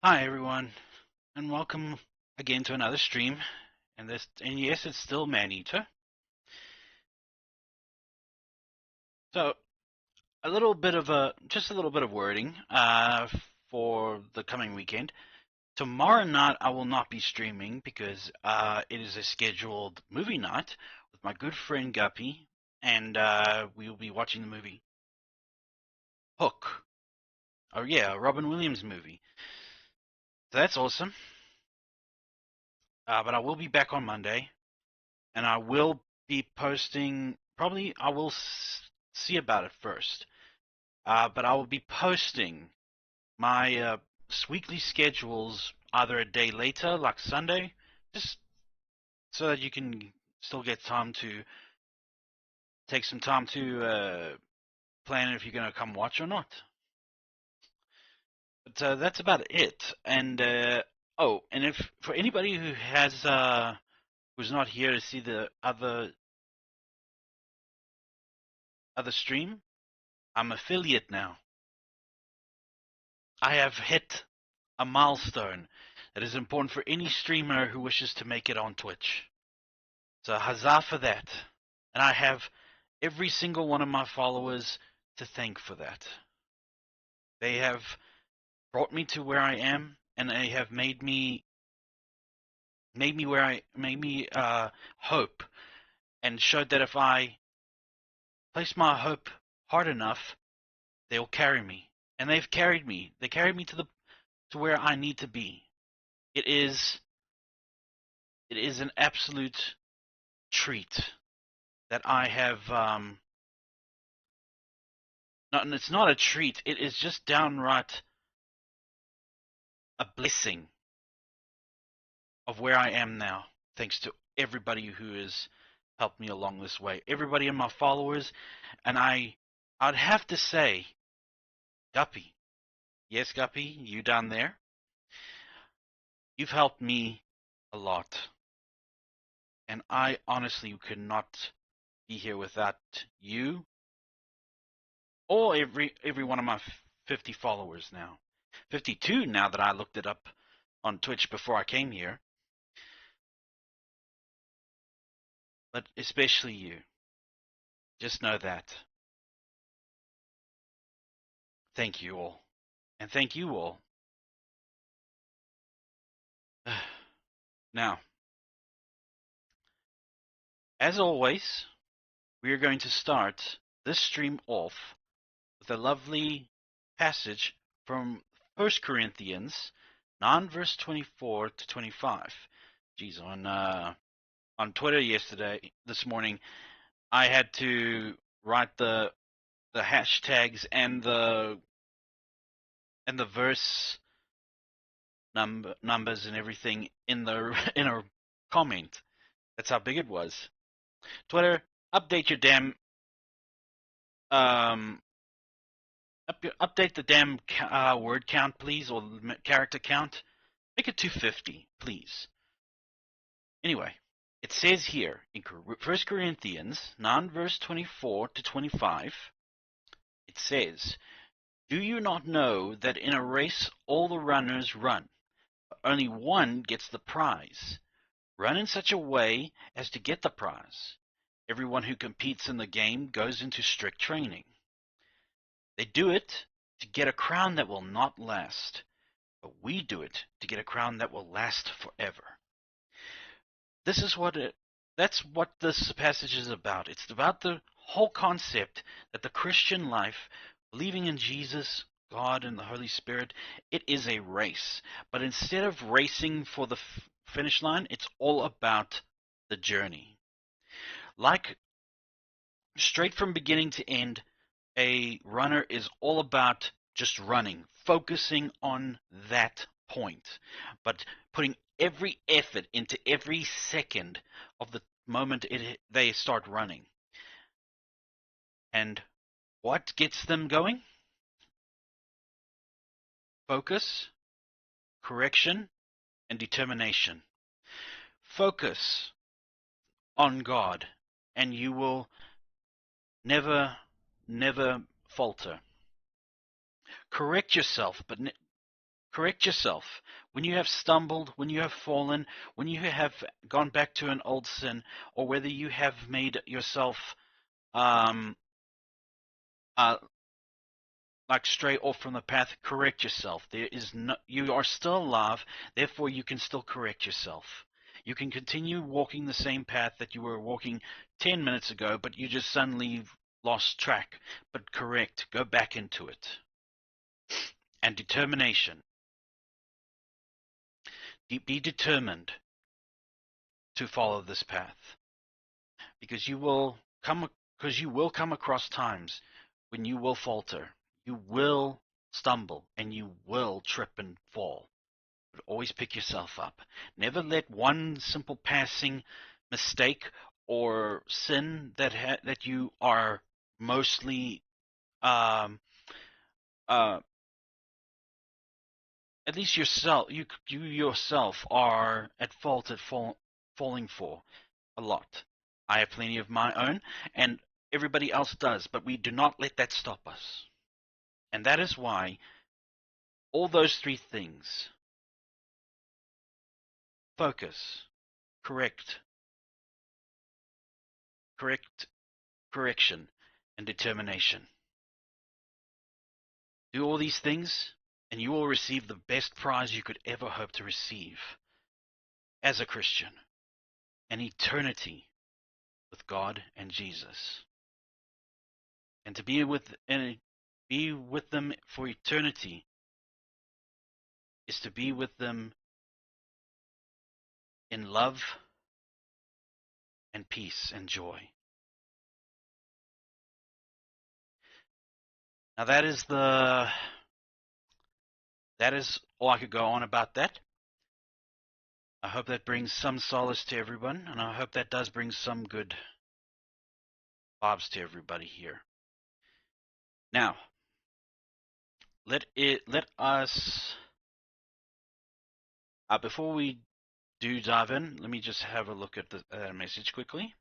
Hi everyone, and welcome again to another stream. And yes, it's still Maneater. So just a little bit of wording for the coming weekend. Tomorrow night I will not be streaming because it is a scheduled movie night with my good friend Guppy, and we will be watching the movie Hook. Oh yeah, a Robin Williams movie. So that's awesome. But I will be back on Monday, and I will be posting. Probably I will see about it first. But I will be posting my weekly schedules either a day later, like Sunday, just so that you can still get time to take some time to plan if you're going to come watch or not. But that's about it. And and if for anybody who has who's not here to see the other stream, I'm affiliate now. I have hit a milestone that is important for any streamer who wishes to make it on Twitch. So huzzah for that. And I have every single one of my followers to thank for that. They have brought me to where I am, and they have made me hope, and showed that if I place my hope hard enough, they'll carry me. And they've carried me. They carried me to where I need to be. It is an absolute treat that I have. It's not a treat. It is just downright a blessing of where I am now, thanks to everybody who has helped me along this way. Everybody in my followers, and I'd have to say, Guppy. Yes, Guppy, you down there. You've helped me a lot, and I honestly could not be here without you or every one of my 50 followers now. 52 now that I looked it up on Twitch before I came here. But especially you. Just know that. Thank you all. And thank you all. Now, as always, we are going to start this stream off with a lovely passage from 1 Corinthians 9 verse 24 to 25. Geez, on Twitter this morning, I had to write the hashtags and the verse numbers and everything in the in a comment. That's how big it was. Twitter, update your damn um update the damn word count, please, or character count. Make it 250, please. Anyway, it says here in 1 Corinthians 9 verse 24 to 25, it says, "Do you not know that in a race all the runners run, but only one gets the prize? Run in such a way as to get the prize. Everyone who competes in the game goes into strict training. They do it to get a crown that will not last, but we do it to get a crown that will last forever." This is that's what this passage is about. It's about the whole concept that the Christian life, believing in Jesus, God, and the Holy Spirit, it is a race. But instead of racing for the finish line, it's all about the journey. Like, straight from beginning to end, a runner is all about just running, focusing on that point, but putting every effort into every second of the moment they start running. And what gets them going? Focus, correction, and determination. Focus on God, and you will never, never falter. Correct yourself, but Correct yourself. When you have stumbled, when you have fallen, when you have gone back to an old sin, or whether you have made yourself um, uh, like stray off from the path, correct yourself. There is no, you are still alive, therefore you can still correct yourself. You can continue walking the same path that you were walking 10 minutes ago, but you just suddenly lost track. But correct, go back into it. And determination. Be determined to follow this path, because you will come across times when you will falter, you will stumble, and you will trip and fall. But always pick yourself up. Never let one simple passing mistake or sin that you are mostly um, uh, at least you yourself are at fault at falling for a lot. I have plenty of my own, and everybody else does, but we do not let that stop us. And that is why all those three things, focus, correct, correct, correction, and determination. Do all these things, and you will receive the best prize you could ever hope to receive as a Christian, an eternity with God and Jesus. And to be with them for eternity is to be with them in love and peace and joy. Now that is all I could go on about that. I hope that brings some solace to everyone, and I hope that does bring some good vibes to everybody here. Now, let us before we do dive in, let me just have a look at the message quickly.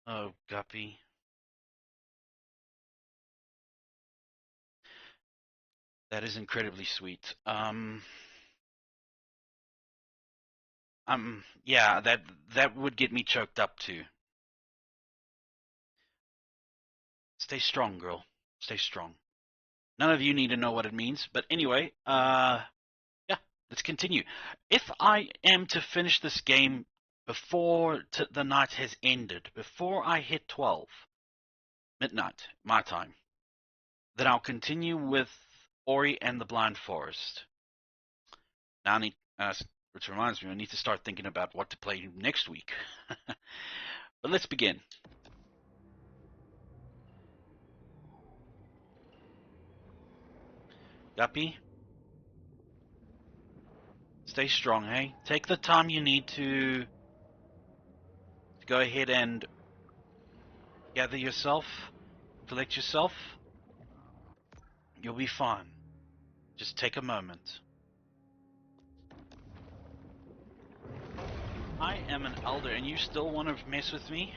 Oh, Guppy. That is incredibly sweet. Yeah, that would get me choked up too. Stay strong, girl. Stay strong. None of you need to know what it means, but anyway, yeah, let's continue. If I am to finish this game before the night has ended, before I hit 12 midnight, my time, then I'll continue with Ori and the Blind Forest. Now I need, which reminds me, I need to start thinking about what to play next week. But let's begin. Guppy, stay strong, hey? Take the time you need to go ahead and gather yourself, collect yourself. You'll be fine. Just take a moment. I am an elder and you still want to mess with me?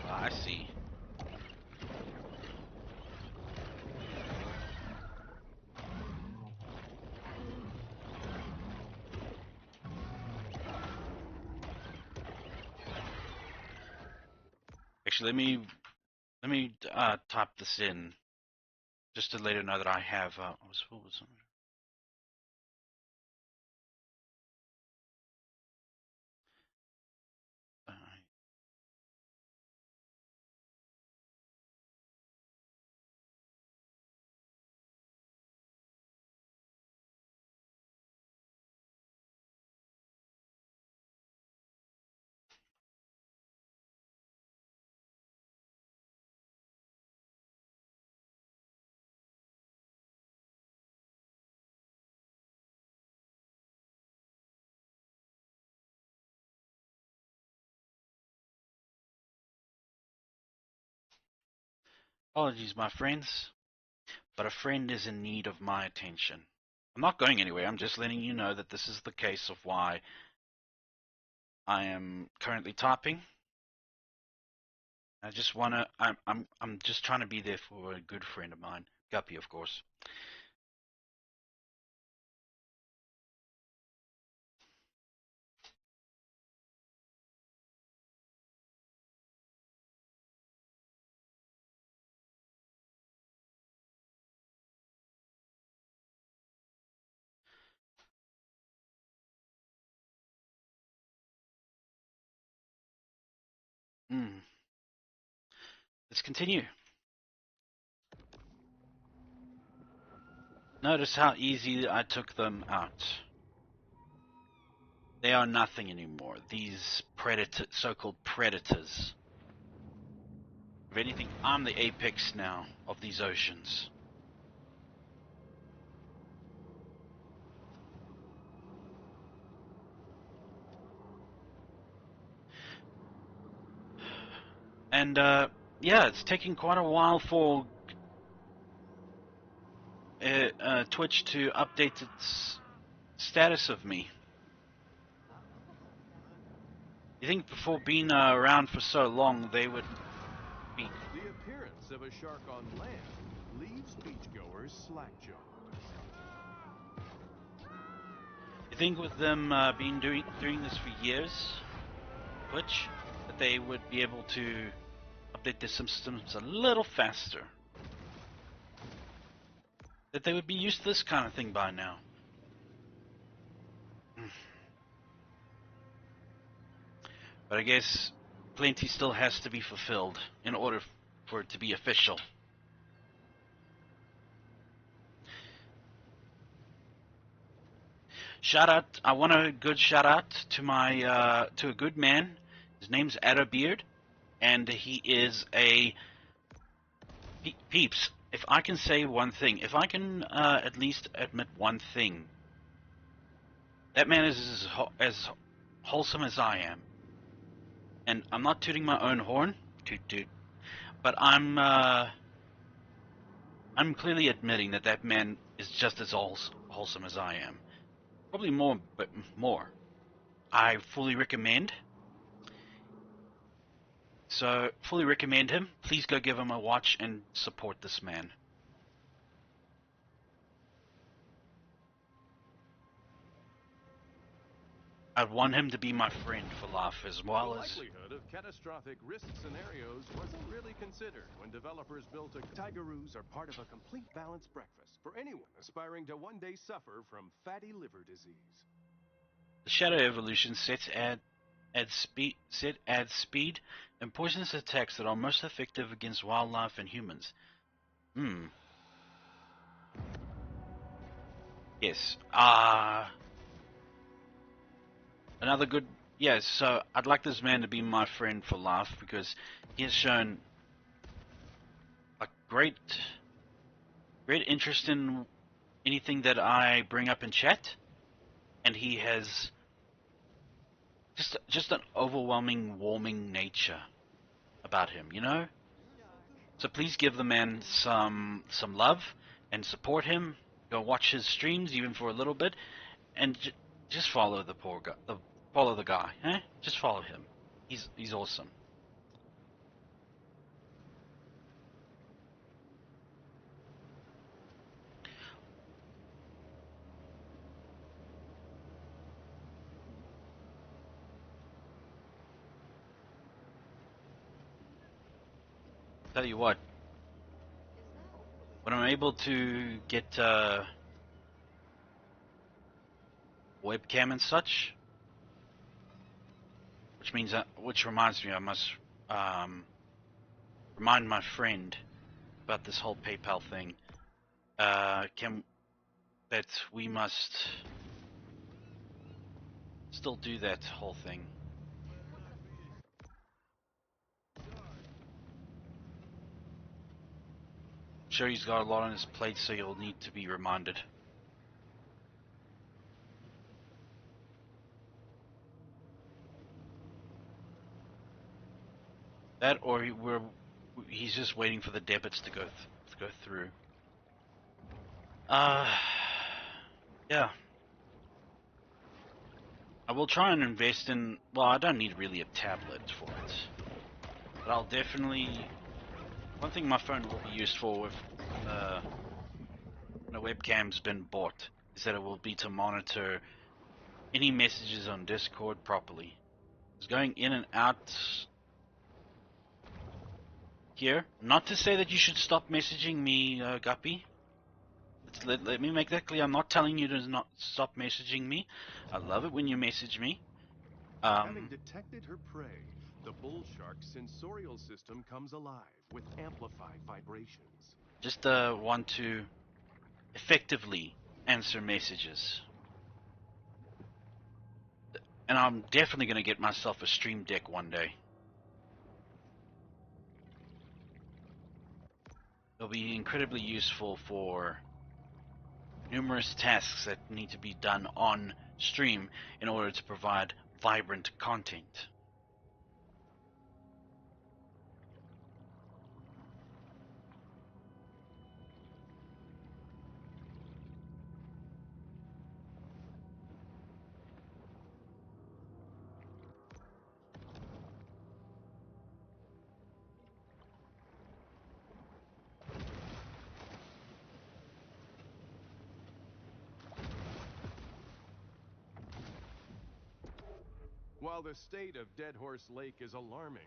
I see. Actually, let me type this in just to let her know that I have. Apologies, my friends, but a friend is in need of my attention. I'm not going anywhere. I'm just letting you know that this is the case of why I am currently typing. I just wanna. I'm just trying to be there for a good friend of mine, Guppy, of course. Let's continue. Notice how easy I took them out. They are nothing anymore. These so-called predators. If anything, I'm the apex now of these oceans. And yeah, it's taking quite a while for Twitch to update its status of me. You think before being around for so long, they would be... The appearance of a shark on land leaves beachgoers slack-jawed. You think with them being doing this for years, Twitch, that they would be able to update their systems a little faster? That they would be used to this kind of thing by now. But I guess plenty still has to be fulfilled in order for it to be official. Shout out! I want a good shout out to my to a good man. His name's Beard, and he is a peeps. If I can say one thing, if I can at least admit one thing, that man is as wholesome as I am. And I'm not tooting my own horn, toot toot, but I'm clearly admitting that that man is just as wholesome as I am. Probably more, but more. I fully recommend. So, fully recommend him. Please go give him a watch and support this man. I'd want him to be my friend for life as well as... The likelihood of catastrophic risk scenarios wasn't really considered when developers built a... Tigeroos are part of a complete balanced breakfast for anyone aspiring to one day suffer from fatty liver disease. The Shadow Evolution sets adds speed and poisonous attacks that are most effective against wildlife and humans. Yes. Another good... Yes, so I'd like this man to be my friend for life because he has shown a great interest in anything that I bring up in chat, and he has just an overwhelming, warming nature about him, you know? So please give the man some love and support him. Go watch his streams even for a little bit, and just follow the poor guy. Follow the guy, eh? Just follow him. He's awesome. Tell you what, when I'm able to get webcam and such, which reminds me, I must remind my friend about this whole PayPal thing. That we must still do that whole thing. I'm sure he's got a lot on his plate, so you'll need to be reminded. That, or He's just waiting for the debits to go through. Yeah. I will try and invest in. Well, I don't need really a tablet for it, but I'll definitely. One thing my phone will be used for if when a webcam's been bought is that it will be to monitor any messages on Discord properly. It's going in and out here. Not to say that you should stop messaging me, Guppy. Let me make that clear. I'm not telling you to not stop messaging me. I love it when you message me. Having detected her prey, the bull shark's sensorial system comes alive with amplified vibrations. Just want to effectively answer messages. And I'm definitely going to get myself a stream deck one day. It'll be incredibly useful for numerous tasks that need to be done on stream in order to provide vibrant content. While the state of Dead Horse Lake is alarming,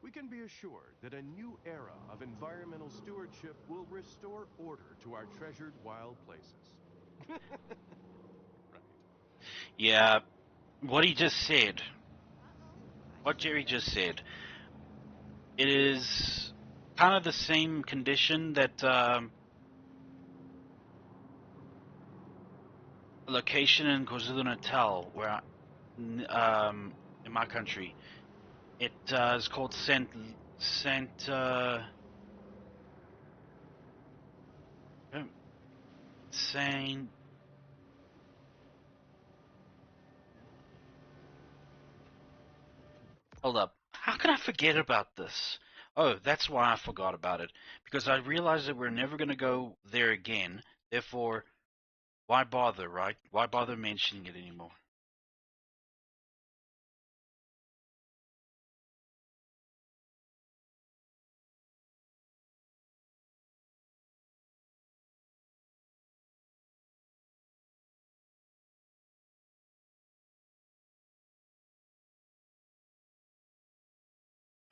we can be assured that a new era of environmental stewardship will restore order to our treasured wild places. Right. Yeah, what he just said, what Jerry just said, it is kind of the same condition that location in KwaZulu-Natal, where in my country, it is called Saint Saint. Hold up. How can I forget about this? Oh, that's why I forgot about it. Because I realized that we're never going to go there again. Therefore, why bother, right? Why bother mentioning it anymore?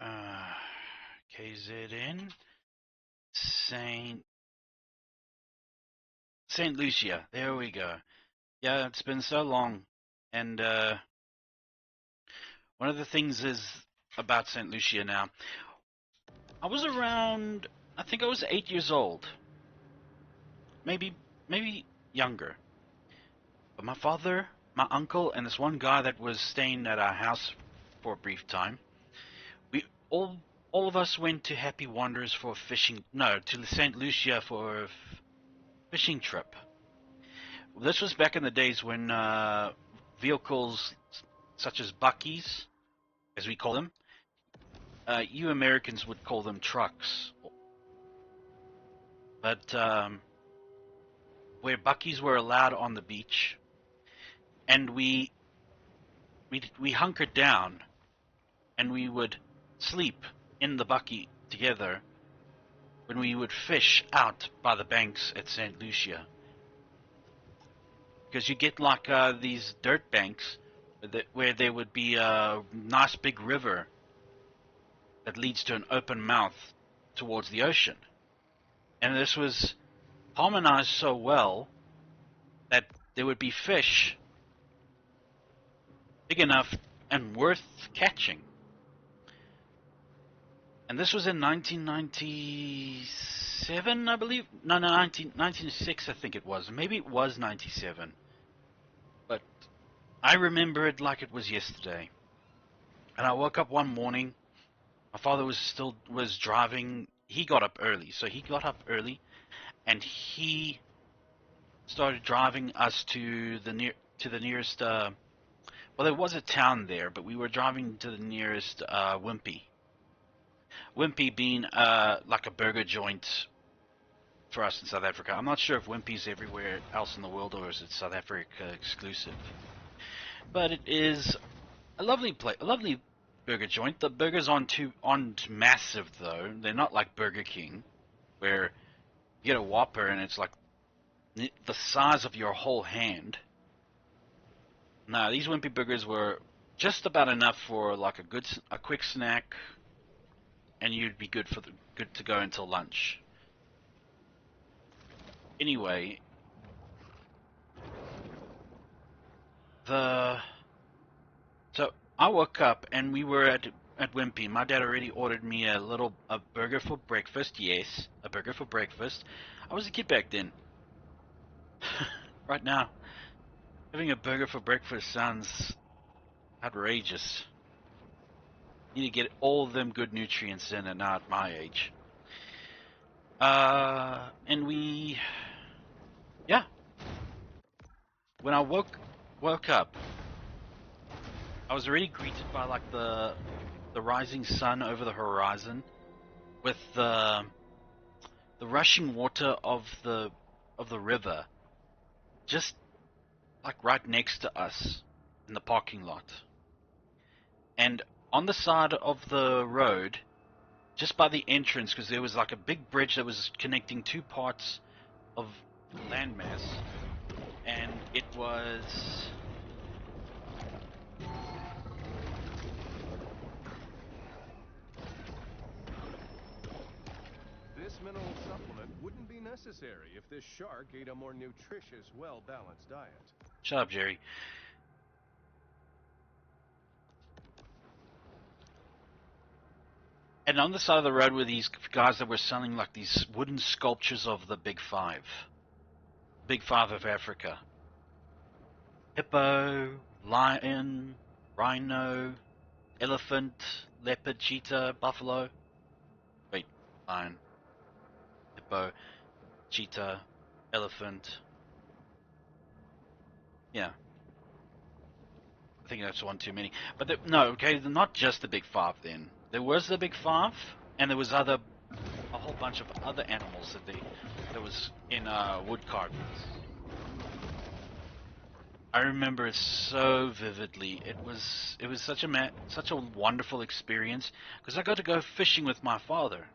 Uh, KZN Saint Saint Lucia. There we go. Yeah, it's been so long, and one of the things is about Saint Lucia now. I was around. I think I was 8 years old, maybe younger. But my father, my uncle, and this one guy that was staying at our house for a brief time, we all of us went to Happy Wanderers for a fishing. No, to Saint Lucia for a fishing trip. This was back in the days when vehicles such as buckies, as we call them, you Americans would call them trucks, but where buckies were allowed on the beach, and we hunkered down, and we would sleep in the bucky together when we would fish out by the banks at St. Lucia. Because you get like these dirt banks where there would be a nice big river that leads to an open mouth towards the ocean. And this was harmonized so well that there would be fish big enough and worth catching. And this was in 1997, I believe. No, 1906, I think it was. Maybe it was 97. But I remember it like it was yesterday. And I woke up one morning. My father was driving. He got up early, so he got up early, and he started driving us to the nearest. Well, there was a town there, but we were driving to the nearest Wimpy. Wimpy being like a burger joint for us in South Africa. I'm not sure if Wimpy's everywhere else in the world or is it South Africa exclusive. But it is a lovely a lovely burger joint. The burgers aren't massive though. They're not like Burger King, where you get a Whopper and it's like the size of your whole hand. No, these Wimpy burgers were just about enough for like a quick snack, and you'd be good to go until lunch. Anyway, so I woke up and we were at Wimpy. My dad already ordered me a burger for breakfast. Yes, a burger for breakfast. I was a kid back then. Right now, having a burger for breakfast sounds outrageous. You need to get all of them good nutrients in, and not at my age. And yeah. When I woke up, I was already greeted by like the rising sun over the horizon, with the rushing water of the river, just like right next to us in the parking lot. And on the side of the road, just by the entrance, because there was like a big bridge that was connecting two parts of landmass, and it was This mineral supplement wouldn't be necessary if this shark ate a more nutritious, well-balanced diet. shut up, Jerry. And on the side of the road were these guys that were selling like these wooden sculptures of the Big Five of Africa: hippo, lion, rhino, elephant, leopard, cheetah, buffalo. Wait, lion, hippo, cheetah, elephant. Yeah, I think that's one too many. But no, okay, not just the Big Five. Then there was the Big Five, and there was a whole bunch of other animals that was in wood carvings. I remember it so vividly. It was such a wonderful experience because I got to go fishing with my father.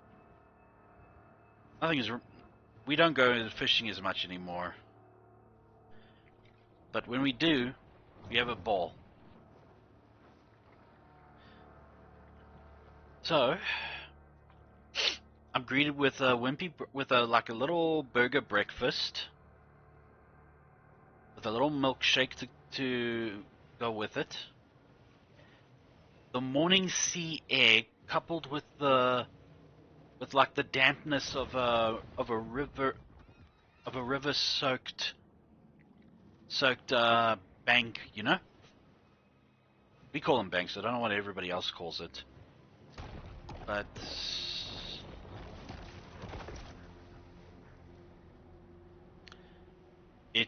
Nothing is we don't go fishing as much anymore, but when we do, we have a ball. So I'm greeted with a like a little burger breakfast with a little milkshake to go with it. The morning sea air coupled with like the dampness of a river soaked bank, you know? We call them banks. I don't know what everybody else calls it. But it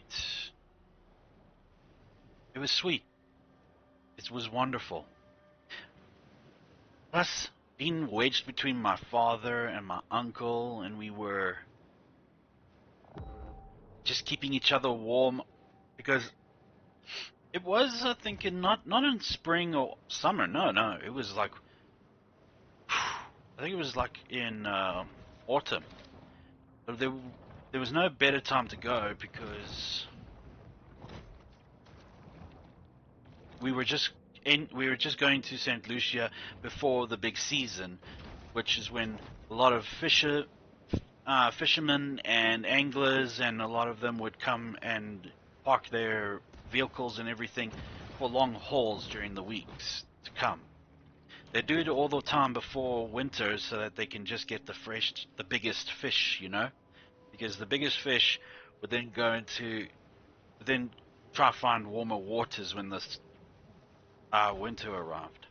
was sweet. It was wonderful. Plus, being wedged between my father and my uncle, and we were just keeping each other warm, because it was, I think, not in spring or summer. No, it was like I think it was like in autumn. But there was no better time to go because we were just going to St. Lucia before the big season, which is when a lot of fishermen and anglers, and a lot of them would come and park their vehicles and everything for long hauls during the weeks to come. They do it all the time before winter so that they can just get the biggest fish, you know? Because the biggest fish would then try to find warmer waters when the winter arrived.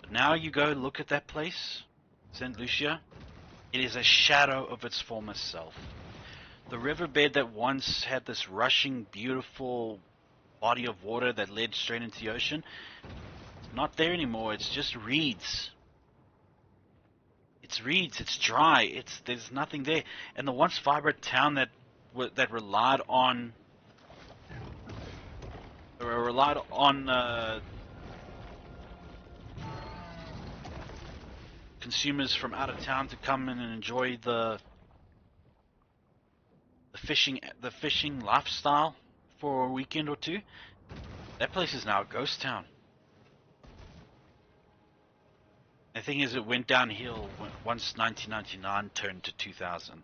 But now you go look at that place, St. Lucia. It is a shadow of its former self. The riverbed that once had this rushing, beautiful body of water that led straight into the ocean. It's not there anymore. It's just reeds. It's reeds. It's dry. There's nothing there. And the once vibrant town that relied on consumers from out of town to come in and enjoy the fishing lifestyle for a weekend or two. That place is now a ghost town. The thing is, it went downhill once 1999 turned to 2000.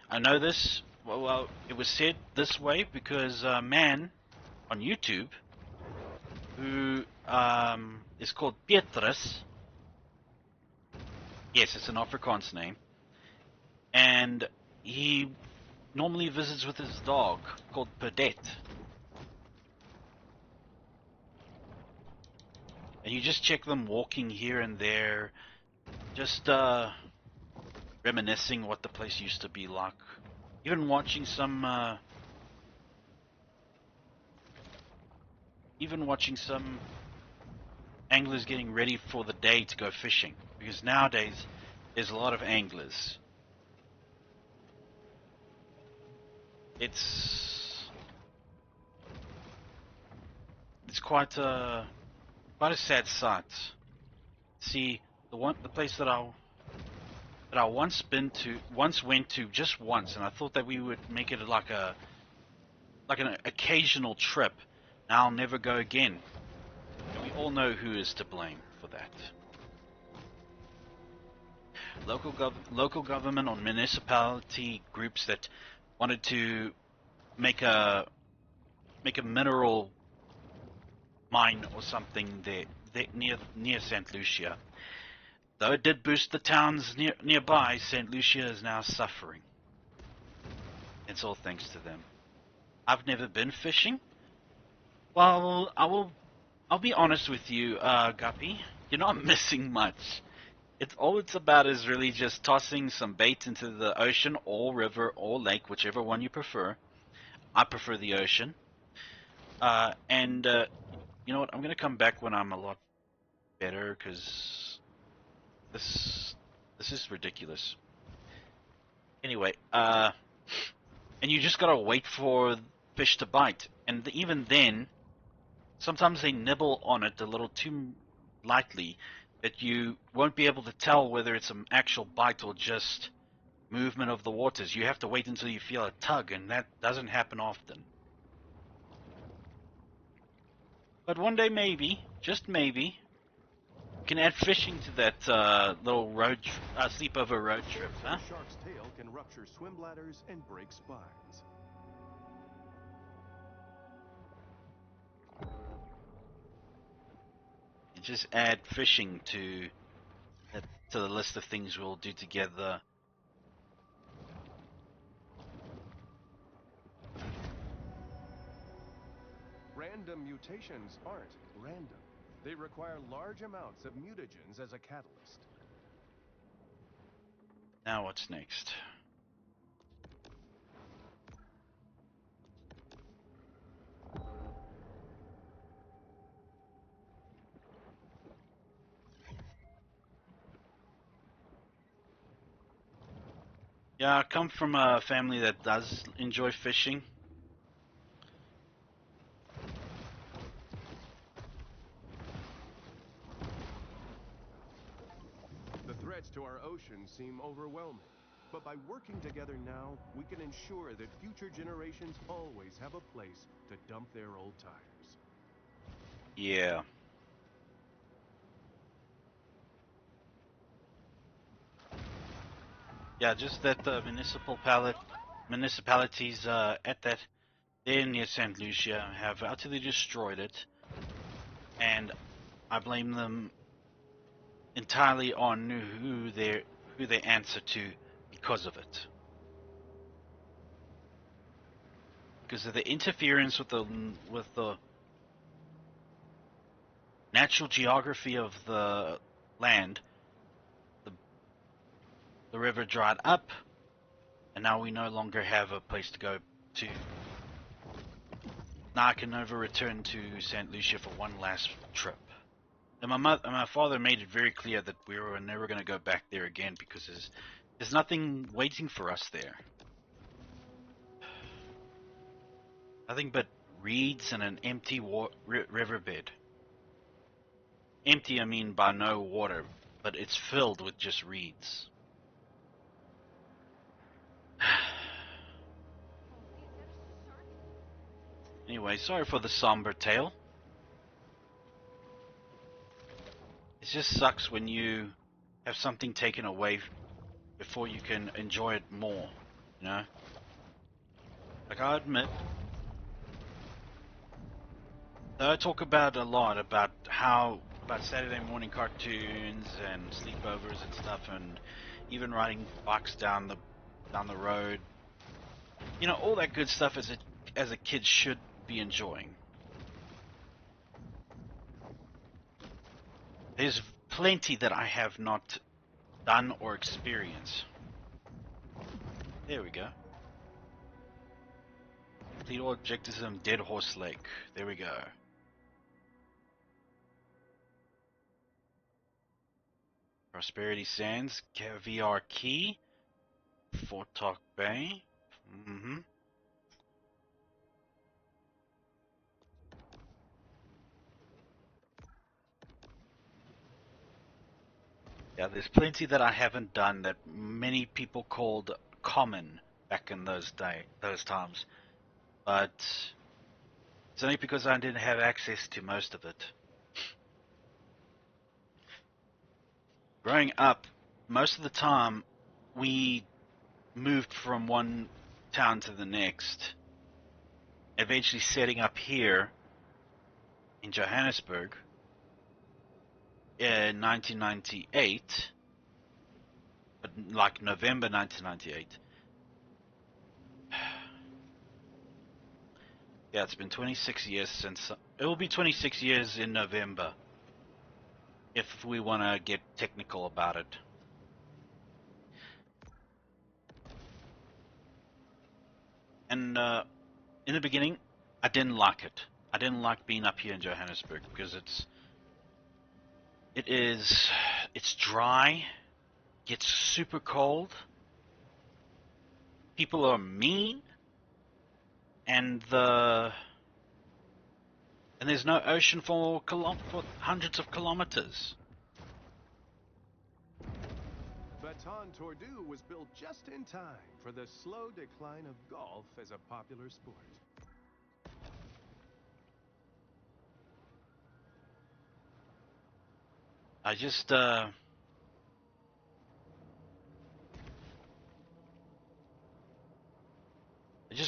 I know this. Well, it was said this way because a man on YouTube who is called Petrus. Yes, it's an Afrikaans name. And he normally visits with his dog called Pedet. And you just check them walking here and there, just reminiscing what the place used to be like. Even watching some anglers getting ready for the day to go fishing, because nowadays there's a lot of anglers. It's quite a sad sight. See, the place that I once went to just once, and I thought that we would make it like an occasional trip. Now I'll never go again. And we all know who is to blame for that. Local government or municipality groups that wanted to make a mineral mine or something there near St. Lucia. Though it did boost the towns nearby, St. Lucia is now suffering. It's all thanks to them. I've never been fishing. Well, I'll be honest with you, Guppy. You're not missing much. All it's about is really just tossing some bait into the ocean or river or lake, whichever one you prefer. I prefer the ocean. And you know what? I'm gonna come back when I'm a lot better, because this is ridiculous. Anyway, and you just gotta wait for fish to bite, and even then, sometimes they nibble on it a little too lightly, that you won't be able to tell whether it's an actual bite or just movement of the waters. You have to wait until you feel a tug, and that doesn't happen often. But one day, maybe, just maybe, you can add fishing to that little sleepover road trip, huh? A shark's tail can rupture swim bladders and break spines. You just add fishing to the list of things we'll do together. Random mutations aren't random. They require large amounts of mutagens as a catalyst. Now what's next? Yeah, I come from a family that does enjoy fishing. The threats to our ocean seem overwhelming. But by working together now, we can ensure that future generations always have a place to dump their old tires. Yeah. Yeah, just that the municipalities at that there near St. Lucia have utterly destroyed it, and I blame them entirely on who they answer to because of it. Because of the interference with the natural geography of the land, the river dried up, and now we no longer have a place to go to. Now I can never return to St. Lucia for one last trip. And my father made it very clear that we were never going to go back there again because there's nothing waiting for us there. Nothing but reeds and an empty riverbed. Empty, I mean by no water, but it's filled with just reeds. Anyway, sorry for the somber tale. It just sucks when you have something taken away before you can enjoy it more, you know? Like, I admit, I talk about a lot about Saturday morning cartoons and sleepovers and stuff, and even riding bikes down the road. You know, all that good stuff as a kid should be enjoying. There's plenty that I have not done or experienced. There we go. Complete all objectives in Dead Horse Lake. There we go. Prosperity Sands, Caviar Key, Fort Talk Bay. Yeah, there's plenty that I haven't done that many people called common back in those times. But it's only because I didn't have access to most of it. Growing up, most of the time, we moved from one town to the next, eventually setting up here in Johannesburg in 1998, but like November 1998. Yeah, it's been 26 years since. It will be 26 years in November, if we want to get technical about it. And in the beginning, I didn't like it. I didn't like being up here in Johannesburg because it's dry, gets super cold, people are mean, and there's no ocean for hundreds of kilometers. Baton Tordu was built just in time for the slow decline of golf as a popular sport. I just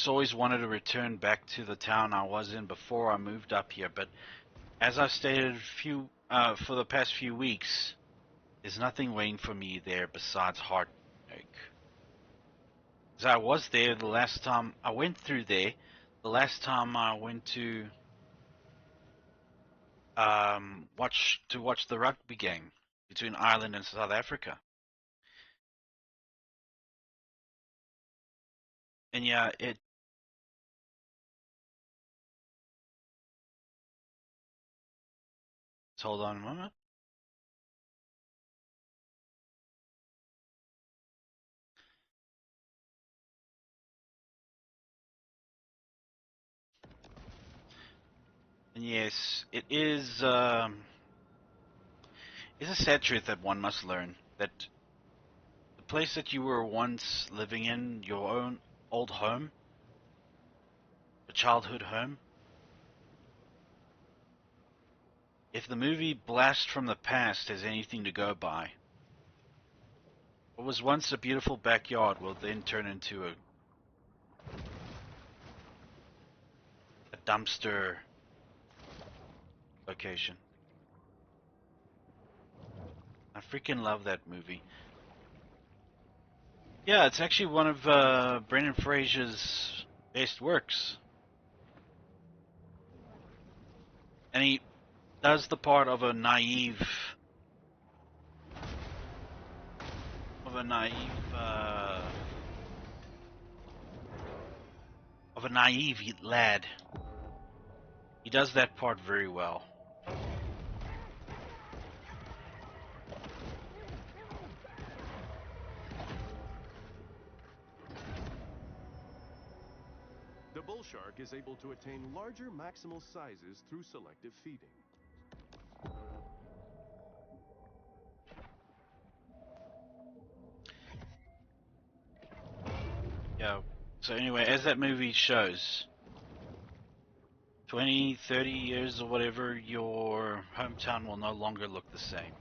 always wanted to return back to the town I was in before I moved up here, but as I've stated for the past few weeks, there's nothing waiting for me there besides heartache. Because I was there the last time I went through there, the last time I went to watch the rugby game between Ireland and South Africa. And yeah, hold on a moment. And yes, it's a sad truth that one must learn that the place that you were once living in, your own old home, a childhood home, if the movie Blast from the Past has anything to go by, what was once a beautiful backyard will then turn into a dumpster location. I freaking love that movie. Yeah, it's actually one of Brendan Fraser's best works. And he does the part of a naive lad. He does that part very well. The bull shark is able to attain larger maximal sizes through selective feeding. Yeah. So anyway, as that movie shows, 20, 30 years or whatever, your hometown will no longer look the same.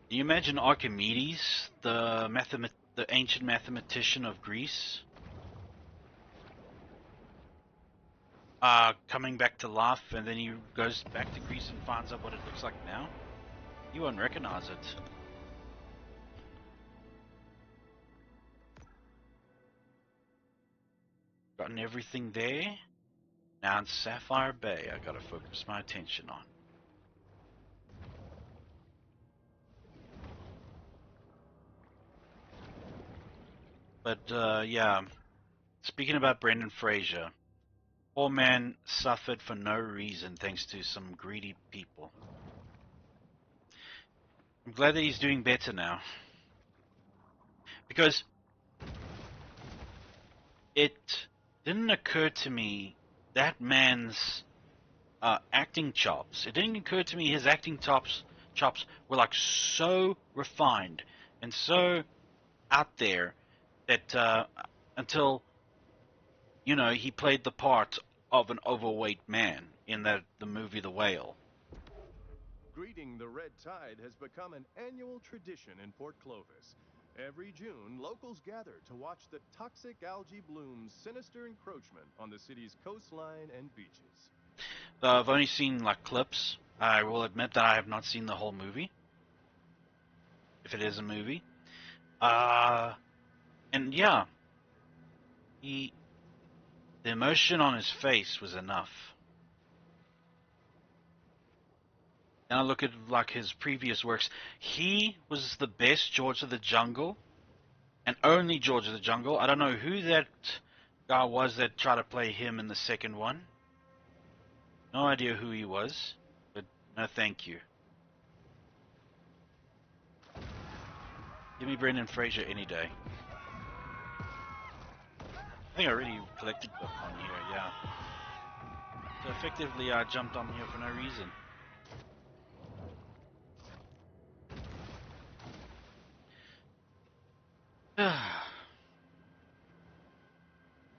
Can you imagine Archimedes, the ancient mathematician of Greece, coming back to life, and then he goes back to Greece and finds out what it looks like now? You won't recognize it. Gotten everything there. Now it's Sapphire Bay I gotta focus my attention on. But, yeah. Speaking about Brendan Fraser, poor man suffered for no reason thanks to some greedy people. I'm glad that he's doing better now. Because it didn't occur to me that man's acting chops. It didn't occur to me his acting chops were like so refined and so out there that until he played the part of an overweight man in the movie The Whale. Greeting the red tide has become an annual tradition in Port Clovis. Every June, locals gather to watch the toxic algae bloom's sinister encroachment on the city's coastline and beaches. I've only seen like clips. I will admit that I have not seen the whole movie, if it is a movie. And yeah, the emotion on his face was enough. And I look at like his previous works. He was the best George of the Jungle, and only George of the Jungle. I don't know who that guy was that tried to play him in the second one. No idea who he was, but no thank you. Give me Brendan Fraser any day. I think I already collected them on here, yeah. So effectively I jumped on here for no reason.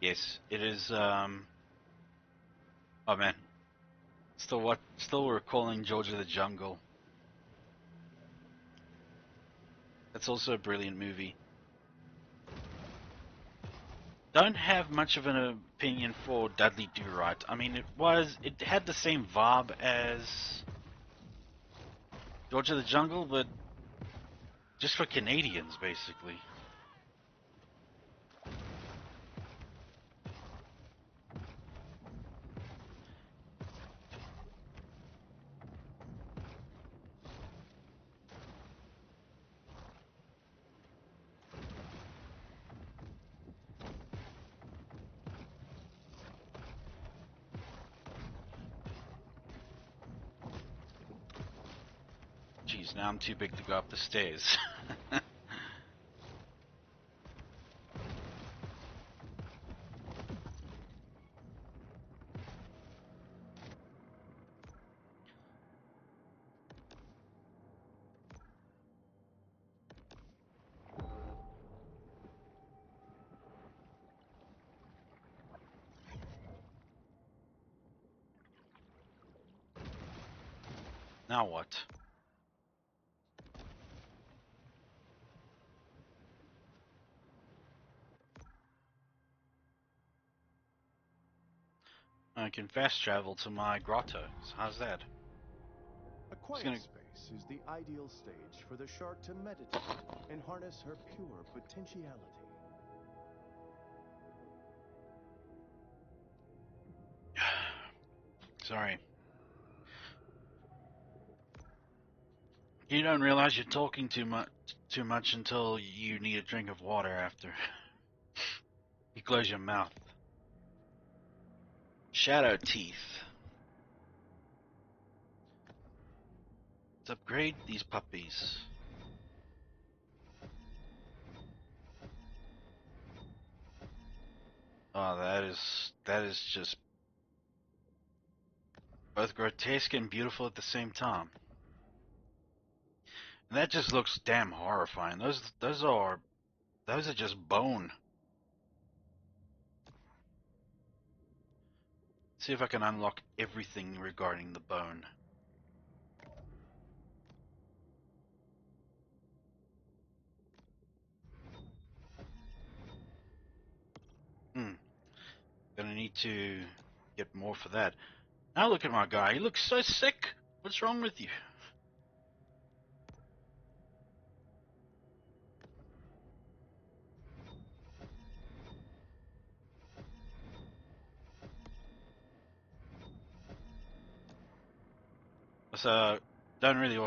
Yes, it is, oh man. Still recalling George of the Jungle. That's also a brilliant movie. Don't have much of an opinion for Dudley Do-Right. I mean, it had the same vibe as George of the Jungle, but just for Canadians, basically. Jeez, now I'm too big to go up the stairs. Now what? I can fast travel to my grotto. So how's that? A quiet space is the ideal stage for the shark to meditate and harness her pure potentiality. Sorry. You don't realize you're talking too much until you need a drink of water after. You close your mouth. Shadow teeth. Let's upgrade these puppies. Oh, that is just both grotesque and beautiful at the same time. And that just looks damn horrifying. Those are just bone. See if I can unlock everything regarding the bone. Gonna need to get more for that. Now look at my guy. He looks so sick. What's wrong with you? So don't really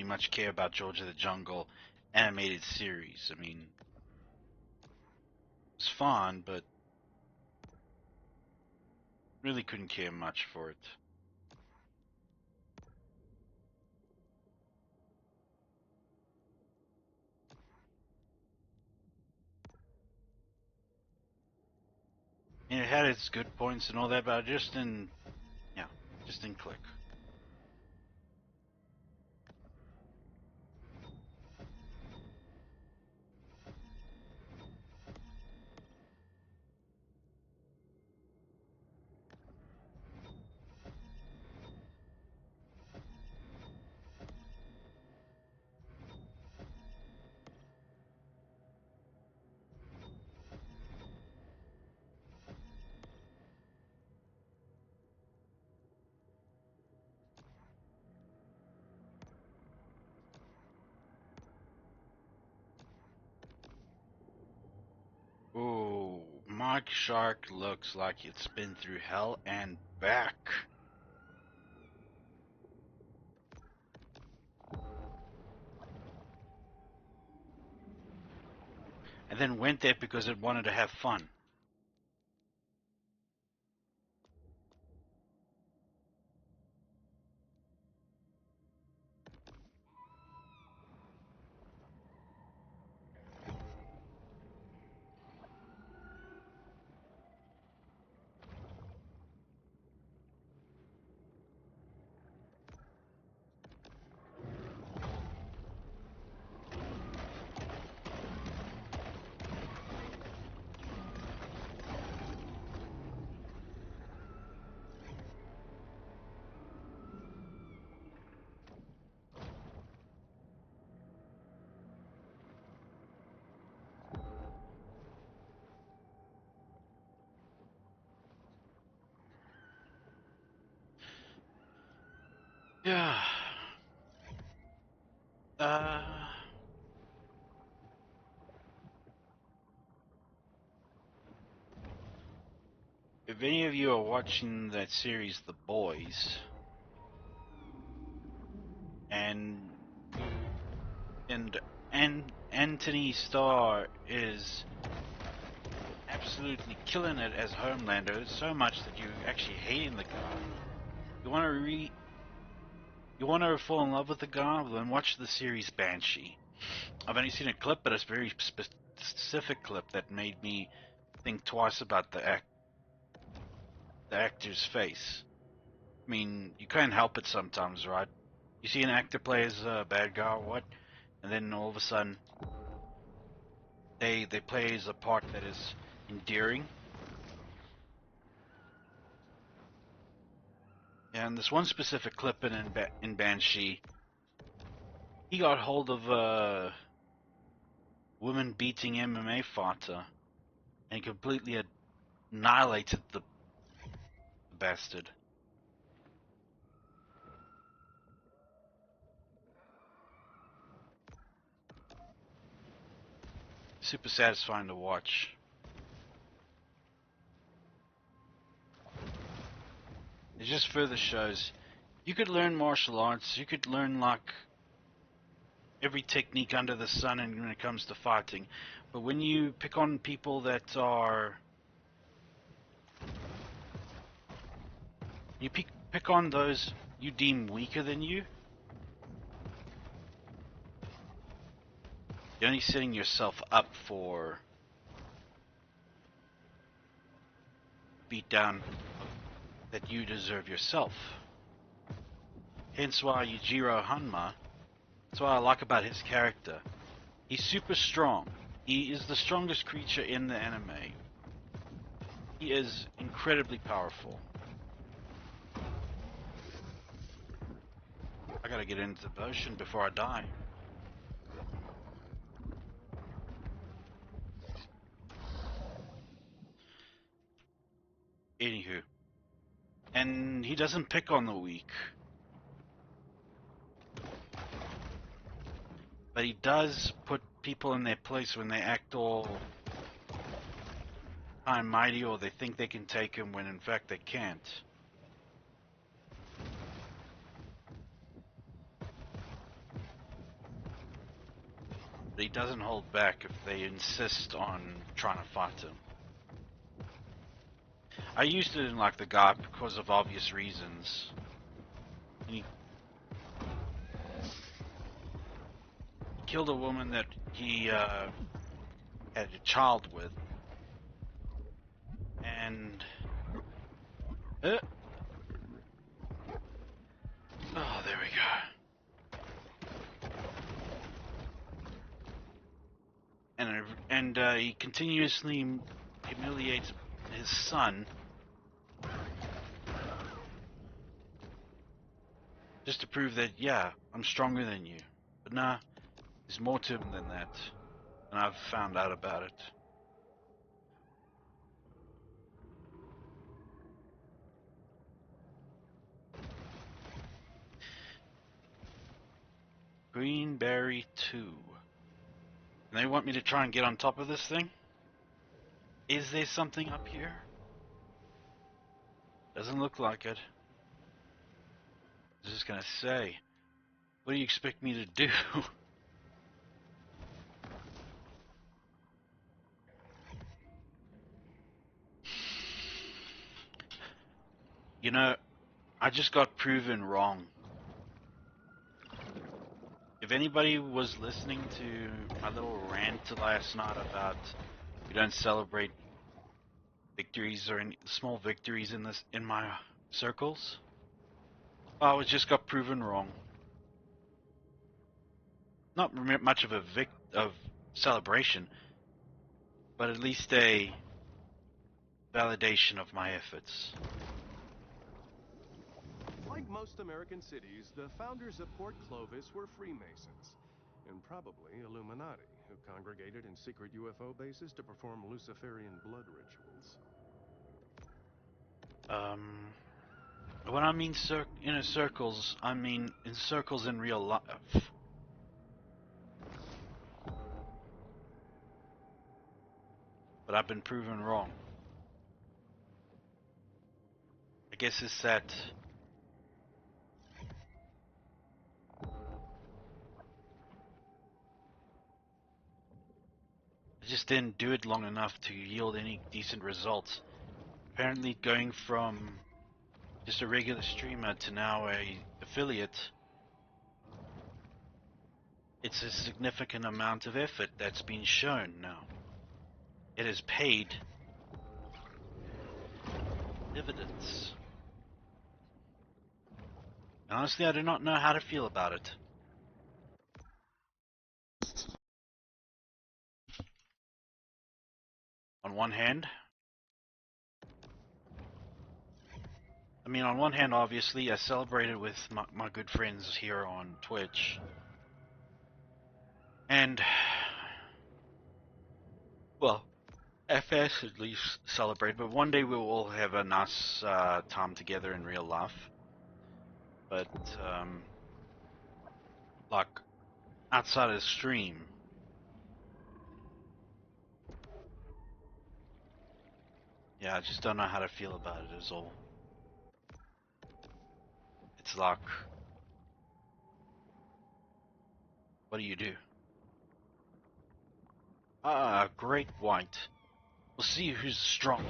much care about George of the Jungle animated series. I mean, it's fun, but really couldn't care much for it. And it had its good points and all that, but I just didn't, yeah, just didn't click. Ooh, my shark looks like it's been through hell and back. And then went there because it wanted to have fun. Yeah. Uh, if any of you are watching that series, The Boys, and Anthony Starr is absolutely killing it as Homelander, so much that you actually hating the guy. You want to fall in love with the guy? Well, then watch the series Banshee. I've only seen a clip, but it's a very specific clip that made me think twice about the actor's face. I mean, you can't help it sometimes, right? You see an actor play as a bad guy or what, and then all of a sudden they play as a part that is endearing. And this one specific clip in Banshee, he got hold of a woman beating MMA fighter and completely annihilated the bastard. Super satisfying to watch. It just further shows you could learn martial arts, you could learn like every technique under the sun and when it comes to fighting, but when you pick on people that are You pick on those you deem weaker than you. You're only setting yourself up for beatdown that you deserve yourself. Hence why Yujiro Hanma, that's what I like about his character. He's super strong. He is the strongest creature in the anime. He is incredibly powerful. I gotta get into the potion before I die. Anywho. And he doesn't pick on the weak. But he does put people in their place when they act all high and mighty, or they think they can take him when in fact they can't. But he doesn't hold back if they insist on trying to fight him. I used to didn't like the guy because of obvious reasons. He killed a woman that he had a child with. And oh, there we go. And he continuously humiliates his son just to prove that, yeah, I'm stronger than you. But nah, there's more to him than that, and I've found out about it. Greenberry 2. And they want me to try and get on top of this thing? Is there something up here? Doesn't look like it. I was just gonna say, what do you expect me to do? You know, I just got proven wrong. If anybody was listening to my little rant last night about we don't celebrate victories or any small victories in my circles, I was just got proven wrong. Not much of a of celebration, but at least a validation of my efforts. Like most American cities, the founders of Port Clovis were Freemasons, and probably Illuminati, who congregated in secret UFO bases to perform Luciferian blood rituals. When I mean inner circles, I mean in circles in real life. But I've been proven wrong. I guess it's that I just didn't do it long enough to yield any decent results. Apparently going from just a regular streamer to now a affiliate, it's a significant amount of effort that's been shown now. It has paid dividends. And honestly, I do not know how to feel about it. On one hand, obviously, I celebrated with my good friends here on Twitch. And, well, FS at least celebrate, but one day we will all have a nice time together in real life. But, like, outside of the stream, yeah, I just don't know how to feel about it is all. It's like, what do you do? Ah, great white. We'll see who's strong.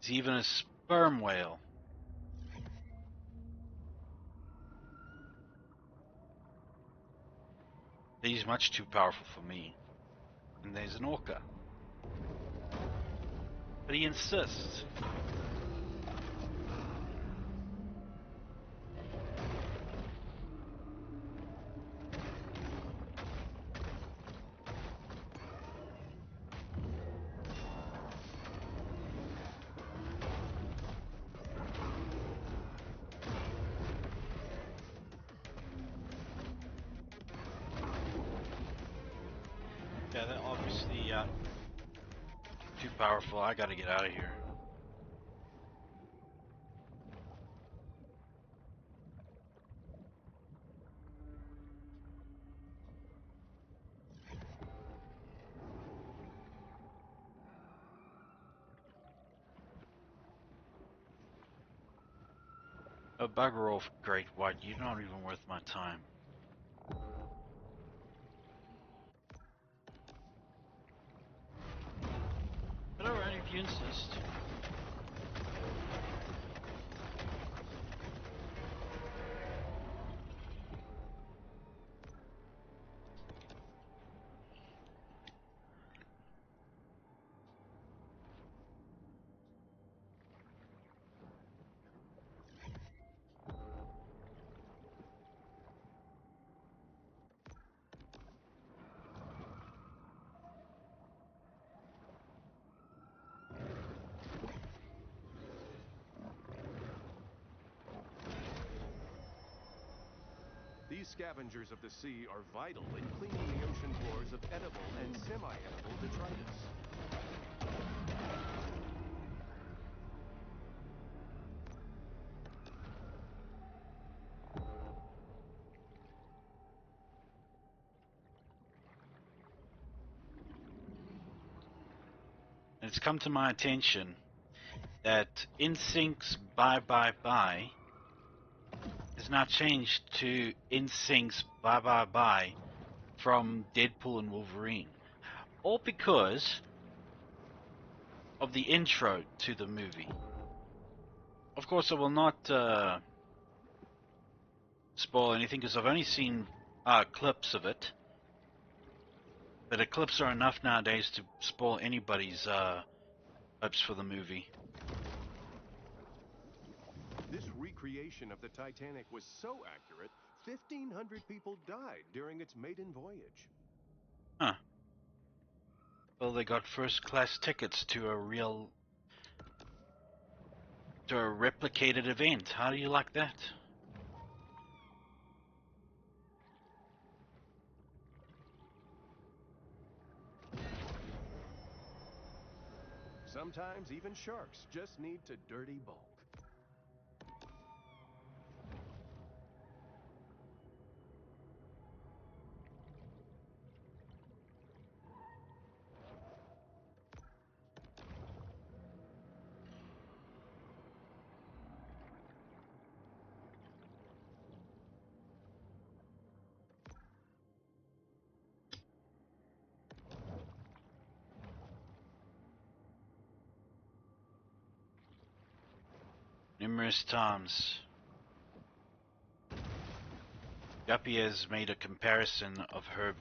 He's even a sperm whale. He's much too powerful for me. And there's an orca. But he insists. Yeah, they're obviously too powerful. I gotta get out of here. Oh, bugger off, Great White. You're not even worth my time. But alright, if you insist. These scavengers of the sea are vital in cleaning the ocean floors of edible and semi-edible detritus. It's come to my attention that InSync's Bye Bye Bye has now changed to InSync's Bye Bye Bye from Deadpool and Wolverine. All because of the intro to the movie. Of course, I will not spoil anything because I've only seen clips of it. But the clips are enough nowadays to spoil anybody's hopes for the movie. This recreation of the Titanic was so accurate, 1,500 people died during its maiden voyage. Huh. Well, they got first class tickets to a replicated event. How do you like that? Sometimes even sharks just need to dirty bulk. Numerous times, Guppy has made a comparison of her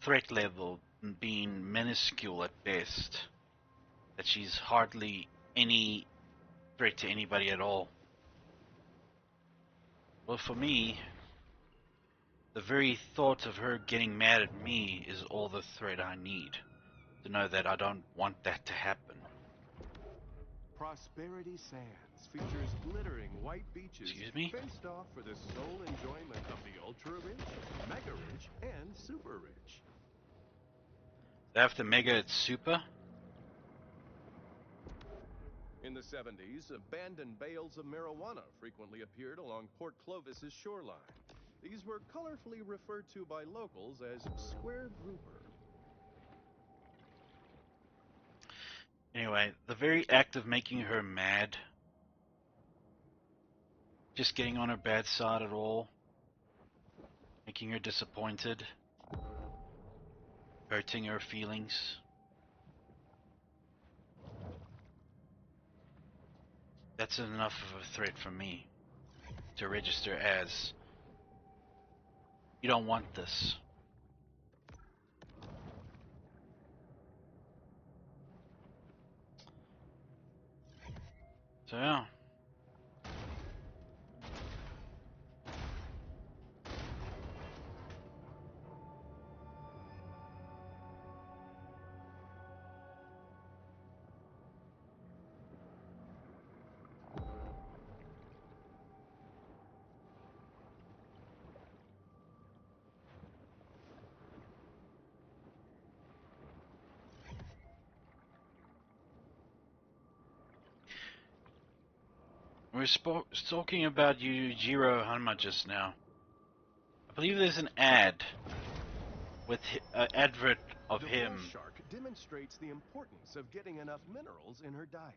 threat level being minuscule at best. That she's hardly any threat to anybody at all. Well, for me, the very thought of her getting mad at me is all the threat I need to know that I don't want that to happen. Prosperity Sands features glittering white beaches Excuse me? fenced off for the sole enjoyment of the ultra-rich, mega-rich, and super-rich. After Mega, it's Super? In the 70s, abandoned bales of marijuana frequently appeared along Port Clovis's shoreline. These were colorfully referred to by locals as square grouper. Anyway, the very act of making her mad, just getting on her bad side at all, making her disappointed, hurting her feelings, That's enough of a threat for me to register as. You don't want this. So yeah. We were talking about Yujiro Hanma just now. I believe there's an ad with an advert of The him. bull shark demonstrates the importance of getting enough minerals in her diet.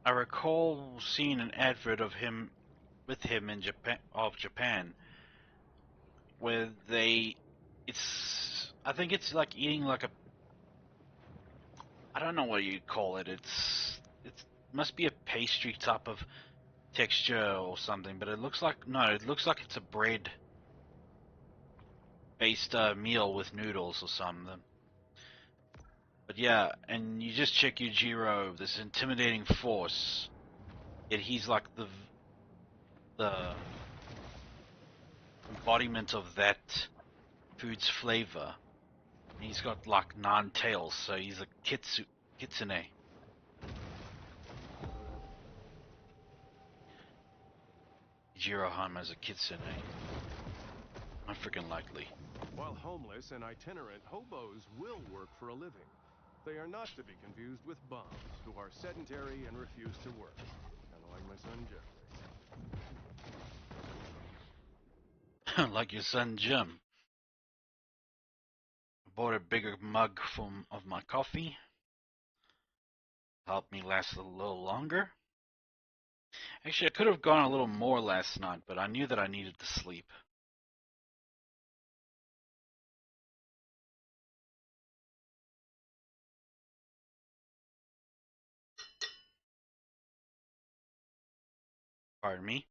I recall seeing an advert of him with him in Japan, where I think it's like eating like a, I don't know what you call it. It must be a pastry type of texture or something, but it looks like it's a bread based meal with noodles or something. But yeah, and you just check Yujiro, this intimidating force, yet he's like the embodiment of that food's flavor. He's got like 9 tails, so he's a kitsune. Jirohama is a kitsune. Not freaking likely. While homeless and itinerant, hobos will work for a living. They are not to be confused with bums, who are sedentary and refuse to work. Kind of like my son Jeffrey. Like your son Jim. I bought a bigger mug of my coffee. Helped me last a little longer. Actually, I could have gone a little more last night, but I knew that I needed to sleep. Pardon me.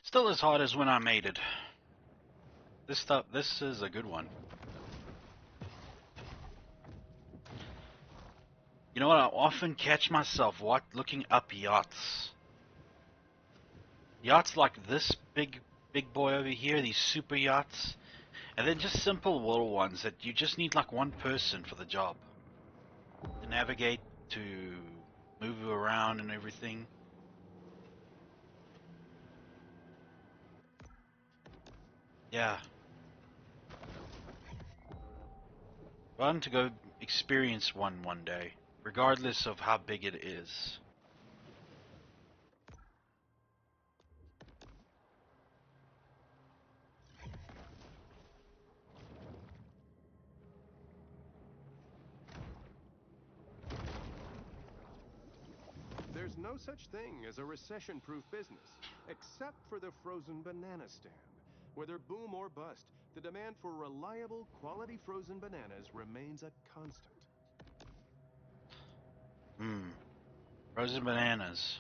Still as hot as when I made it. This is a good one. You know what? I often catch myself looking up yachts. Yachts like this big boy over here, these super yachts, and then just simple little ones that you just need like one person for the job to navigate, to move around and everything. Yeah. Fun to go experience one day, regardless of how big it is. There's no such thing as a recession-proof business, except for the frozen banana stand. Whether boom or bust, the demand for reliable, quality frozen bananas remains a constant. Frozen bananas.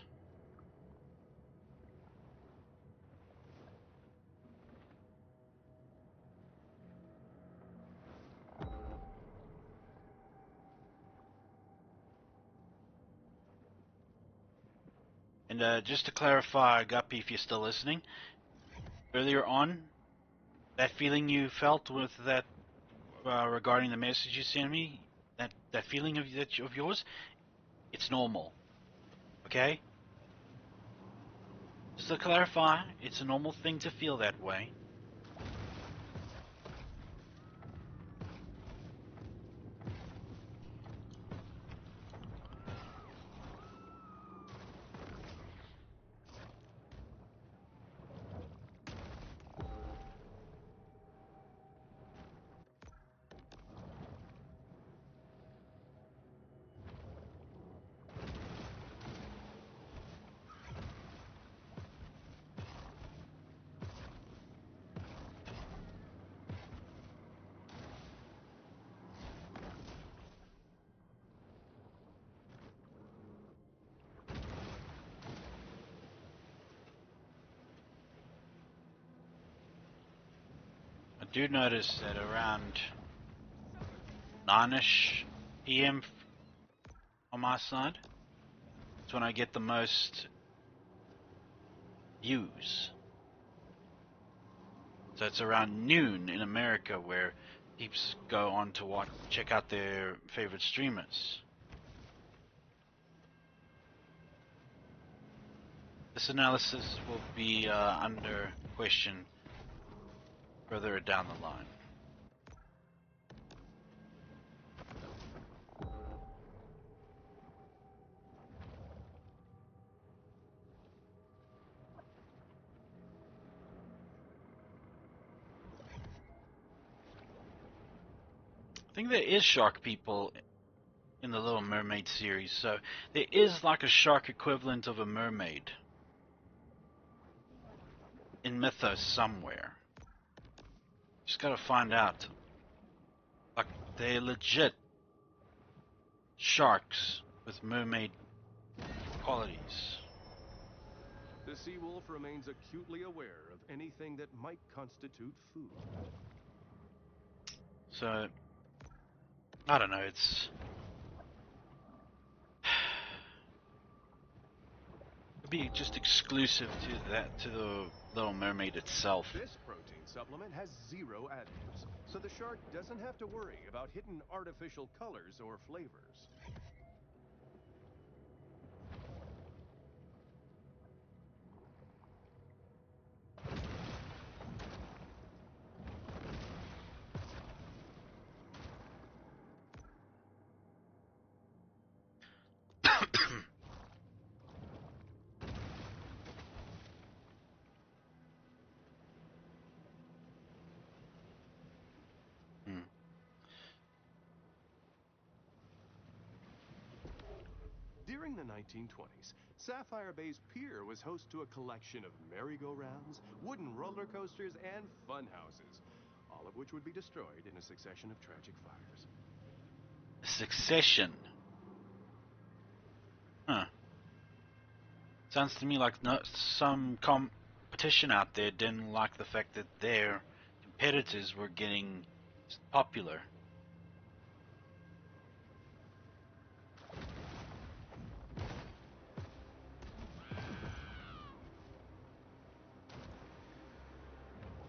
And just to clarify, Guppy, if you're still listening, earlier on, that feeling you felt with that regarding the message you sent me, that feeling of yours, it's normal. Okay? Just to clarify, it's a normal thing to feel that way. do notice that around 9ish PM on my side, it's when I get the most views. So it's around noon in America where peeps go on to check out their favorite streamers. This analysis will be under question further down the line. I think there is shark people in the Little Mermaid series, so there is like a shark equivalent of a mermaid in mythos somewhere. Just gotta find out. Like, they're legit sharks with mermaid qualities. The sea wolf remains acutely aware of anything that might constitute food. So, I don't know, it's... it'd be just exclusive to the Little Mermaid itself. This protein supplement has 0 additives, so the shark doesn't have to worry about hidden artificial colors or flavors. During the 1920s, Sapphire Bay's pier was host to a collection of merry-go-rounds, wooden roller coasters, and fun houses, all of which would be destroyed in a succession of tragic fires. Succession? Huh. Sounds to me like some competition out there didn't like the fact that their competitors were getting popular.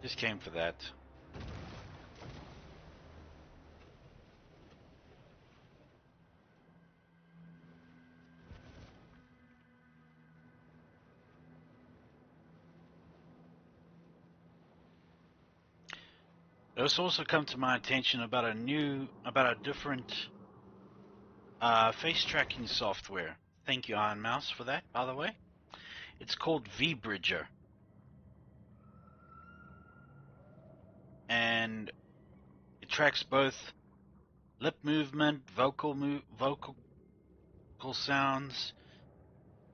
Just came for that. It's also come to my attention about a different face tracking software. Thank you, Iron Mouse, for that, by the way. It's called VBridger. And it tracks both lip movement, vocal sounds,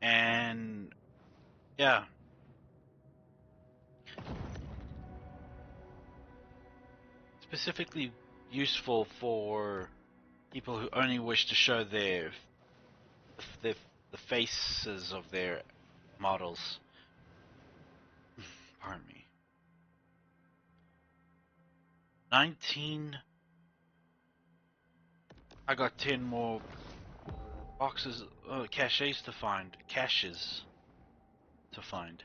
and yeah. Specifically useful for people who only wish to show the faces of their models. Pardon me. 19. I got 10 more boxes, caches to find. Caches to find.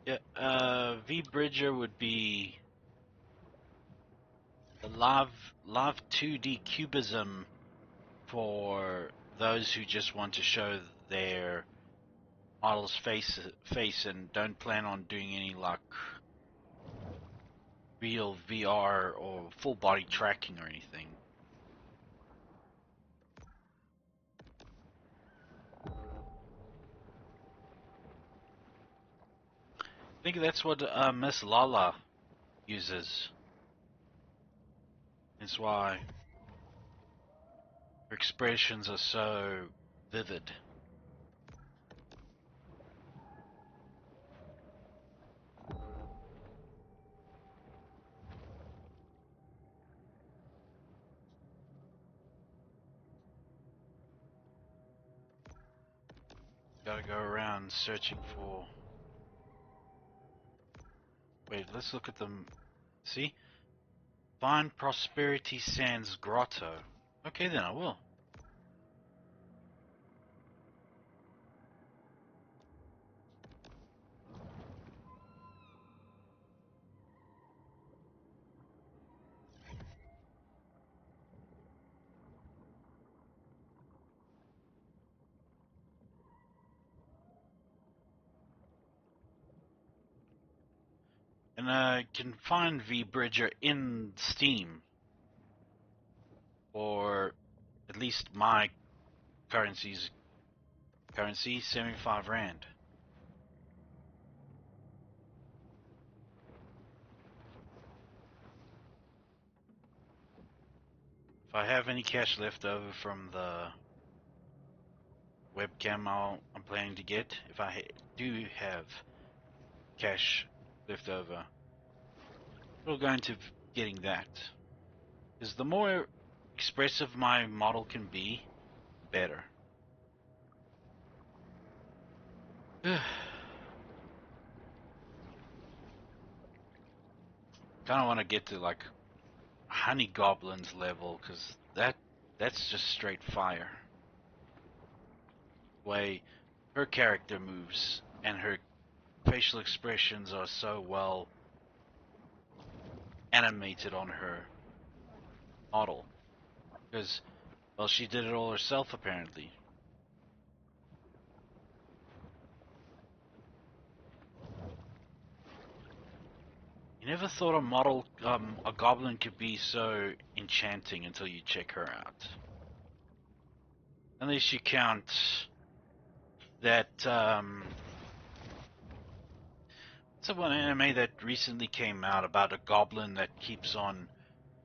Yeah, VBridger would be the live 2D cubism for those who just want to show their model's face and don't plan on doing any like real VR or full body tracking or anything. think that's what Miss Lala uses. That's why her expressions are so vivid. Gotta go around searching for... Wait, let's look at them. See? Find Prosperity Sands Grotto. Okay, then I will. And I can find V-Bridger in Steam. Or at least my currency, 75 Rand. If I have any cash left over from the webcam I'm planning to get, if I do have cash left over, we'll go into getting that. Because the more expressive my model can be, better. Kind of want to get to like Honey Goblin's level, because that's just straight fire. The way her character moves and her facial expressions are so well animated on her model. Because, well, she did it all herself apparently. You never thought a model, a goblin could be so enchanting until you check her out. Unless you count that, it's one anime that recently came out about a goblin that keeps on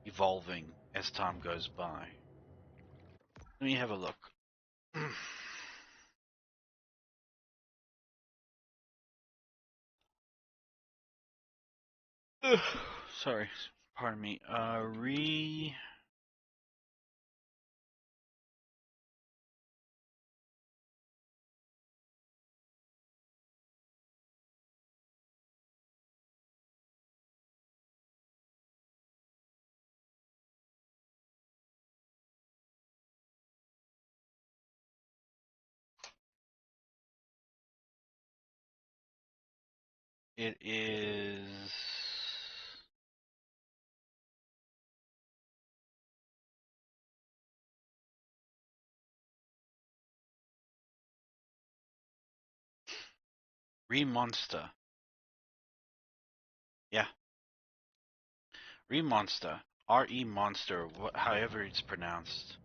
evolving as time goes by. Let me have a look. Sorry, pardon me. It is Remonster. Yeah, Remonster. R-E Monster, however it's pronounced.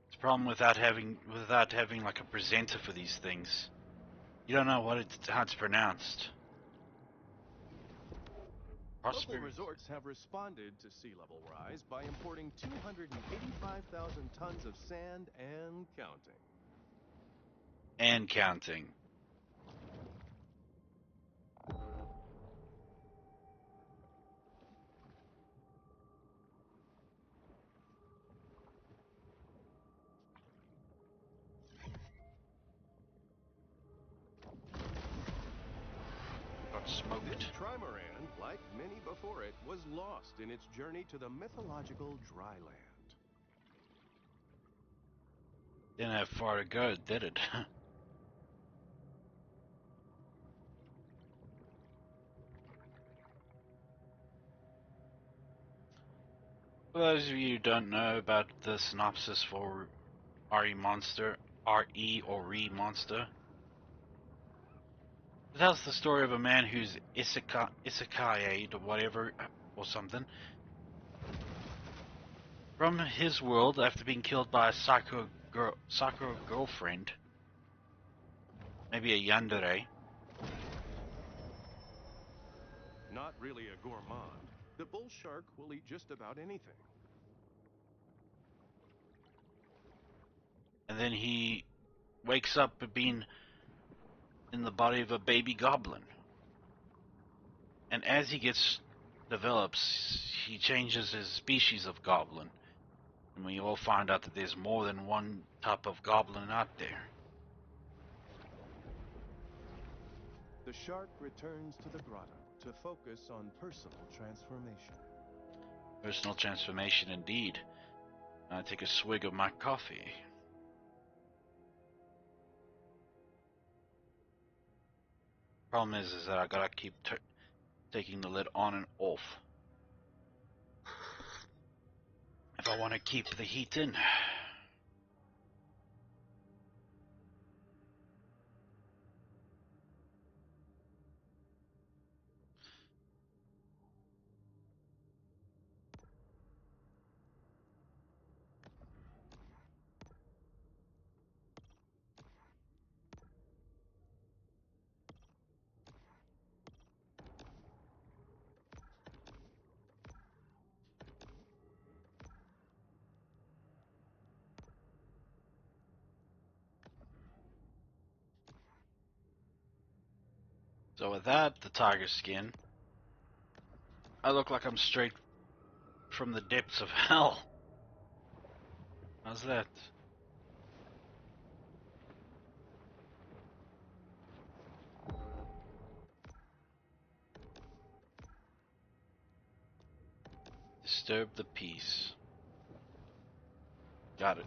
It's a problem without having like a presenter for these things. You don't know how it's pronounced. Local resorts have responded to sea level rise by importing 285,000 tons of sand and counting. And counting. Got smoked. This trimaran, like many before it, was lost in its journey to the mythological dry land. Didn't have far to go, did it? For those of you who don't know about the synopsis for RE Monster, RE or Re Monster, it tells the story of a man who's isekai'd or whatever, or something, from his world after being killed by a psycho girlfriend, maybe a yandere. Not really a gourmand, the bull shark will eat just about anything. And then he wakes up being in the body of a baby goblin. And as he develops, he changes his species of goblin. And we all find out that there's more than one type of goblin out there. The shark returns to the grotto to focus on personal transformation. Personal transformation indeed. I take a swig of my coffee. Problem is that I gotta keep taking the lid on and off if I want to keep the heat in. So with that, the tiger skin, I look like I'm straight from the depths of hell. How's that? Disturb the peace. Got it.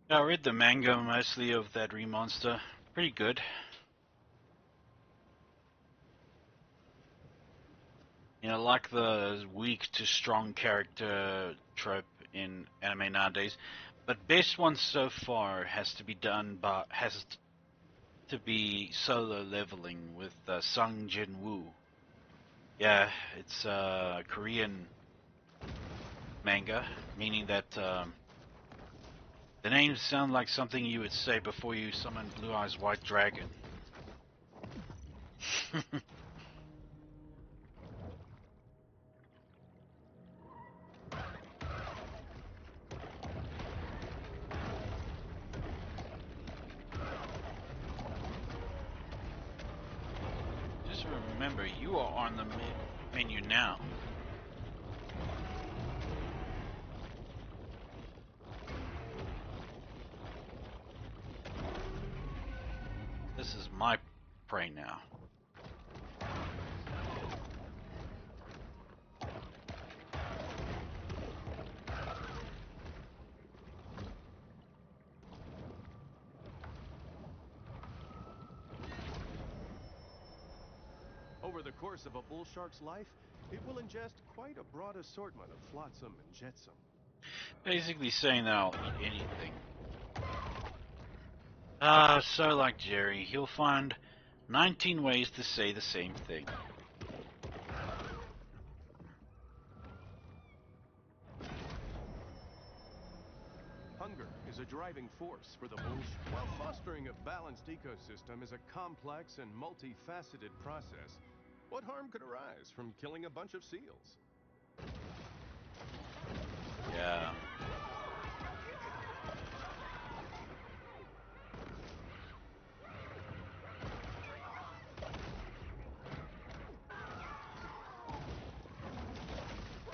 I read the manga mostly of that remonster. Pretty good. You know, like the weak to strong character trope in anime nowadays. But best one so far has to be solo leveling with Sung Jin Woo. Yeah, it's a Korean manga, meaning that the names sound like something you would say before you summon Blue Eyes White Dragon. Just remember, you are on the menu now. This is my prey now. Over the course of a bull shark's life, it will ingest quite a broad assortment of flotsam and jetsam. Basically saying that I'll eat anything. So like Jerry, he'll find 19 ways to say the same thing. Hunger is a driving force for the bull shark. While fostering a balanced ecosystem is a complex and multifaceted process, what harm could arise from killing a bunch of seals? Yeah.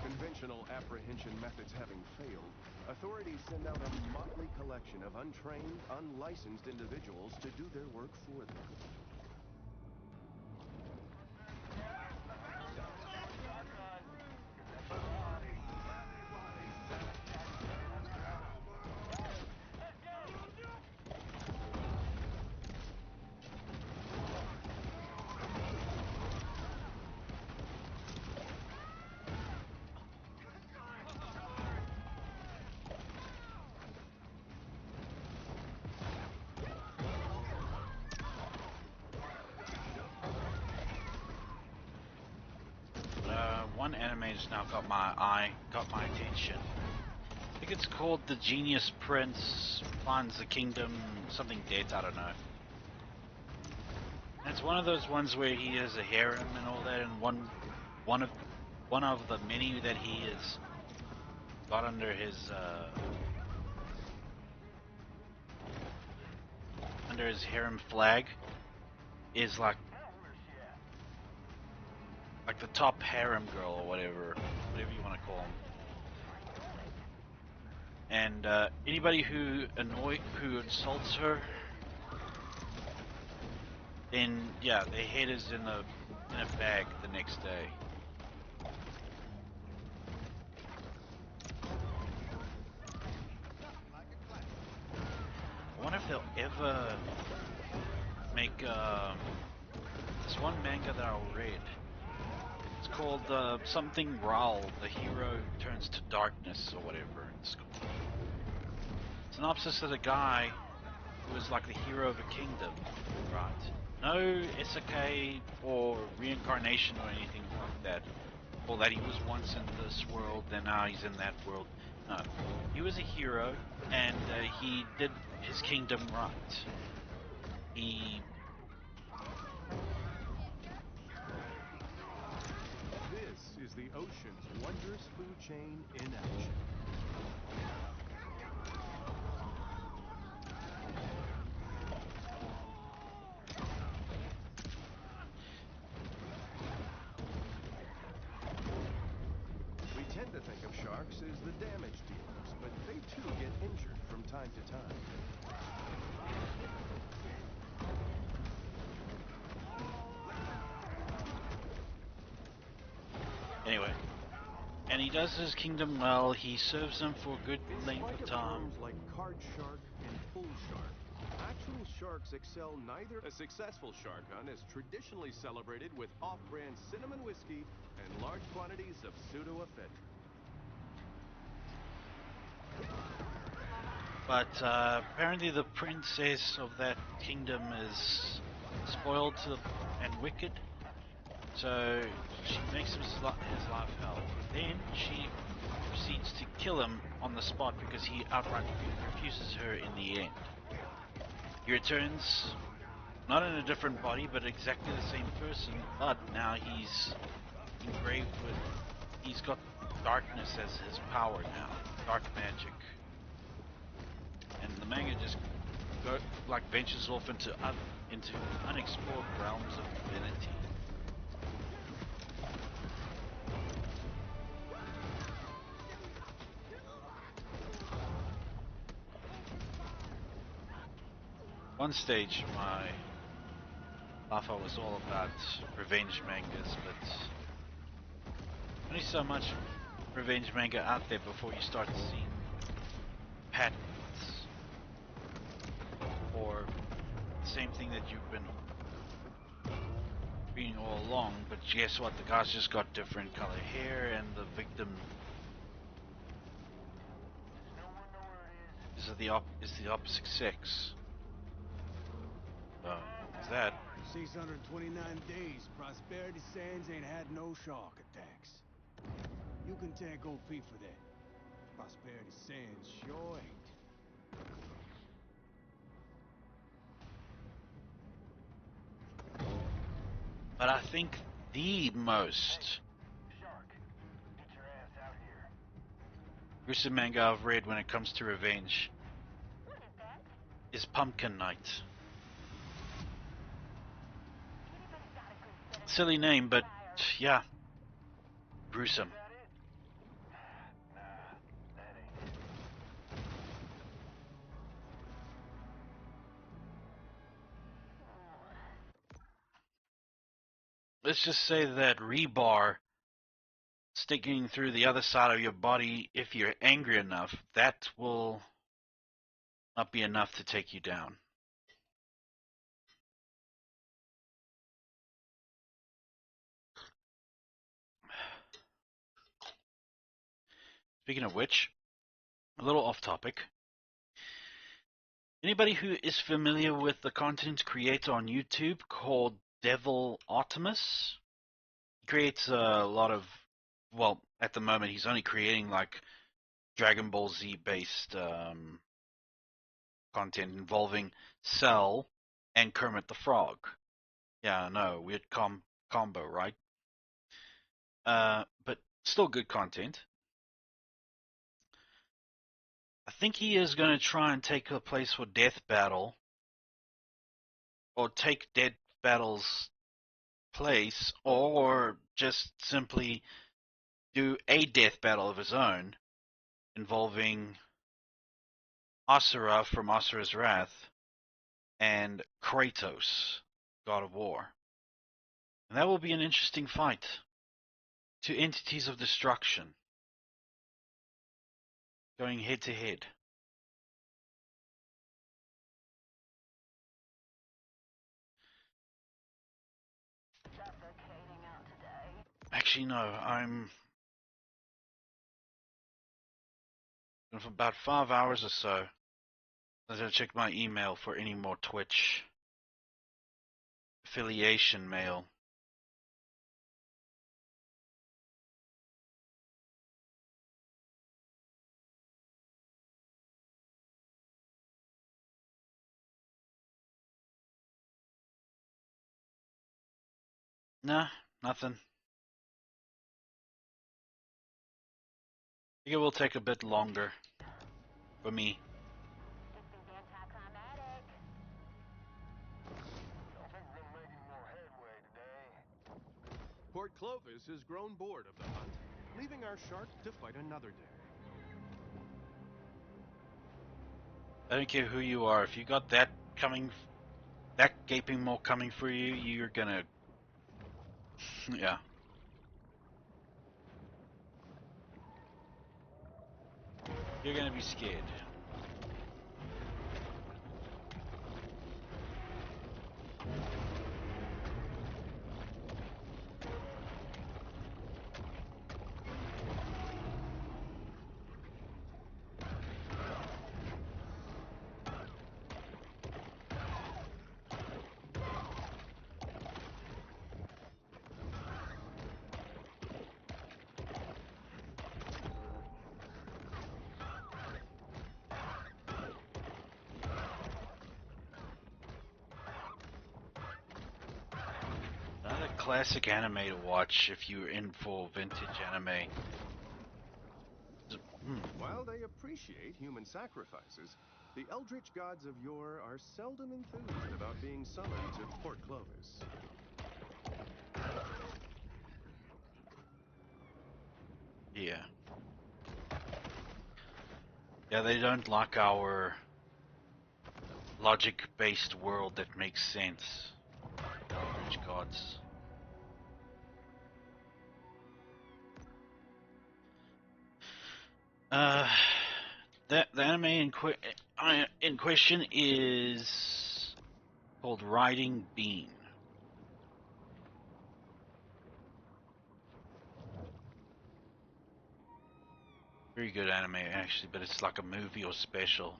Conventional apprehension methods having failed, authorities send out a motley collection of untrained, unlicensed individuals to do their work for them. one anime just now got my attention. I think it's called The Genius Prince Finds the Kingdom, something dead, I don't know. And it's one of those ones where he has a harem and all that, and one of the many that he has got under his harem flag is like the top harem girl or whatever you want to call him. And anybody who insults her, then yeah, their head is in a bag the next day. I wonder if they'll ever make this one manga that I read. It's called something prowl. The hero turns to darkness or whatever. It's called. Synopsis of a guy who is like the hero of a kingdom, right? No isekai or reincarnation or anything like that. Or that he was once in this world, then now he's in that world. No. He was a hero, and he did his kingdom right. This is the ocean's wondrous food chain in action. We tend to think of sharks as the damage dealers, but they too get injured from time to time. Anyway, and he does his kingdom well. He serves them for a good length of time. Like card shark and bull shark, actual sharks excel neither. A successful shark hunt is traditionally celebrated with off-brand cinnamon whiskey and large quantities of pseudoephedrine. But apparently the princess of that kingdom is spoiled and wicked. So she makes his life hell. Then she proceeds to kill him on the spot because he outright refuses her in the end. He returns, not in a different body, but exactly the same person, but now he's engraved with, he's got darkness as his power now, dark magic. And the manga just ventures off into unexplored realms of divinity. One stage, my life was all about revenge mangas, but only so much revenge manga out there before you start seeing patterns, or the same thing that you've been reading all along. But guess what? The guy's just got different color hair, and the victim is the opposite sex. Is that 629 days, Prosperity Sands ain't had no shark attacks. You can thank old Pete for that. Prosperity Sands sure ain't. But I think the most gruesome manga I've read when it comes to revenge is Pumpkin Night. Silly name, but yeah, gruesome. Let's just say that rebar sticking through the other side of your body, if you're angry enough, that will not be enough to take you down. Speaking of which, a little off topic. Anybody who is familiar with the content creator on YouTube called Devil Artemis? He creates a lot of well, at the moment he's only creating like Dragon Ball Z based content involving Cell and Kermit the Frog. Yeah, no, weird combo, right? But still good content. I think he is going to try and take a place for Death Battle, or take Death Battle's place, or just simply do a Death Battle of his own involving Asura from Asura's Wrath and Kratos, God of War. And that will be an interesting fight. Two entities of destruction going head to head. Actually, no, I'm for about 5 hours or so. I'm going to check my email for any more Twitch affiliation mail. Nah, nothing. I think it will take a bit longer for me. Port Clovis has grown bored of the hunt, leaving our shark to fight another day. I don't care who you are. If you got that coming, that gaping maw coming for you, you're gonna, yeah. You're gonna be scared. Another classic anime to watch if you're in for vintage anime. While they appreciate human sacrifices, the eldritch gods of yore are seldom enthused about being summoned to Port Clovis. Yeah. Yeah, they don't like our logic-based world that makes sense. Eldritch gods. The anime in question is called Riding Bean. Very good anime actually, but it's like a movie or special.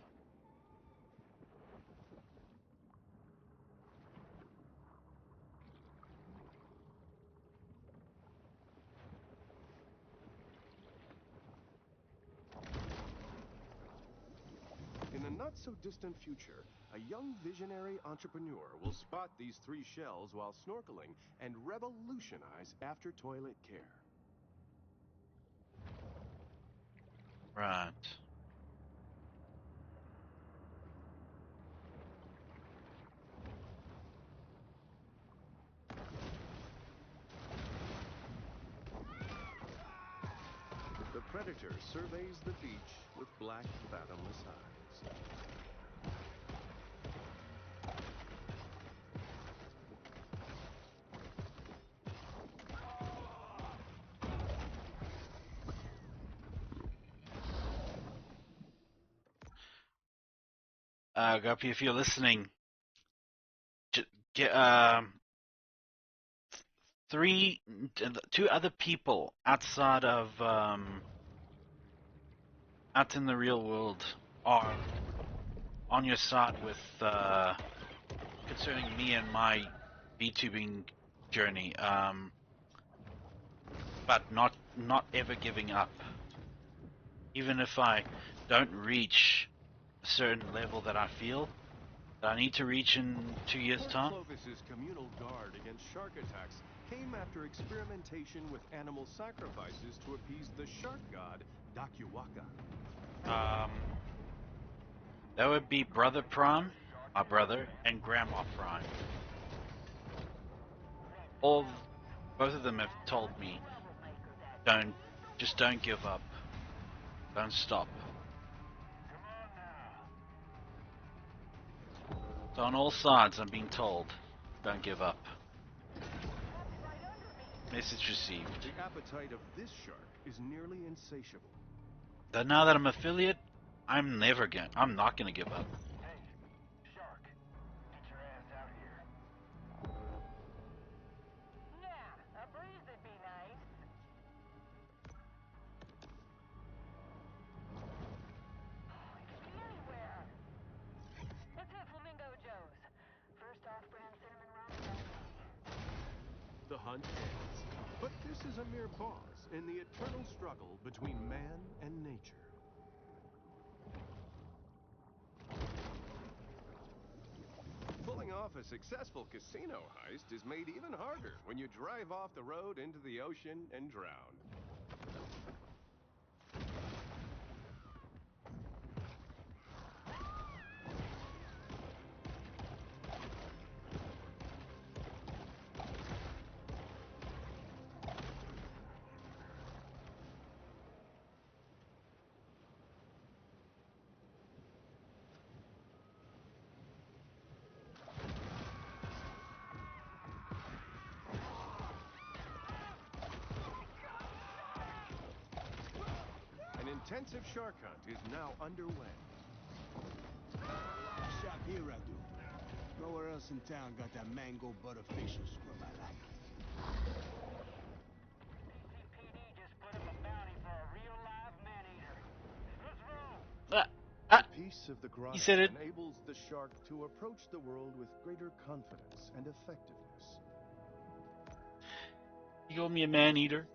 In the not-so-distant future, a young visionary entrepreneur will spot these three shells while snorkeling and revolutionize after-toilet care. Right. The predator surveys the beach with black, fathomless eyes. Guppy, if you're listening, get two other people outside of out in the real world are on your side with concerning me and my VTubing journey. but not ever giving up. Even if I don't reach a certain level that I feel that I need to reach in 2 years' Fort time. Clovis's communal guard against shark attacks came after experimentation with animal sacrifices to appease the shark god, Dakiwaka. That would be Brother Prime, my brother, and Grandma Prime. Both of them have told me, don't give up. Don't stop. So on all sides I'm being told, don't give up. Message received. The appetite of this shark is nearly insatiable. But now that I'm affiliate, I'm not gonna give up. Hey, shark, get your ass out here. Yeah, a breeze would be nice. It could be anywhere. Let's hit Flamingo Joe's. First off-brand cinnamon rum lemonade. The hunt ends. But this is a mere pause in the eternal struggle between man and nature. Pulling off a successful casino heist is made even harder when you drive off the road into the ocean and drown. An intensive shark hunt is now underway. Shop here I do. Nowhere else in town got that mango butter facial scrub I like. CCPD just put up a bounty for a real live man-eater. Let's roll. A piece of the grotto said it. enables the shark to approach the world with greater confidence and effectiveness. You call me a man eater?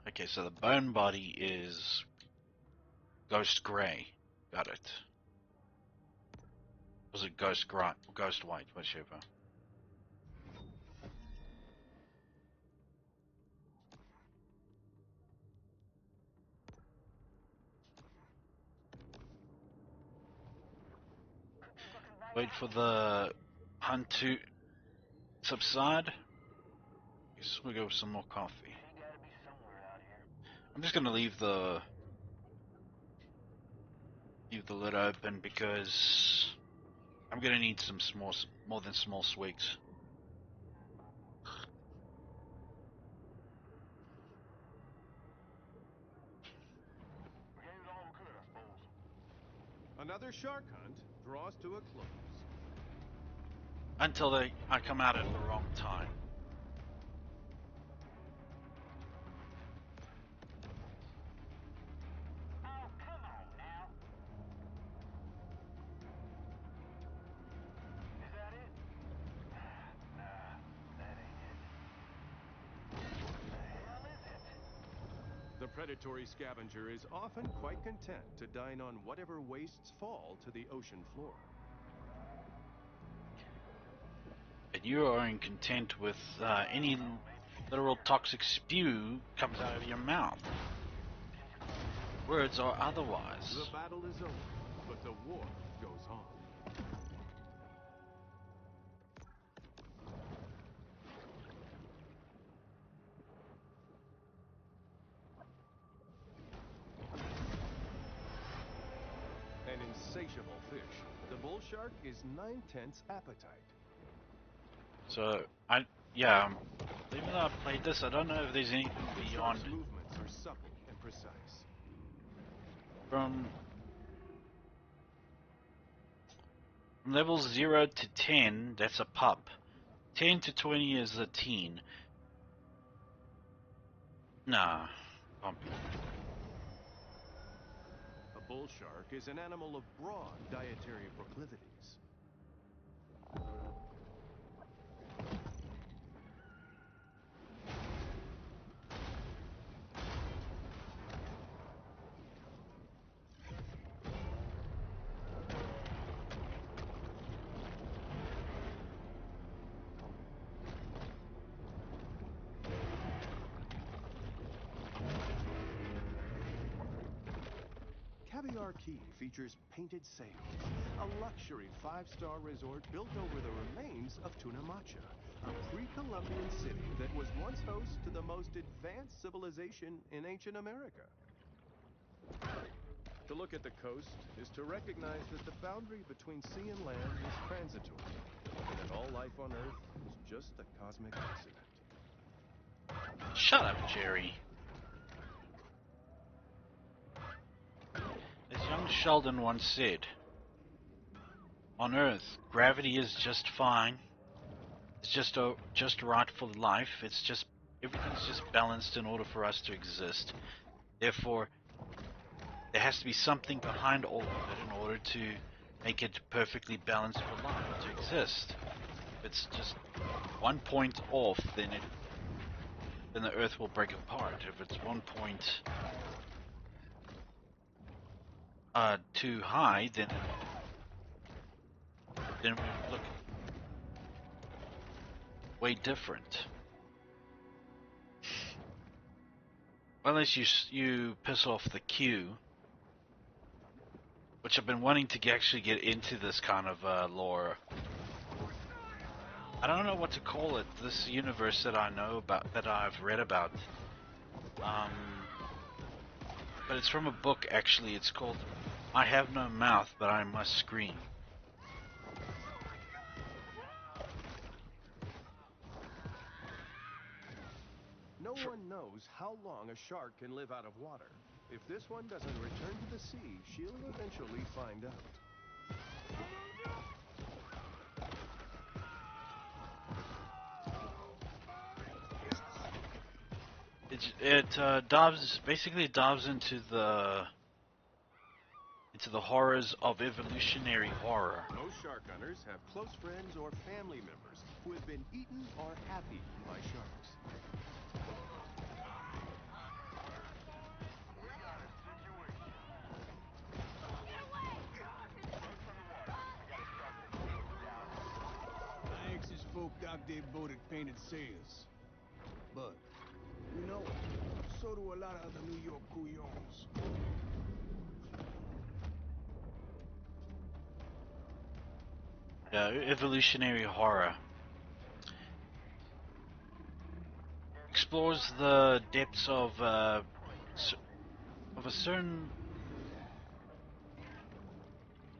Okay, so the bone body is ghost gray. Got it. Was it ghost white, whichever. Wait for the hunt to subside. Guess we'll go with some more coffee. He gotta be somewhere out here. I'm just gonna leave the lid open because I'm gonna need some more than small swigs. We gave it all we could, I suppose. Another shark hunt draws to a close. Until I come out at the wrong time. Oh, come on now. Is that it? Nah, that ain't it. What the hell is it? The predatory scavenger is often quite content to dine on whatever wastes fall to the ocean floor. And you are content with any literal toxic spew comes out of your mouth. Words are otherwise. The battle is over, but the war goes on. insatiable fish, the bull shark is 9/10 appetite. So even though I've played this, I don't know if there's anything The beyond shark's movements are supple and precise. from levels 0 to 10. That's a pup. 10 to 20 is a teen. Nah, pump. A bull shark is an animal of broad dietary proclivities. Caviar Key features painted sails, a luxury 5-star resort built over the remains of Tunamacha, a pre-Columbian city that was once host to the most advanced civilization in ancient America. To look at the coast is to recognize that the boundary between sea and land is transitory, and that all life on Earth is just a cosmic accident. Shut up, Jerry. As young Sheldon once said, on Earth, gravity is just fine. It's just right for life. Everything's just balanced in order for us to exist. Therefore, there has to be something behind all of it in order to make it perfectly balanced for life to exist. If it's just 1 point off, then the Earth will break apart. If it's 1 point too high, then we look way different. Unless you piss off the queue, which I've been wanting to actually get into this kind of lore. I don't know what to call it. This universe that I know about, that I've read about. But it's from a book actually. It's called "I Have No Mouth, But I Must Scream." No one knows how long a shark can live out of water. If this one doesn't return to the sea, she'll eventually find out. It basically dives into the horrors of evolutionary horror. Most shark hunters have close friends or family members who have been eaten or have eaten by sharks. Alex's folk dock their boat at painted sails. But, you know, so do a lot of other New York couillons. Evolutionary horror explores the depths of a certain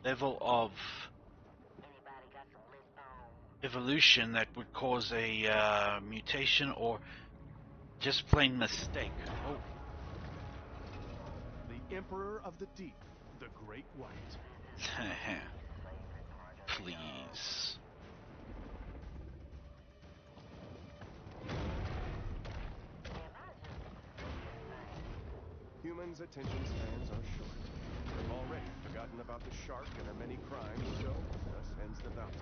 level of evolution that would cause a mutation or just plain mistake. Oh. The Emperor of the Deep, the Great White. Please. Humans' attention spans are short. They've already forgotten about the shark and her many crimes, so thus ends the bounty.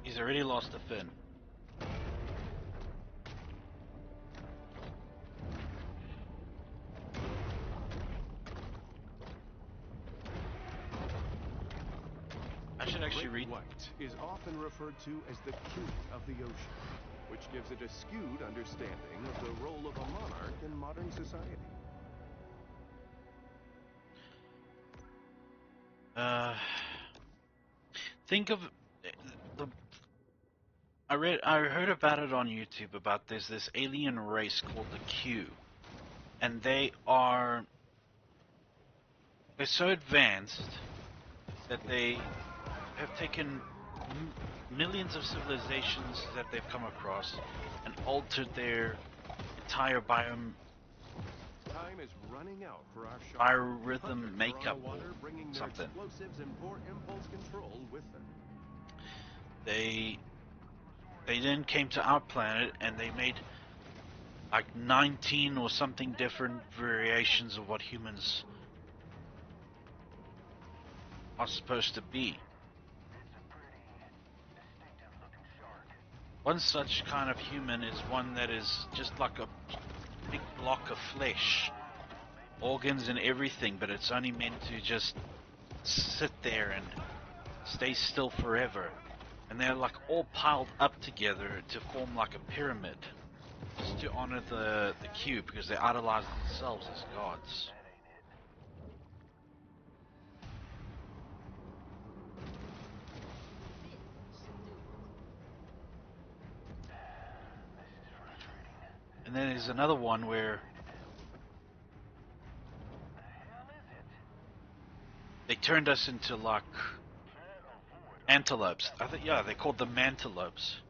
He's already lost a fin. I should actually read. White is often referred to as the king of the ocean. which gives it a skewed understanding of the role of a monarch in modern society. Think of the. I heard about it on YouTube about there's this alien race called the Q, and they're so advanced that they have taken millions of civilizations that they've come across and altered their entire Time is running out for our shop. biorhythm makeup or water, bringing their something. explosives and impulse control with them. They then came to our planet and they made like 19 or something different variations of what humans are supposed to be. One such kind of human is one that is just like a big block of flesh, organs and everything, but it's only meant to just sit there and stay still forever. And they're like all piled up together to form like a pyramid, just to honor the Q, because they idolize themselves as gods. And then there's another one where they turned us into like antelopes. I think, yeah, they're called the mantelopes.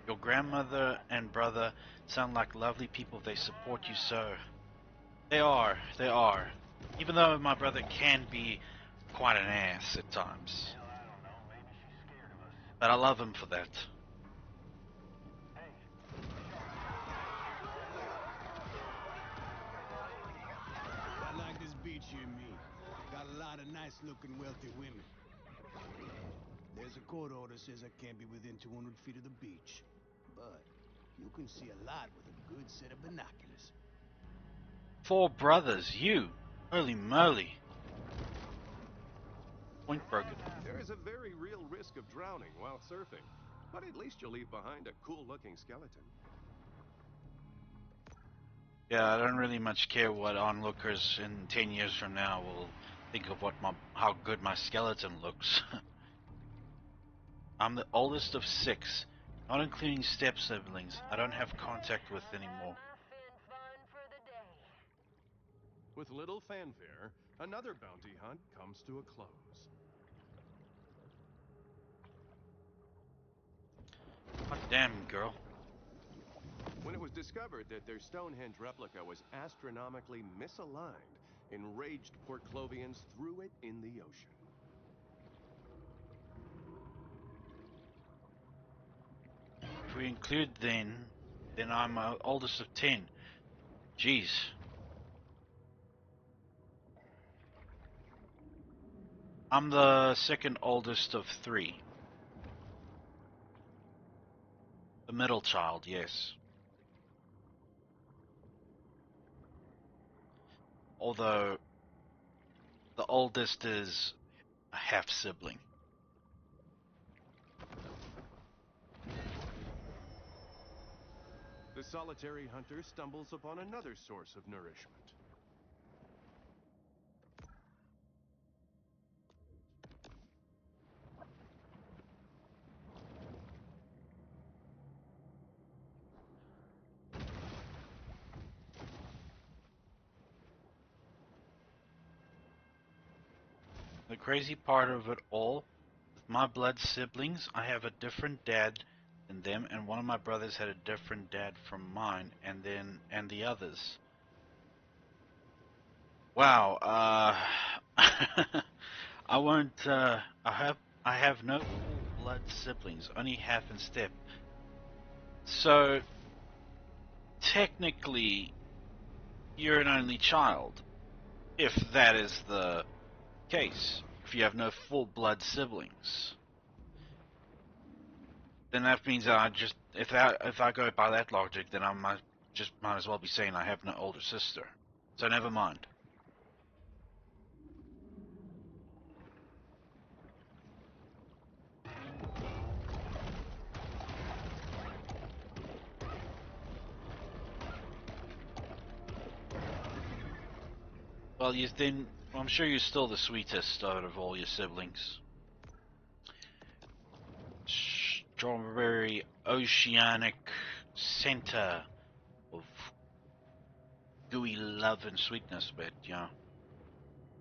Your grandmother and brother sound like lovely people. They support you so. They are. Even though my brother can be quite an ass at times. But I love him for that. I like this beach here, me. Got a lot of nice-looking, wealthy women. There's a court order says I can't be within 200 feet of the beach. But you can see a lot with a good set of binoculars. 4 brothers, you. Holy moly. Point broken. There is a very real risk of drowning while surfing, but at least you'll leave behind a cool-looking skeleton. Yeah, I don't really much care what onlookers in 10 years from now will think of how good my skeleton looks. I'm the oldest of 6, not including step siblings I don't have contact with anymore. With little fanfare, another bounty hunt comes to a close. God damn, girl. When it was discovered that their Stonehenge replica was astronomically misaligned, enraged Port Clovians threw it in the ocean. If we include then I'm oldest of 10. Jeez. I'm the second oldest of 3. The middle child, yes. Although the oldest is a half sibling. The solitary hunter stumbles upon another source of nourishment. The crazy part of it all, with my blood siblings, I have a different dad than them, and one of my brothers had a different dad from mine, and the others. Wow, I won't, I have no full blood siblings, only half and step. So, technically, you're an only child, if that is the case. If you have no full blood siblings, then that means that if I go by that logic, then I might as well be saying I have no older sister. So never mind. Well, I'm sure you're still the sweetest out of all your siblings. Strawberry oceanic center of gooey love and sweetness, but yeah.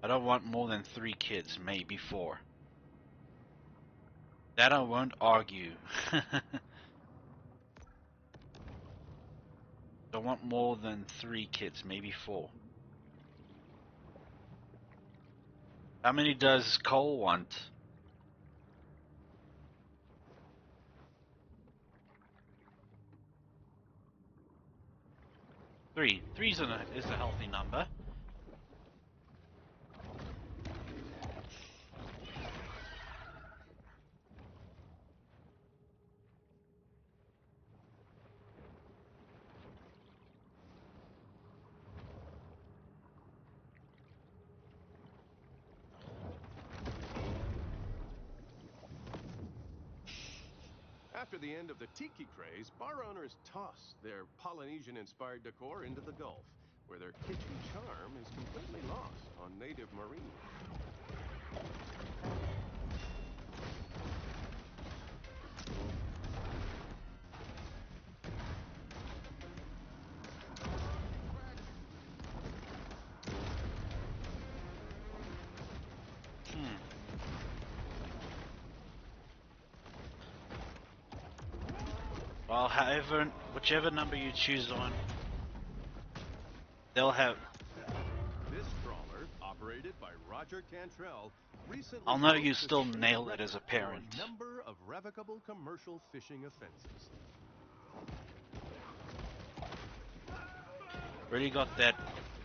I don't want more than 3 kids, maybe 4. That I won't argue. Don't want more than 3 kids, maybe 4. How many does Cole want? 3. 3 is a healthy number. After the end of the tiki craze, bar owners toss their Polynesian-inspired decor into the Gulf, where their kitchen charm is completely lost on native marine. Well, whichever number you choose on, they'll have. This trawler, operated by Roger Cantrell, recently I'll know broke you the still state nail it record as a for parent. number of revocable commercial fishing offenses. Really got that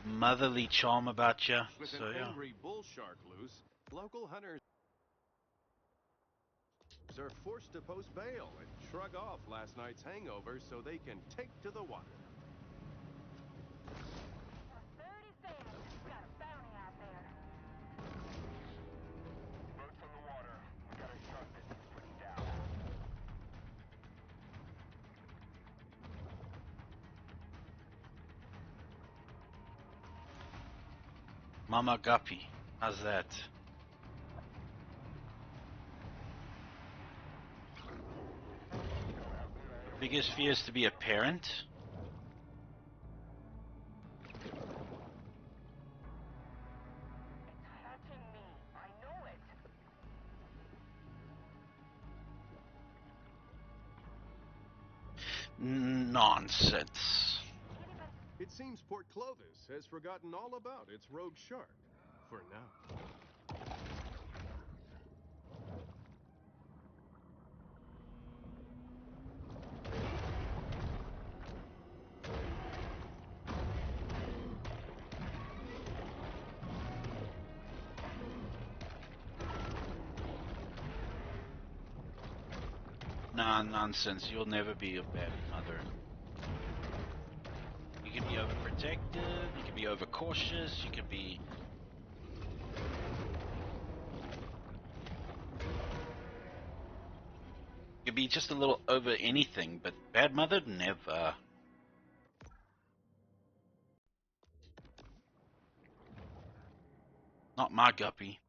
motherly charm about you, With so an yeah. angry bull shark loose, local hunters are forced to post bail and shrug off last night's hangover so they can take to the water. 30 seconds. Got a bounty out there. Boats on the water. We got a shark that needs putting down. Mama Guppy, how's that? Biggest fear is to be a parent? It's hurting me. I know it. Nonsense. It seems Port Clovis has forgotten all about its rogue shark. For now. Nah, nonsense. You'll never be a bad mother. You can be overprotective, you can be overcautious, you can be... You can be just a little over anything, but bad mother? Never. Not my guppy.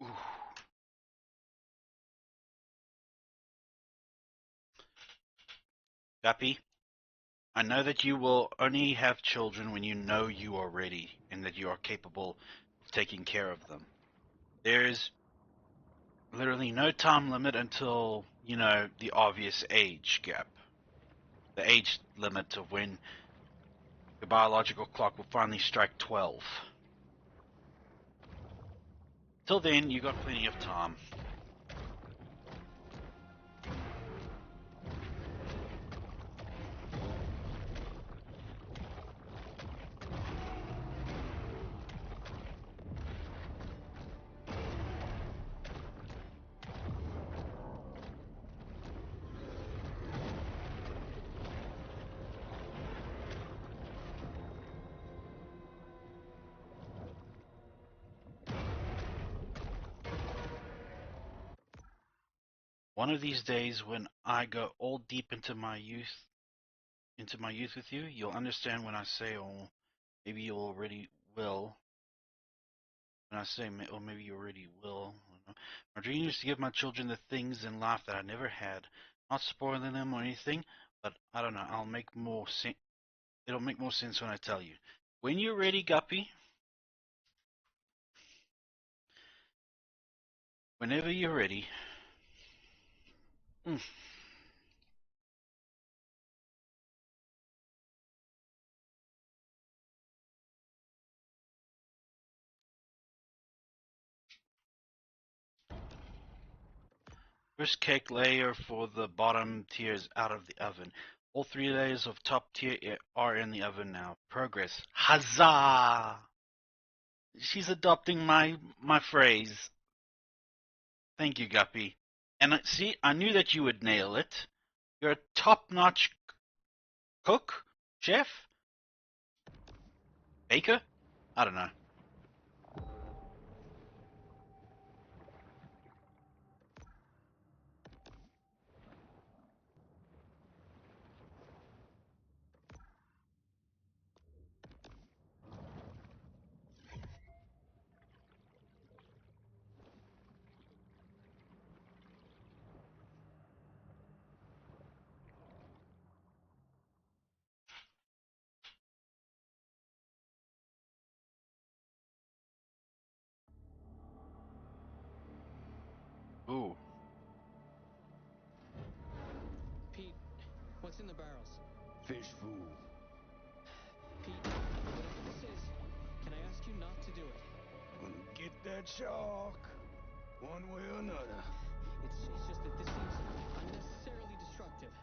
Ooh. Guppy, I know that you will only have children when you know you are ready and that you are capable of taking care of them. There's literally no time limit until, the obvious age gap. The age limit of when the biological clock will finally strike 12. Till then, you got plenty of time. One of these days, when I go all deep into my youth with you, you'll understand when I say, or maybe you already will. When I say, or maybe you already will. I don't know. My dream is to give my children the things in life that I never had. Not spoiling them or anything, but I don't know. It'll make more sense when I tell you. When you're ready, Guppy. Whenever you're ready. Mm. First cake layer for the bottom tiers out of the oven. All 3 layers of top tier are in the oven now. Progress. Huzzah! She's adopting my phrase. Thank you, Guppy. And see, I knew that you would nail it. You're a top-notch cook, chef, baker. I don't know. Ooh. Pete, what's in the barrels? Fish food. Pete, whatever this is, can I ask you not to do it? Gonna get that shark. One way or another. It's just that this seems unnecessarily destructive.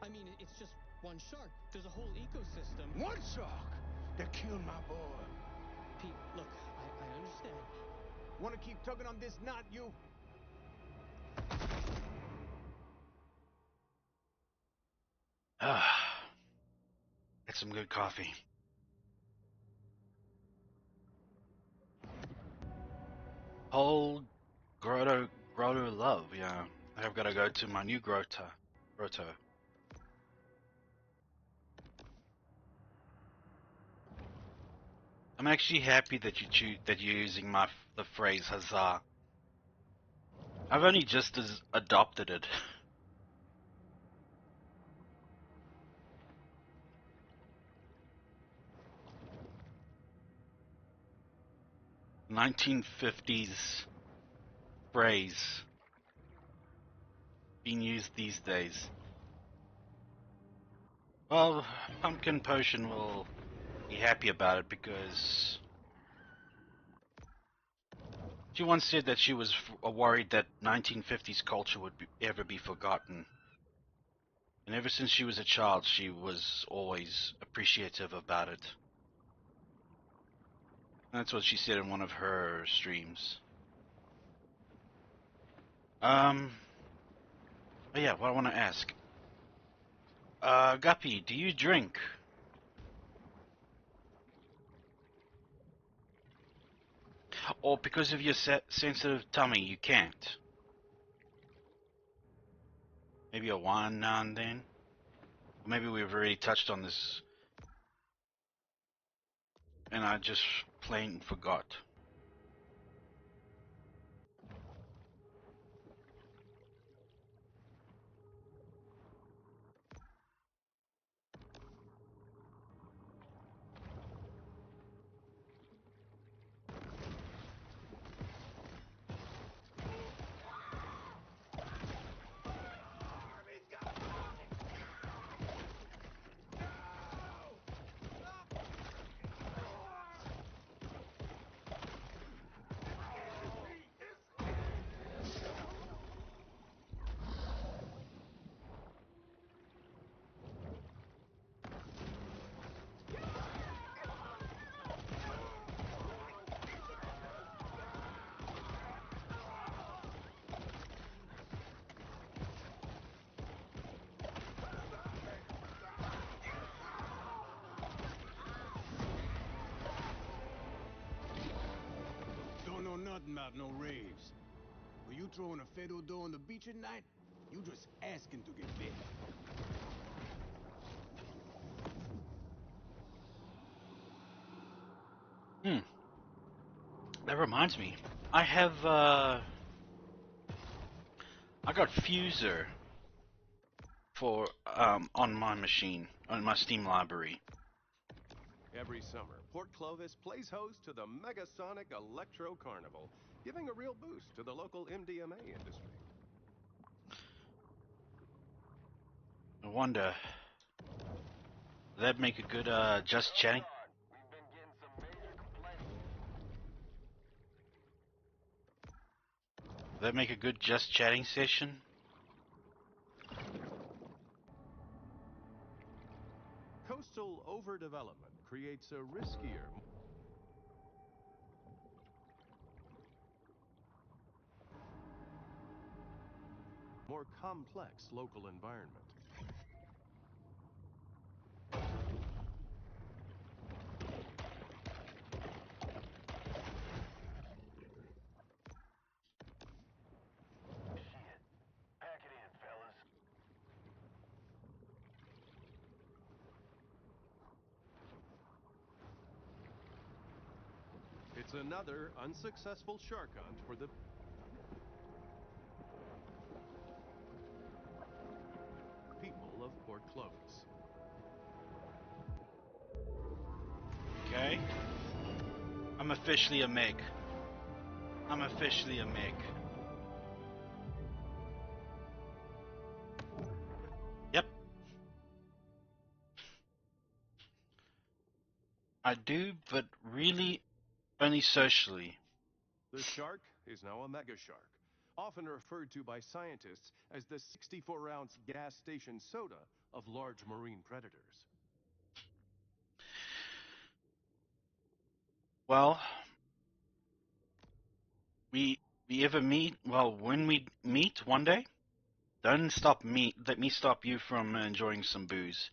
I mean, it's just one shark. There's a whole ecosystem. One shark that killed my boy. Pete, look, I understand. Wanna keep tugging on this knot, you? Get some good coffee. Whole grotto love, yeah. I've got to go to my new grotto. I'm actually happy that you're using the phrase huzzah. I've only just adopted it. (1950s) phrase being used these days. Well, Pumpkin Potion will be happy about it because she once said that she was worried that 1950s culture would ever be forgotten. And ever since she was a child, she was always appreciative about it. That's what she said in one of her streams. Oh yeah, what I want to ask. Guppy, do you drink? Or because of your sensitive tummy, you can't? Maybe a wine now and then? Or maybe we've already touched on this and I just plain forgot. Don't know nothing about no raves. Were you throwing a fatal door on the beach at night? You just asking to get bit. Hmm. That reminds me. I have, I got Fuser for, on my machine, on my Steam library. Every summer, Port Clovis plays host to the Megasonic Electro Carnival, giving a real boost to the local MDMA industry. I wonder, would that make a good, just chatting? We've been getting some major complaints. Would that make a good just chatting session? Coastal overdevelopment creates a riskier, more complex local environment. Shit. Pack it in, fellas. It's another unsuccessful shark hunt for the people of Port Clovis. Okay. I'm officially a Meg. I'm officially a Meg. Yep. I do, but really only socially. The shark is now a mega shark, often referred to by scientists as the 64-ounce gas station soda of large marine predators. Well, we ever meet? Well, when we meet one day, don't stop me. Let me stop you from enjoying some booze.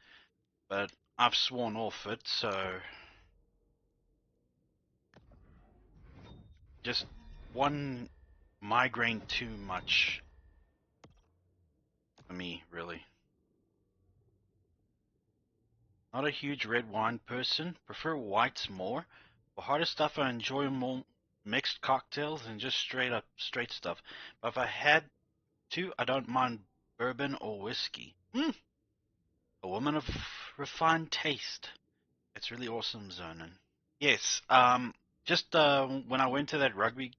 But I've sworn off it, so just one migraine too much for me, really. Not a huge red wine person. Prefer whites more. For harder stuff, I enjoy more mixed cocktails and just straight stuff. But if I had to, I don't mind bourbon or whiskey. A woman of refined taste. It's really awesome, Zonin. Yes, just when I went to that rugby,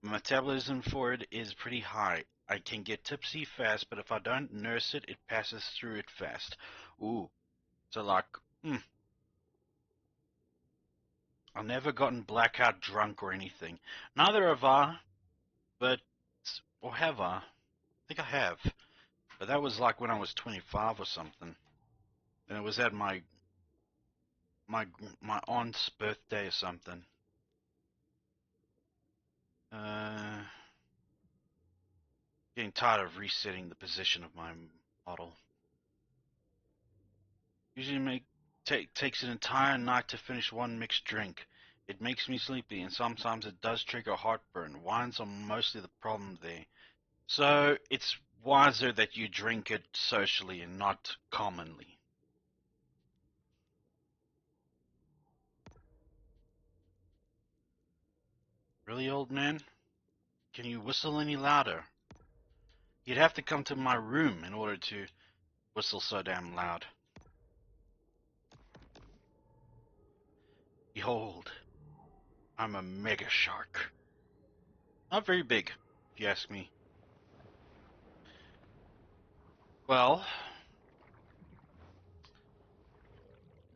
my metabolism for it is pretty high. I can get tipsy fast, but if I don't nurse it, it passes through it fast. Ooh, so like, I've never gotten blackout drunk or anything. Neither have I, but, or have I? I think I have. But that was like when I was 25 or something. And it was at my my aunt's birthday or something. Uh, Getting tired of resetting the position of my model. Usually takes an entire night to finish one mixed drink. It makes me sleepy, and sometimes it does trigger heartburn. Wines are mostly the problem there. So it's wiser that you drink it socially and not commonly. Really, old man? Can you whistle any louder? You'd have to come to my room in order to whistle so damn loud. Behold, I'm a mega shark. Not very big, if you ask me. Well,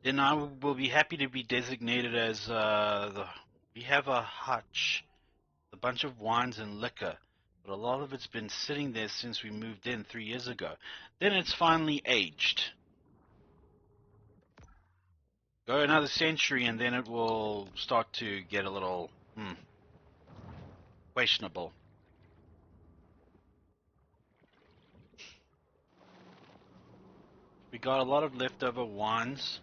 then I will be happy to be designated as we have a hutch, a bunch of wines and liquor, but a lot of it's been sitting there since we moved in 3 years ago. Then it's finally aged. Go another century and then it will start to get a little questionable. We got a lot of leftover wines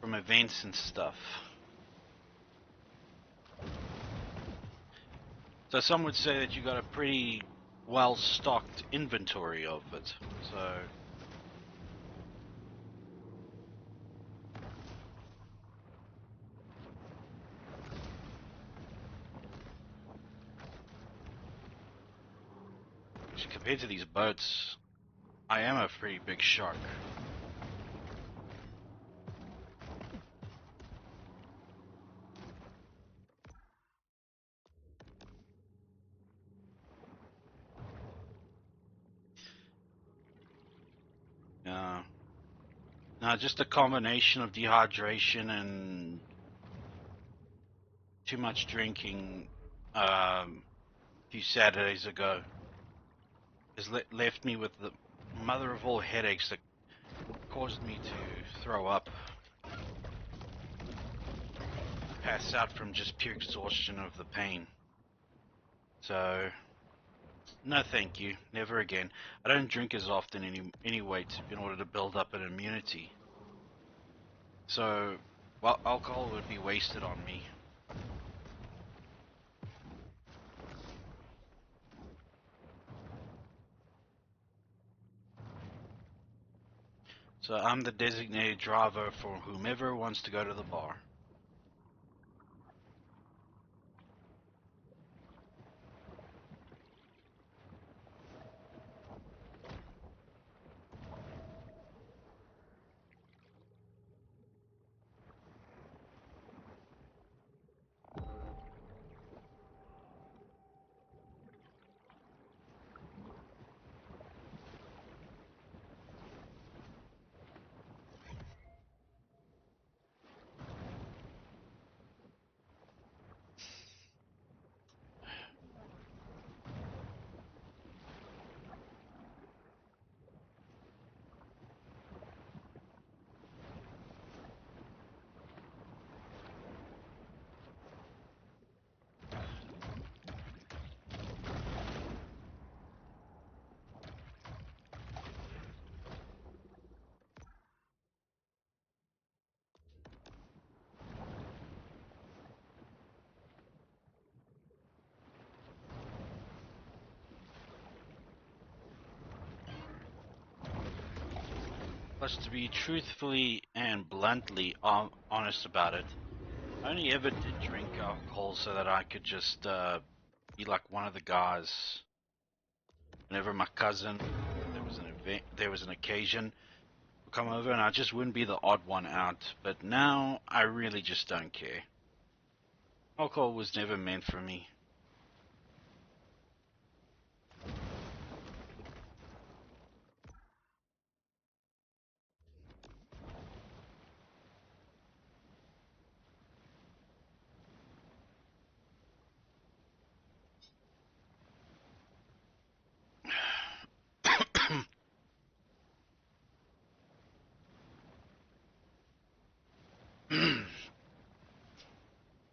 from events and stuff. So some would say that you got a pretty well-stocked inventory of it. So compared to these boats, I am a pretty big shark. Now just a combination of dehydration and too much drinking a few Saturdays ago has left me with the mother of all headaches that caused me to throw up, pass out from just pure exhaustion of the pain. So no thank you, never again. I don't drink as often anyway in order to build up an immunity. So, well, alcohol would be wasted on me. So I'm the designated driver for whomever wants to go to the bar. Plus, to be truthfully and bluntly honest about it, I only ever did drink alcohol so that I could just be like one of the guys. Whenever my cousin, there was an occasion, would come over, and I just wouldn't be the odd one out. But now I really just don't care. Alcohol was never meant for me.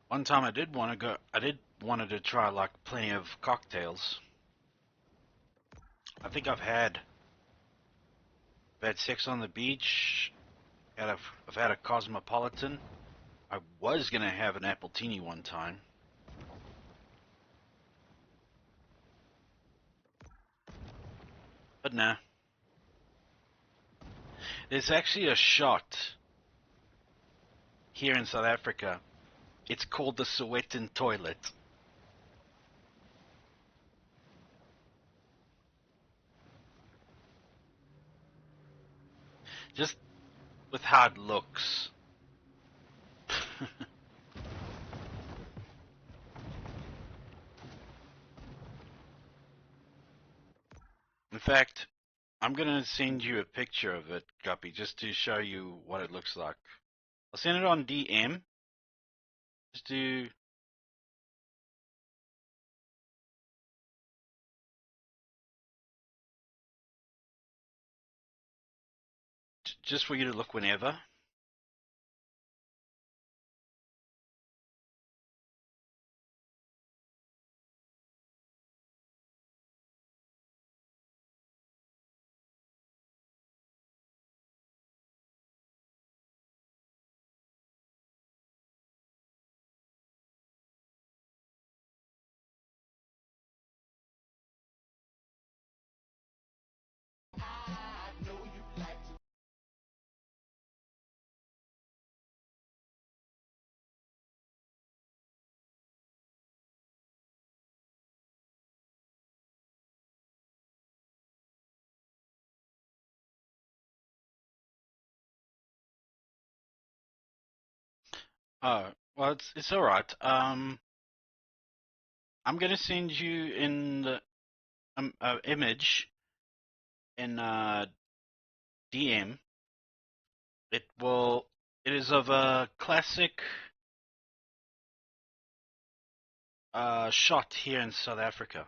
One time I did wanted to try like plenty of cocktails. I think I've had sex on the beach. I've had a cosmopolitan. I was gonna have an appletini one time, but nah. There's actually a shot here in South Africa. It's called the Sowetan toilet. Just with how it looks. In fact, I'm gonna send you a picture of it, Guppy, just to show you what it looks like. I'll send it on DM. Just to just for you to look whenever. Oh, well, it's all right. I'm gonna send you in the image in DM. It will. It is of a classic shot here in South Africa.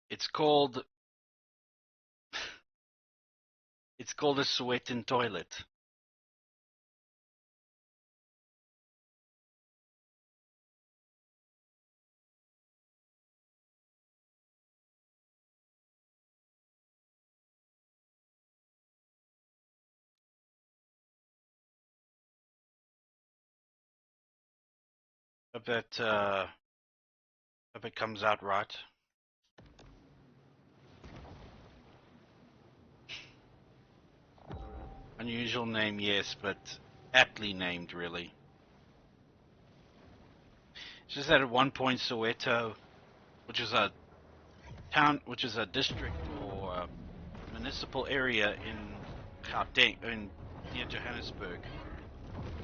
It's called. It's called a Sowetan toilet. Hope it comes out right. Unusual name, yes, but aptly named, really. It's just that at one point Soweto, which is a town, which is a district or a municipal area in Gauteng, near Johannesburg,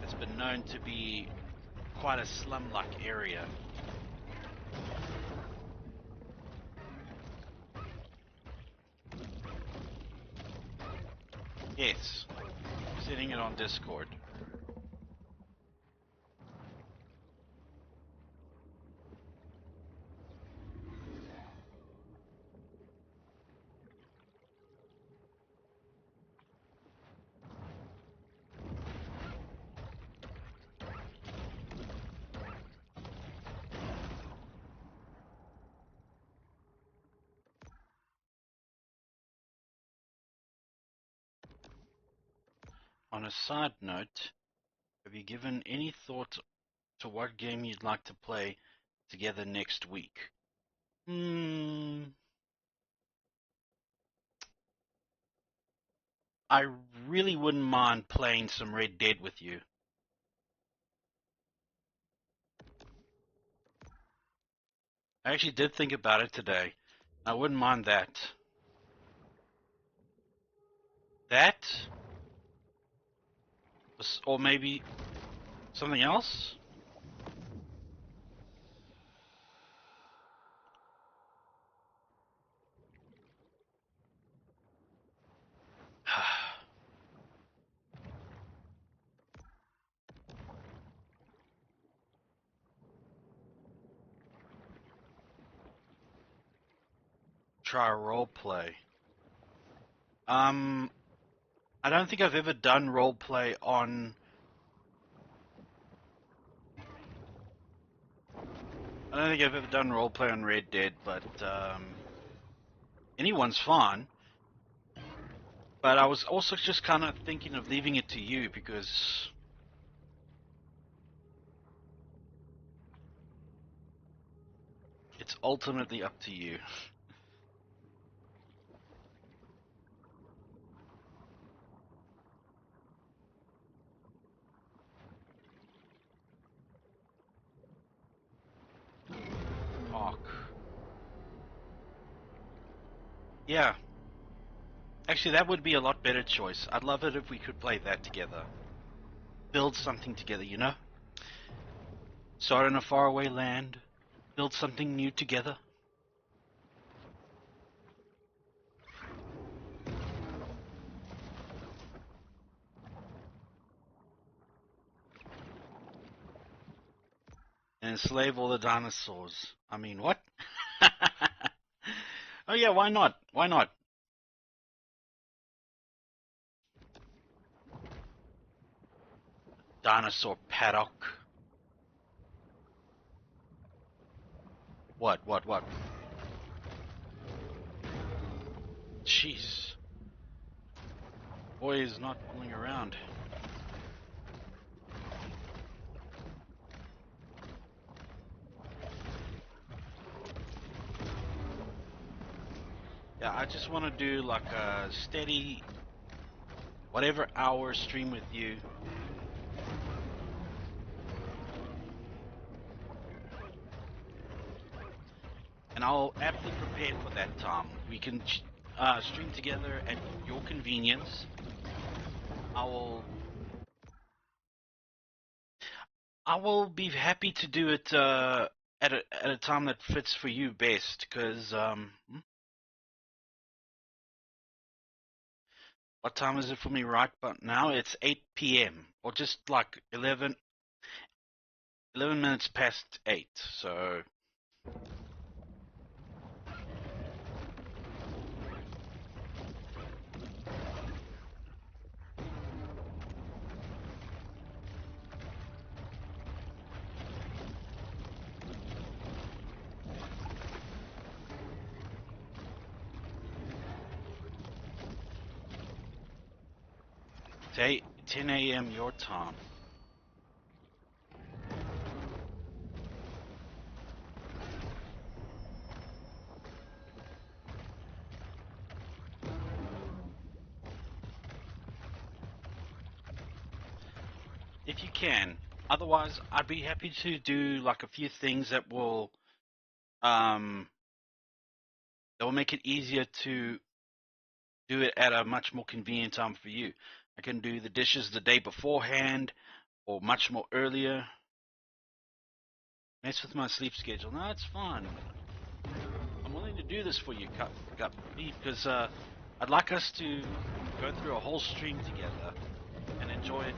has been known to be quite a slum-like area. Yes, sending it on Discord. On a side note, have you given any thought to what game you'd like to play together next week? I really wouldn't mind playing some Red Dead with you. I actually did think about it today. I wouldn't mind that. That? Or maybe something else? Try a role play. I don't think I've ever done role play on. I don't think I've ever done role play on Red Dead, but anyone's fine. But I was also just kind of thinking of leaving it to you because it's ultimately up to you. Ark. Yeah. Actually, that would be a lot better choice. I'd love it if we could play that together. Build something together, you know? Start in a faraway land. Build something new together. And enslave all the dinosaurs. I mean, what? Oh yeah, why not? Why not? Dinosaur paddock. What? Jeez. Boy is not fooling around. Yeah, I just want to do like a steady, whatever hour stream with you. and I'll aptly prepare for that time. We can stream together at your convenience. I will be happy to do it at a time that fits for you best. Cause what time is it for me right but now? It's 8 p.m. or just like 11 minutes past 8. So. It's 10 a.m. your time. If you can. Otherwise, I'd be happy to do like a few things that will make it easier to do it at a much more convenient time for you. I can do the dishes the day beforehand or much more earlier. Mess with my sleep schedule. No, it's fine. I'm willing to do this for you, because I'd like us to go through a whole stream together and enjoy it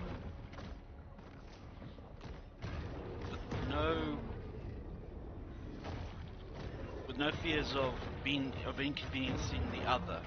with no fears of inconveniencing the other.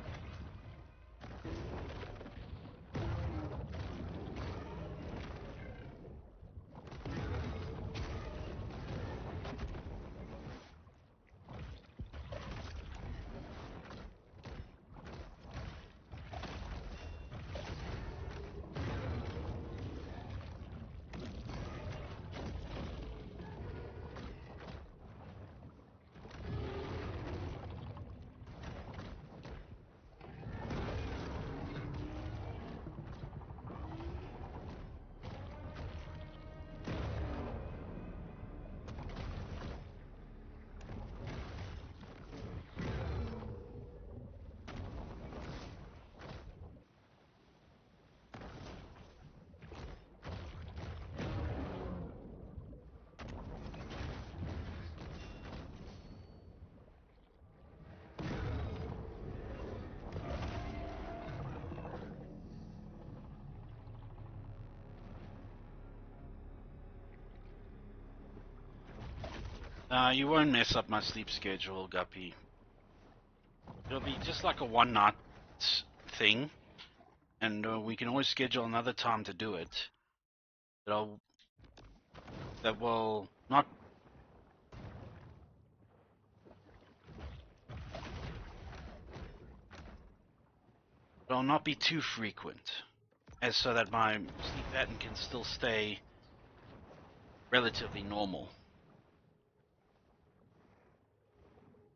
You won't mess up my sleep schedule, Guppy. It'll be just like a one-night thing, and we can always schedule another time to do it. That will not. It'll not be too frequent, as so that my sleep pattern can still stay relatively normal.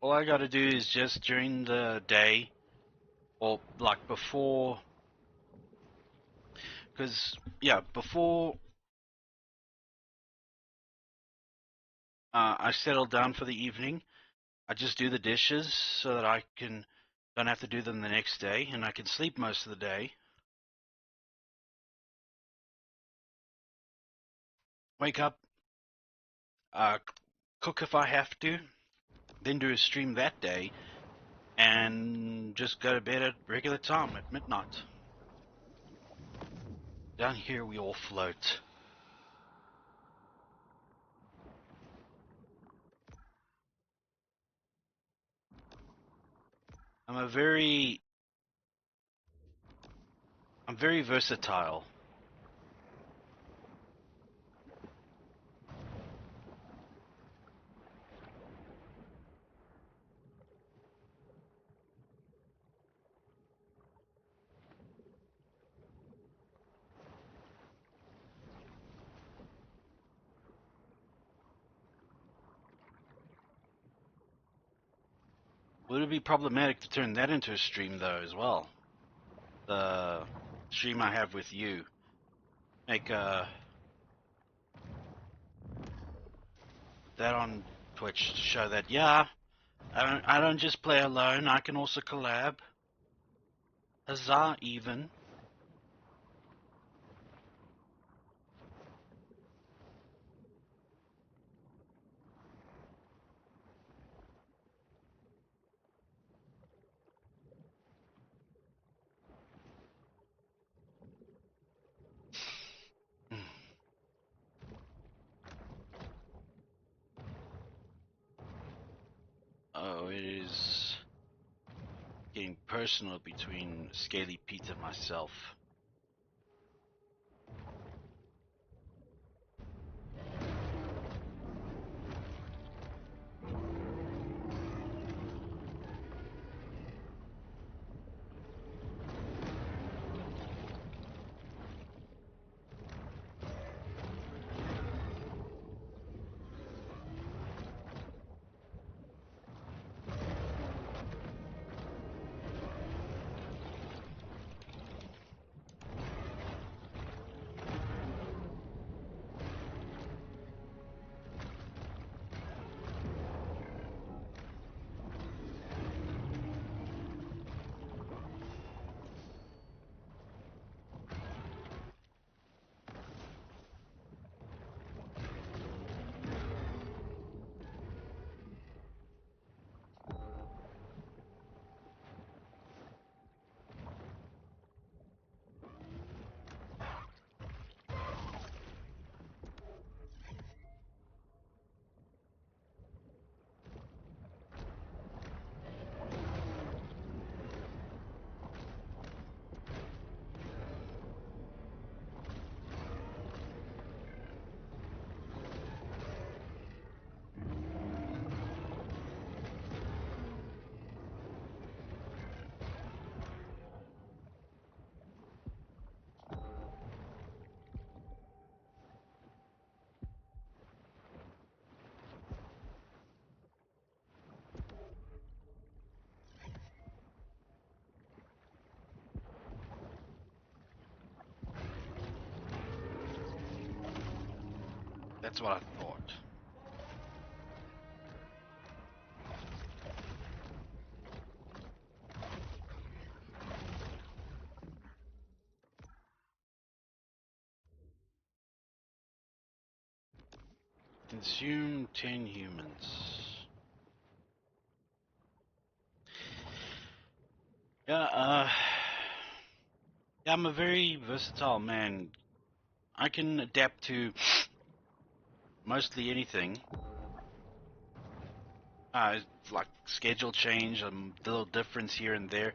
All I gotta do is just during the day, or like before, before I settle down for the evening, I just do the dishes so that I don't have to do them the next day, and I can sleep most of the day. Wake up, cook if I have to, then do a stream that day, and just go to bed at regular time at midnight. Down here we all float. I'm very versatile. Would it be problematic to turn that into a stream though as well? The stream I have with you. Make that on Twitch to show that, yeah, I don't just play alone. I can also collab. Huzzah, even. Oh, it is getting personal between Scaly Pete and myself. That's what I thought. Consume 10 humans. Yeah, yeah, I'm a very versatile man. I can adapt to mostly anything. Like schedule change, a little difference here and there.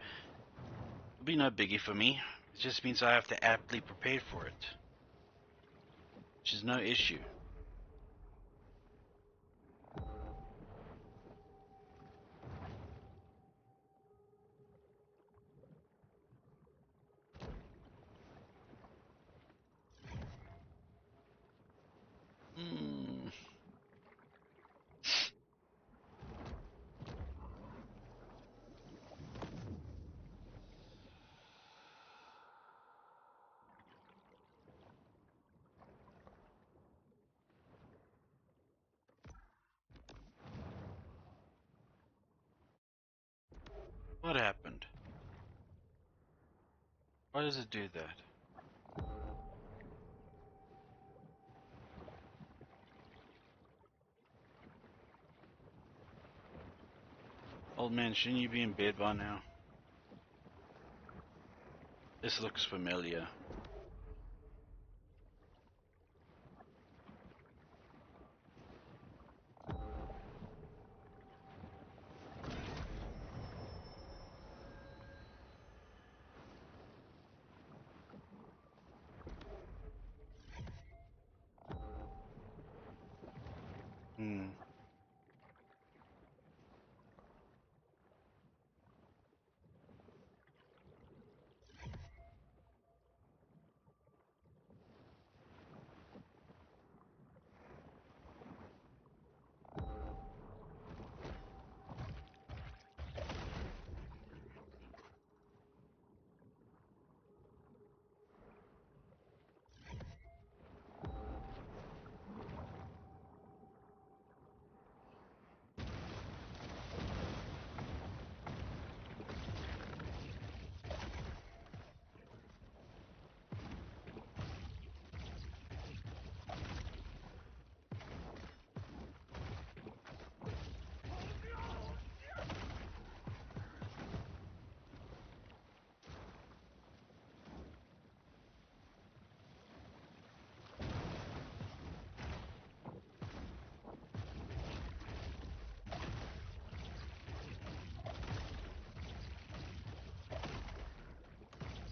It'll be no biggie for me. It just means I have to aptly prepare for it, which is no issue. Hmm. What happened? Why does it do that? Old man, shouldn't you be in bed by now? This looks familiar. Hmm.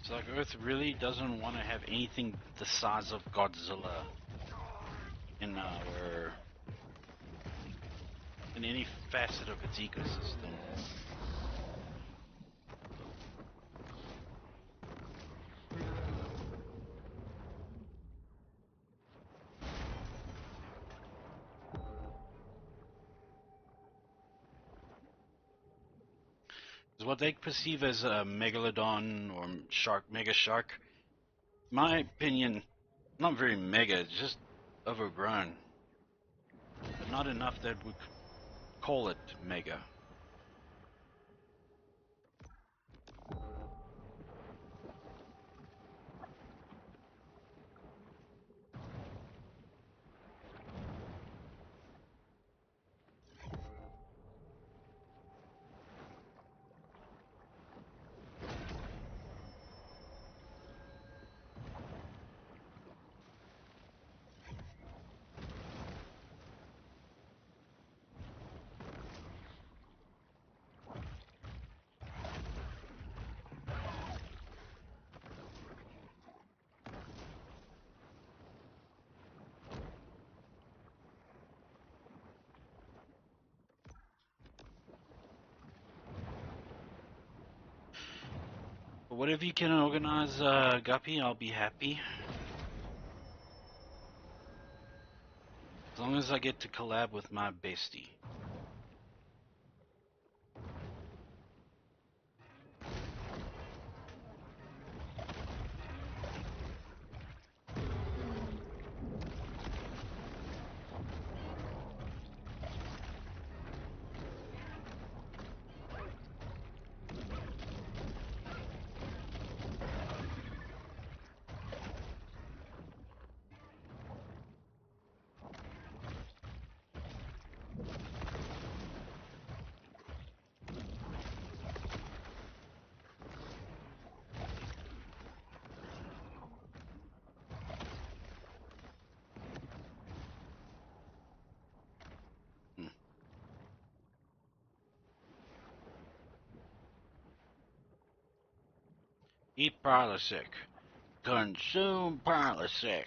It's like Earth really doesn't want to have anything the size of Godzilla in any facet of its ecosystem. Because what they perceive as a megalodon or mega shark, in my opinion, not very mega, it's just overgrown. But not enough that we call it mega. But whatever you can organize, Guppy, I'll be happy. As long as I get to collab with my bestie. Eat Prilosec. Consume Prilosec.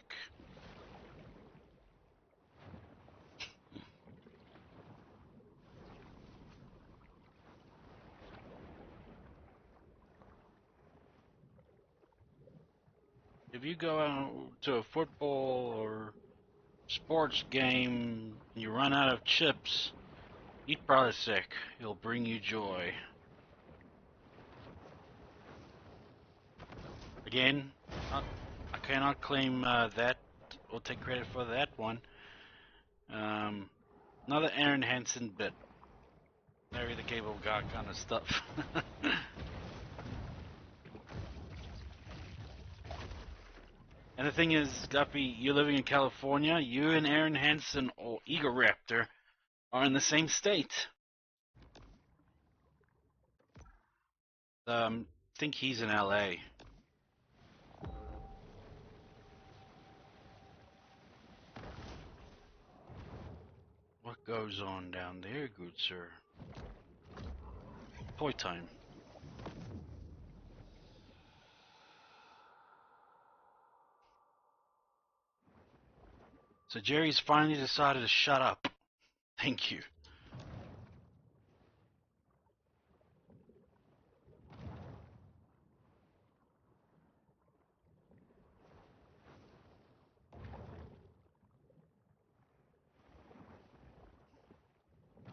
If you go out to a football or sports game and you run out of chips, eat Prilosec. It'll bring you joy. Again, I cannot claim that or take credit for that one. Another Aaron Hansen bit. Larry the Cable Guy kind of stuff. And the thing is, Guppy, you're living in California. You and Aaron Hansen or Egoraptor are in the same state. Think he's in LA. What goes on down there, good sir? Toy time. So Jerry's finally decided to shut up. Thank you.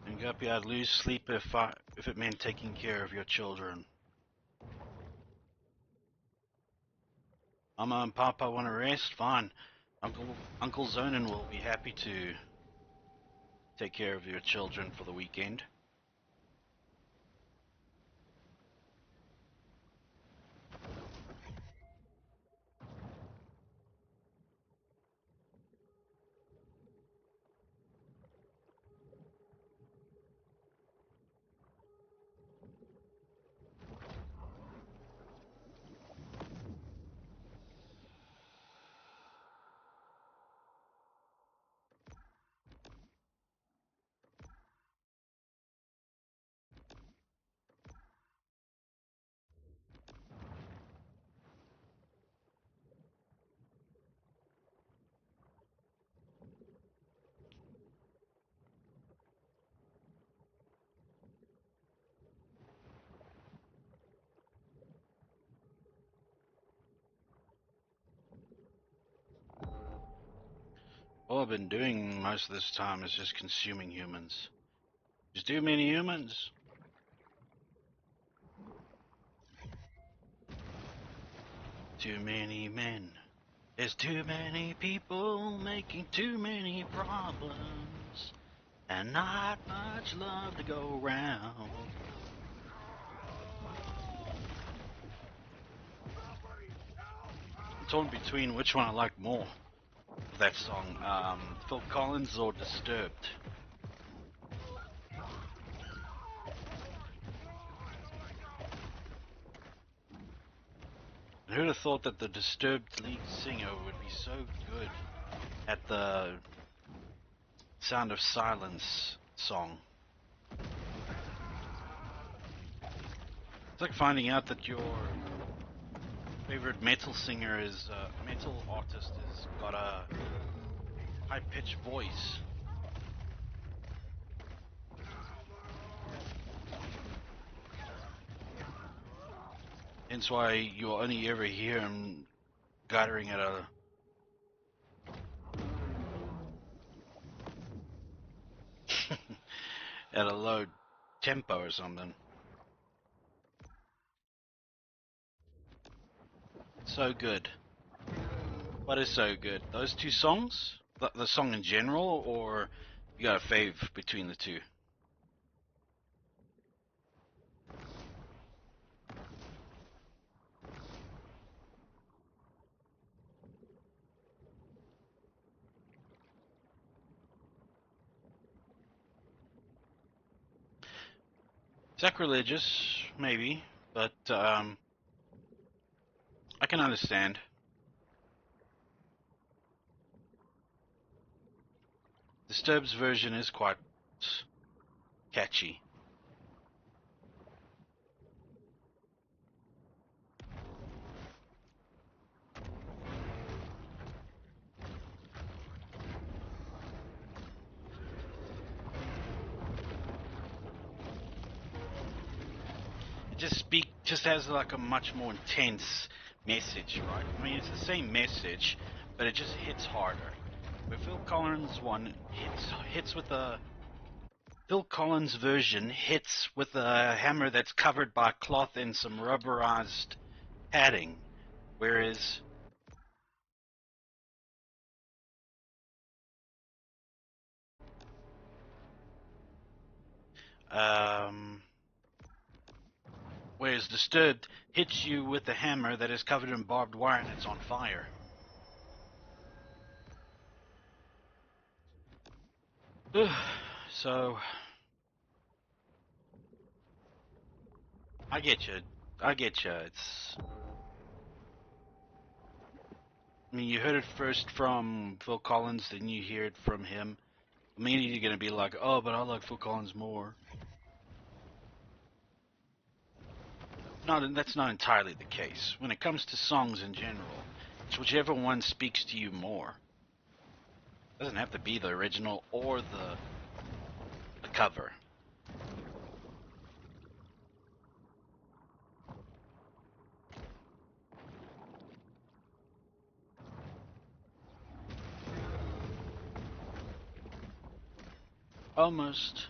And Guppy, I'd lose sleep if it meant taking care of your children. Mama and Papa want to rest? Fine. Uncle Zonin will be happy to take care of your children for the weekend. all I've been doing most of this time is just consuming humans. There's too many humans. Too many men. There's too many people making too many problems. And not much love to go around. I'm torn between which one I like more. That song, Phil Collins or Disturbed. Who'd have thought that the Disturbed lead singer would be so good at the Sound of Silence song? It's like finding out that your favorite metal singer is, metal artist has got a high-pitched voice. Hence why you'll only ever hear him guttering at at a low tempo or something. So good. What is so good? Those two songs? The song in general, or you got a fave between the two? Sacrilegious, maybe, but I can understand. Disturbed's version is quite catchy. It just has like a much more intense message, right? I mean, it's the same message, but it just hits harder. Where Phil Collins one hits with a Phil Collins version hits with a hammer that's covered by cloth and some rubberized padding, whereas Disturbed hits you with a hammer that is covered in barbed wire and it's on fire. So I get you. It's, I mean, you heard it first from Phil Collins, then you hear it from him. Immediately you're gonna be like, oh, but I like Phil Collins more. No, that's not entirely the case. When it comes to songs in general, it's whichever one speaks to you more. It doesn't have to be the original or the cover. Almost.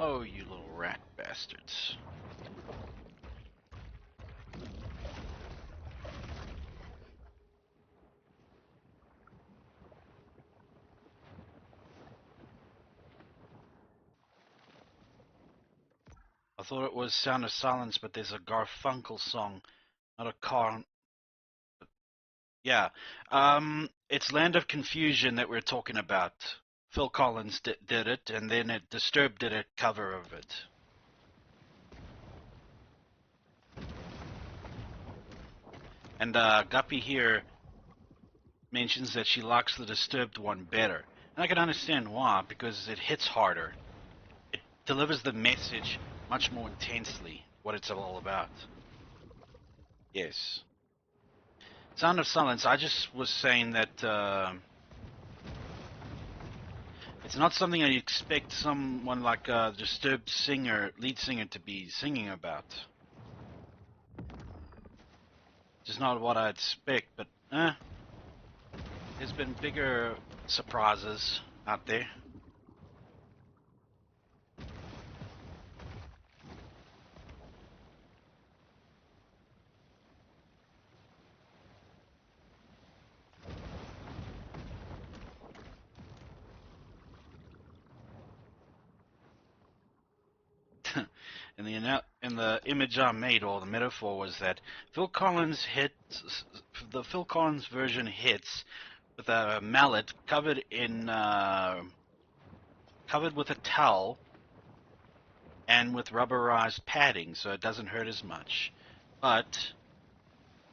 Oh, you little rat bastards. I thought it was Sound of Silence, but there's a Garfunkel song, not a car. Yeah. It's Land of Confusion that we're talking about. Phil Collins did it, and then Disturbed did a cover of it. And Guppy here mentions that she likes the Disturbed one better. And I can understand why, because it hits harder. It delivers the message much more intensely, what it's all about. Yes. Sound of Silence, I just was saying that it's not something I expect someone like a Disturbed lead singer to be singing about. Just not what I expect, but Eh, there's been bigger surprises out there. And the image I made, or the metaphor, was that the Phil Collins version hits with a mallet covered with a towel and with rubberized padding, so it doesn't hurt as much. But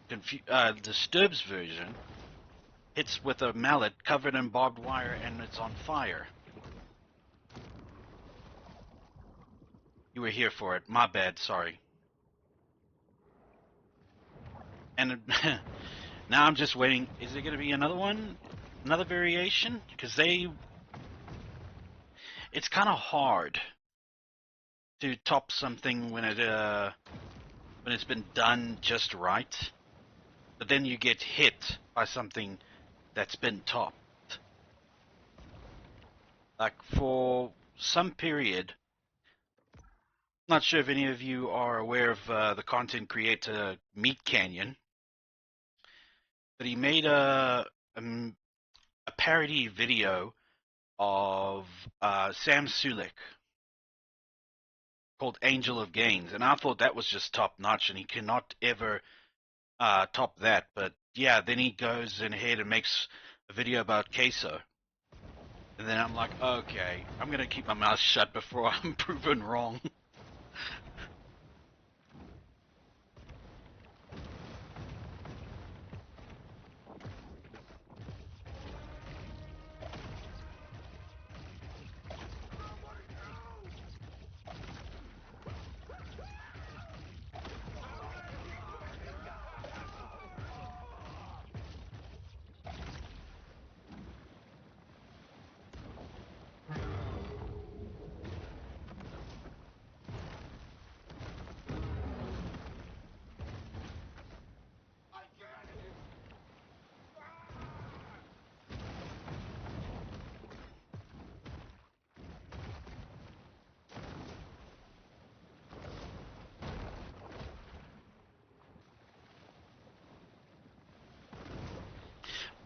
Disturbed's version hits with a mallet covered in barbed wire and it's on fire. You were here for it. My bad. Sorry. And now I'm just waiting. Is there going to be another one? Another variation? Because it's kind of hard to top something when it's been done just right. But then you get hit by something that's been topped. Like for some period, not sure if any of you are aware of the content creator Meat Canyon, but he made a parody video of Sam Sulek called Angel of Gains, and I thought that was just top notch, and he cannot ever top that. But yeah, then he goes ahead and makes a video about queso, and then I'm like, okay, I'm gonna keep my mouth shut before I'm proven wrong.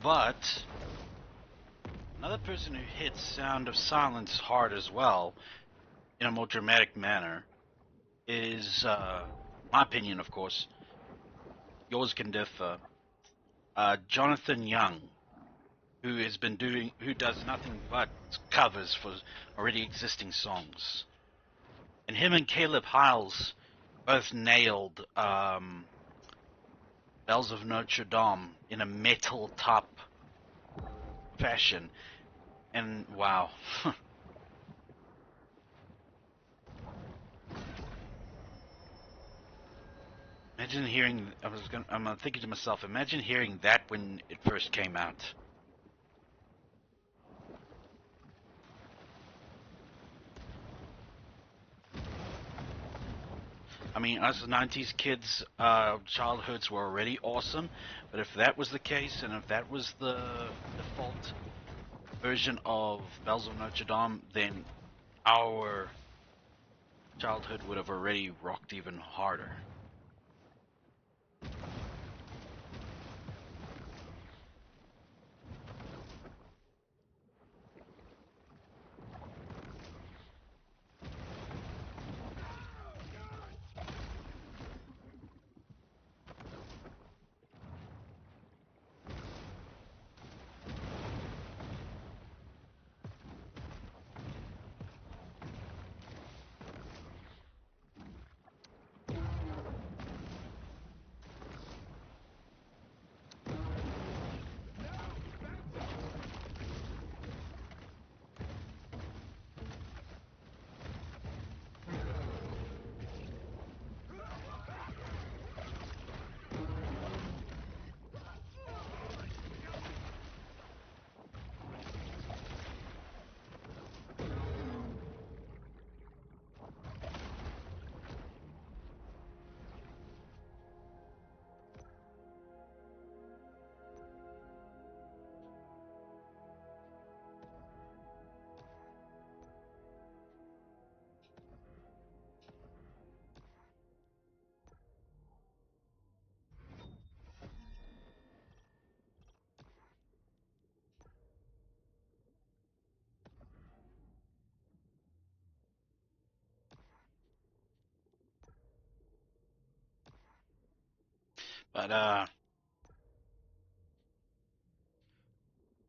But another person who hits Sound of Silence hard as well, in a more dramatic manner, is, my opinion, of course, yours can differ, Jonathan Young, who does nothing but covers for already existing songs. And him and Caleb Hiles both nailed Bells of Notre Dame in a metal top fashion. And wow. Imagine hearing, I'm thinking to myself, imagine hearing that when it first came out. I mean, us 90s kids, childhoods were already awesome, but if that was the case, and if that was the default version of Bells of Notre Dame, then our childhood would have already rocked even harder.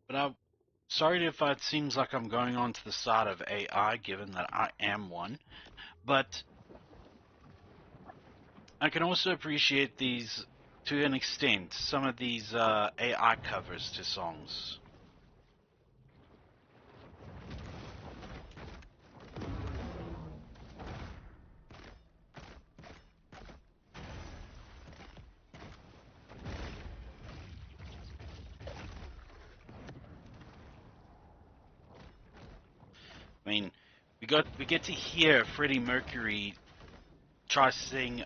But sorry if it seems like I'm going on to the side of AI, given that I am one. But I can also appreciate these, to an extent, some of these AI covers to songs. I mean, we get to hear Freddie Mercury try to sing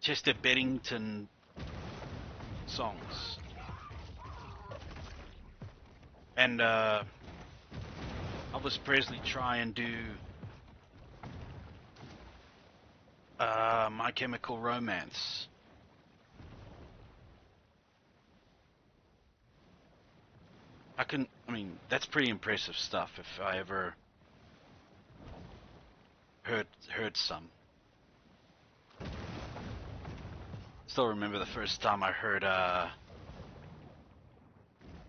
Chester Bennington songs, and Elvis Presley try and do My Chemical Romance. I mean, that's pretty impressive stuff if I ever heard some. Still remember the first time I heard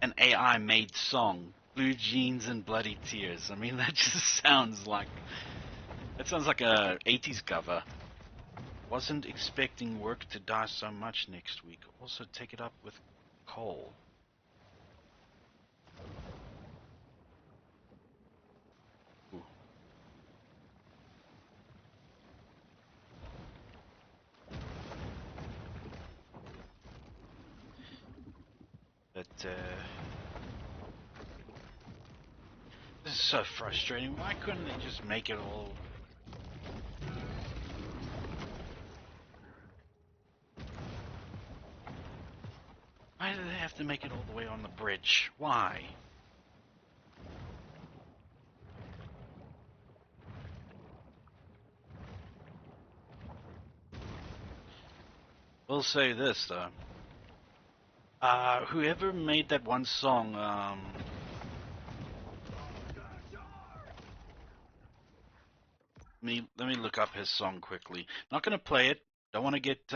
an AI made song, Blue Jeans and Bloody Tears. I mean, that just sounds like a 80s cover. Wasn't expecting work to die so much next week. Also take it up with Cole. Ooh. But this is so frustrating. Why couldn't they just make it all? Why do they have to make it all the way on the bridge? Why? We'll say this though. Whoever made that one song, let me look up his song quickly. Not gonna play it. Don't want to get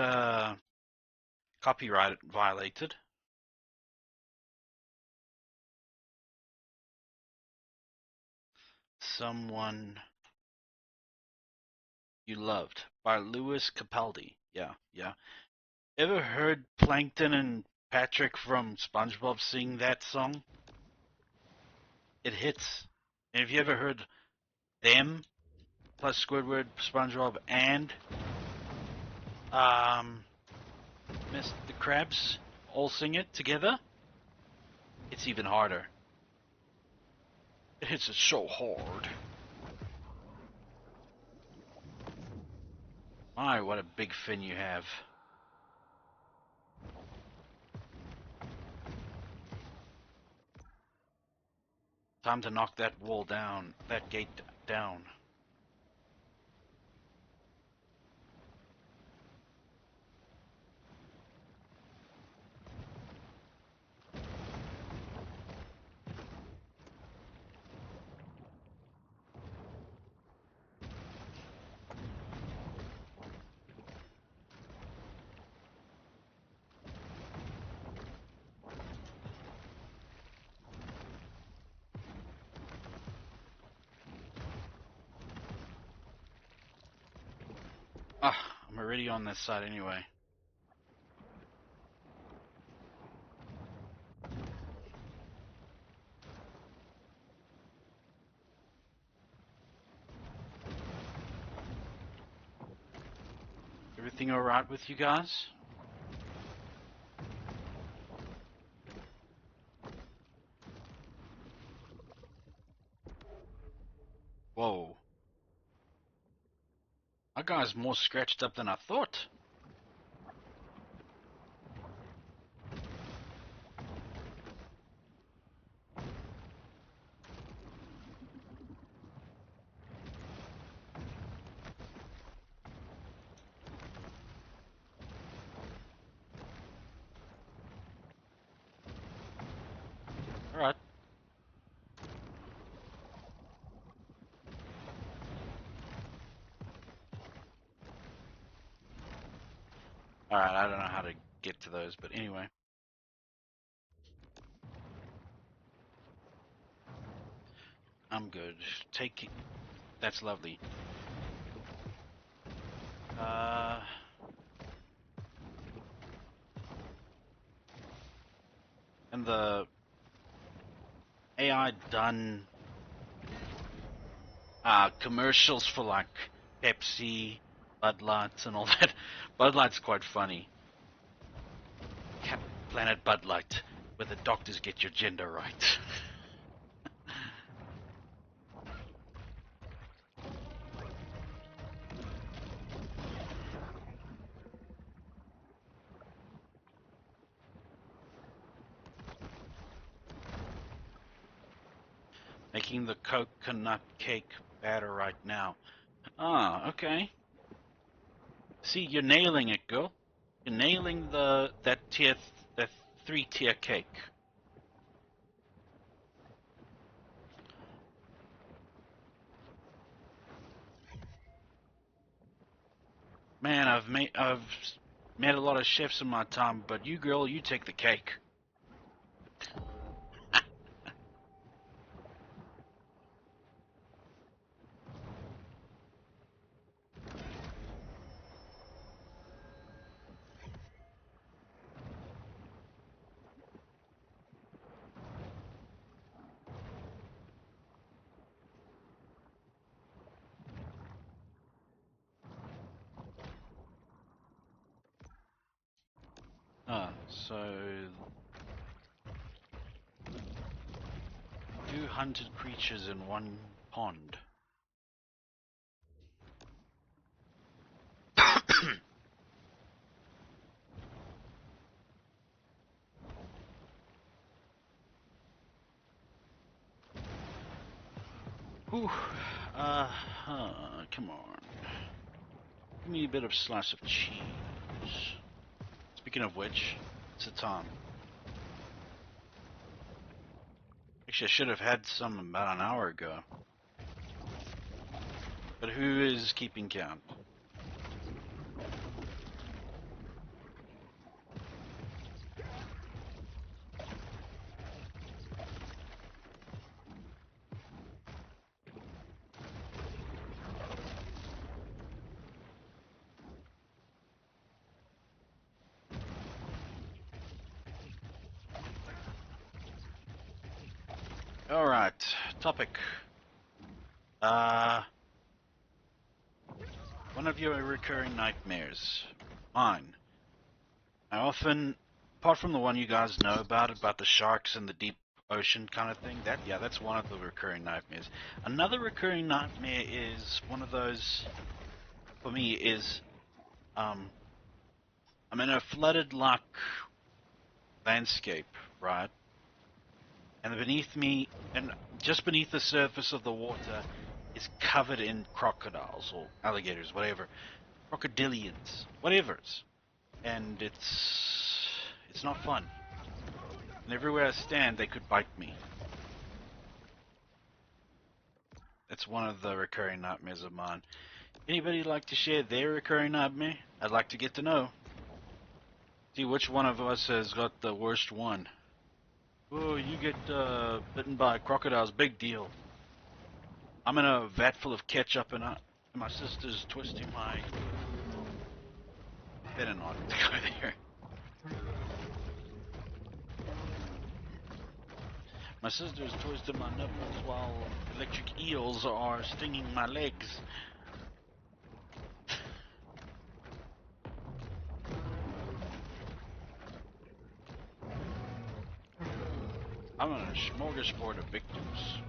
copyright violated. Someone You Loved by Lewis Capaldi. Yeah, yeah. Ever heard Plankton and Patrick from SpongeBob sing that song? It hits. And have you ever heard them plus Squidward, SpongeBob, and Mr. Krabs all sing it together? It's even harder. It hits it so hard. My, what a big fin you have. Time to knock that wall down, that gate down. Ah, I'm already on this side anyway. Everything alright with you guys? Whoa. My guy's more scratched up than I thought. Alright. Alright, I don't know how to get to those, but anyway. I'm good. Take it. That's lovely. And the AI done commercials for like Pepsi, Bud Light, and all that. Bud Light's quite funny. Planet Bud Light, where the doctors get your gender right. Making the coconut cake batter right now. Ah, okay. See, you're nailing it, girl. You're nailing that 3-tier cake. Man, I've met a lot of chefs in my time, but you, girl, you take the cake. So 2 hunted creatures in one pond. Whew. Come on. Give me a bit of slice of cheese. Speaking of which, it's the time. Actually, I should have had some about an hour ago. But who is keeping count? Alright, topic. One of your recurring nightmares. Mine. I often, apart from the one you guys know about the sharks and the deep ocean kind of thing, that's one of the recurring nightmares. Another recurring nightmare is one of those, for me, is, I'm in a flooded landscape, right? And beneath me, and just beneath the surface of the water, is covered in crocodiles or alligators, whatever, crocodilians, whatever's, and it's not fun. And everywhere I stand, they could bite me. It's one of the recurring nightmares of mine. Anybody like to share their recurring nightmare? I'd like to get to know. See which one of us has got the worst one. Oh, you get bitten by crocodiles, big deal. I'm in a vat full of ketchup and my sister's twisting my... Better not go there. My sister's twisting my nipples while electric eels are stinging my legs. I'm on a smorgasbord of victims.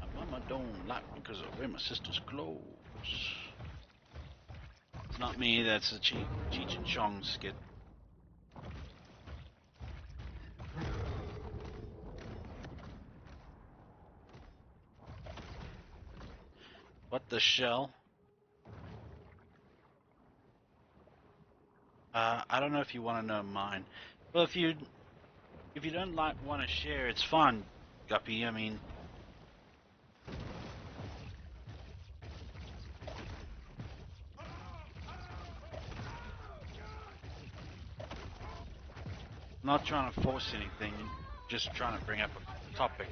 My mama don't like me because I wear my sister's clothes. It's not me, that's a Cheech and Chong skit. What the shell? I don't know if you want to know mine. Well, if you don't want to share, it's fun, Guppy. I mean, I'm not trying to force anything, just trying to bring up a topic.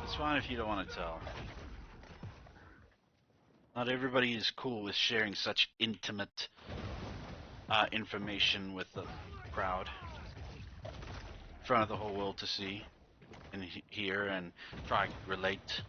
It's fine if you don't want to tell. Not everybody is cool with sharing such intimate information with the crowd in front of the whole world to see and hear and try to relate.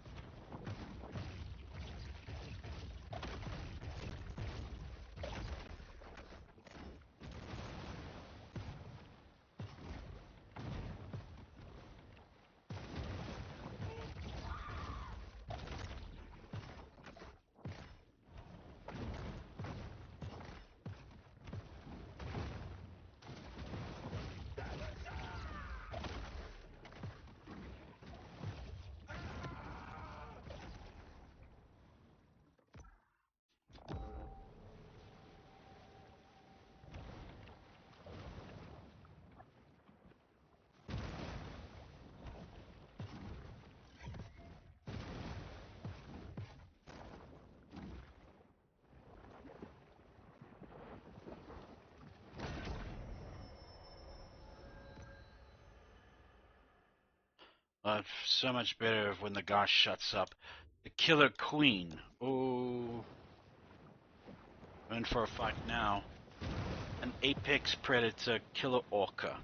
So much better when the guy shuts up. The Killer Queen. Oh, we're in for a fight now. An apex predator killer orca.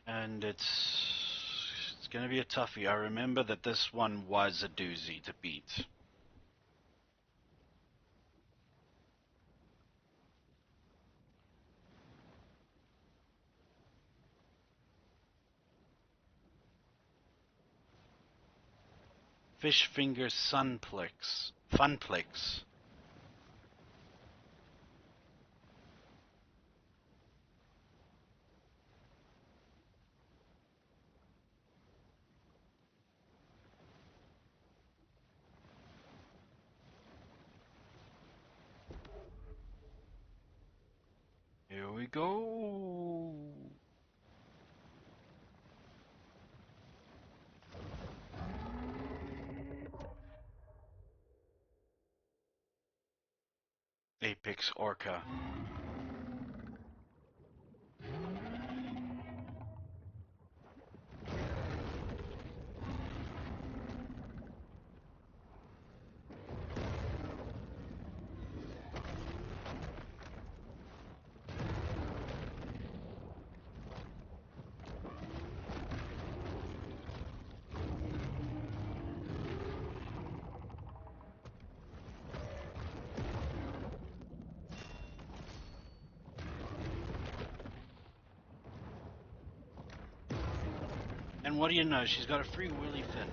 And it's gonna be a toughie. I remember that this one was a doozy to beat. Fish finger sunplex. Funplex. Here we go. Apex orca. And what do you know? She's got a free willy fin.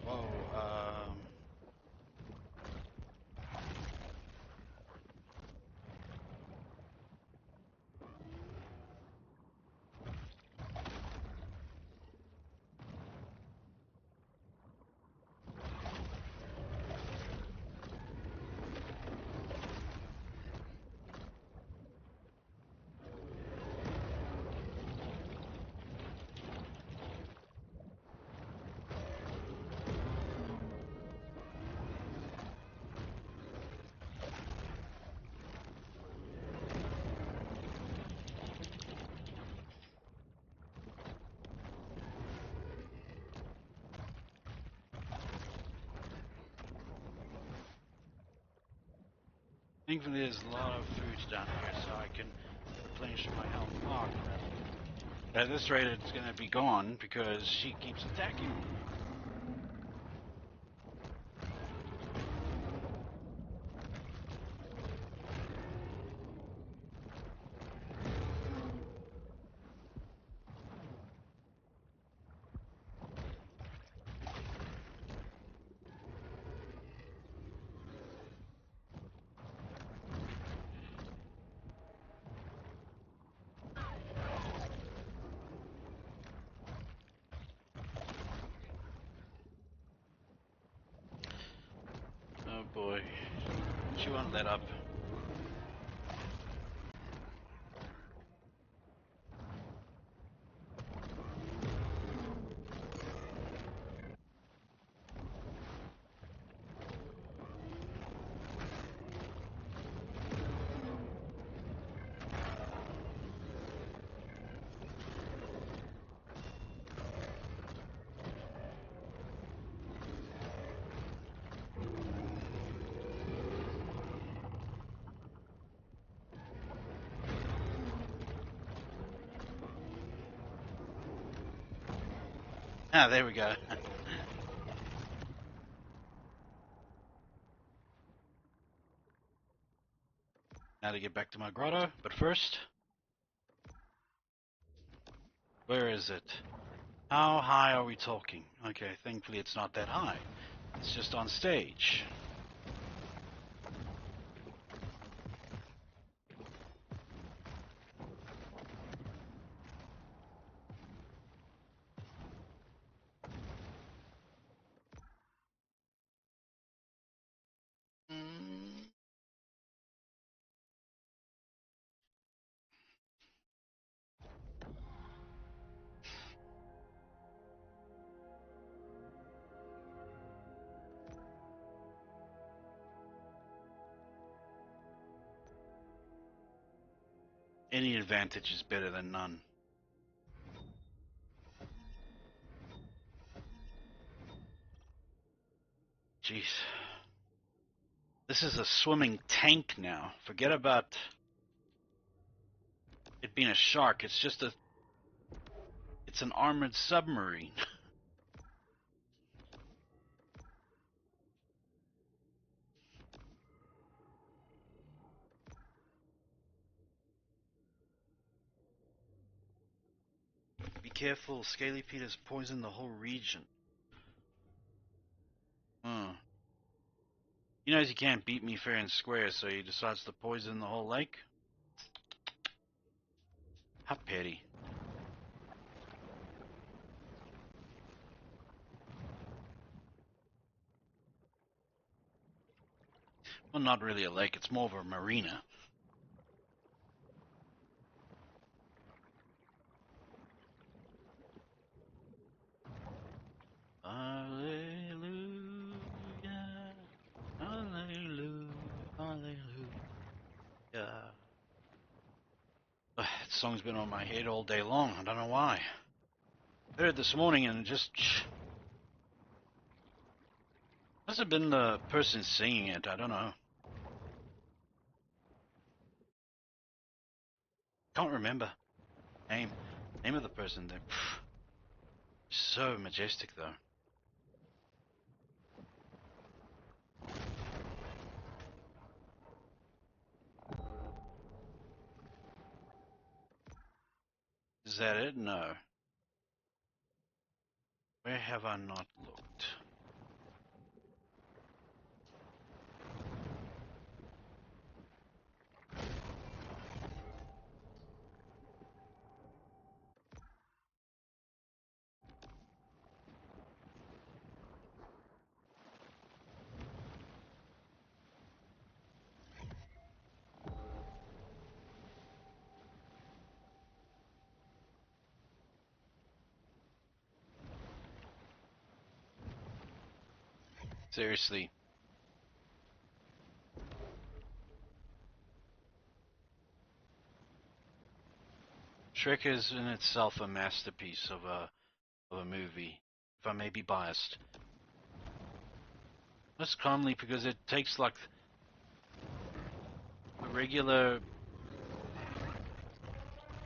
Whoa, thankfully there's a lot of foods down here, so I can replenish my health. Oh, crap. At this rate, it's gonna be gone because she keeps attacking. Boy, she won't let up. Ah, there we go. Now to get back to my grotto, but first, where is it? How high are we talking? Okay, thankfully it's not that high. It's just on stage. Mm. Any advantage is better than none. Jeez. This is a swimming tank now. Forget about it being a shark. It's an armored submarine. Be careful, Scaly Pete has poisoned the whole region. Hmm. He knows he can't beat me fair and square, so he decides to poison the whole lake? How petty. Well, not really a lake, it's more of a marina. Hallelujah, hallelujah, hallelujah. That song's been on my head all day long, I don't know why. I heard it this morning and just... Must have been the person singing it, I don't know. Can't remember. Name of the person. They're so majestic though. Is that it? No. Where have I not looked? Seriously. Shrek is in itself a masterpiece of a movie, if I may be biased. Most commonly because it takes like a regular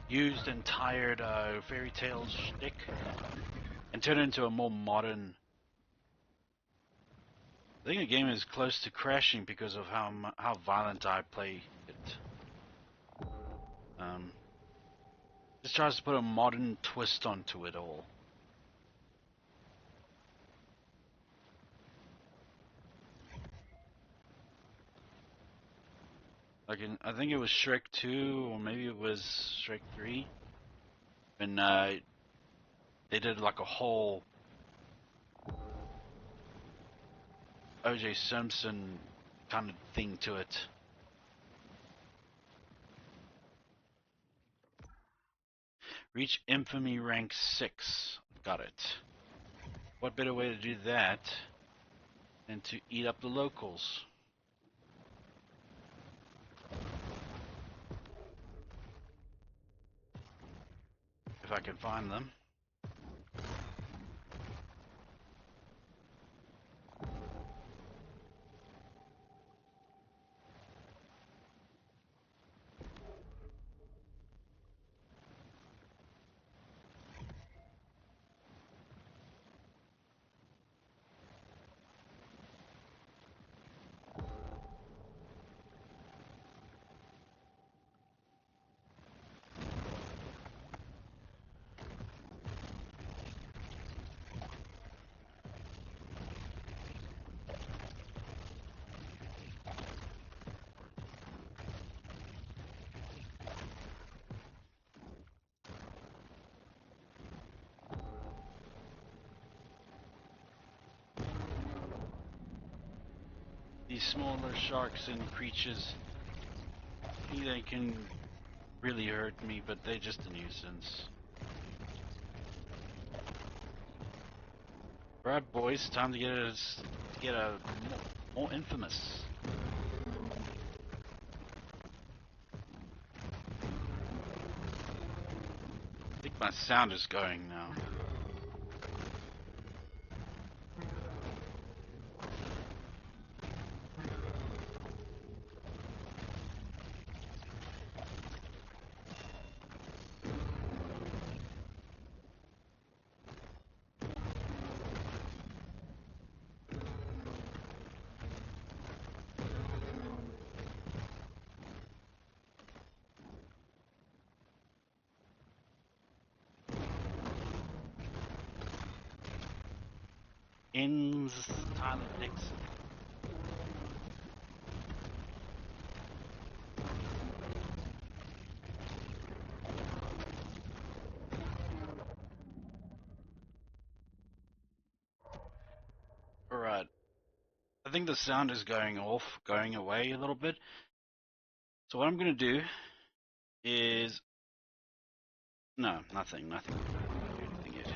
used and tired fairy tale shtick and turn it into a more modern... I think the game is close to crashing because of how violent I play it. Just tries to put a modern twist onto it all. Like I think it was Shrek 2 or maybe it was Shrek 3 when they did like a whole O.J. Simpson kind of thing to it. Reach infamy rank 6. Got it. What better way to do that than to eat up the locals? If I can find them. These smaller sharks and creatures, they can really hurt me, but they're just a nuisance. Alright, boys, time to get a more infamous. I think my sound is going now. Ends Tyler Dixon. Alright. I think the sound is going away a little bit. So what I'm gonna do is no, nothing. I don't do anything yet.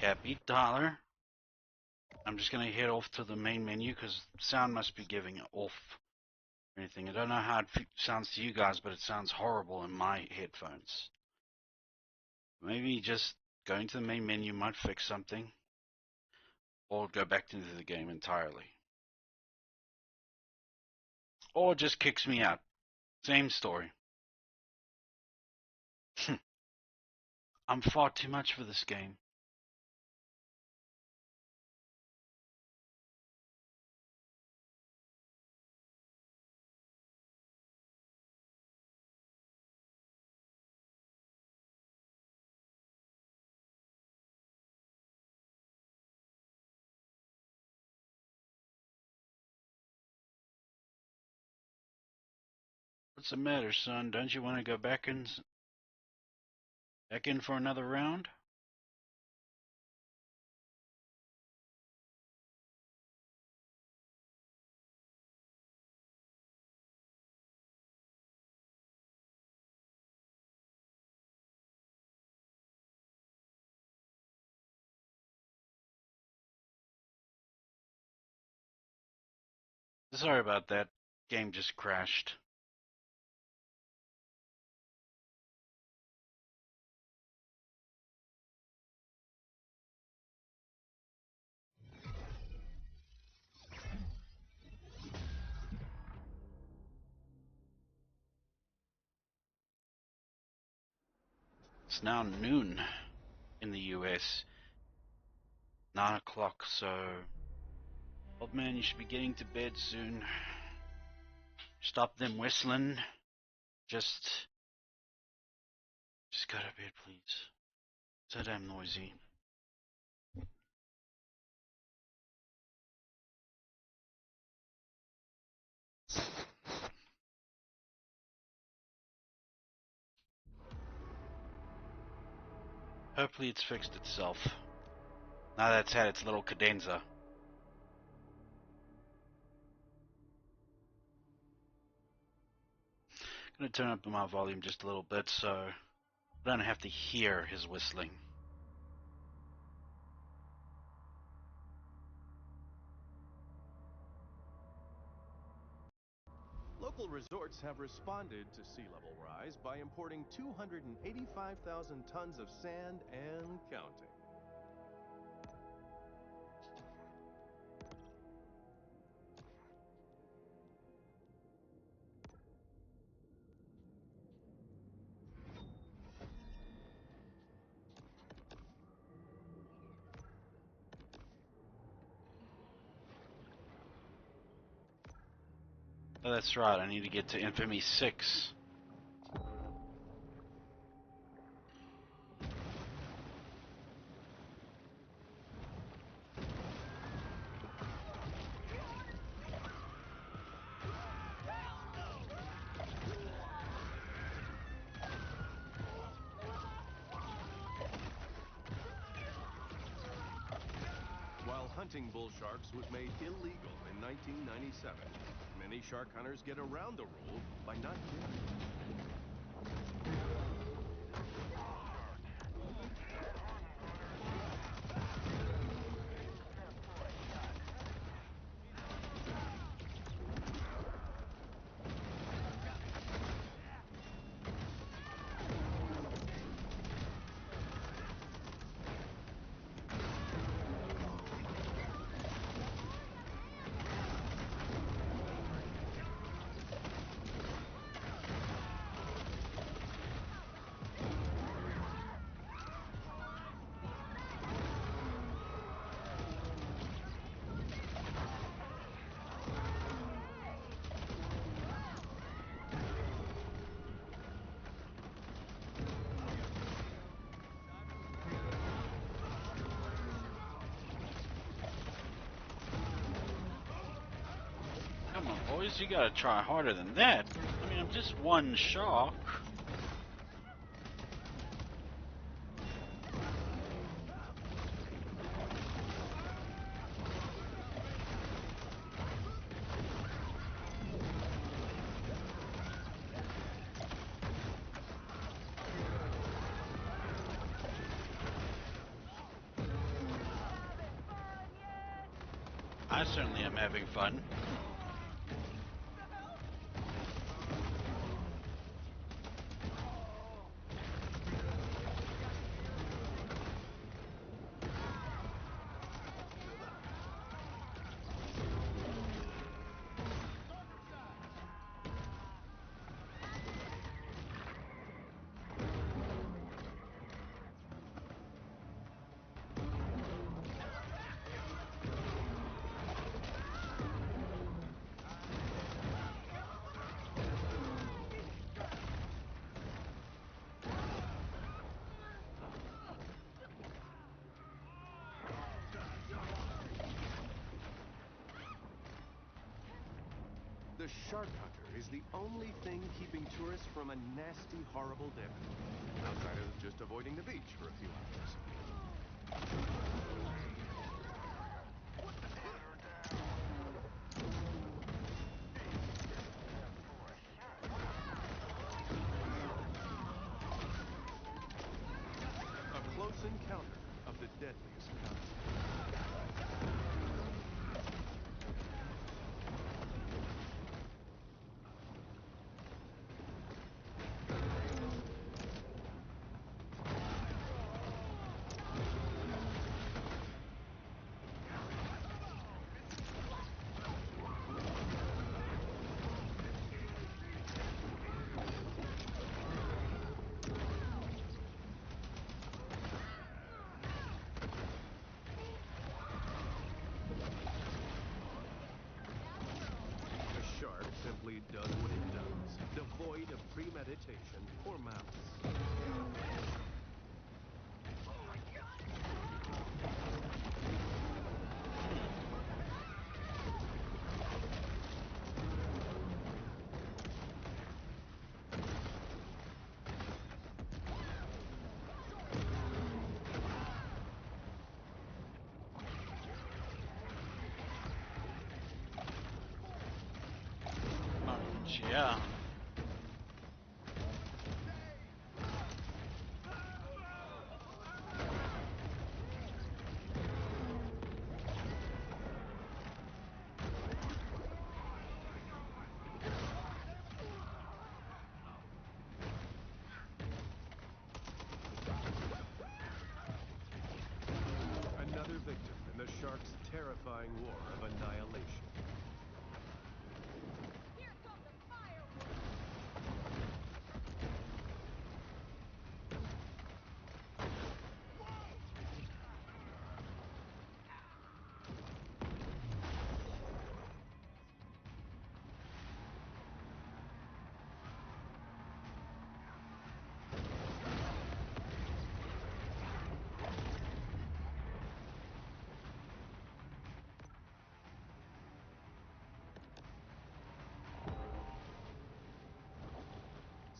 Yeah, beat dollar. I'm just gonna head off to the main menu because sound must be giving off or anything. I don't know how it sounds to you guys, but it sounds horrible in my headphones. Maybe just going to the main menu might fix something, or go back into the game entirely, or just kicks me out. Same story. I'm far too much for this game. What's the matter, son? Don't you want to go back in for another round? Sorry about that. Game just crashed. It's now noon in the US. 9 o'clock, so old man, you should be getting to bed soon. Stop them whistling. Just go to bed, please. So damn noisy. Hopefully it's fixed itself. Now that it's had its little cadenza. I'm gonna turn up my volume just a little bit so I don't have to hear his whistling. Local resorts have responded to sea level rise by importing 285,000 tons of sand and counting. Oh, that's right, I need to get to Infamy 6. While hunting bull sharks was made illegal in 1997, many shark hunters get around the rule by not killing them. Come on, boys, you gotta try harder than that. I mean, I'm just one shark. I certainly am having fun. The shark hunter is the only thing keeping tourists from a nasty, horrible death, outside of just avoiding the beach for a few hours. A close encounter of the deadliest kind. much, yeah. Another victim in the shark's terrifying war of annihilation. Here comes the fireworks!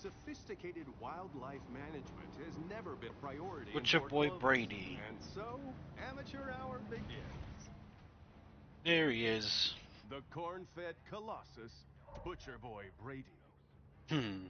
Sophisticated wildlife management has never been a priority What's in your Port boy Clovis. Brady? And so, amateur hour begins. There he is. The corn-fed colossus, Butcher Boy Brady. Hmm.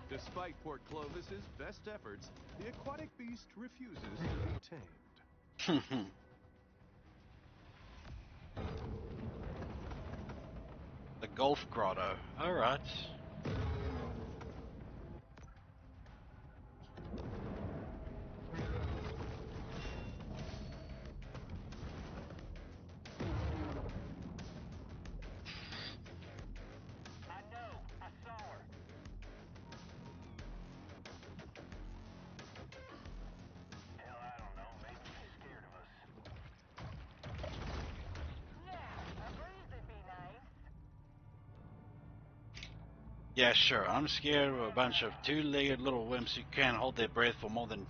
Despite Port Clovis's best efforts, the aquatic beast refuses to be tamed. The Golf Grotto. Alright. I know. I saw her. Hell, I don't know. Maybe she's scared of us. Yeah, a breeze would be nice. Yeah, sure. I'm scared of a bunch of two-legged little wimps who can't hold their breath for more than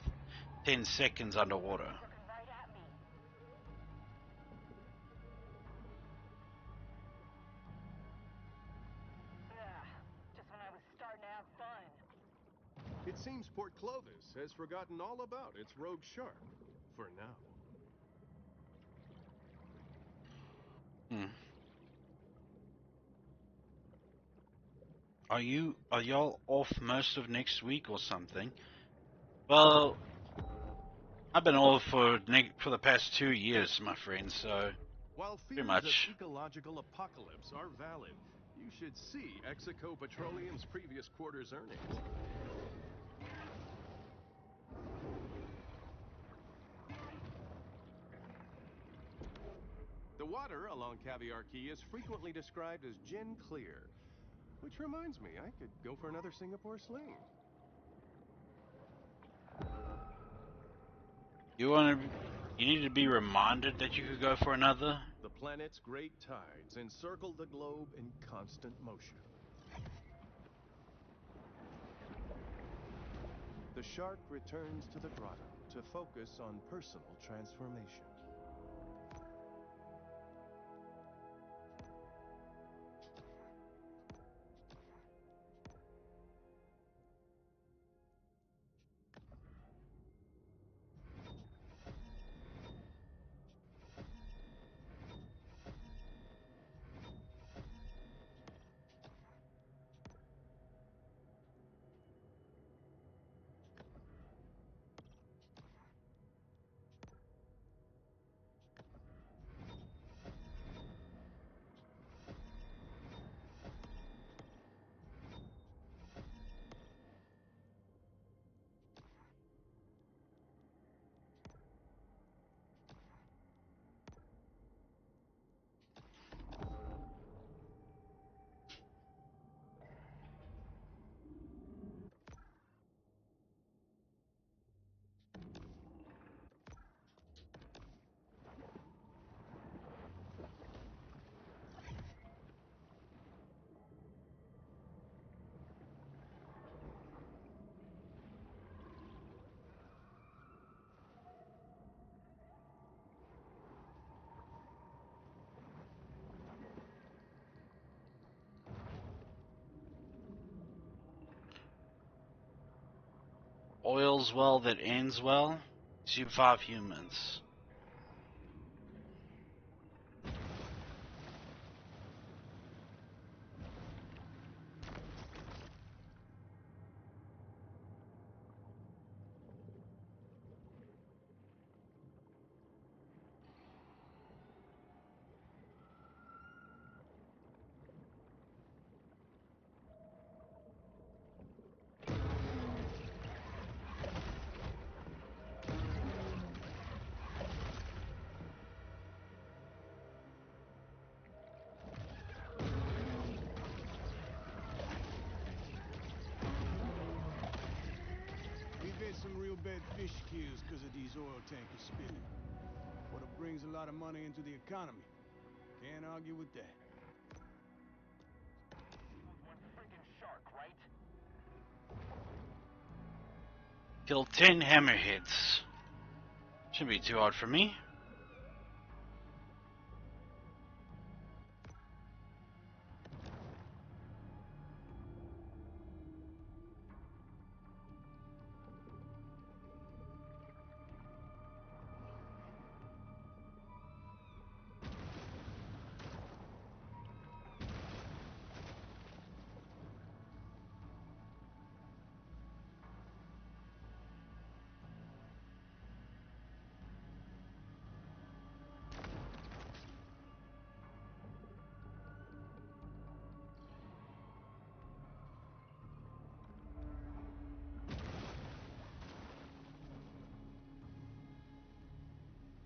10 seconds underwater. Looking right at me. Yeah, just when I was starting to have fun. It seems Port Clovis has forgotten all about its rogue shark, for now. Hmm. Are y'all off most of next week or something? Well, I've been off for the past 2 years, my friend, so While pretty fears of much. ecological apocalypse are valid, you should see Execo Petroleum's previous quarter's earnings. The water along Caviar Key is frequently described as gin clear, which reminds me, I could go for another Singapore sling. You need to be reminded that you could go for another? The planet's great tides encircle the globe in constant motion. The shark returns to the grotto to focus on personal transformation. Oils well that ends well. Consume 5 humans. Some real bad fish kills because of these oil tankers spilling. But it brings a lot of money into the economy. Can't argue with that. One freaking shark, right? Kill 10 hammerheads. Shouldn't be too hard for me.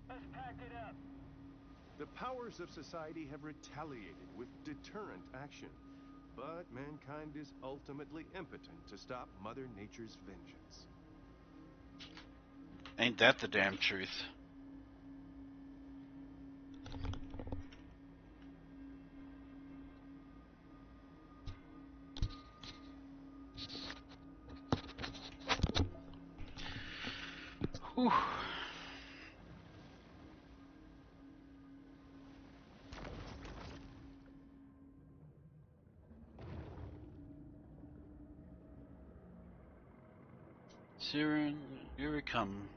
Let's pack it up. The powers of society have retaliated with deterrent action, but mankind is ultimately impotent to stop Mother Nature's vengeance. Ain't that the damn truth? Whew. Siren, here we come.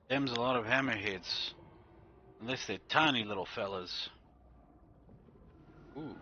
Them's a lot of hammerheads. Unless they're tiny little fellas. Ooh.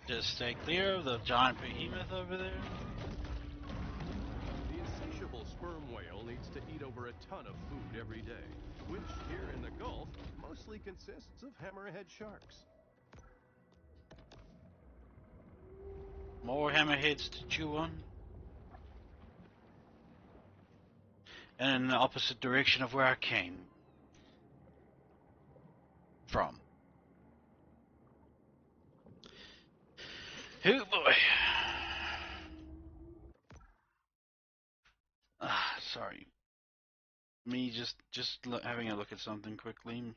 Just stay clear of the giant behemoth over there. The insatiable sperm whale needs to eat over a ton of food every day, which here in the Gulf mostly consists of hammerhead sharks. More hammerheads to chew on. And in the opposite direction of where I came from. Oh boy. Sorry. Me just having a look at something quickly.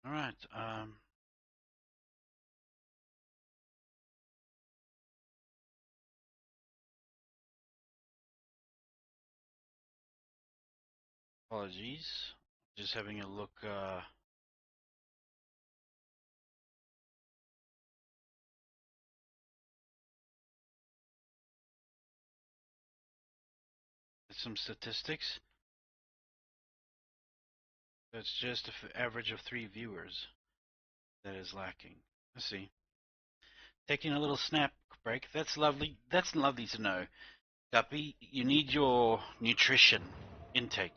All right. Apologies. Just having a look. At some statistics. That's just an average of 3 viewers that is lacking. Let's see. Taking a little snap break. That's lovely. That's lovely to know. Guppy, you need your nutritional intake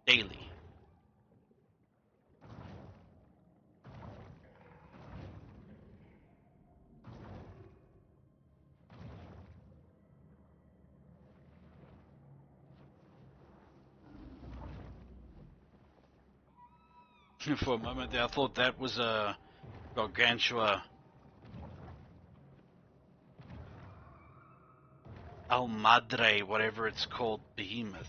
daily. For a moment there, I thought that was a gargantua Almadre, whatever it's called, behemoth.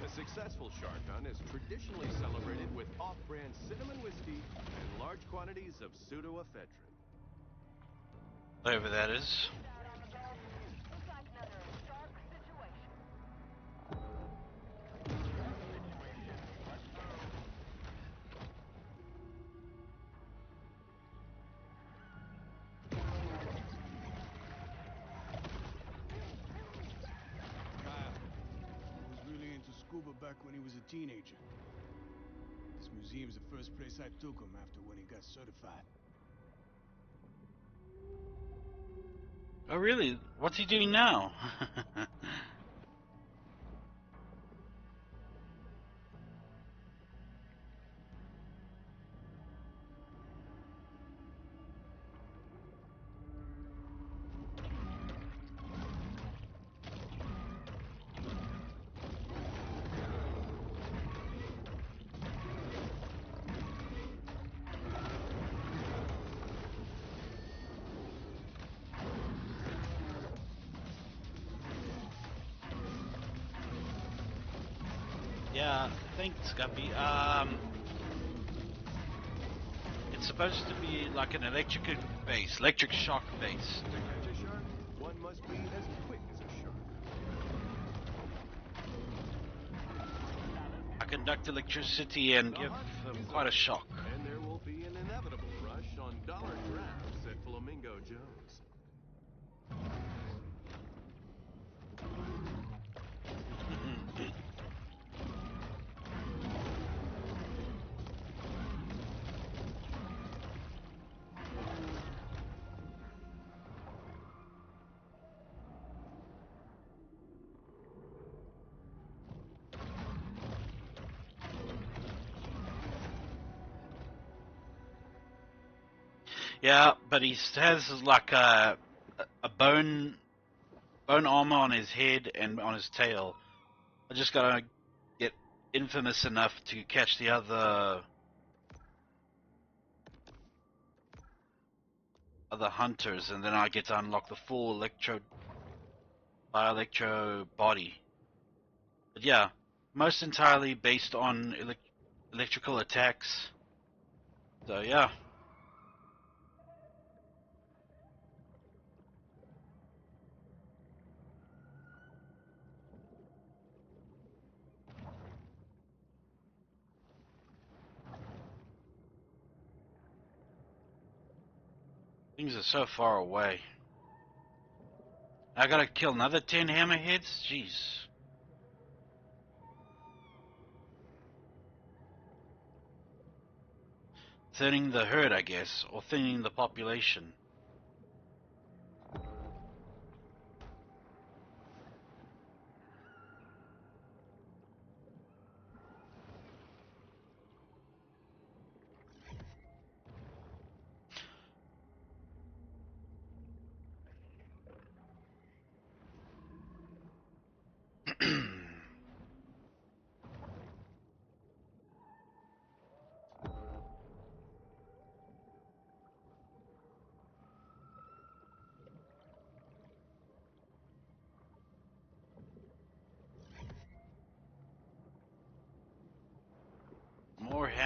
A successful shark hunt is traditionally celebrated with off-brand cinnamon whiskey and large quantities of pseudoephedrine. Whatever that is. Looks like another shark situation. Kyle was really into scuba back when he was a teenager. This museum's the first place I took him after when he got certified. Oh, really? What's he doing now? Yeah, thanks, Guppy. It's supposed to be like an electric shock base. To catch a shark, one must be as quick as a shark. I conduct electricity and The give hunt them is quite a over, shock. and there will be an inevitable rush on dollar crabs at Flamingo Joe's. Yeah, but he has like a bone armor on his head and on his tail. I just gotta get infamous enough to catch the other hunters, and then I get to unlock the full electro body. But yeah, most entirely based on electrical attacks. So yeah. Things are so far away. I gotta kill another 10 hammerheads? Jeez. Thinning the herd, I guess, or thinning the population.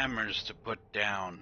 hammers to put down.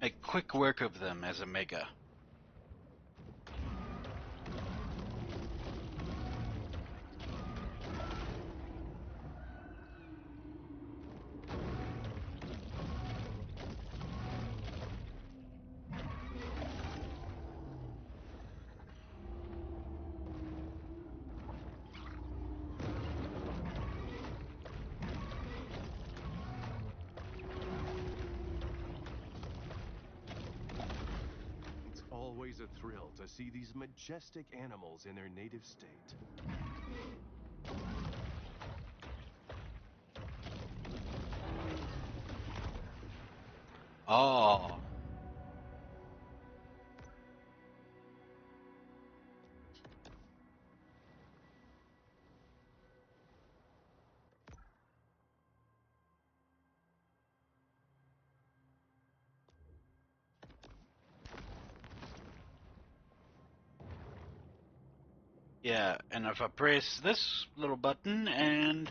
Make quick work of them as a mega. Always a thrill to see these majestic animals in their native state. Oh. Yeah, and if I press this little button and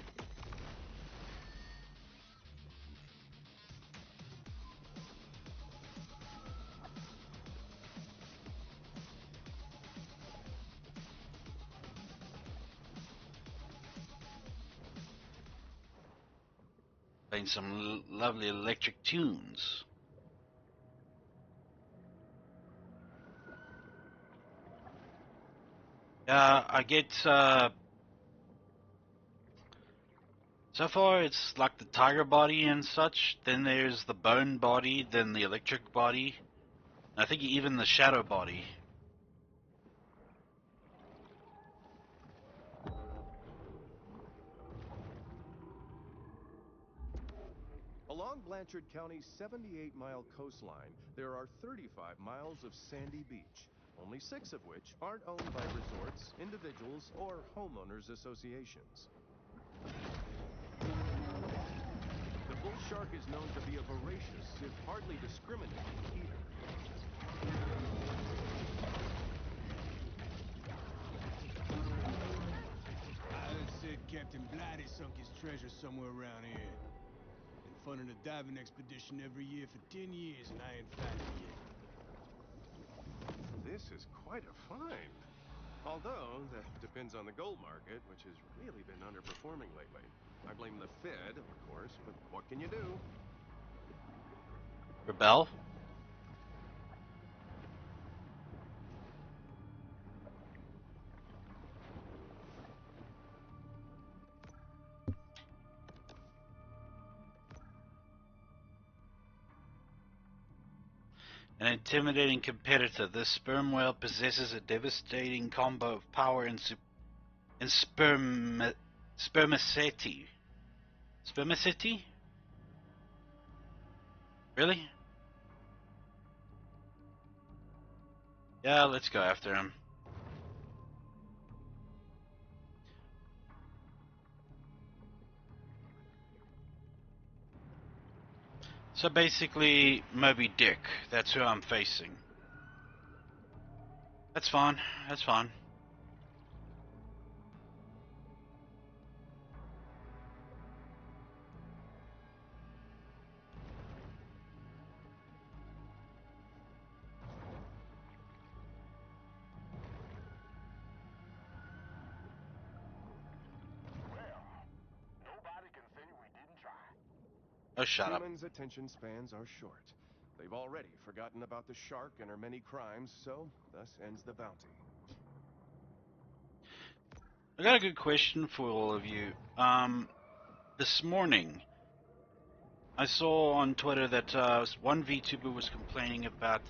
playing some lovely electric tunes. I get so far it's like the tiger body and such, then there's the bone body, then the electric body, and I think even the shadow body. Along Blanchard County's 78-mile coastline, there are 35 miles of sandy beach, only 6 of which aren't owned by resorts, individuals, or homeowners associations. The bull shark is known to be a voracious, if hardly discriminating, eater. I heard said Captain Blighty sunk his treasure somewhere around here. Been funding a diving expedition every year for 10 years, and I ain't found it yet. This is quite a find. Although, that depends on the gold market, which has really been underperforming lately. I blame the Fed, of course, but what can you do? Rebel? An intimidating competitor, this sperm whale possesses a devastating combo of power and spermaceti. Spermaceti? Really? Yeah, let's go after him. So basically, Moby Dick. That's who I'm facing. That's fine. That's fine. Nobody can say we didn't try. Oh, shut up. Humans' attention spans are short. They've already forgotten about the shark and her many crimes, so thus ends the bounty. I got a good question for all of you. This morning, I saw on Twitter that one VTuber was complaining about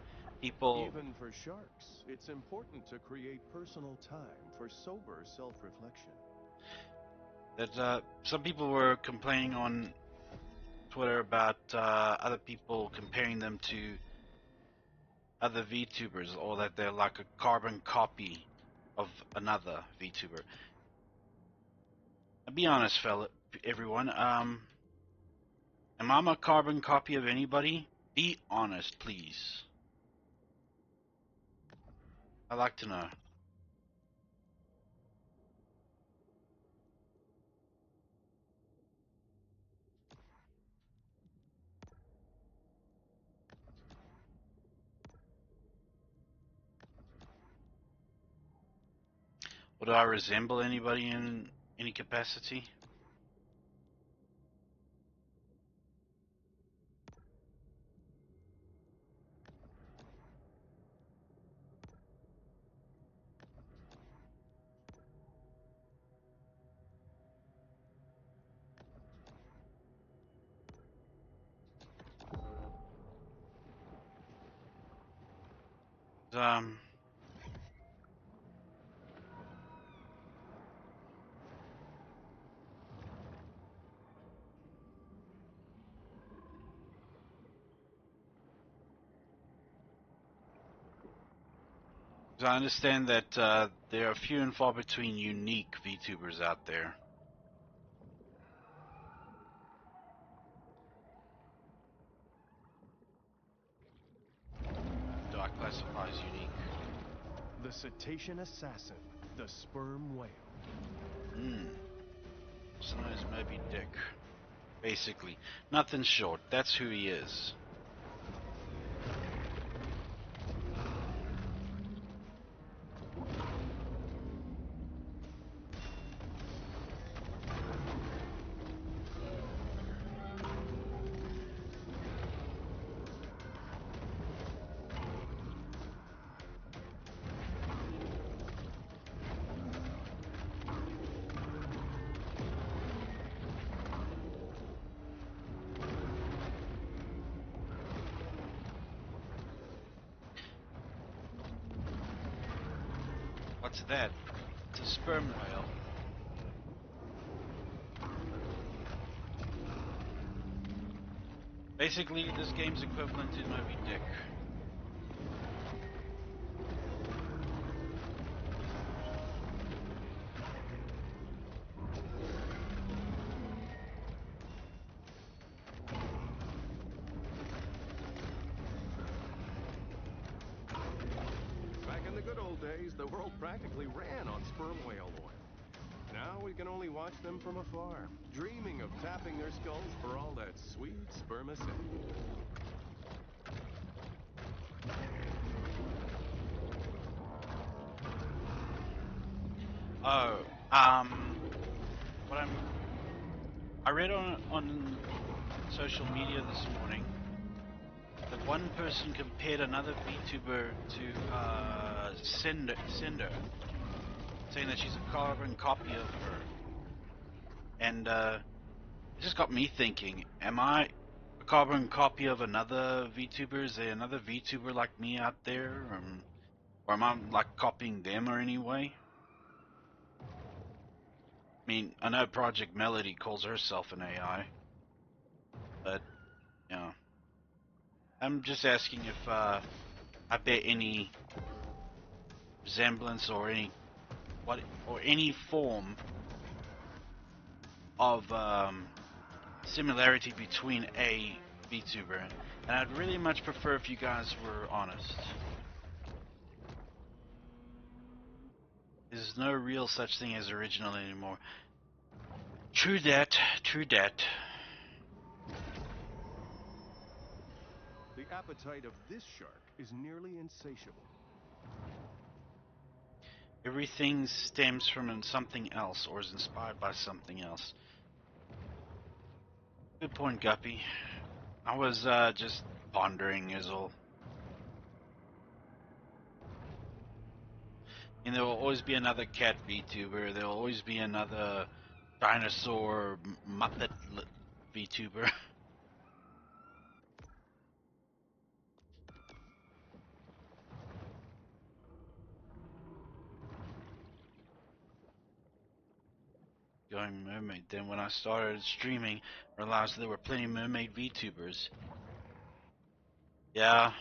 people. Even for sharks, it's important to create personal time for sober self-reflection. That some people were complaining on Twitter about other people comparing them to other VTubers, or that they're like a carbon copy of another VTuber. I'll be honest, everyone. Am I a carbon copy of anybody? Be honest, please. I'd like to know. Would I resemble anybody in any capacity? Um, I understand that there are few and far between unique VTubers out there. Do I classify as unique? The cetacean assassin, the sperm whale. Something as Moby Dick. Basically, nothing short. That's who he is. What's that? It's a sperm whale. Basically, this game's equivalent to Moby Dick. Back in the good old days, the world practically ran on sperm whale oil. Now we can only watch them from afar, dreaming of tapping their skulls for all that sweet spermaceti. Oh, I read on social media this morning that one person compared another VTuber to Cinder, saying that she's a carbon copy of her, and it just got me thinking: am I a carbon copy of another VTuber? Is there another VTuber like me out there, or am I like copying them or any way? I mean, I know Project Melody calls herself an AI, but, you know, I'm just asking if I bear any resemblance or any form of similarity between a VTuber, and I'd really much prefer if you guys were honest. There's no real such thing as original anymore. True that, true that. The appetite of this shark is nearly insatiable. Everything stems from something else, or is inspired by something else. Good point, Guppy. I was just pondering is all. And there will always be another cat VTuber. There will always be another dinosaur Muppet VTuber. Going mermaid. Then when I started streaming, I realized there were plenty of mermaid VTubers. Yeah,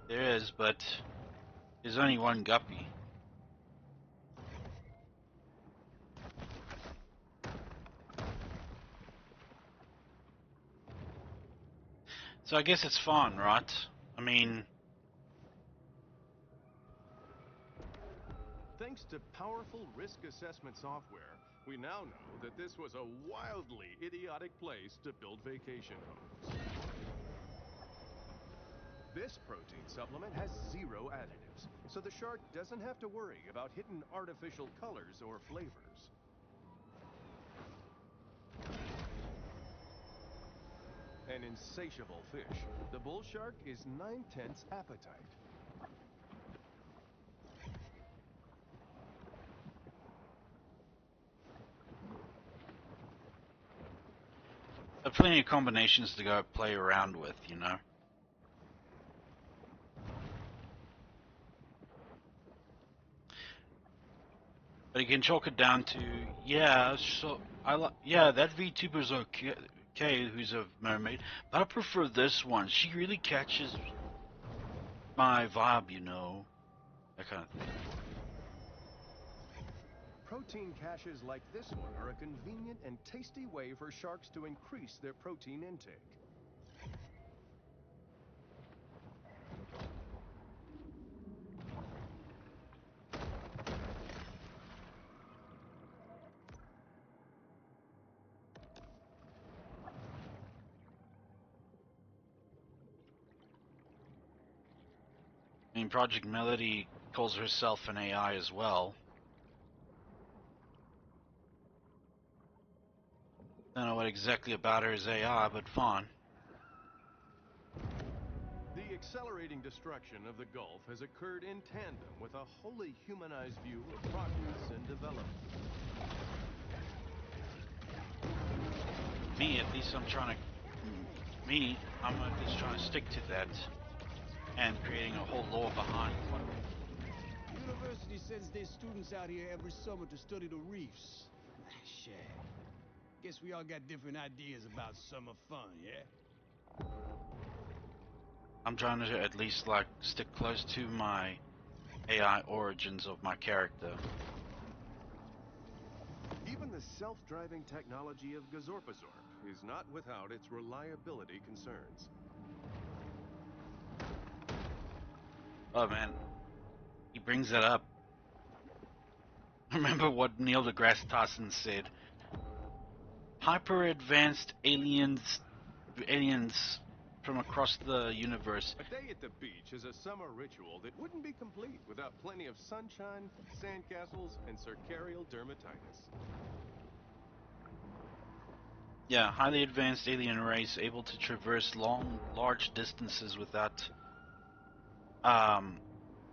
there is, but there's only one guppy. So I guess it's fun, right? I mean, Thanks to powerful risk assessment software, we now know that this was a wildly idiotic place to build vacation homes. This protein supplement has 0 additives, so the shark doesn't have to worry about hidden artificial colors or flavors. An insatiable fish, the bull shark is 9/10 appetite. there are plenty of combinations to go play around with, you know. But you can chalk it down to, yeah, so yeah, that VTuber's okay, who's a mermaid, but I prefer this one. She really catches my vibe, you know, that kind of thing. Protein caches like this one are a convenient and tasty way for sharks to increase their protein intake. I mean, Project Melody calls herself an AI as well. Don't know what exactly about her is AI, but fine. The accelerating destruction of the Gulf has occurred in tandem with a wholly humanized view of progress and development. Me, at least I'm trying to... I'm at least trying to stick to that. And creating a whole lore behind what... The university sends their students out here every summer to study the reefs. Shit. Guess we all got different ideas about summer fun, yeah? I'm trying to at least, like, stick close to my AI origins of my character. Even the self-driving technology of Gazorpazorp is not without its reliability concerns. Oh man, he brings that up. Remember what Neil deGrasse Tyson said? Hyper advanced aliens from across the universe. A day at the beach is a summer ritual that wouldn't be complete without plenty of sunshine, sandcastles, and circarial dermatitis. Yeah, highly advanced alien race able to traverse large distances without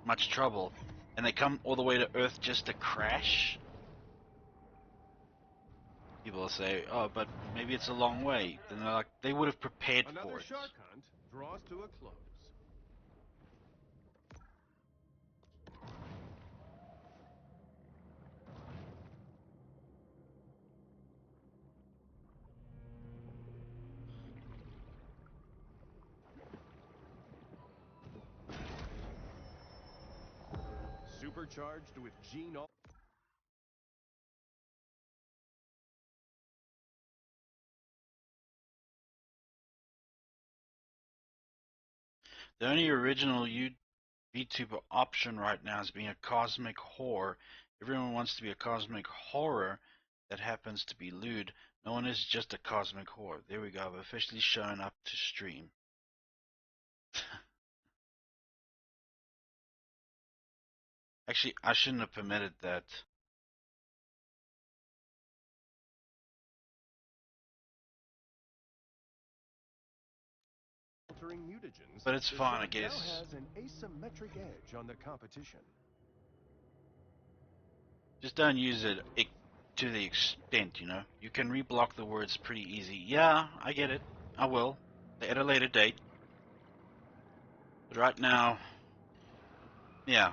much trouble, and they come all the way to Earth just to crash. People will say, "Oh, but maybe it's a long way." Then they're like, they would have prepared for Another it. shark hunt draws to a close. Supercharged with gene... The only original VTuber option right now is being a cosmic whore. Everyone wants to be a cosmic horror that happens to be lewd. No one is just a cosmic whore. There we go. I've officially shown up to stream. Actually, I shouldn't have permitted that. mutagens, But it's the fine, I shark now guess. has an asymmetric edge on the competition. Just don't use it to the extent, you know. You can reblock the words pretty easy. Yeah, I get it. I will. At a later date. But right now, yeah.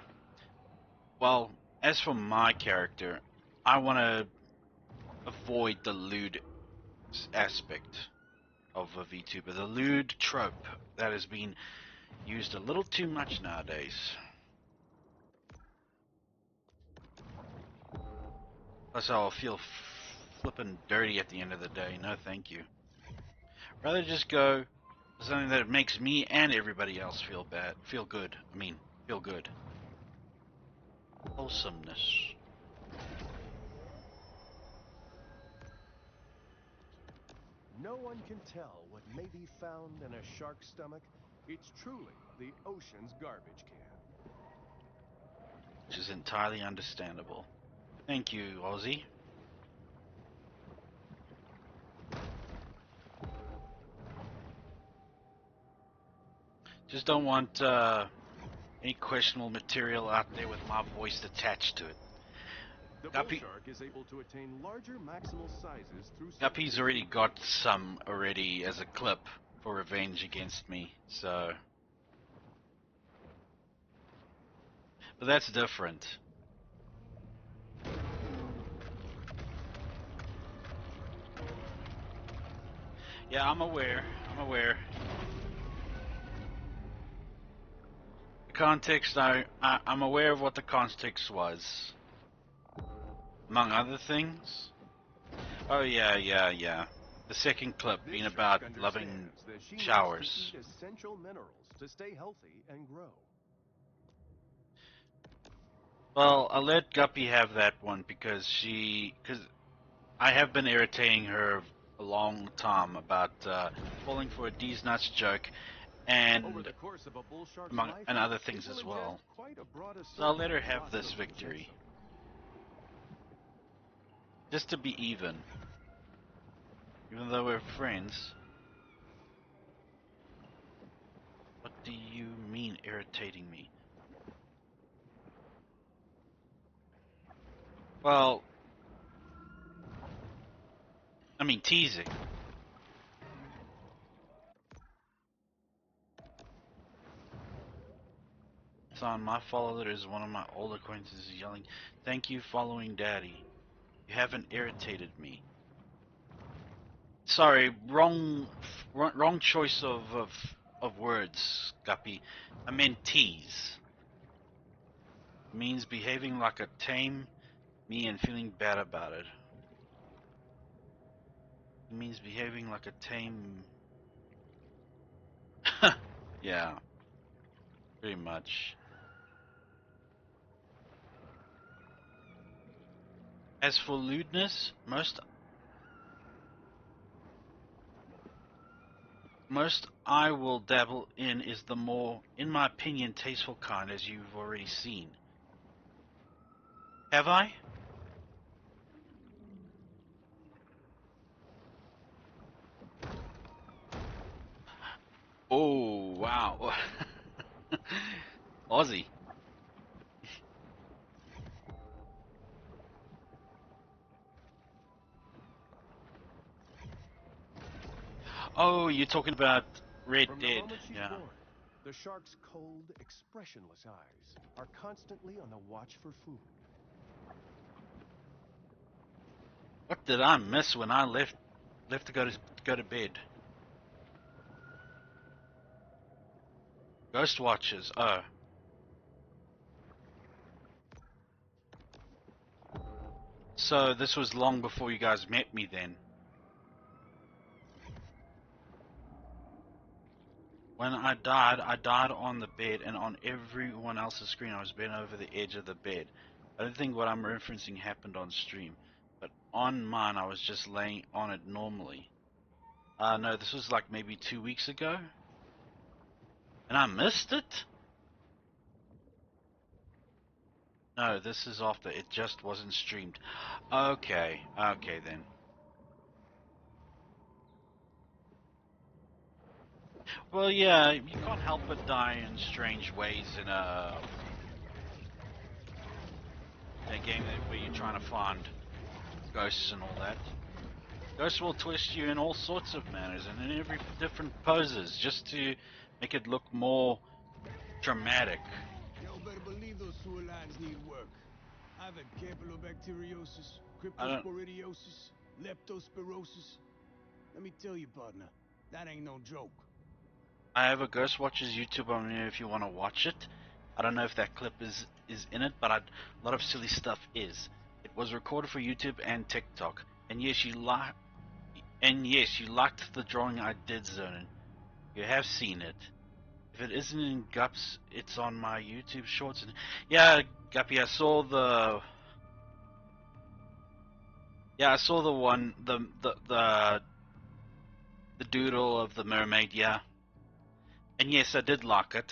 Well, as for my character, I want to avoid the lewd aspect of a VTuber. The lewd trope that has been used a little too much nowadays. Plus I'll feel flippin' dirty at the end of the day. No thank you. Rather just go for something that makes me and everybody else feel good. Feel good. Wholesomeness. No one can tell what may be found in a shark's stomach. It's truly the ocean's garbage can. Which is entirely understandable. Thank you, Ozzy. Just don't want any questionable material out there with my voice attached to it. The bull shark is able to attain larger maximal sizes through Guppy's already got some already as a clip for revenge against me, so... But that's different. Yeah, I'm aware. The context, I'm aware of what the context was. Among other things. Oh yeah. The second clip being about loving showers. Eat essential minerals to stay healthy and grow. Well, I'll let Guppy have that one because I have been irritating her a long time about falling for a D's nuts joke and Over the course of a bull shark's among life, and other things it will as well. ingest quite a broad So I'll let assortment her of have lots this of victory. nutrients. Just to be even. Even though we're friends. What do you mean irritating me? Well, I mean teasing. It's on my follower is one of my old acquaintances yelling, "Thank you, following Daddy. You haven't irritated me." Sorry, wrong choice of words, Guppy. I meant tease. It means behaving like a tame me and feeling bad about it. It means behaving like a tame... Yeah, pretty much. As for lewdness, most I will dabble in is the more, in my opinion, tasteful kind, as you've already seen. Have I? Oh, wow. Aussie. Oh, you're talking about Red From Dead. the moment she's Yeah. born, the shark's cold, expressionless eyes are constantly on the watch for food. What did I miss when I left to go to bed? Ghost Watchers. Oh. So this was long before you guys met me then. When I died on the bed, and on everyone else's screen I was bent over the edge of the bed. I don't think what I'm referencing happened on stream, but on mine I was just laying on it normally. No, this was like maybe 2 weeks ago. And I missed it? No, this is after. It just wasn't streamed. Okay then. Well, yeah, you can't help but die in strange ways in a... That game where you're trying to find ghosts and all that. Ghosts will twist you in all sorts of manners and in every different poses just to make it look more dramatic. Yo, better believe those sewer lines need work. I've had campylobacteriosis, I don't- cryptosporidiosis, leptospirosis. Let me tell you, partner, that ain't no joke. I have a Ghost Watchers YouTube on here if you want to watch it. I don't know if that clip is in it, but a lot of silly stuff is. It was recorded for YouTube and TikTok. And yes, you liked the drawing I did, Zonin. You have seen it. If it isn't in Gups, it's on my YouTube Shorts. And yeah, Guppy, I saw the one, the doodle of the mermaid. Yeah, and yes, I did like it.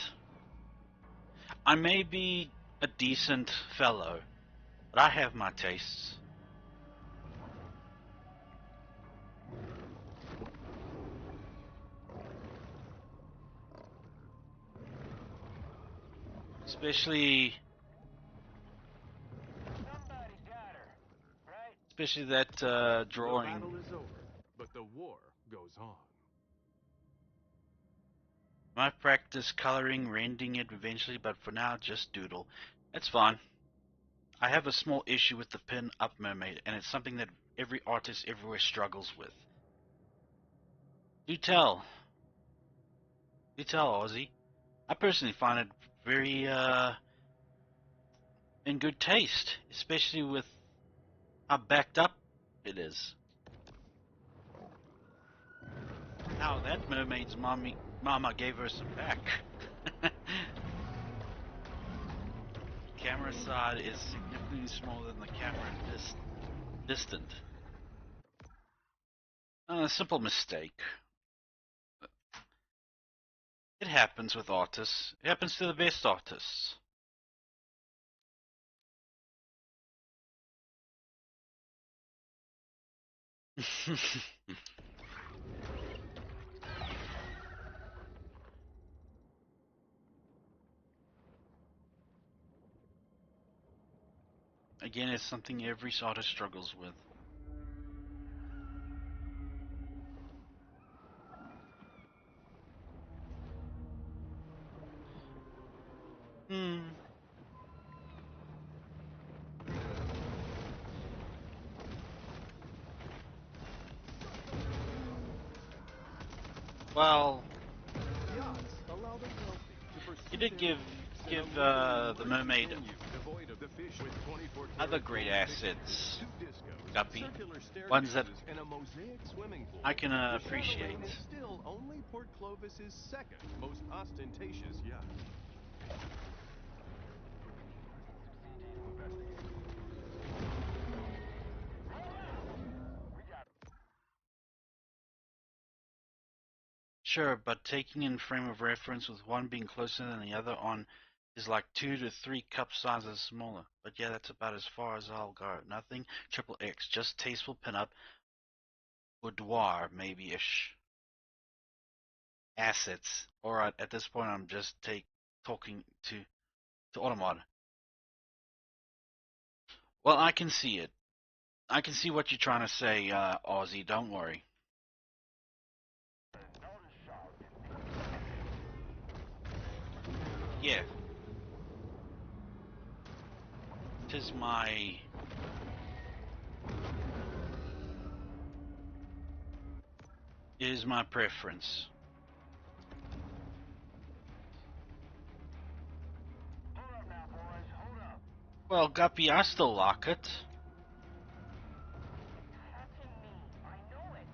I may be a decent fellow, but I have my tastes. Especially Somebody got her, right? that The drawing. battle is over, but the war goes on. Might practice coloring, rendering it eventually, but for now, just doodle. That's fine. I have a small issue with the pin-up mermaid, and it's something that every artist everywhere struggles with. Do tell. Do tell, Ozzy. I personally find it very in good taste, especially with how backed up it is. Now that mermaid's mama gave her some back. Camera side is significantly smaller than the camera distant. A simple mistake. It happens with artists. It happens to the best artists. Again, it's something every artist struggles with. Well, Yachts allow the wealthy to pursue he did their give dreams in a the mermaid venue devoid of the fish with 24 other karat great gold assets, two discos, Guppy. circular Ones that staircases, and a mosaic swimming pool. I can The appreciate. Chatelaine is still only Port Clovis's second most ostentatious yacht. Sure, but taking in frame of reference with one being closer than the other on is like 2 to 3 cup sizes smaller. But yeah, that's about as far as I'll go. Nothing triple X, just tasteful pinup, boudoir maybe-ish. Assets. Alright, at this point I'm just talking to Automod. Well, I can see it. I can see what you're trying to say, Aussie, don't worry. Yeah. Tis my... It is my preference. Hold up now, boys. Hold up. Well, Guppy, I still like it. Touching me. I know it.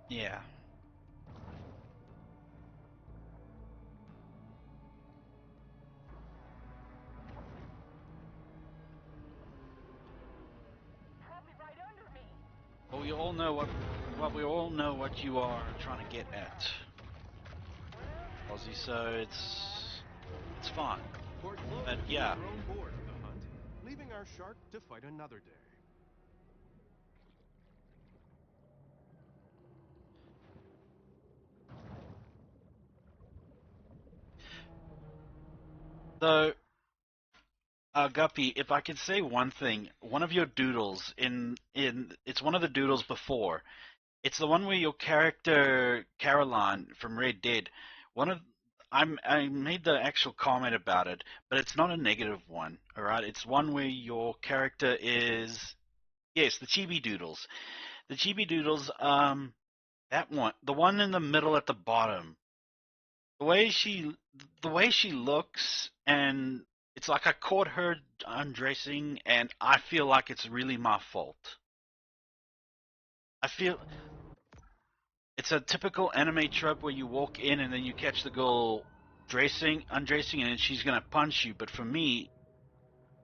Yeah. Probably right under me. Well, we all know what you are trying to get at, Aussie. So it's fine. Port Clovis But has yeah, grown bored of the hunt, leaving our shark to fight another day. So, Guppy, if I could say one thing, one of your doodles it's one of the doodles before. It's the one where your character Caroline from Red Dead. One of I made the actual comment about it, but it's not a negative one. All right, it's one where your character is yes, the chibi doodles. The chibi doodles. That one, the one in the middle at the bottom. The way she, the way she looks, and it's like I caught her undressing, and I feel like it's really my fault. I feel it's a typical anime trope where you walk in and then you catch the girl undressing, and then she's gonna punch you. But for me,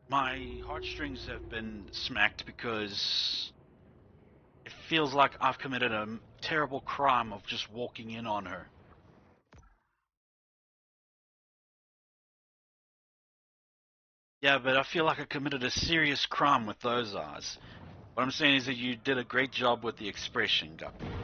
my heartstrings have been smacked because it feels like I've committed a terrible crime of just walking in on her. Yeah, but I feel like I committed a serious crime with those eyes. What I'm saying is that you did a great job with the expression, Guppy.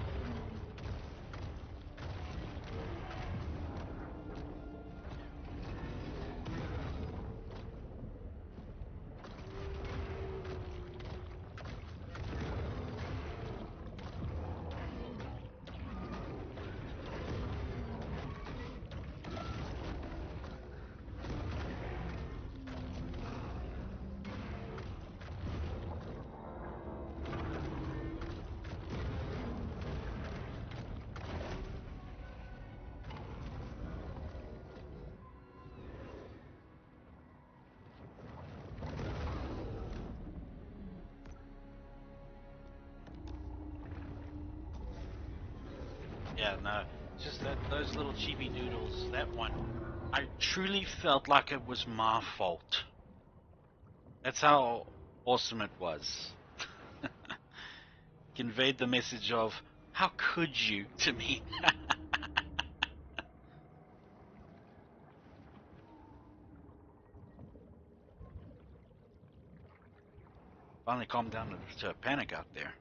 Yeah, no, it's just that those little chibi doodles, that one, I truly felt like it was my fault. That's how awesome it was. Conveyed the message of, how could you, to me. Finally calmed down to a panic out there.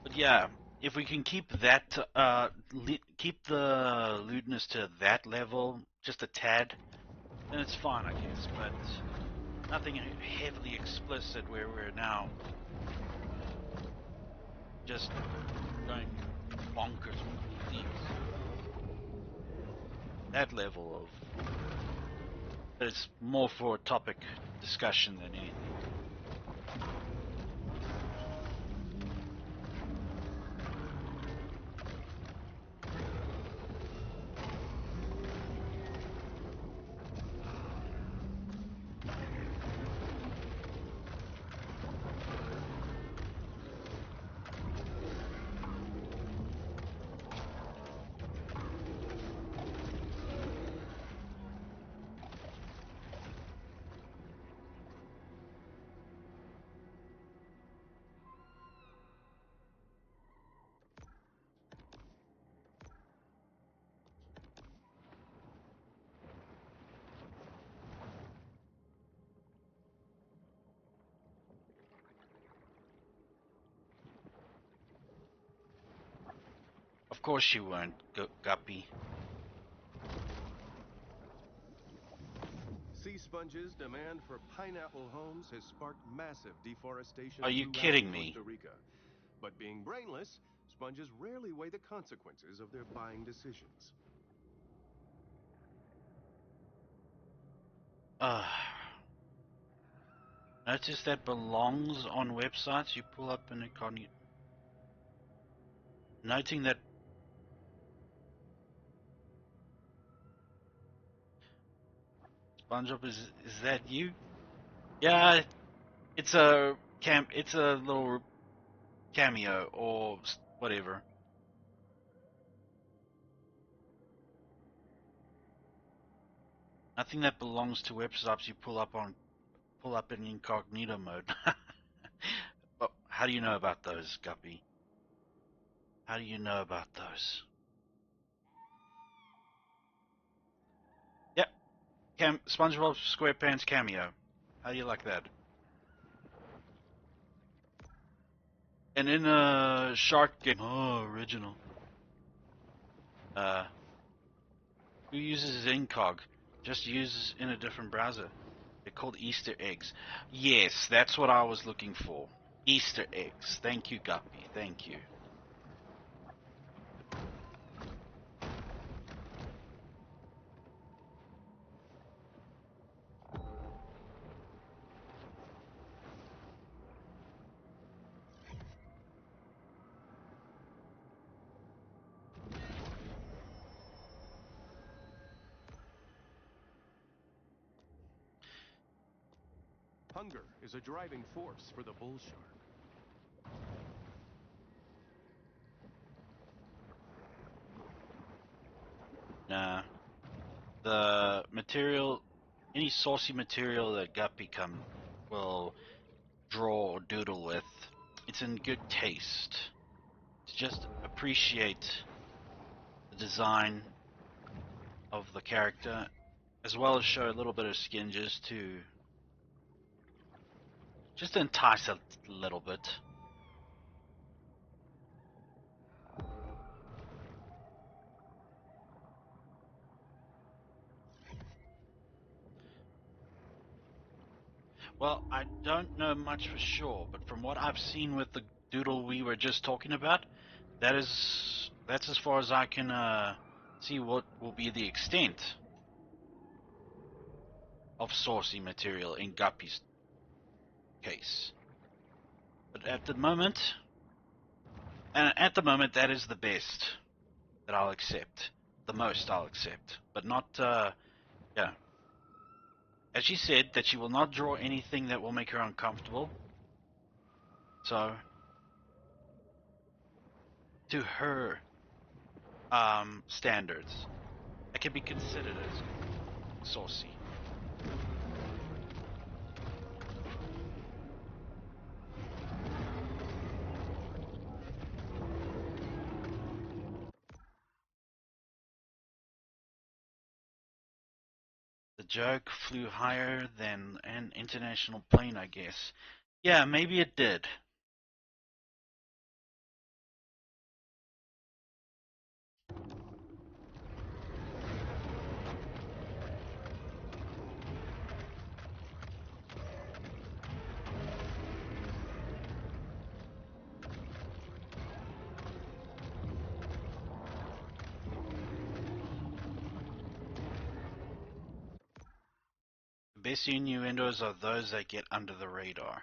But yeah, if we can keep that, keep the lewdness to that level, just a tad, then it's fine, I guess. But nothing heavily explicit where we're now just going bonkers with these. That level of, but it's more for a topic discussion than anything. Of course you weren't, Guppy. Sea sponges' demand for pineapple homes has sparked massive deforestation Are you throughout kidding me? Costa Rica. But being brainless, sponges rarely weigh the consequences of their buying decisions. Notice that belongs on websites you pull up in incognito. Noting that SpongeBob is that you? Yeah, it's a it's a little cameo or whatever. Nothing that belongs to websites you pull up in incognito mode. Well, how do you know about those, Guppy? How do you know about those? Yep, SpongeBob SquarePants cameo. How do you like that? And in a shark game, oh, original. Uh, who uses Incog? Just use in a different browser. They're called Easter eggs. Yes, that's what I was looking for. Easter eggs. Thank you, Guppy. Thank you. Hunger is a driving force for the bull shark. Nah. The material, any saucy material that Guppy will draw or doodle with, it's in good taste. To just appreciate the design of the character, as well as show a little bit of skin just to entice a little bit. Well, I don't know much for sure, but from what I've seen with the doodle we were just talking about, that's as far as I can see what will be the extent of saucy material in Guppy's case. But at the moment, that is the best that I'll accept. The most I'll accept. But not, yeah. As she said, that she will not draw anything that will make her uncomfortable. So, to her standards, that can be considered as saucy. The joke flew higher than an international plane, I guess. Yeah, maybe it did. The best innuendos are those that get under the radar.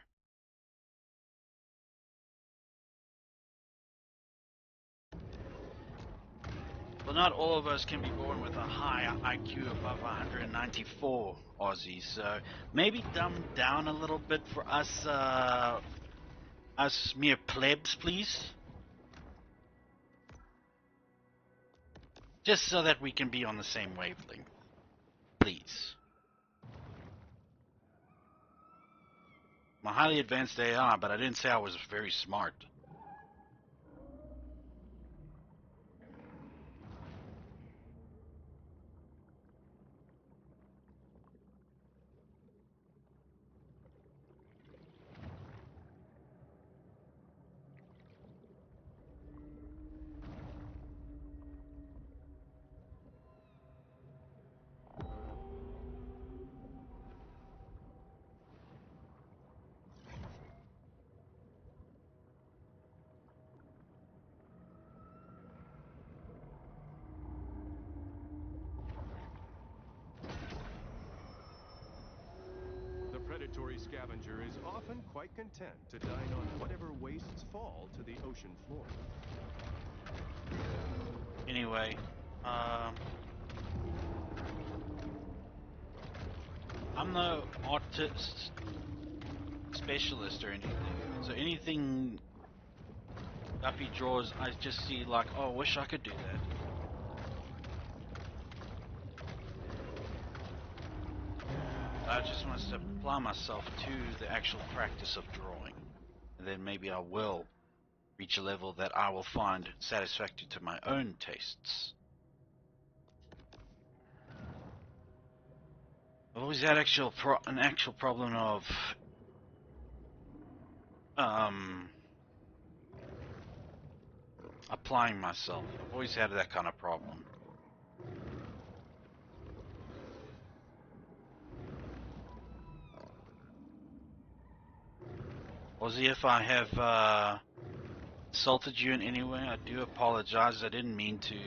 Well, not all of us can be born with a high IQ above 194 Aussie, so maybe dumb down a little bit for us, us mere plebs, please. Just so that we can be on the same wavelength, please. I'm a highly advanced AI, but I didn't say I was very smart. The predatory scavenger is often quite content to dine on whatever wastes fall to the ocean floor. Anyway, I'm no artist specialist or anything, so anything Guppy draws, I just see like, oh, I wish I could do that. I just want to apply myself to the actual practice of drawing, and then maybe I will reach a level that I will find satisfactory to my own tastes. I've always had an actual problem of applying myself. I've always had that kind of problem. Ozzy, if I have insulted you in any way, I do apologize. I didn't mean to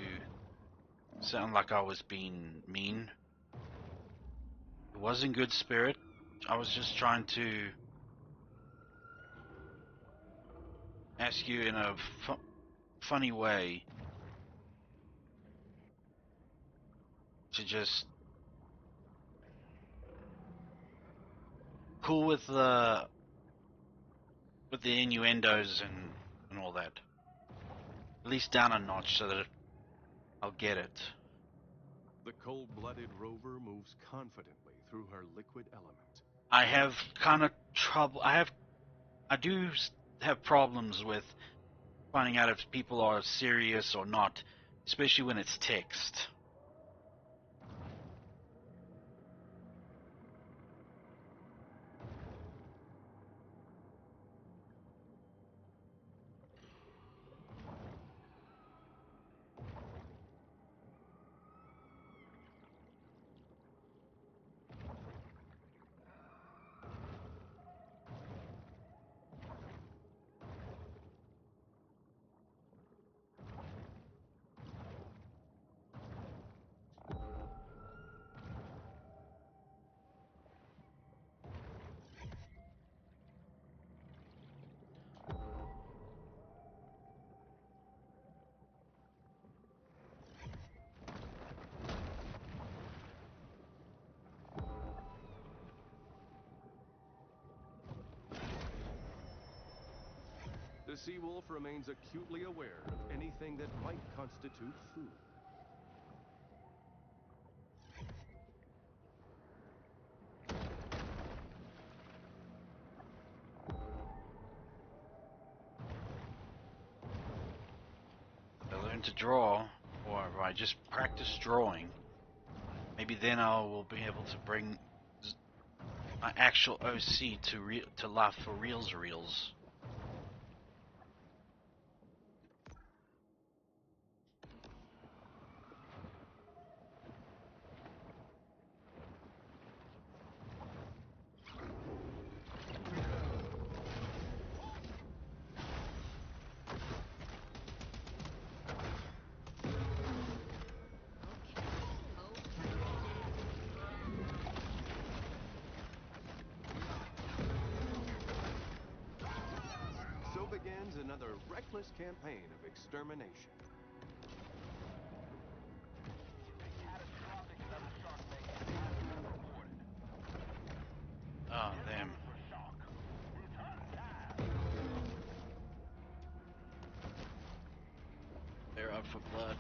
sound like I was being mean. It was in good spirit. I was just trying to ask you in a funny way to just cool with the innuendos and all that. At least down a notch so that I'll get it. The cold-blooded rover moves confidently through her liquid element. I have kind of trouble. I do have problems with finding out if people are serious or not, especially when it's text. The sea wolf remains acutely aware of anything that might constitute food. If I learn to draw, or if I just practice drawing, maybe then I will be able to bring my actual OC to life for reals. So begins another reckless campaign of extermination. Catastrophic level shark lake has been reported. Oh, damn. For shock. Return now. They're out for blood.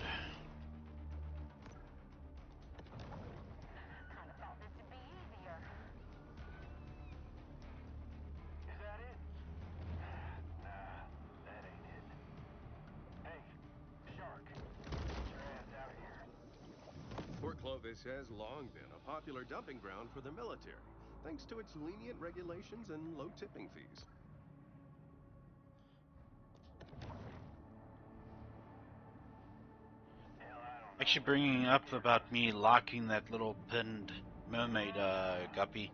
Kind of thought this would be easier. Is that it? Nah, that ain't it. Hey, shark. Get your ass out here. Port Clovis has long been a popular dumping ground for the military, thanks to its lenient regulations and low tipping fees. Hell, I don't know. Actually, bringing up about me locking that little pinned mermaid guppy,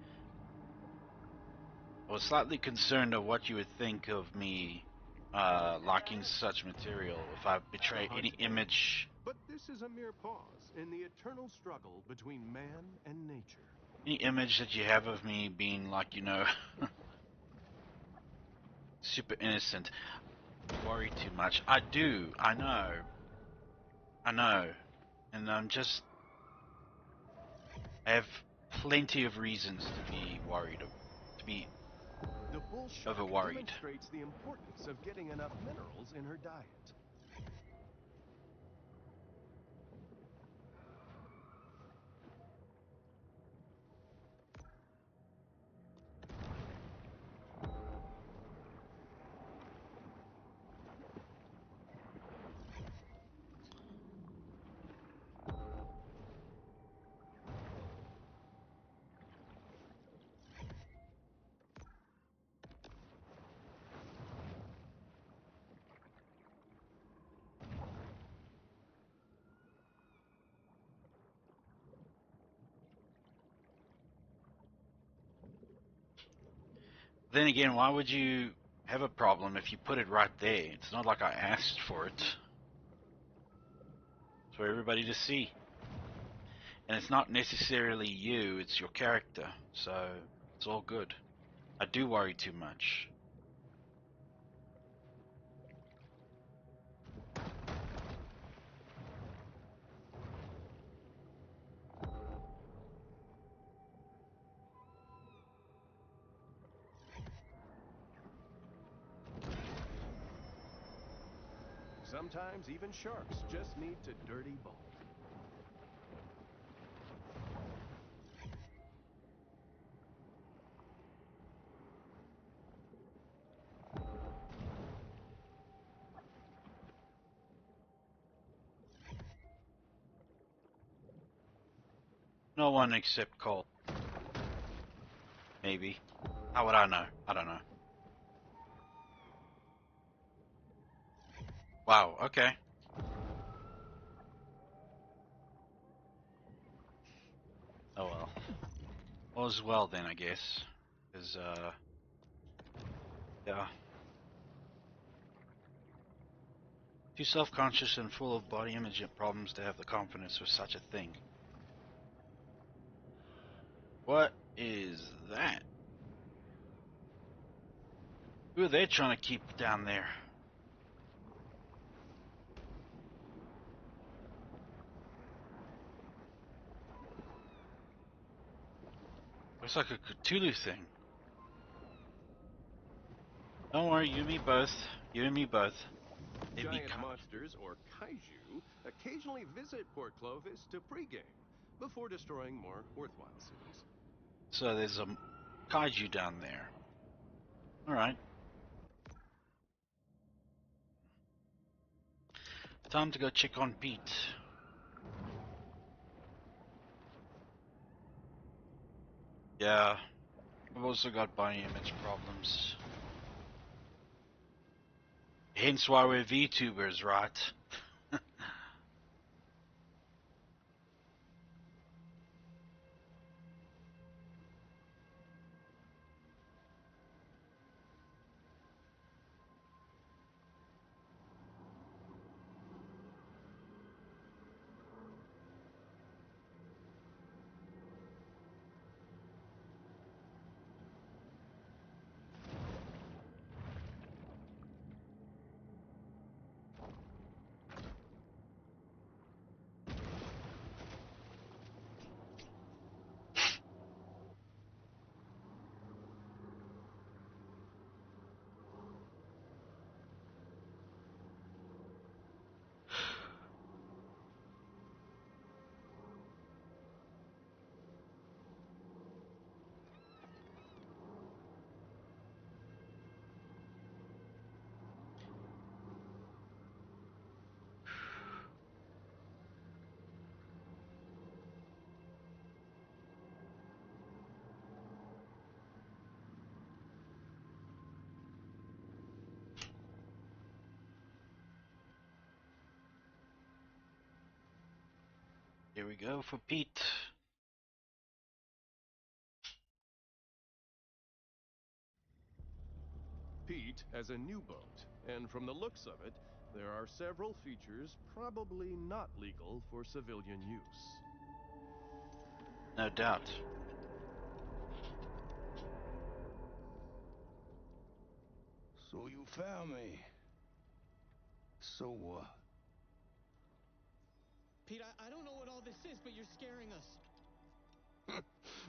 I was slightly concerned of what you would think of me locking such material if I betray any image, But this is a mere pause in the eternal struggle between man and nature. any image that you have of me being like, you know, super innocent. Worry too much. I do. I know. And I have plenty of reasons to be worried, to be The bull shark over-worried. demonstrates the importance of getting enough minerals in her diet. Then again, why would you have a problem if you put it right there? It's not like I asked for it. It's for everybody to see. And it's not necessarily you, it's your character. So, it's all good. I do worry too much. Sometimes even sharks just need to dirty bulk. No one except Cole. Maybe. How would I know? I don't know. Wow, okay. Oh well. All's well then, I guess. Because, yeah. Too self-conscious and full of body image problems to have the confidence for such a thing. What is that? Who are they trying to keep down there? Looks like a Cthulhu thing. Don't worry, you and me both. You and me both. They'd be Giant monsters, or kaiju, occasionally visit Port Clovis to pregame before destroying more worthwhile cities. So there's a kaiju down there. Alright. Time to go check on Pete. Yeah. I've also got body image problems. Hence why we're VTubers, right? Here we go for Pete. Pete has a new boat, and from the looks of it, there are several features probably not legal for civilian use. No doubt. So you found me. So what? Pete, I don't know what all this is, but you're scaring us.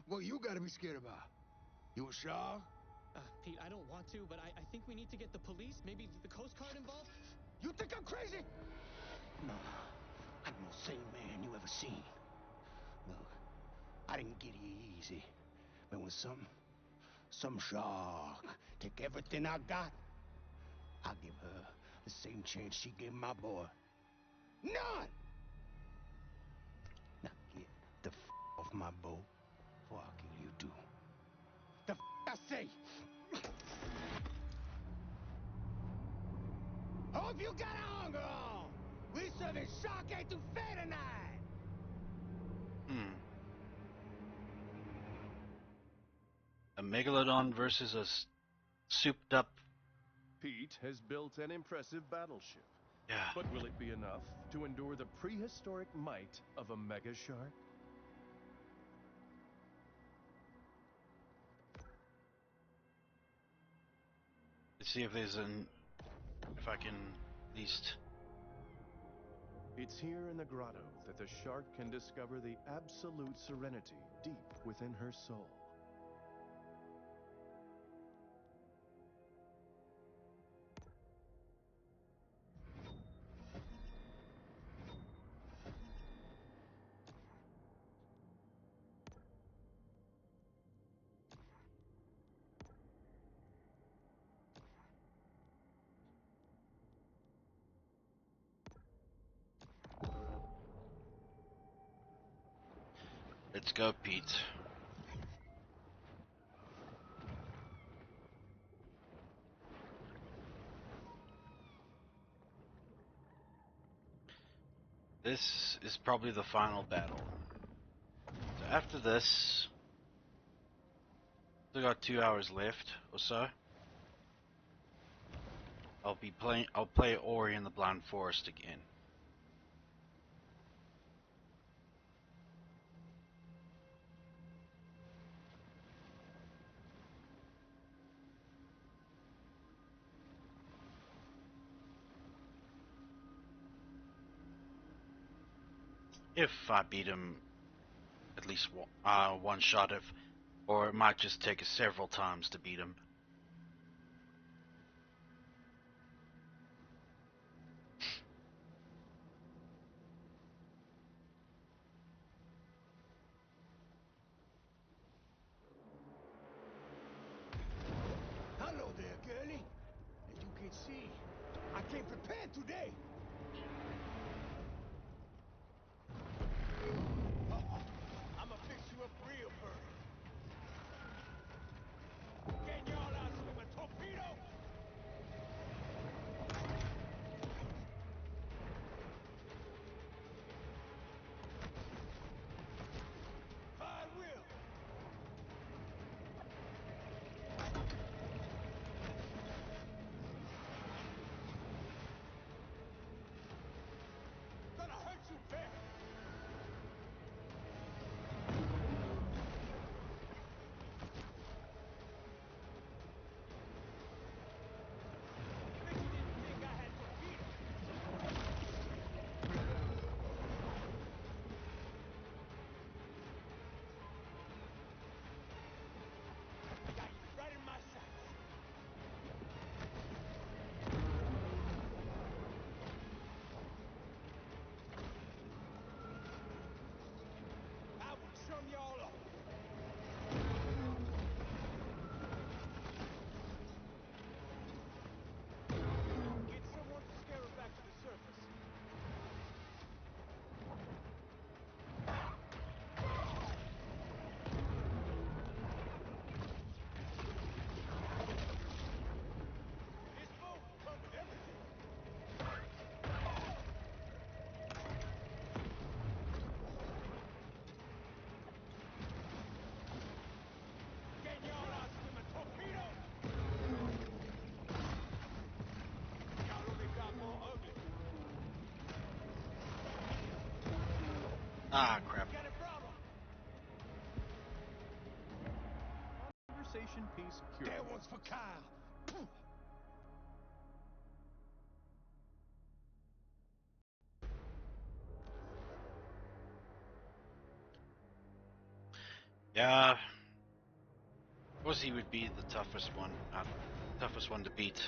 What you gotta be scared about? You a shark? Pete, I don't want to, but I think we need to get the police, maybe the Coast Guard involved. You think I'm crazy? No, I'm the most sane man you ever seen. Look, I didn't get here easy. But when some shark take everything I got, I'll give her the same chance she gave my boy. None! Now get the off my boat, before I kill you too. The I say! Hope you got a hunger on! We serving shark etouffee tonight! A megalodon versus a souped up. Pete has built an impressive battleship. Yeah. But will it be enough to endure the prehistoric might of a mega shark? Let's see if there's if I can at least. It's here in the grotto that the shark can discover the absolute serenity deep within her soul. Let's go, Pete. This is probably the final battle. So after this, still got 2 hours left or so. I'll play Ori in the Blind Forest again. If I beat him at least one shot, or it might just take us several times to beat him. Hello there, girlie. As you can see, I came prepared today. I'ma fix you up real bird. Getting y'all out with a torpedo? I will. Gonna hurt you, bear. Bet you didn't think I had torpedoes. Got you right in my sights. I will chum y'all up. Get someone to scare her back to the surface. This boat will come with everything. Getting y'all out with a torpedo? Y'all only got more ugly. Ah, crap. Got a problem. Conversation piece cured. That one's for Kyle. Poof. Yeah, of course he would be the toughest one to beat.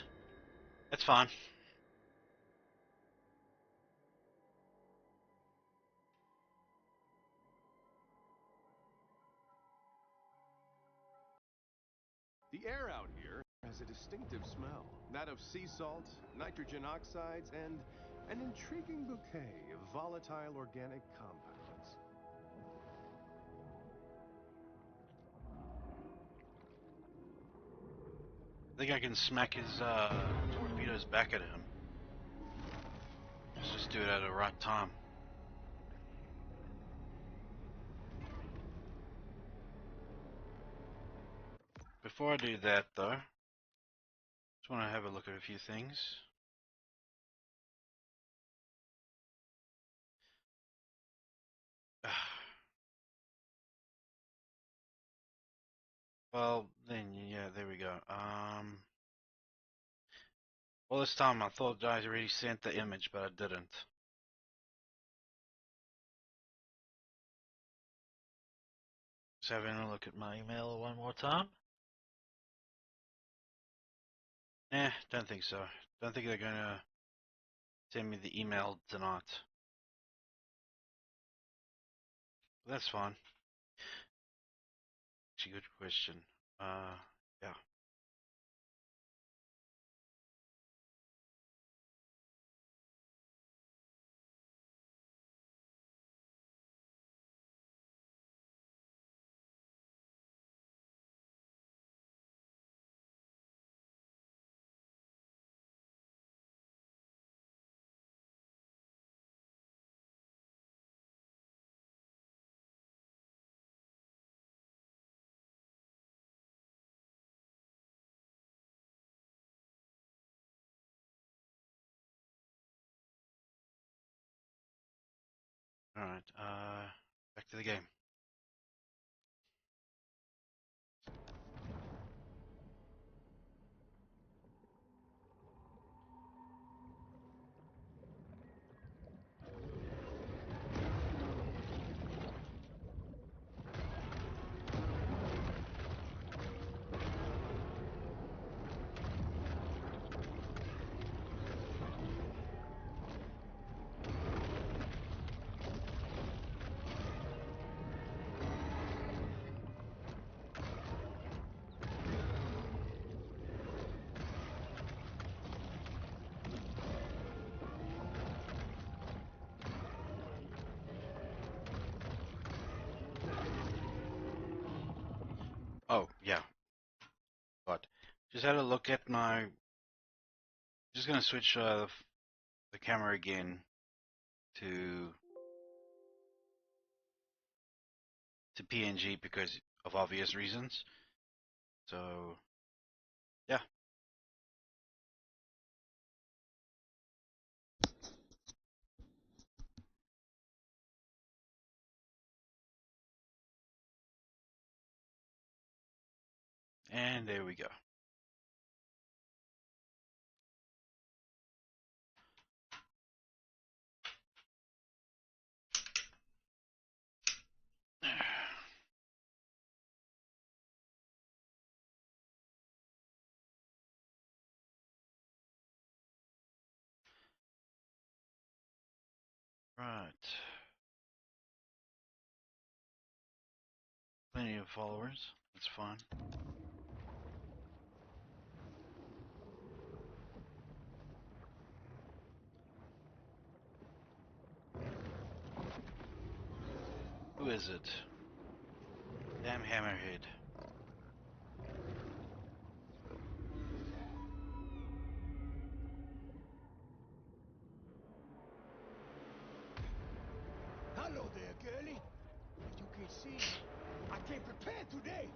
That's fine. The air out here has a distinctive smell, that of sea salt, nitrogen oxides, and an intriguing bouquet of volatile organic compounds. I think I can smack his torpedoes back at him. Let's just do it at the right time. Before I do that, though, want to have a look at a few things. Well, then, yeah, there we go. All this time I thought I already sent the image, but I didn't. Just having a look at my email one more time. Don't think so. Don't think they're gonna send me the email tonight. But that's fine. Actually, good question. Yeah. All right. Back to the game. Oh, yeah. But just had a look at my. Just gonna switch the camera again to PNG because of obvious reasons. So yeah. And there we go. Right. Plenty of followers. That's fine. Who is it? Damn hammerhead. Hello there, girlie. As you can see, I came prepared today.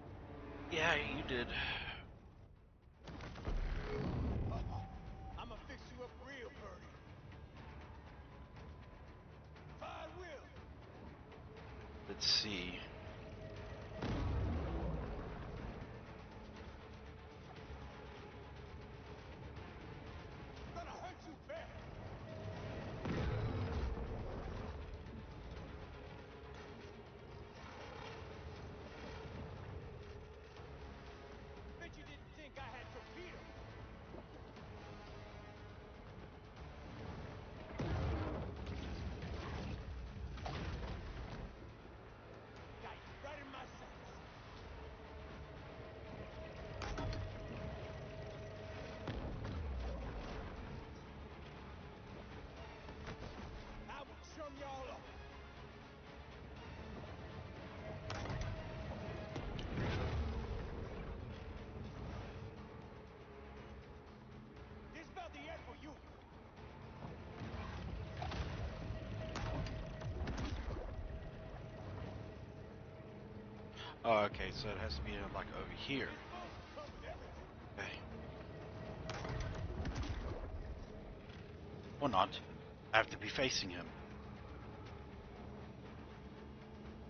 Yeah, you did. I'ma fix you up real, Birdie. I will. Let's see. Gonna hurt you bad. Bet you didn't think I had torpedoes. Got you right in my sights. I will chum y'all up. This about the end for you. Oh, okay, so it has to be like over here. This boat will come with everything. Okay. Or not. I have to be facing him.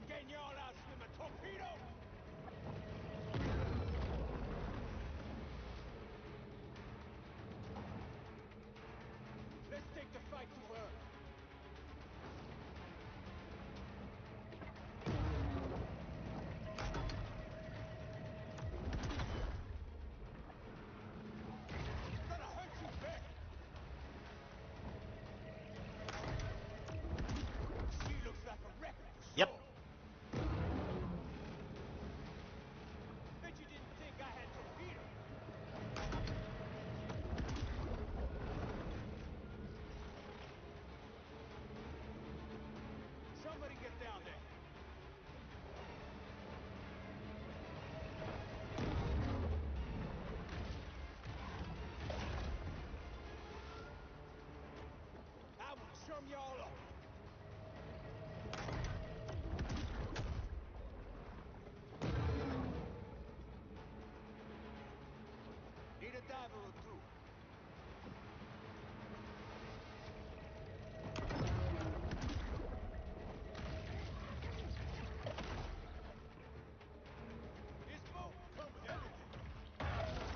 Getting y'all out, swim a torpedo! Let's take the fight to her. Gonna hurt you bad. She looks like a wreck for Yep. sure. Bet you didn't think I had torpedo. Somebody get down there. I will chum y'all up. Need a diver or two. This boat come with everything.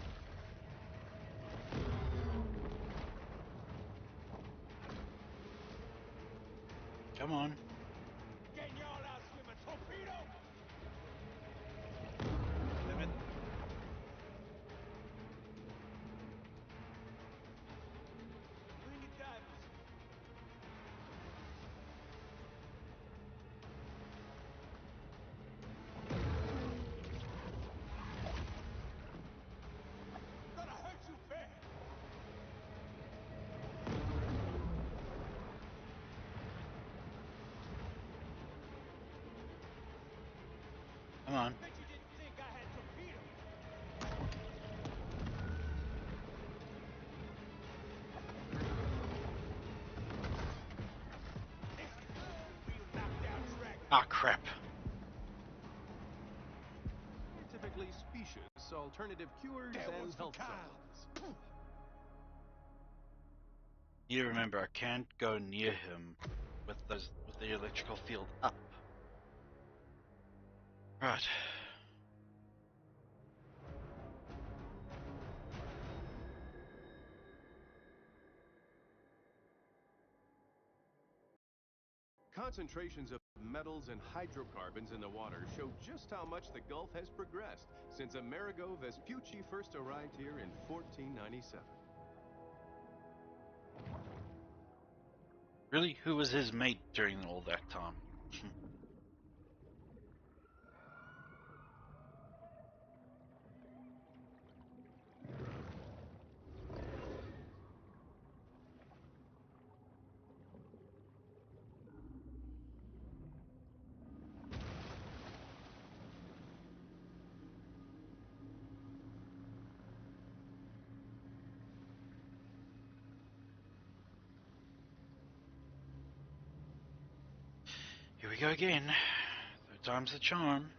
Come on. Getting y'all out, swim a torpedo. Damn it. We need divers. Gonna hurt you bad. Come on. Bet you didn't think I had torpedo. This is a real knockdown dragon. Ah, crap. Typically specious, alternative cures, That and one's for health Kyle. supplements. You remember, I can't go near him with the electrical field up. Right. Concentrations of metals and hydrocarbons in the water show just how much the Gulf has progressed since Amerigo Vespucci first arrived here in 1497. Really? Who was his mate during all that time? Here we go again. Third time's the charm.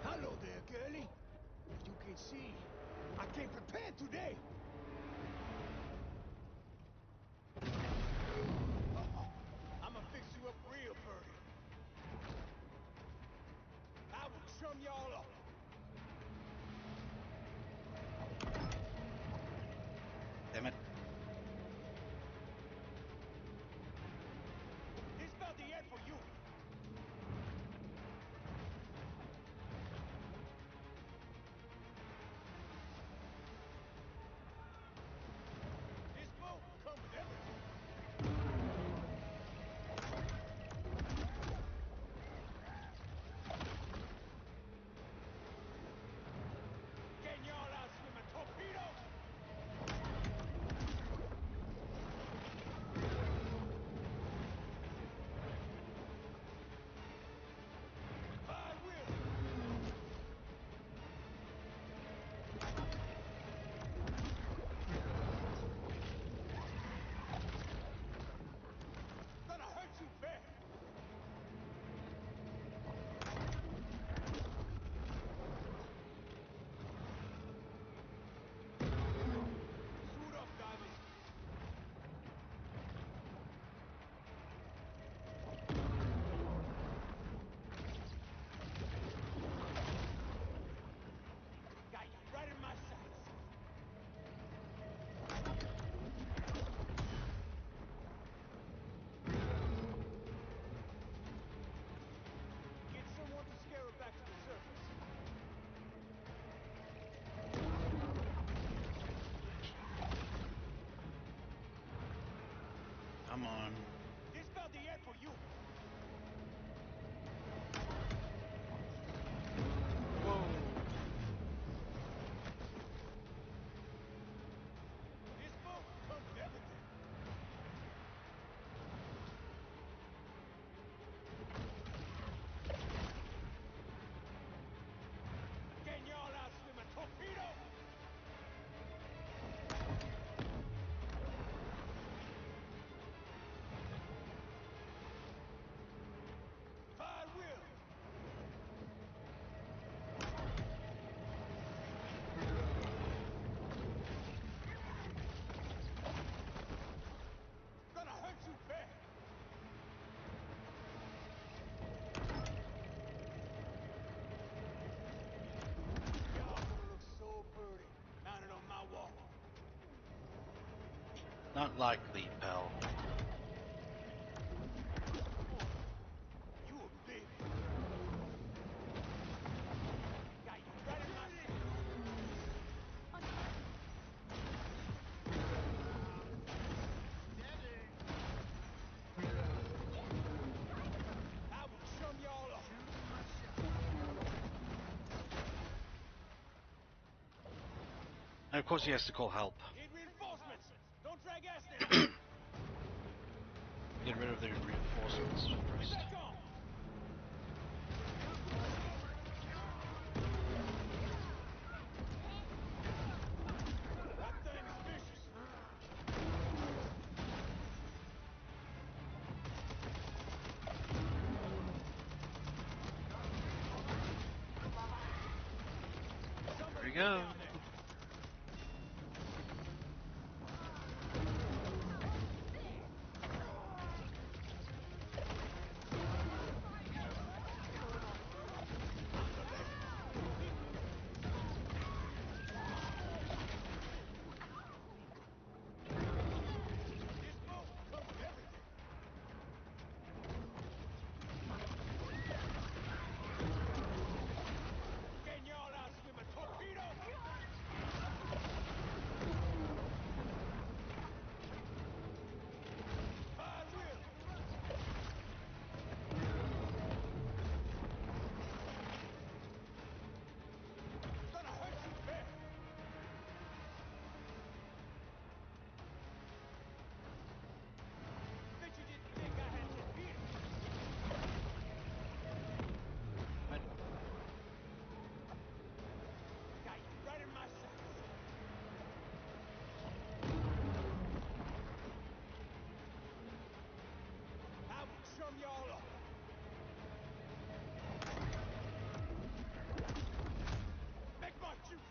Hello there, girlie. As you can see, I came prepared today. I'ma fix you up real, birdie. I will chum y'all up. Damn it. This about the end for you. Not likely, pal. You a big. Got you right in my sight. I will chum y'all up. And of course he has to call help. Need reinforcements. Don't drag ass now. Get rid of the reinforcements first. Back on. That thing is vicious. There we go. This boat comes with everything. Can y'all out swim a torpedo? I will. Gonna hurt you bad. Bet you didn't think I had torpedoes. Got you right in my sights. I will chum y'all up. Make my shoot.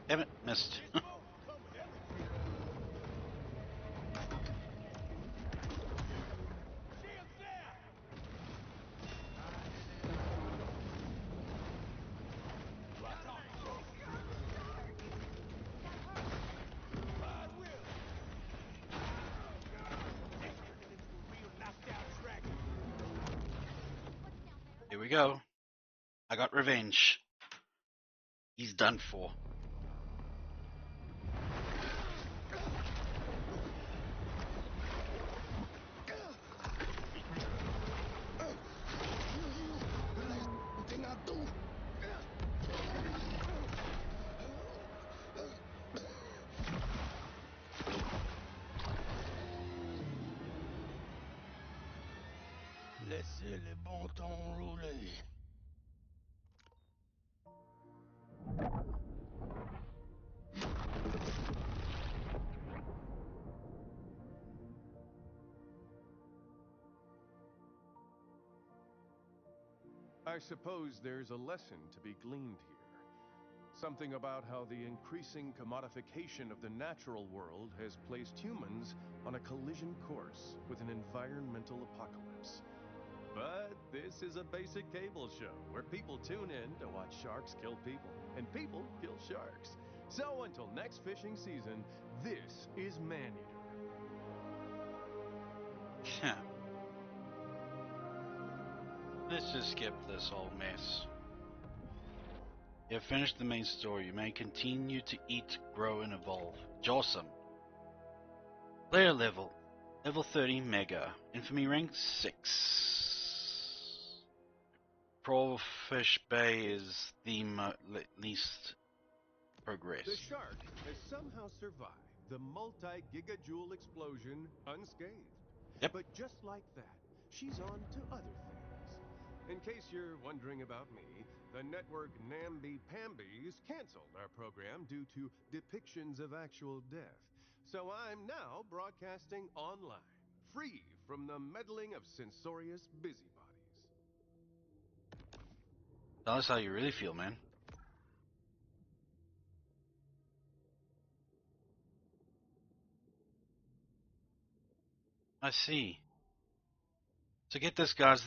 Damn it, missed. This boat come with everything. Shields down. Lock on. I will. This turning into a real knockdown dragon. Here we go. I got revenge. He's done for. Laissez le bon temps rouler. I suppose there's a lesson to be gleaned here. Something about how the increasing commodification of the natural world has placed humans on a collision course with an environmental apocalypse. But this is a basic cable show where people tune in to watch sharks kill people, and people kill sharks. So until next fishing season, this is Maneater. Yeah. Let's just skip this whole mess. You have finished the main story. You may continue to eat, grow, and evolve. Jawsome. Player level. Level 30 Mega. Infamy rank 6. Prawfish Bay is the least progressed. The shark has somehow survived the multi-gigajoule explosion unscathed. Yep. But just like that, she's on to other things. In case you're wondering about me, the network Namby-Pambies canceled our program due to depictions of actual death. So I'm now broadcasting online, free from the meddling of censorious busybodies. Tell us how you really feel, man. I see. So get this, guys.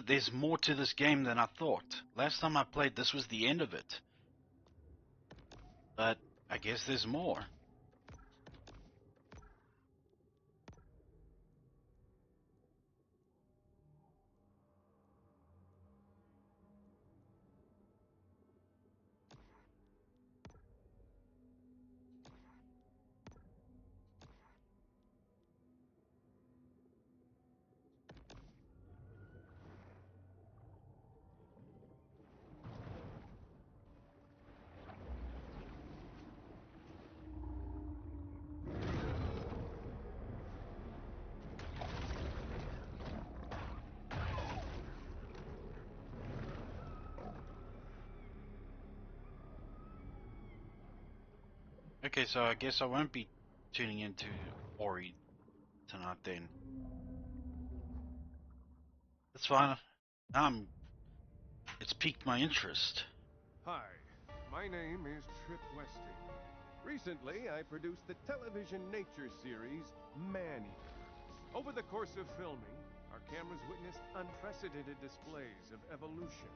There's more to this game than I thought. Last time I played, this was the end of it. But I guess there's more. Okay, so I guess I won't be tuning into Ori tonight then. That's fine. It's piqued my interest. Hi, my name is Trip Westing. Recently, I produced the television nature series Man-Eater. Over the course of filming, our cameras witnessed unprecedented displays of evolution,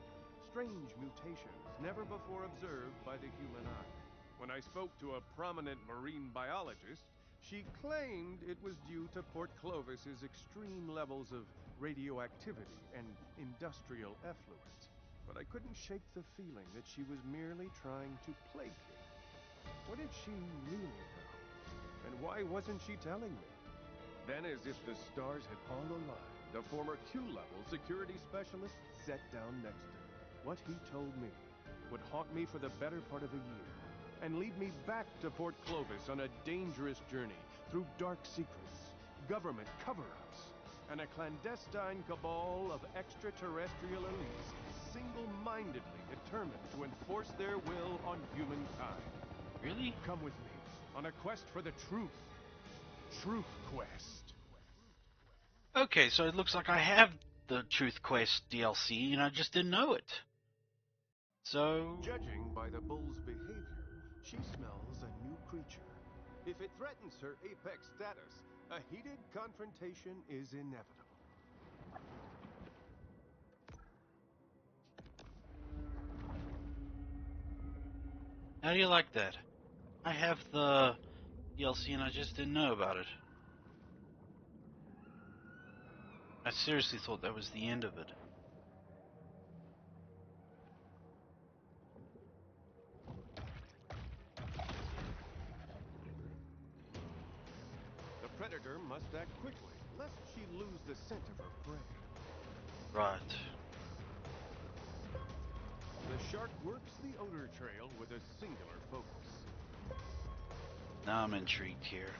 strange mutations never before observed by the human eye. When I spoke to a prominent marine biologist, she claimed it was due to Port Clovis's extreme levels of radioactivity and industrial effluent. But I couldn't shake the feeling that she was merely trying to placate. What did she really know? And why wasn't she telling me? Then, as if the stars had all aligned, the former Q-level security specialist sat down next to me. What he told me would haunt me for the better part of a year, and lead me back to Port Clovis on a dangerous journey through dark secrets, government cover-ups, and a clandestine cabal of extraterrestrial elites single-mindedly determined to enforce their will on humankind. Really? Come with me on a quest for the truth. Truth Quest. Okay, so it looks like I have the Truth Quest DLC and I just didn't know it. So... Judging by the bull's behavior, she smells a new creature. If it threatens her apex status, a heated confrontation is inevitable. How do you like that? I have the DLC and I just didn't know about it. I seriously thought that was the end of it. The predator must act quickly, lest she lose the scent of her prey. Right. The shark works the odor trail with a singular focus. Now I'm intrigued here.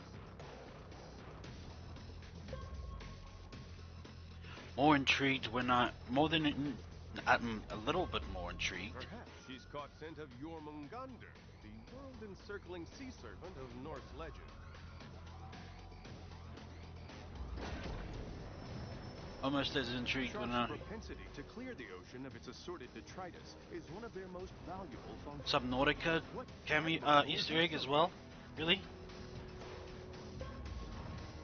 More intrigued when I'm a little bit more intrigued. Perhaps she's caught scent of Jormungandr, the world-encircling sea serpent of Norse legend. Almost as intrigued when Shark's propensity to clear the ocean of its assorted detritus is one of their most valuable functions. Subnautica Easter egg as well? Really?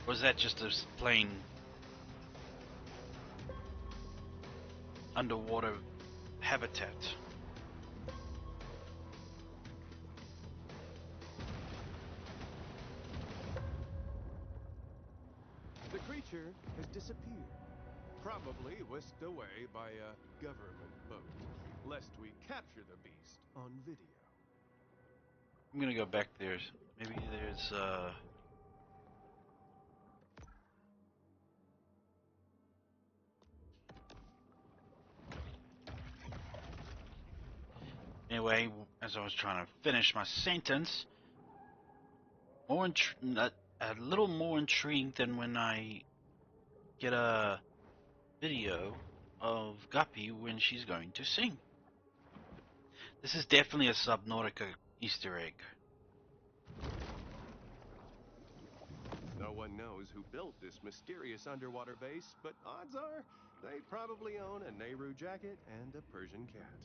Or is that just a plain underwater habitat? The creature has disappeared, probably whisked away by a government boat, lest we capture the beast on video. I'm gonna go back there. Maybe there's Anyway, as I was trying to finish my sentence, a little more intrigued than when I get a video of Guppy when she's going to sing. This is definitely a Subnautica Easter egg. No one knows who built this mysterious underwater base, but odds are they probably own a Nehru jacket and a Persian cat.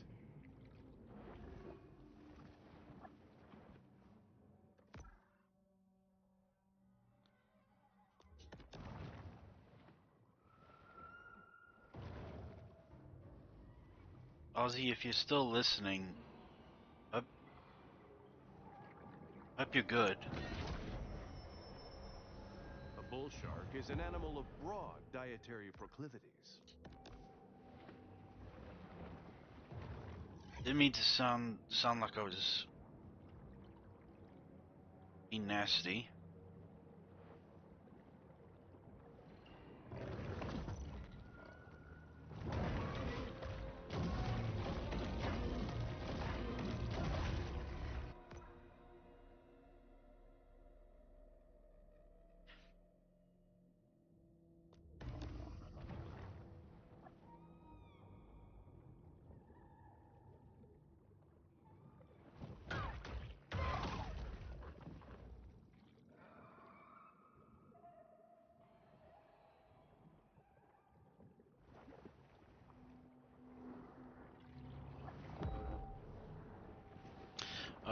Ozzy, if you're still listening, hope, hope you're good. A bull shark is an animal of broad dietary proclivities. Didn't mean to sound like I was being nasty.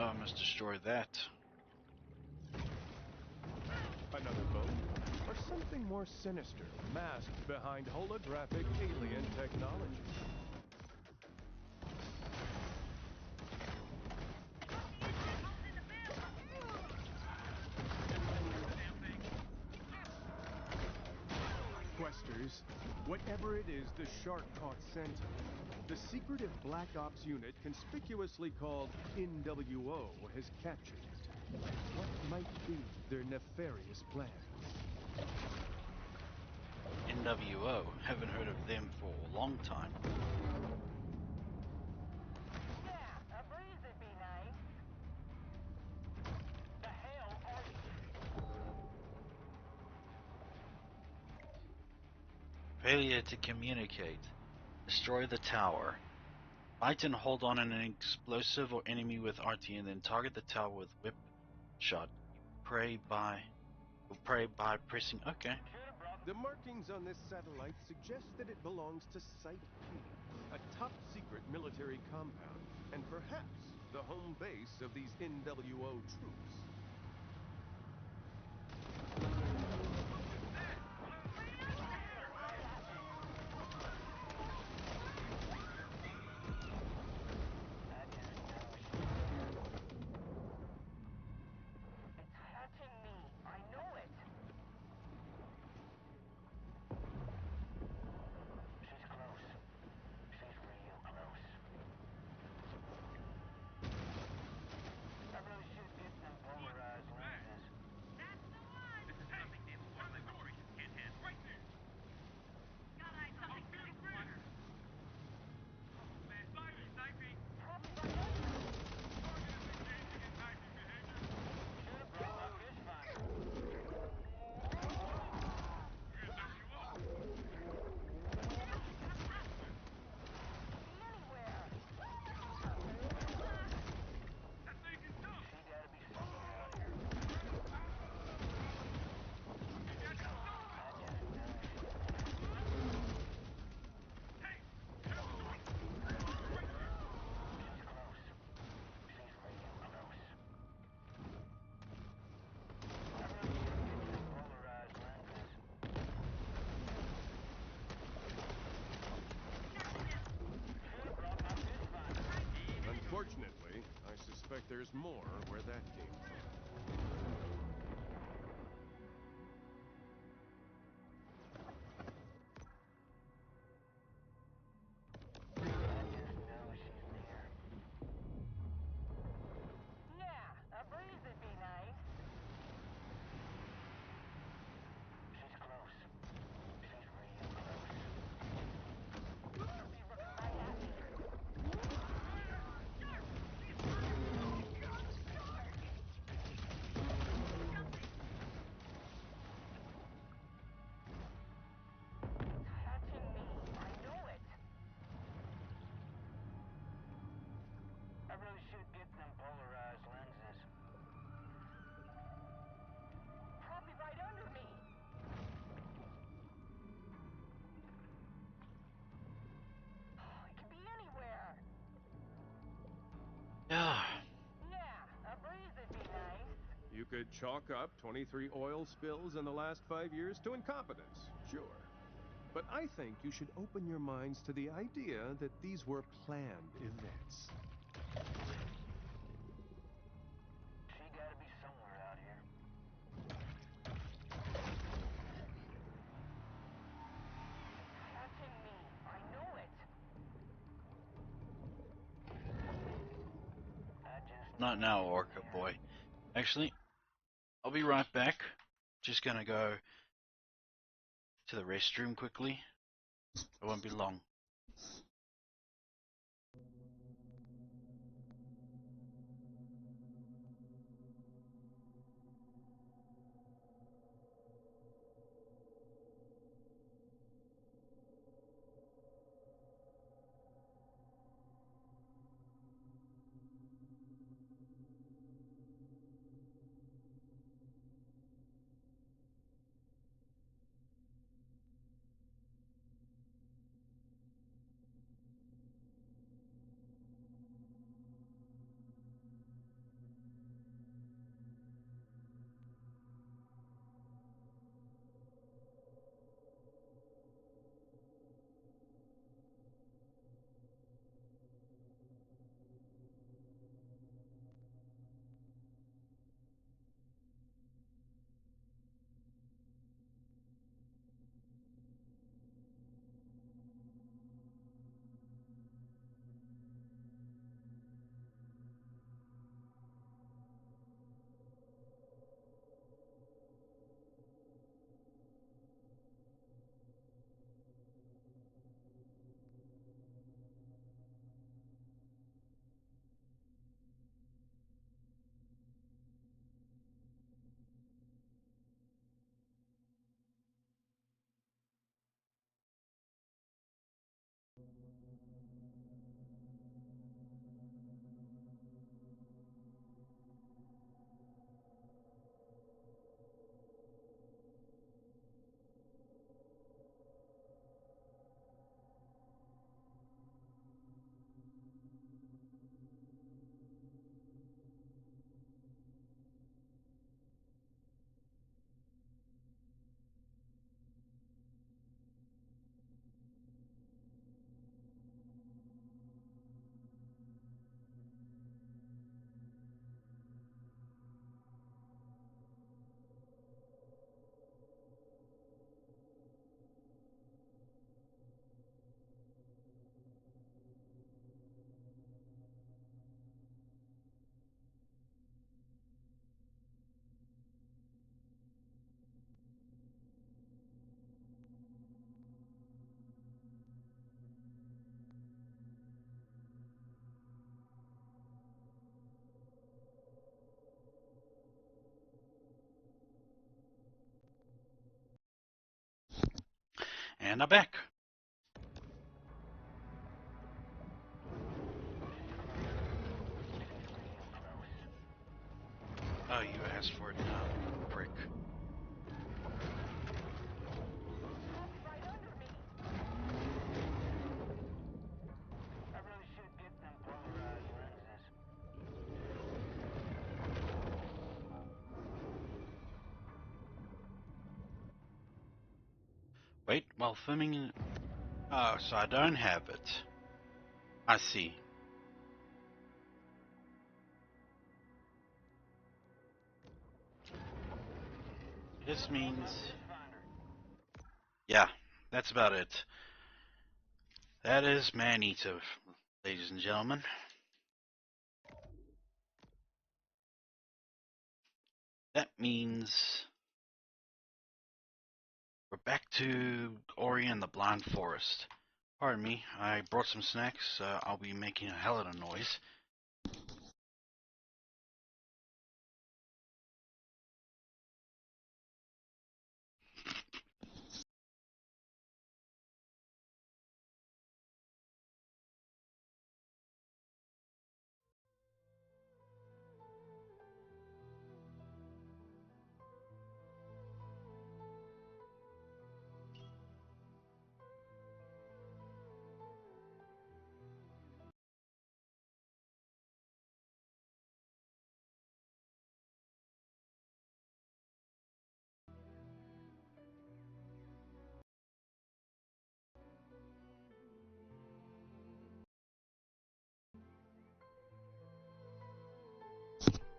Oh, I must destroy that. Another boat, or something more sinister, masked behind holographic alien technology. Questers, whatever it is the shark caught scent of, the secretive Black Ops unit conspicuously called NWO has captured it. What might be their nefarious plans? NWO. Haven't heard of them for a long time. Yeah, a breeze would be nice. The hell are you? Failure to communicate. Destroy the tower. Light and hold on an explosive or enemy with RT and then target the tower with whip shot. You'll pray by pressing OK. The markings on this satellite suggest that it belongs to Site P, a top-secret military compound, and perhaps the home base of these NWO troops. It's touching me. I know it. She's close. She's real close. I really should get some polarized lenses. That's the one! This is something they will want my operations can't handle. Right there! Got eyes on something bigger! Man, fire sniping! Probably by now. Should've brought my fish finder. Unfortunately, I suspect there's more where that came from. Yeah, a breeze would be nice. She's close. She's real close. She's looking right at me. Touching me. I know it. I really should get some polarized lenses. Probably right under me. Oh, it could be anywhere. Yeah. Yeah, a breeze would be nice. You could chalk up 23 oil spills in the last 5 years to incompetence, sure. But I think you should open your minds to the idea that these were planned events. She gotta be somewhere out here. Watching me. I know it. I just Not now, Orca boy. Actually, I'll be right back. Just gonna go to the restroom quickly. It won't be long. And I'm back. Oh, you asked for it now, prick. right under me. I really should get them polarized lenses. Wait, while filming. Oh, so I don't have it. I see. This means. Yeah, that's about it. That is man-eater, ladies and gentlemen. That means we're back to Ori and the Blind Forest. Pardon me, I brought some snacks. I'll be making a hell of a noise.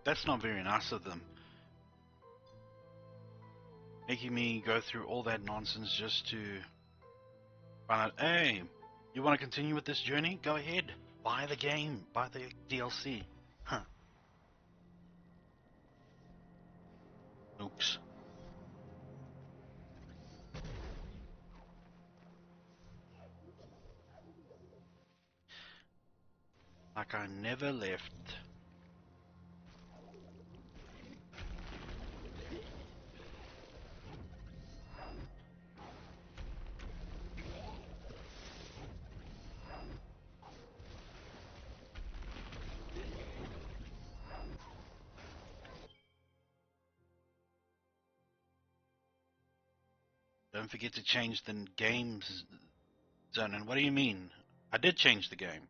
That's not very nice of them. Making me go through all that nonsense just to find out, hey, you want to continue with this journey? Go ahead. Buy the game. Buy the DLC. Huh. Oops. Like I never left. Don't forget to change the game's zone. And what do you mean? I did change the game.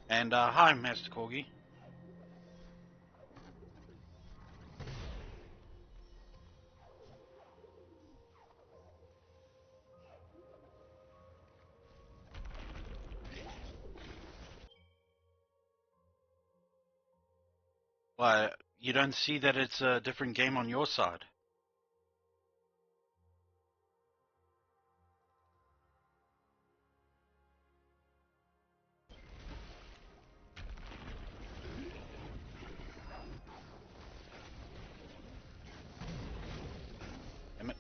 And hi, Master Corgi. Why, you don't see that it's a different game on your side? Damn it.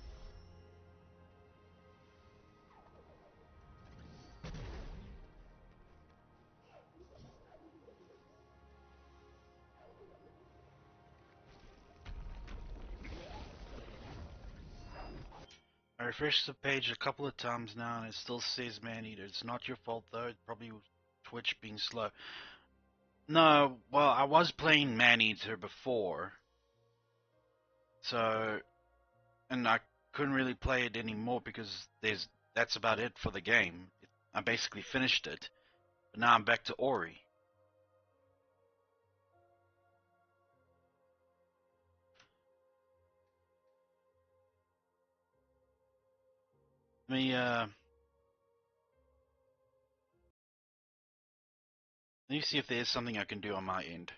I refreshed the page a couple of times now and it still says man-eater. It's not your fault though, it probably was Twitch being slow. No, well, I was playing man-eater before. So, and I couldn't really play it anymore because that's about it for the game. I basically finished it. But now I'm back to Ori. Let me see if there's something I can do on my end.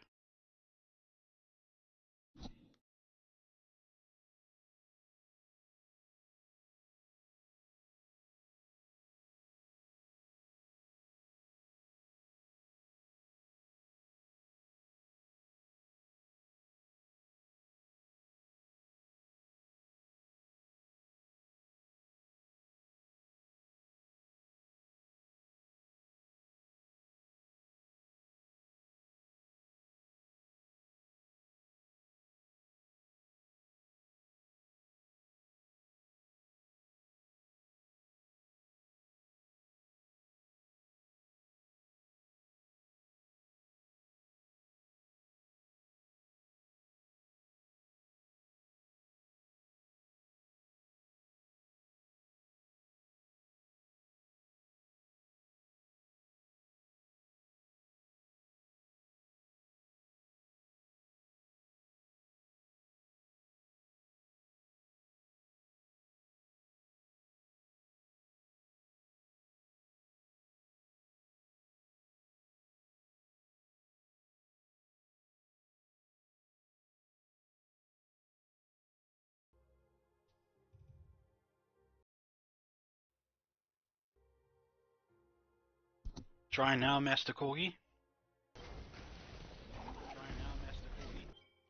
Try now, Master Corgi.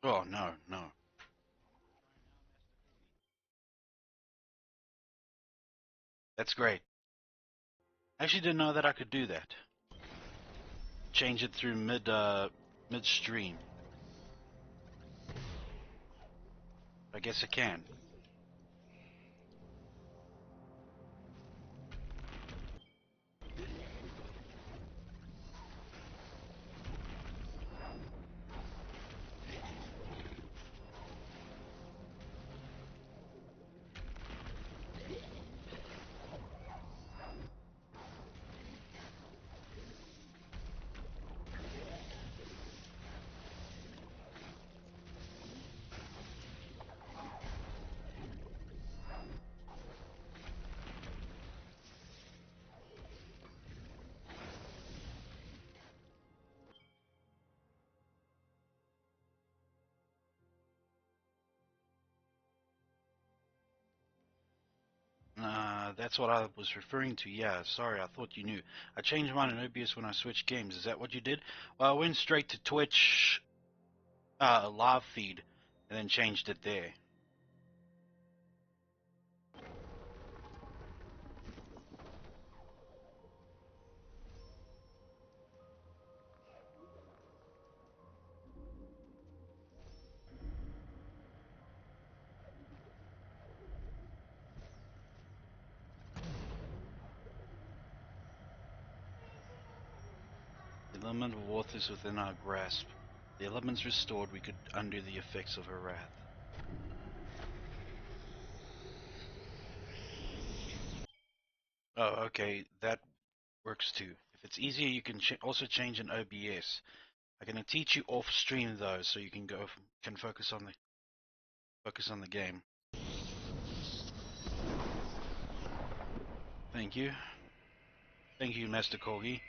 Oh, no, no. That's great. I actually didn't know that I could do that. Change it through midstream. I guess I can. That's what I was referring to. Yeah, sorry, I thought you knew. I changed mine in OBS when I switched games. Is that what you did? Well, I went straight to Twitch live feed and then changed it there. The element of Warth is within our grasp. The elements restored, we could undo the effects of her wrath. Oh, okay, that works too. If it's easier, you can also change in OBS. I'm gonna teach you off stream though, so you can focus on the game. Thank you, Master Corgi.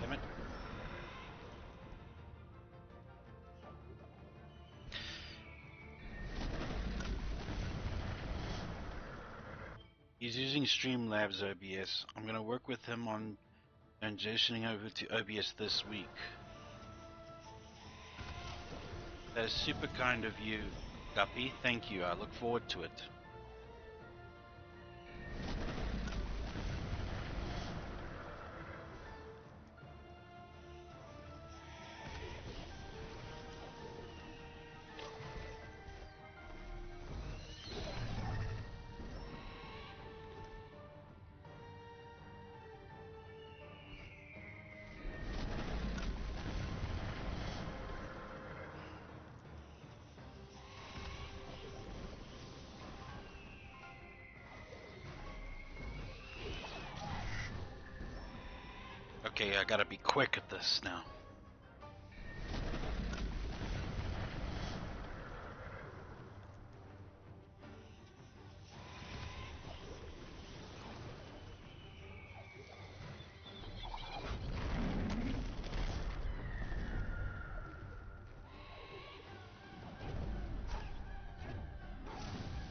Damn it. He's using Streamlabs OBS. I'm gonna work with him on transitioning over to OBS this week. That is super kind of you, Guppy. Thank you. I look forward to it. Okay, I gotta be quick at this now.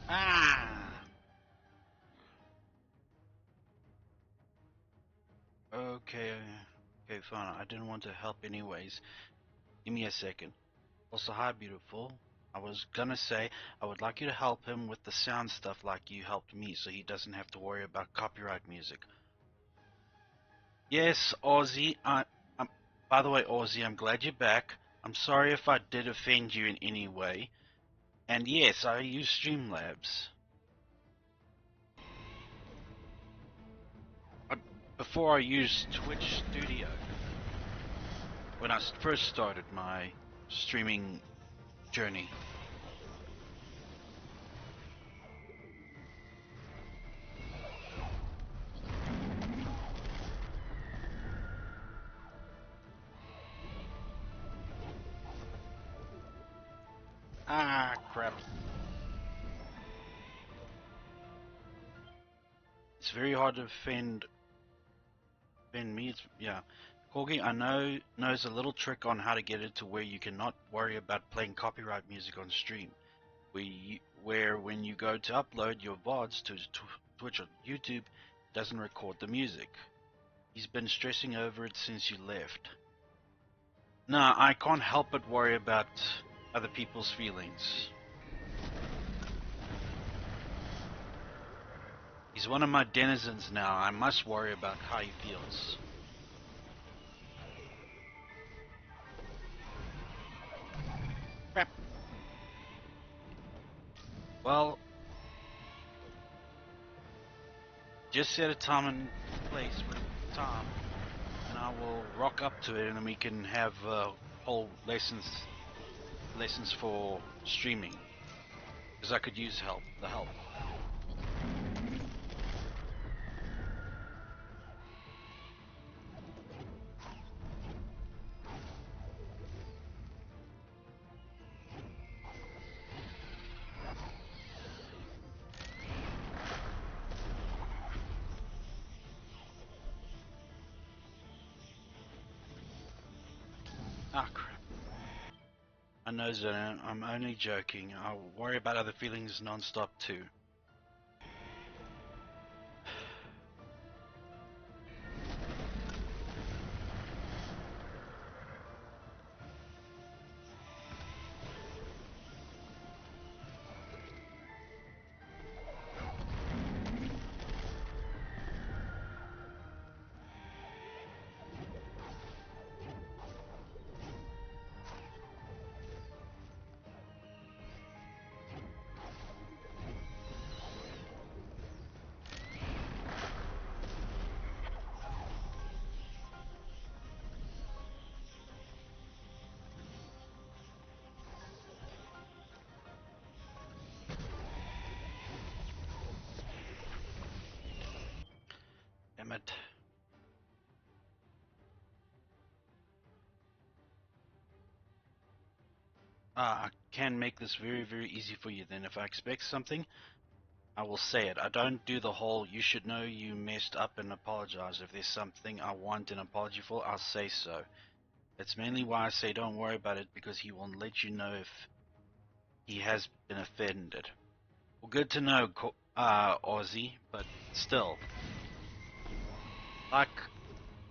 Ah! Okay, okay, fine. I didn't want to help anyways. Give me a second. Also, hi, beautiful. I was gonna say, I would like you to help him with the sound stuff like you helped me, so he doesn't have to worry about copyright music. Yes, Aussie. By the way, Aussie, I'm glad you're back. I'm sorry if I did offend you in any way. And yes, I use Streamlabs. Before I used Twitch Studio. When I first started my streaming journey. Ah, crap. It's very hard to offend me. Yeah. Corgi, I knows a little trick on how to get it to where you cannot worry about playing copyright music on stream. Where when you go to upload your VODs to Twitch or YouTube, it doesn't record the music. He's been stressing over it since you left. Nah, I can't help but worry about other people's feelings. He's one of my denizens now. I must worry about how he feels. Crap. Well, just set a time and place with Tom, and I will rock up to it, and then we can have whole lessons for streaming. Because I could use the help. Ah, crap. I know, Zona, I'm only joking. I'll worry about other feelings non-stop too. Damn it. I can make this very, very easy for you then. If I expect something, I will say it. I don't do the whole, you should know you messed up and apologize. If there's something I want an apology for, I'll say so. That's mainly why I say don't worry about it, because he will let you know if he has been offended. Well, good to know, Aussie, but still. Like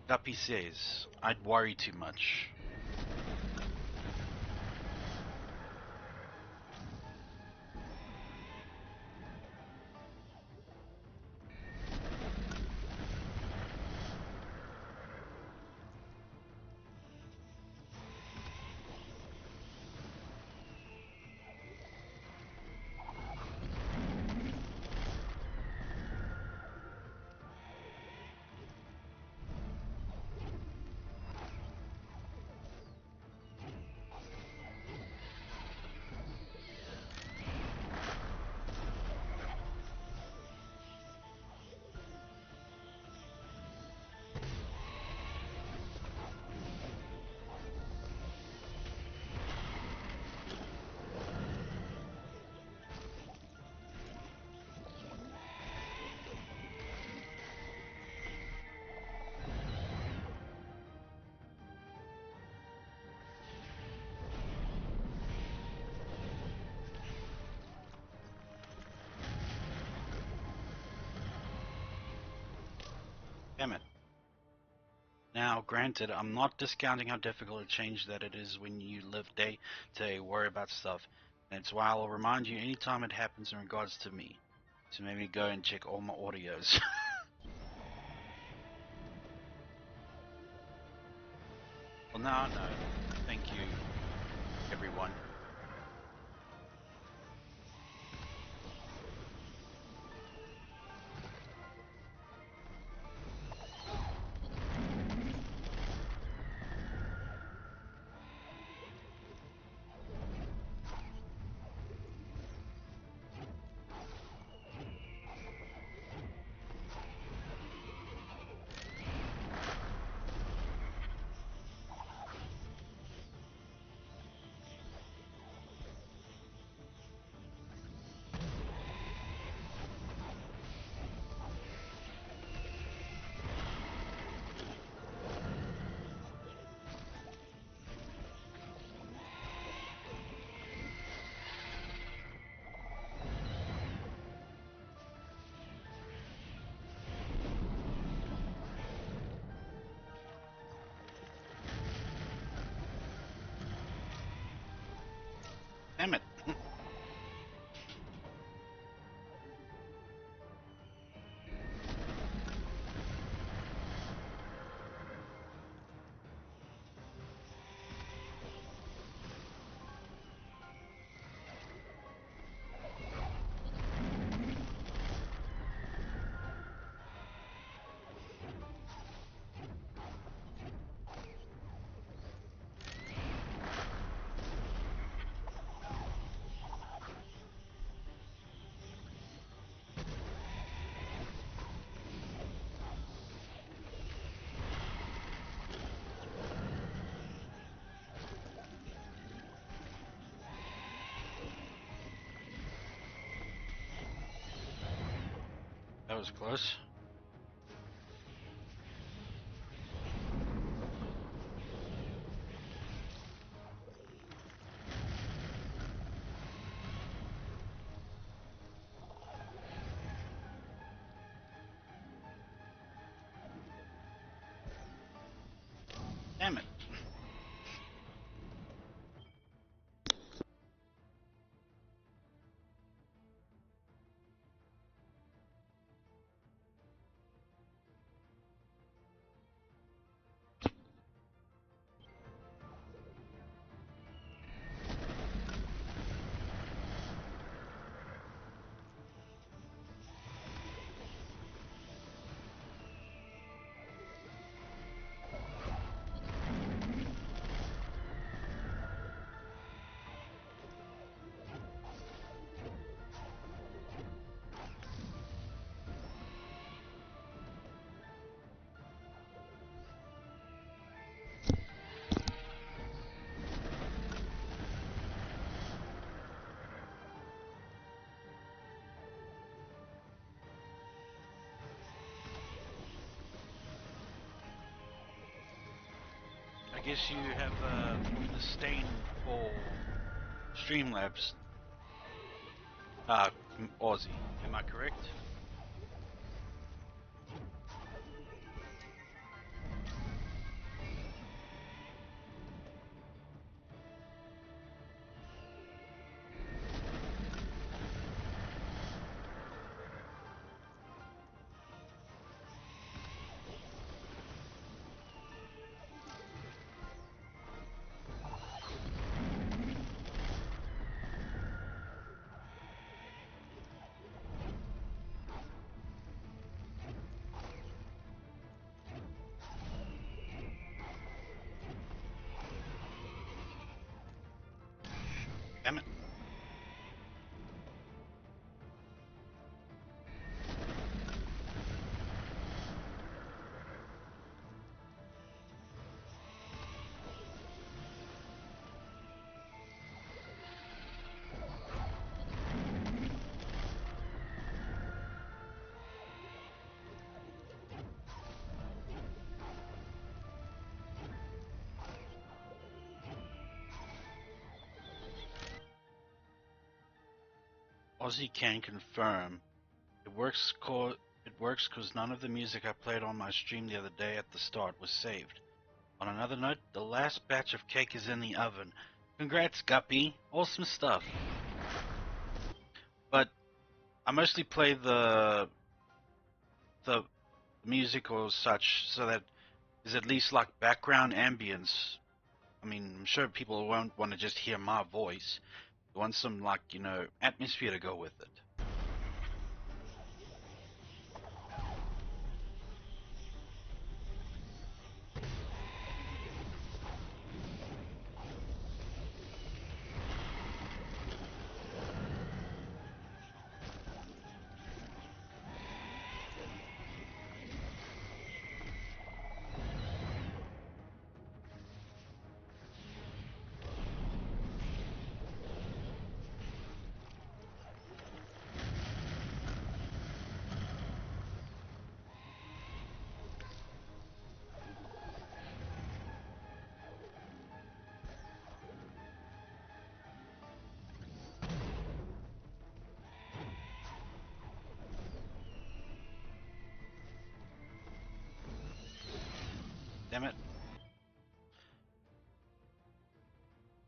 Guppy says, I'd worry too much. Damn it. Now, granted, I'm not discounting how difficult a change that it is when you live day to day, worry about stuff. And it's why I'll remind you anytime it happens in regards to me. So maybe go and check all my audios. Well, now I know. Thank you, everyone. Damn it. That was close. Damn it. I guess you have the stain for Streamlabs, Aussie. Am I correct? Damn it. Aussie can confirm. It works cause none of the music I played on my stream the other day at the start was saved. On another note, the last batch of cake is in the oven. Congrats, Guppy. Awesome stuff. But I mostly play the music or such so that there's at least like background ambience. I mean, I'm sure people won't want to just hear my voice. They want some like, atmosphere to go with it. Damn it.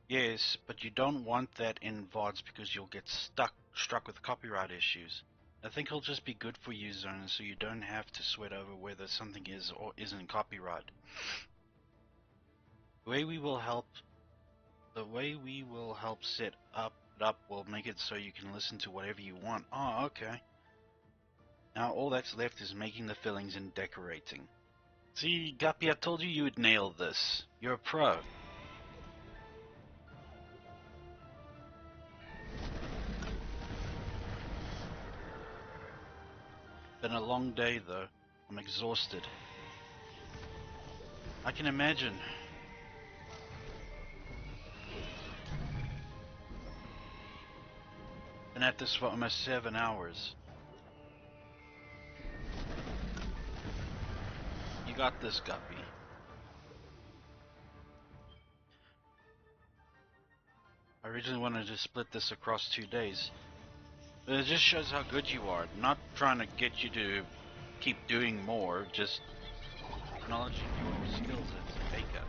Yes, but you don't want that in VODs because you'll get struck with copyright issues. I think it'll just be good for you, Zona, so you don't have to sweat over whether something is or isn't copyright. The way we will help set it up will make it so you can listen to whatever you want. Oh, okay. Now all that's left is making the fillings and decorating. See, Guppy, I told you would nail this. You're a pro. Been a long day though. I'm exhausted. I can imagine. Been at this for almost 7 hours. You got this, Guppy. I originally wanted to split this across 2 days. But it just shows how good you are. Not trying to get you to keep doing more, just acknowledging your skills as a baker.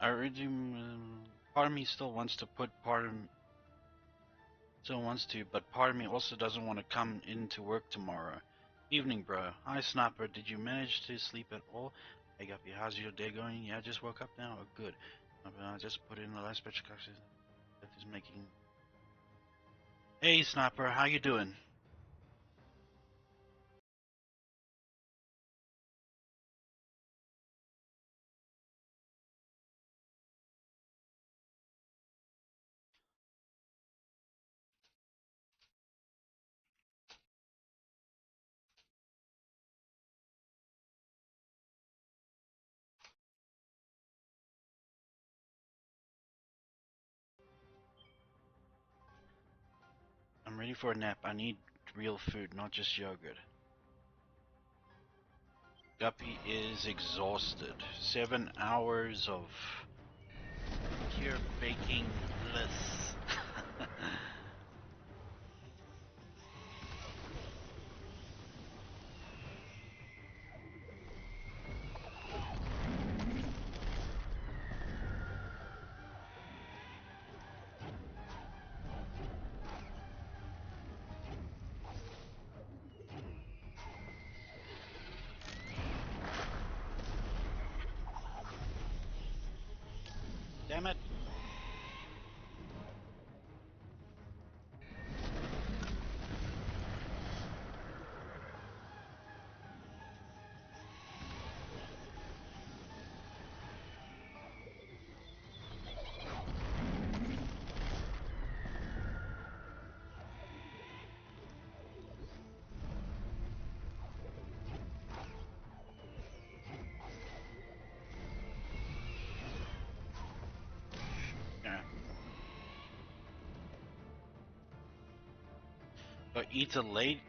I already. Part of me still wants to put still wants to, but part of me also doesn't want to come into work tomorrow. Evening, bro. Hi, Sniper. Did you manage to sleep at all? Hey, Guppy, how's your day going? Yeah, I just woke up now. Oh, good. I just put in the last batch of coffee that is making. Hey, Sniper, how you doing? I'm ready for a nap. I need real food, not just yogurt. Guppy is exhausted. 7 hours of pure baking bliss. Damn it. Yeah. But eats a late.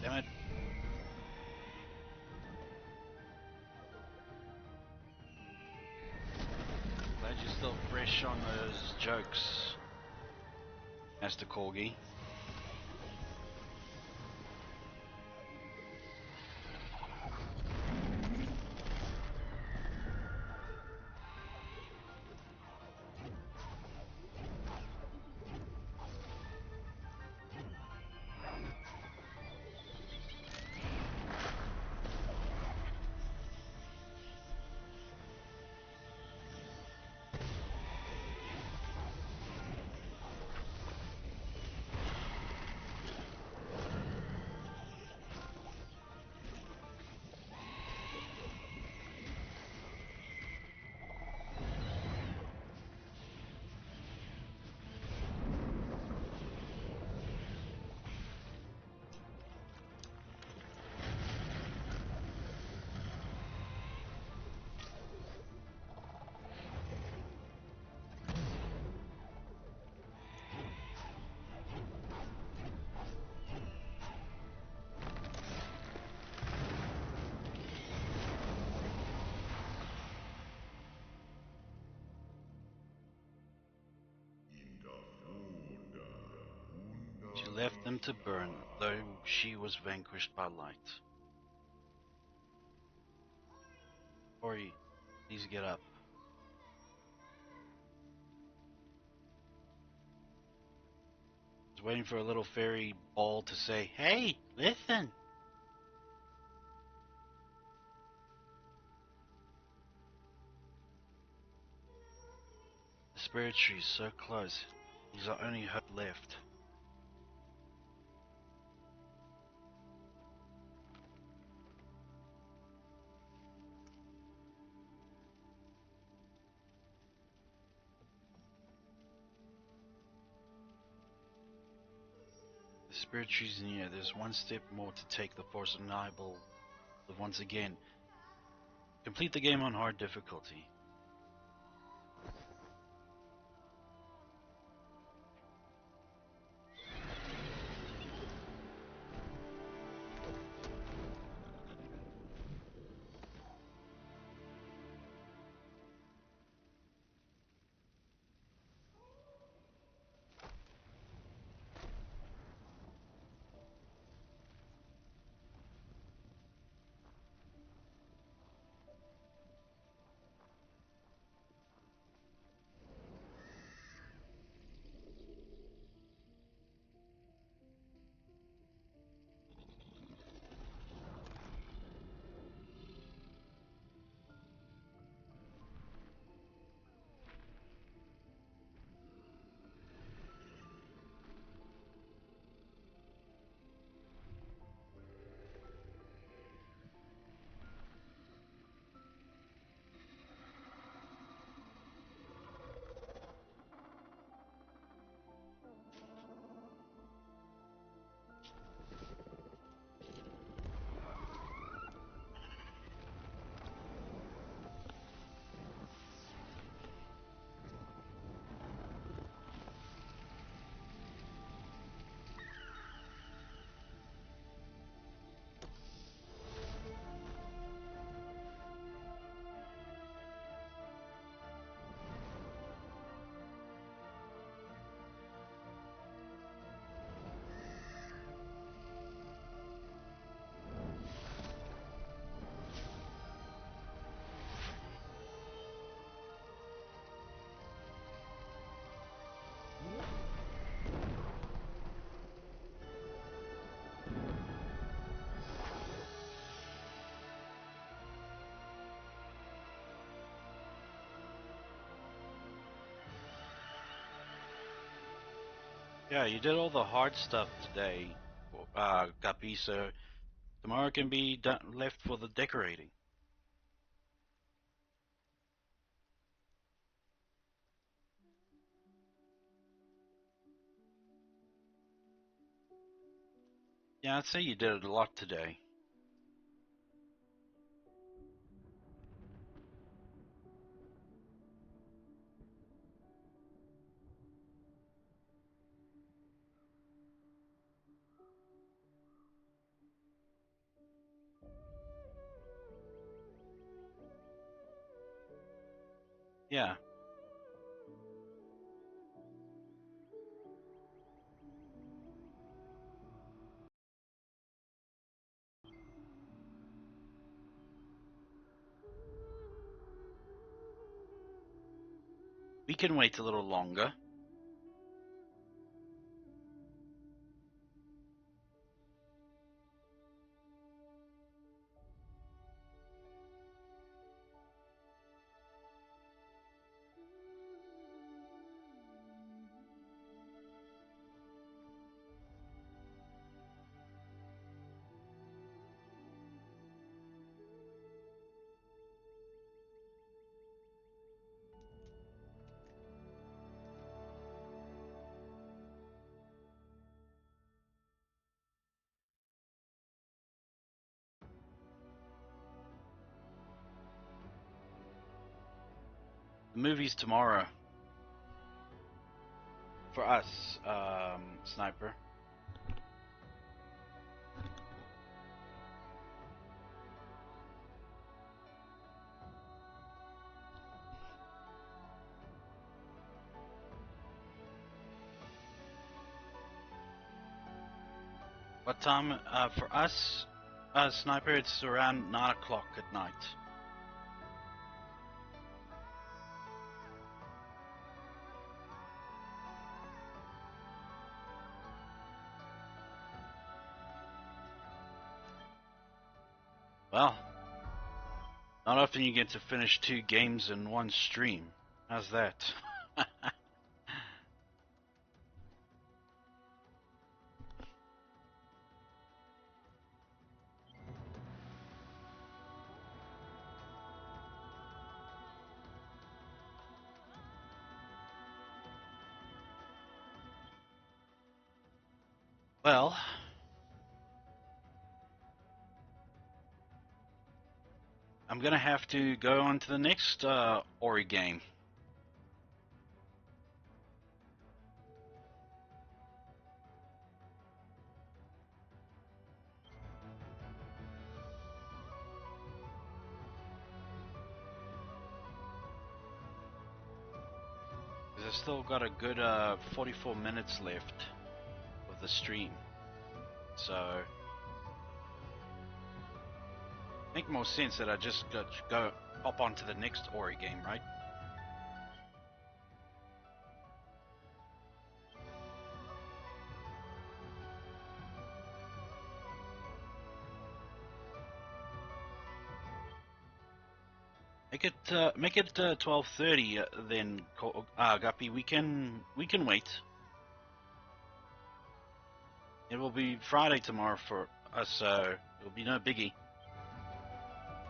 Damn it. Glad you're still fresh on those jokes, Master Corgi. She left them to burn, though she was vanquished by light. Ori, please get up. I was waiting for a little fairy ball to say, "Hey, listen!" The spirit tree is so close. He's our only hope left. The spirit tree's near. There's one step more to take the force undeniable. But once again, complete the game on hard difficulty. Yeah, you did all the hard stuff today, Guppy, so tomorrow can be left for the decorating. Yeah, I'd say you did a lot today. Yeah. We can wait a little longer. The movie's tomorrow. For us, Sniper. What time? For us, Sniper, it's around 9 o'clock at night. Well, not often you get to finish 2 games in one stream. How's that? Well, I'm gonna have to go on to the next Ori game. Because I've still got a good 44 minutes left of the stream. So, make more sense that I just go hop onto the next Ori game, right? Make it 12:30 then, Guppy. We can wait. It will be Friday tomorrow for us, so it'll be no biggie.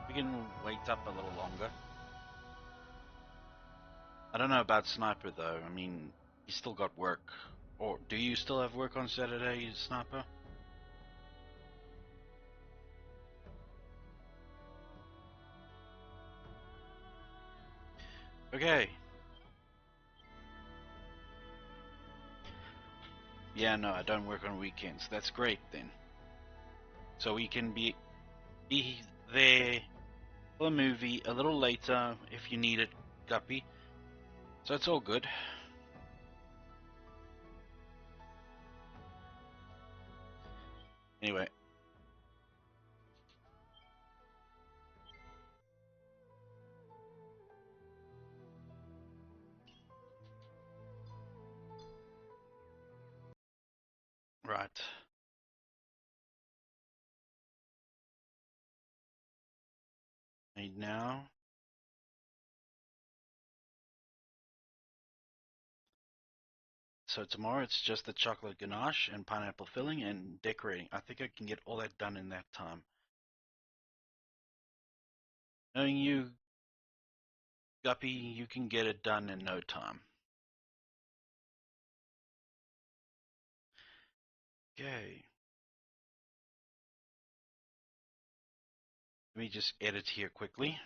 We can wait up a little longer. I don't know about Sniper though. I mean, he's still got work. Or do you still have work on Saturday, Sniper? Okay. Yeah, no, I don't work on weekends. That's great then. So we can be there for the movie a little later if you need it, Guppy. So it's all good. Anyway. Right. And now. so tomorrow it's just the chocolate ganache and pineapple filling and decorating. I think I can get all that done in that time. Knowing you, Guppy, you can get it done in no time. Okay. Let me just edit here quickly.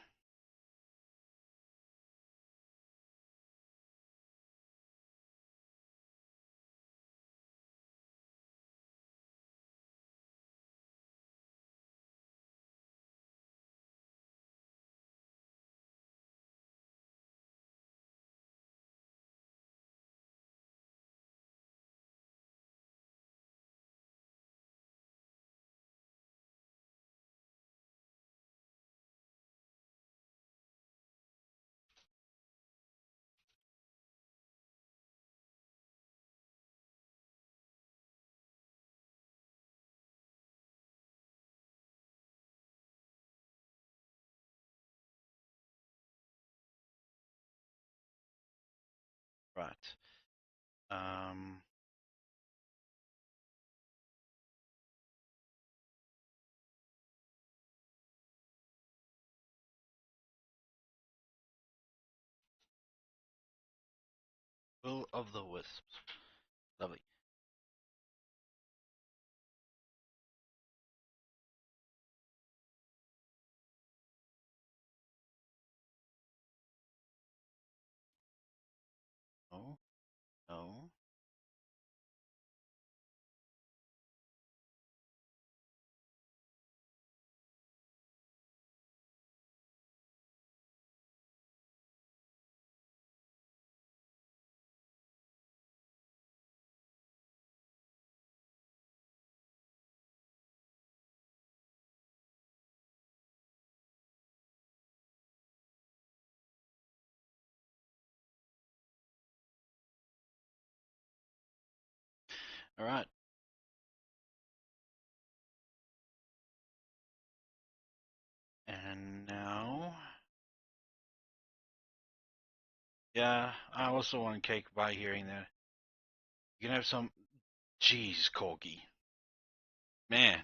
Right. Um, Will of the Wisps. Lovely. Oh, no. All right. And now, yeah, I also want cake by hearing that. You can have some. Jeez, Corgi. Man.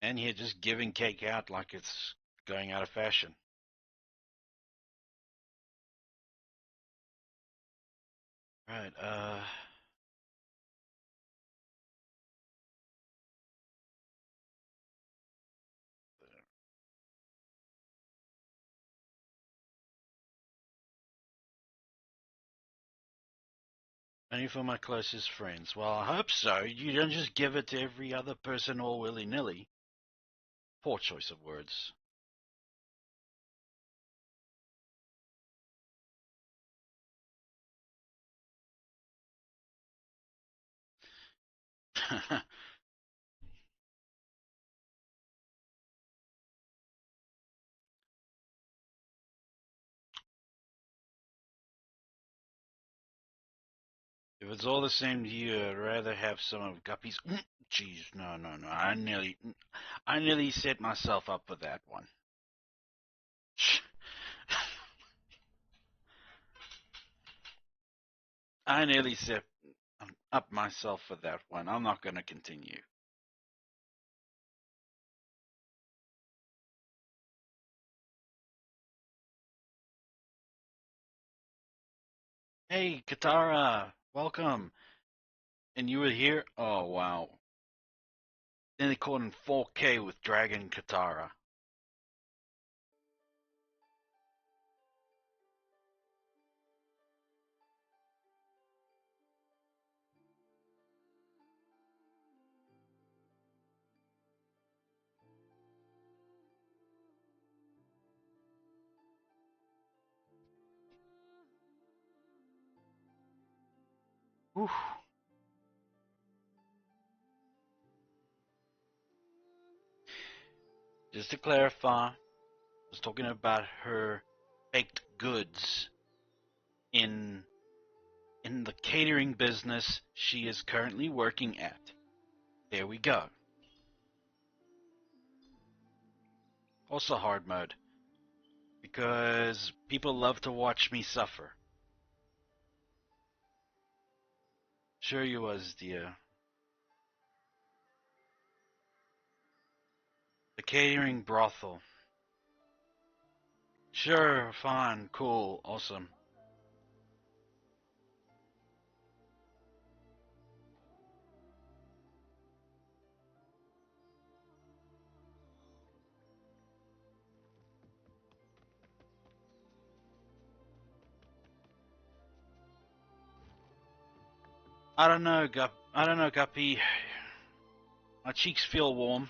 And here just giving cake out like it's going out of fashion. Right, only for my closest friends. Well, I hope so. You don't just give it to every other person all willy-nilly. Poor choice of words. If it's all the same to you, I'd rather have some of Guppy's. Jeez, no, no, no. I nearly set myself up for that one. I nearly set up myself for that one. I'm not going to continue. Hey, Katara, welcome. And you were here? Oh, wow. Then they called in 4K with Dragon Katara. Whew. Just to clarify, I was talking about her baked goods in the catering business she is currently working at. There we go. Also hard mode. Because people love to watch me suffer. Sure you was, dear. The catering brothel. Sure, fine, cool, awesome. I don't know, Guppy. My cheeks feel warm.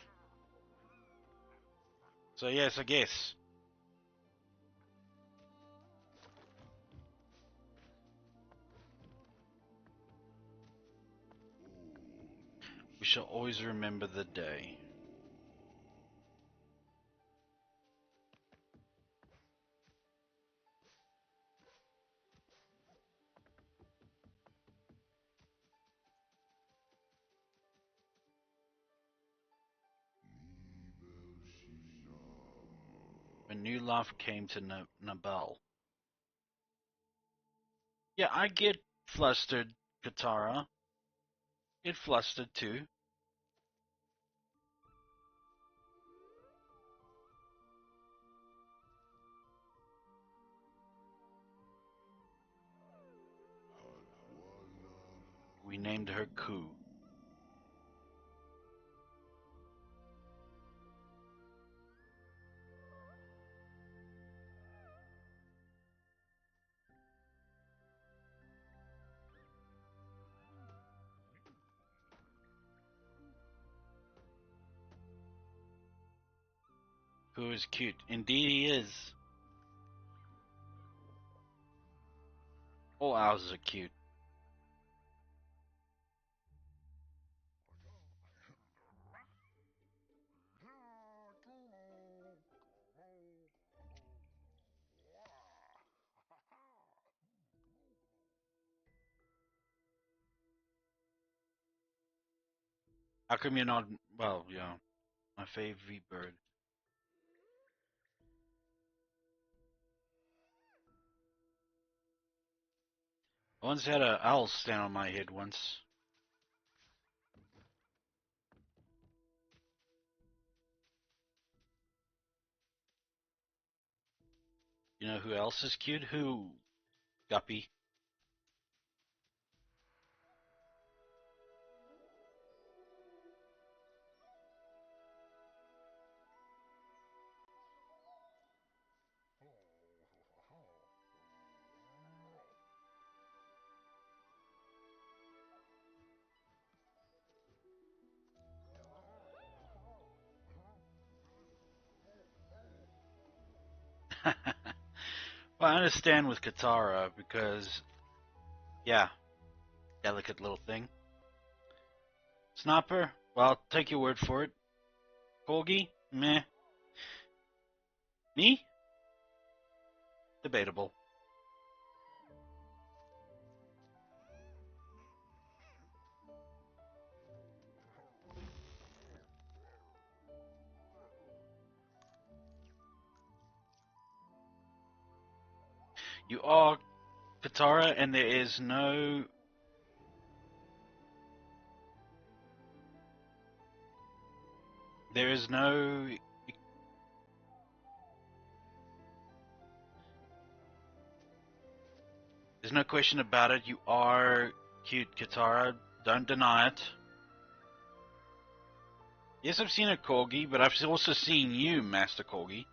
So yes, I guess. We shall always remember the day. When new life came to Nabal. Yeah, I get flustered, Katara. Get flustered too. We named her Ku. Who is cute. Indeed he is. All owls are cute. How come you're not, well, yeah, my favorite bird. I once had an owl stand on my head once. You know who else is cute? Who? Guppy. Well, I understand with Katara because, yeah, delicate little thing. Sniper? Well, take your word for it. Corgi? Meh. Me? Debatable. You are Katara, and there is no. There is no. There's no question about it. You are cute, Katara. Don't deny it. Yes, I've seen a corgi, but I've also seen you, Master Corgi.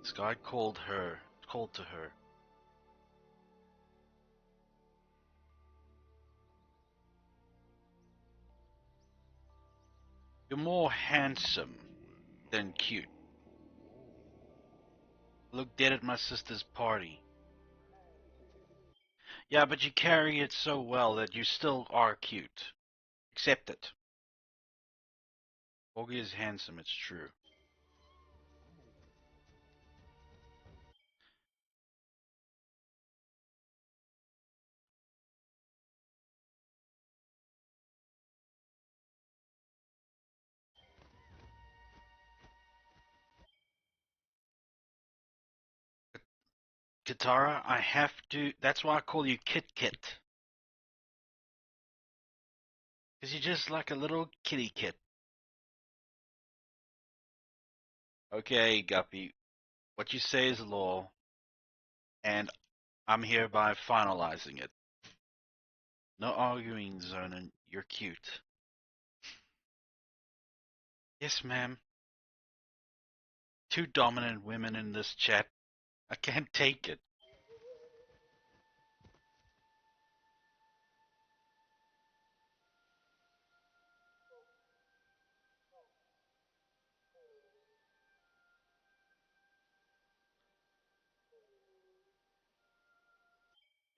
This guy called to her. You're more handsome than cute. Look dead at my sister's party. Yeah, but you carry it so well that you still are cute. Accept it. Corgi is handsome, it's true. Katara, I have to. That's why I call you Kit Kit. Because you're just like a little kitty kit. Okay, Guppy. What you say is law, and I'm hereby finalizing it. No arguing, Zonin. You're cute. Yes, ma'am. Two dominant women in this chat. I can't take it.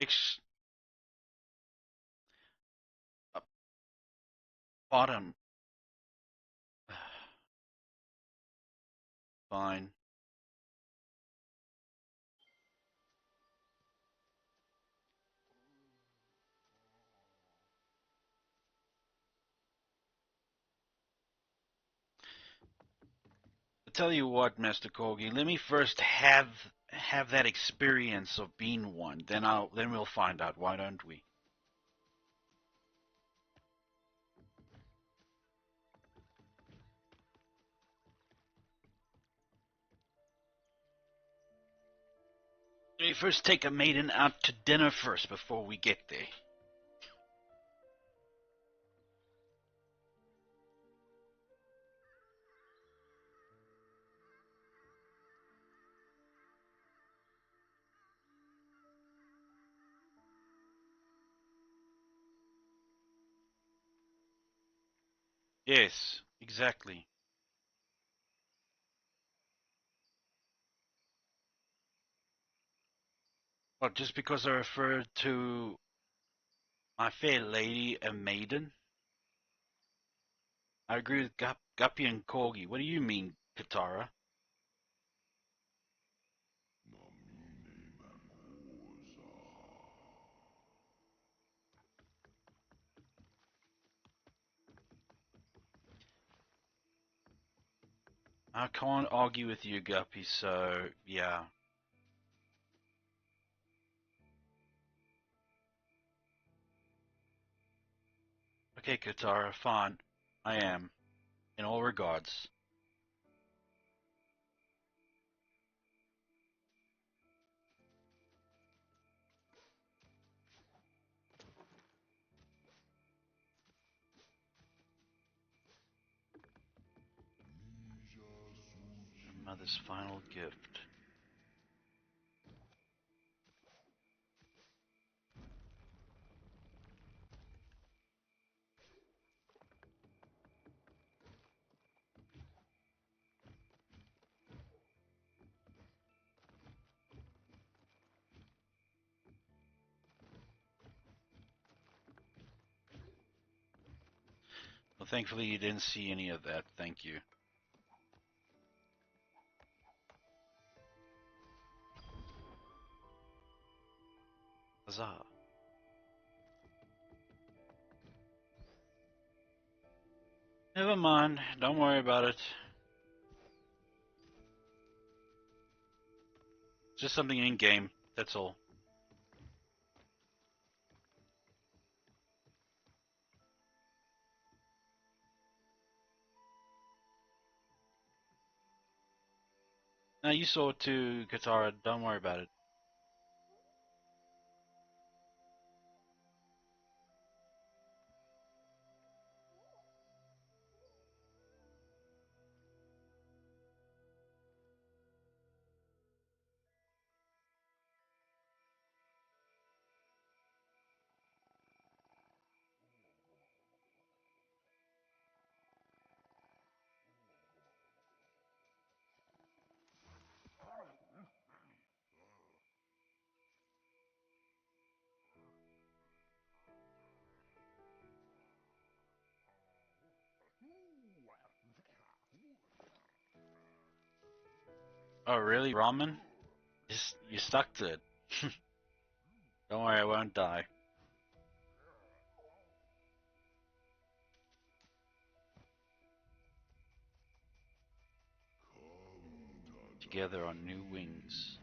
Ex- uh, bottom. Fine. I tell you what, Master Kogi, let me first have that experience of being one. Then we'll find out. Why don't we? Let me first take a maiden out to dinner first before we get there. Yes, exactly. Well, just because I referred to my fair lady a maiden? I agree with Guppy and Corgi. What do you mean, Katara? I can't argue with you, Guppy, so yeah. Okay, Katara, fine. I am. In all regards. Mother's final gift. Well, thankfully you didn't see any of that. Thank you. Huzzah. Never mind. Don't worry about it. Just something in game. That's all. Now you saw it too, Katara. Don't worry about it. Oh, really? Ramen? You stuck to it. Don't worry, I won't die. Together on new wings.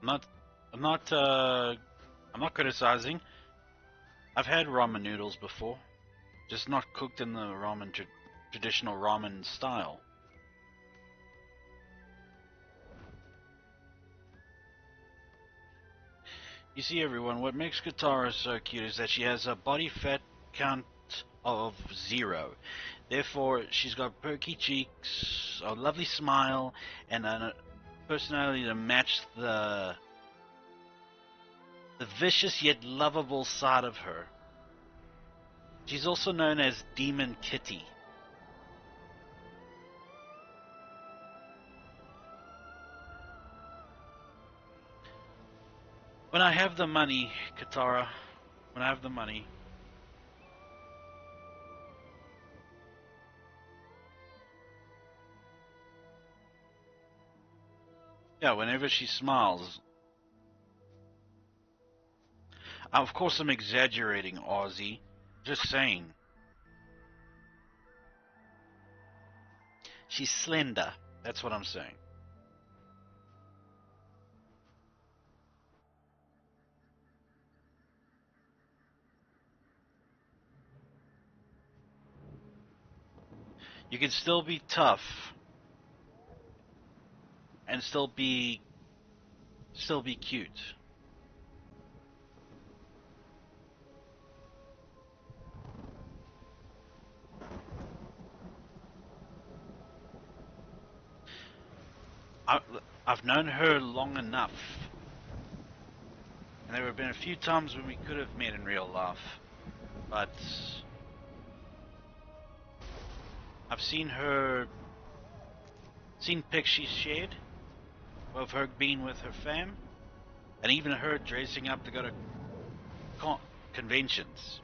I'm not. I'm not. I'm not criticizing. I've had ramen noodles before, just not cooked in the traditional ramen style. You see, everyone, what makes Katara so cute is that she has a body fat count of 0. Therefore, she's got perky cheeks, a lovely smile, and a personality to match the vicious yet lovable side of her. She's also known as Demon Kitty. When I have the money, Katara, when I have the money, yeah, whenever she smiles. Of course, I'm exaggerating, Aussie. Just saying. She's slender. That's what I'm saying. You can still be tough and still be cute. I, I've known her long enough, and there have been a few times when we could have met in real life, but I've seen pics she's shared of her being with her fam, and even her dressing up to go to conventions.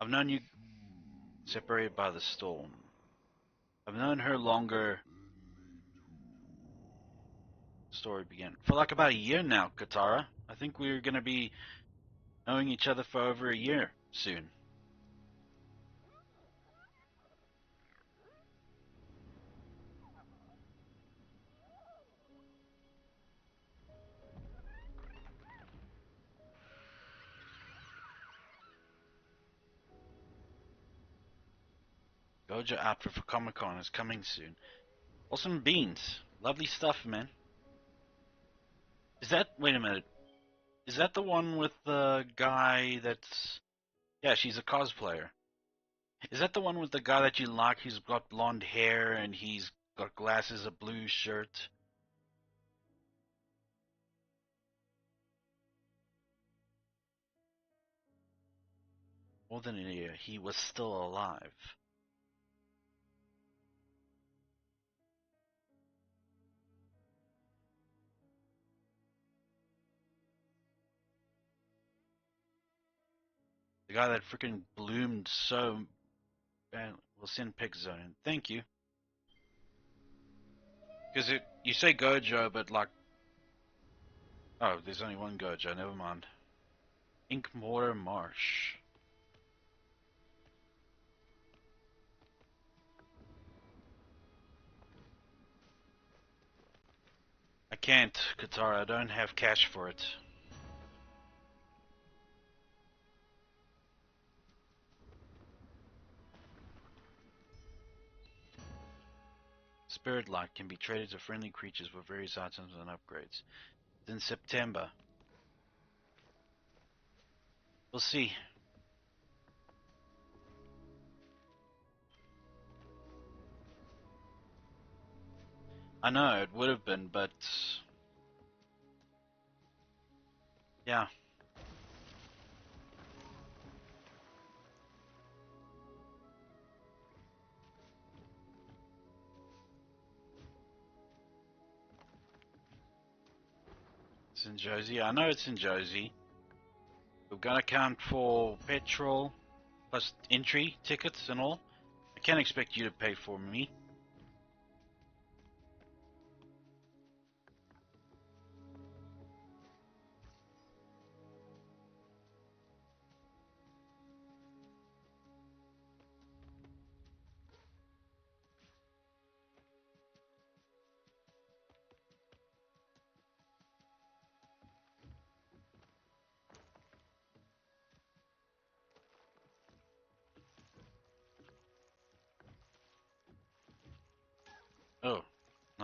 I've known you separated by the storm. I've known her longer. Story began for like about a year now, Katara. I think we're gonna be knowing each other for over a year soon. Goja outfit for Comic Con is coming soon. Awesome beans. Lovely stuff, man. Wait a minute. Is that the one with the guy that's, yeah, she's a cosplayer. Is that the one with the guy that you like? He's got blonde hair and he's got glasses, a blue shirt. More than a year, he was still alive. The guy that freaking bloomed so bad. We'll send pic zone. Thank you. Because you say Gojo, but like, oh, there's only one Gojo. Never mind. Inkmore Marsh. I can't, Katara. I don't have cash for it. Spirit Light can be traded to friendly creatures for various items and upgrades. It's in September. We'll see. I know it would have been, but yeah. It's in Josie. I know it's in Josie. We've got to account for petrol, plus entry tickets and all. I can't expect you to pay for me.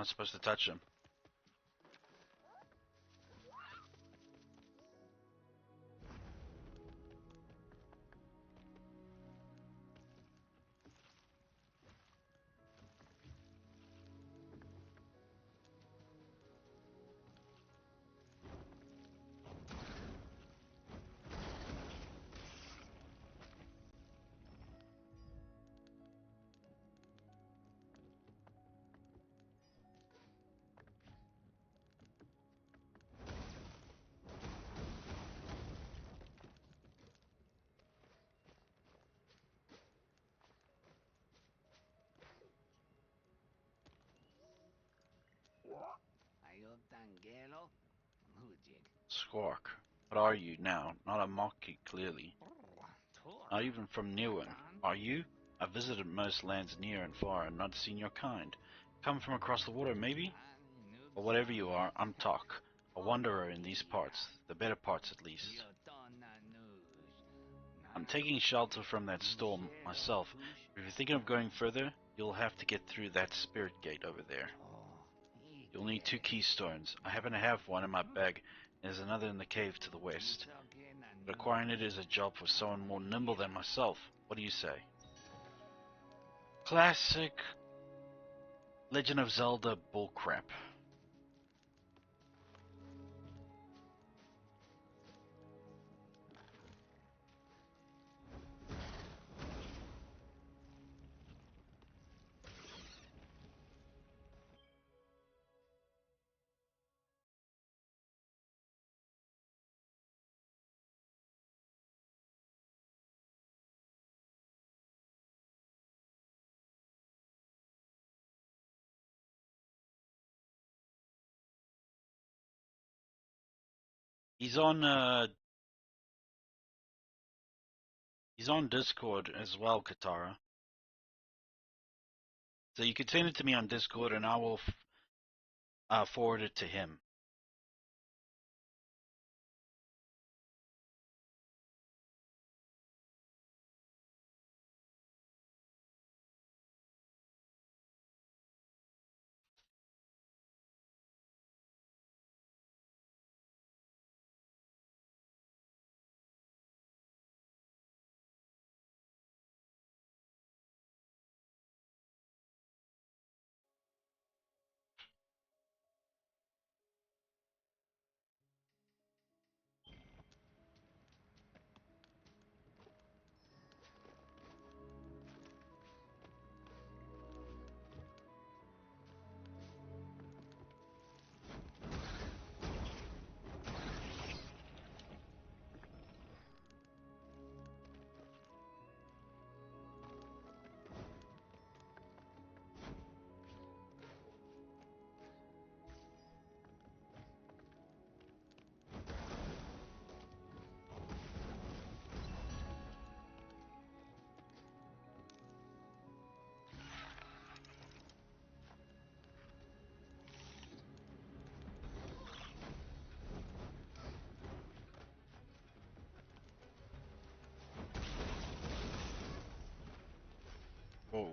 not supposed to touch him. Squawk. What are you now? Not a monkey, clearly. Not even from Newen. Are you? I've visited most lands near and far and not seen your kind. Come from across the water, maybe? Or whatever you are, I'm Tok, a wanderer in these parts, the better parts at least. I'm taking shelter from that storm myself. If you're thinking of going further, you'll have to get through that spirit gate over there. You'll need 2 keystones. I happen to have one in my bag, and there's another in the cave to the west. But acquiring it is a job for someone more nimble than myself. What do you say? Classic Legend of Zelda bullcrap. He's on Discord as well, Katara. So you could send it to me on Discord and I will forward it to him. Whoa.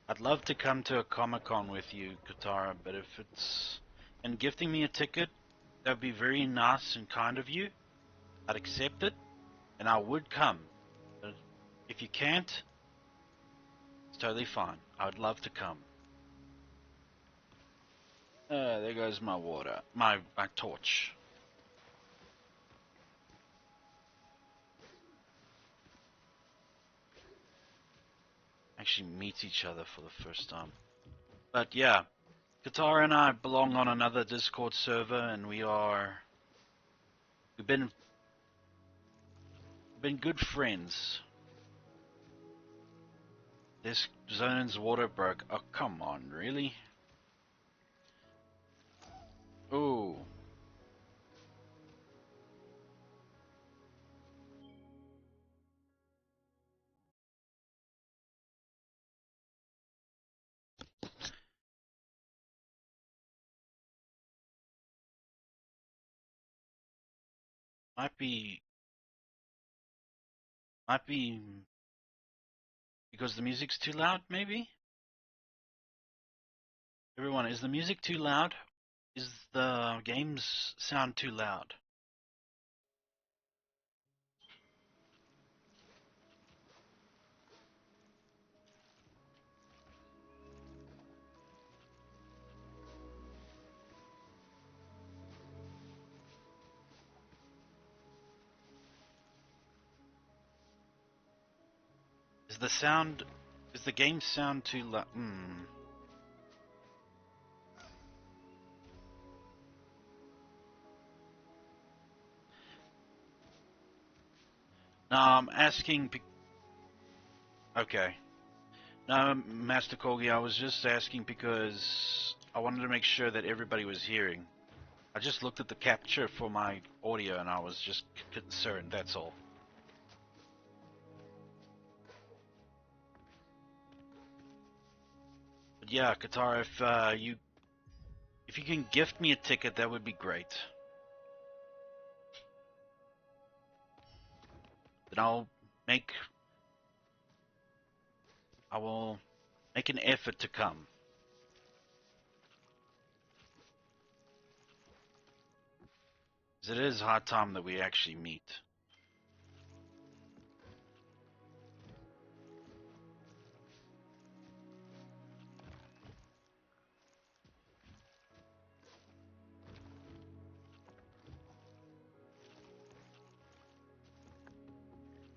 I'd love to come to a Comic-Con with you, Katara, but if it's... and gifting me a ticket, that would be very nice and kind of you. I'd accept it, and I would come. But if you can't, it's totally fine. I would love to come. There goes my water. My torch. Actually meet each other for the first time. But yeah, Katara and I belong on another Discord server, and we've been good friends. This zone's water broke. Oh, come on, really? Ooh. Might be Might be because the music's too loud, maybe? Everyone, is the music too loud? Is the game's sound too loud? Is the game sound too loud? No, I'm asking. Okay. No, Master Kogi, I was just asking because I wanted to make sure that everybody was hearing. I just looked at the capture for my audio and I was just concerned, that's all. But yeah, Katara, if you can gift me a ticket, that would be great. Then I will make an effort to come. Because it is high time that we actually meet.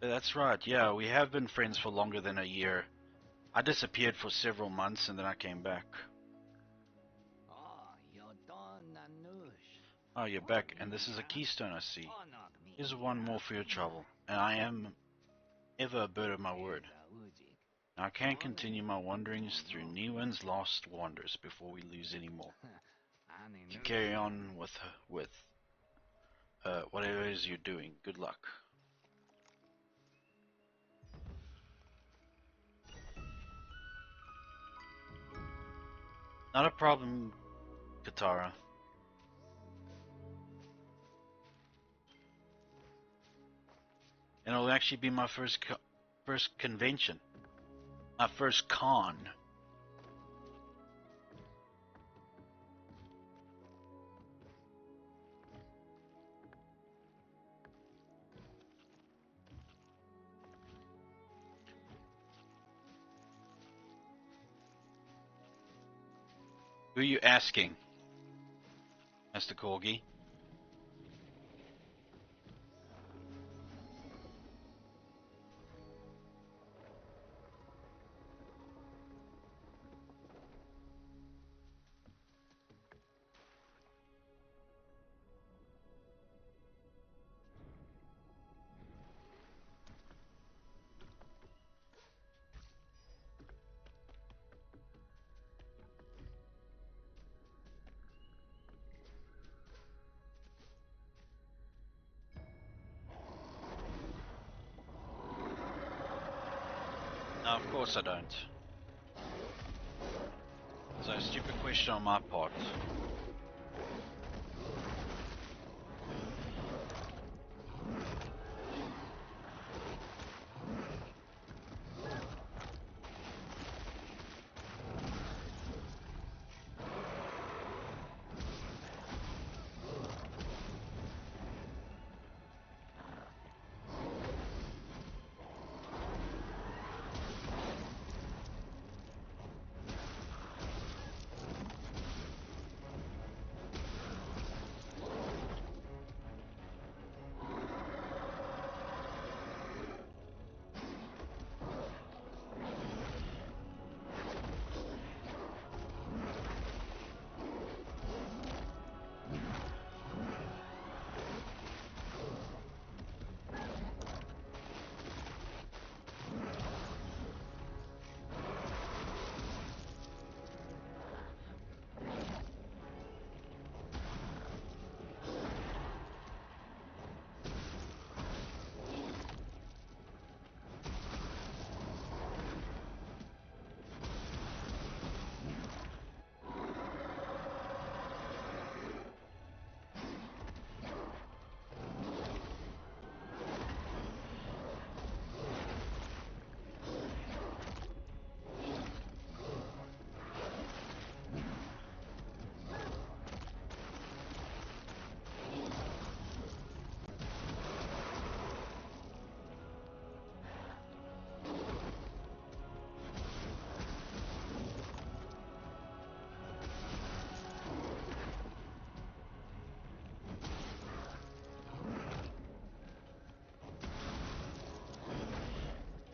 That's right, yeah, we have been friends for longer than a year. I disappeared for several months and then I came back. Oh, you're back, and this is a keystone I see. Here's one more for your trouble, and I am ever a bird of my word. Now I can't continue my wanderings through Niwen's lost wanders before we lose any more. If you carry on with whatever it is you're doing, good luck. Not a problem, Katara. And it'll actually be my first convention. My first con. Who are you asking, Master Corgi? No, of course I don't. So a stupid question on my part.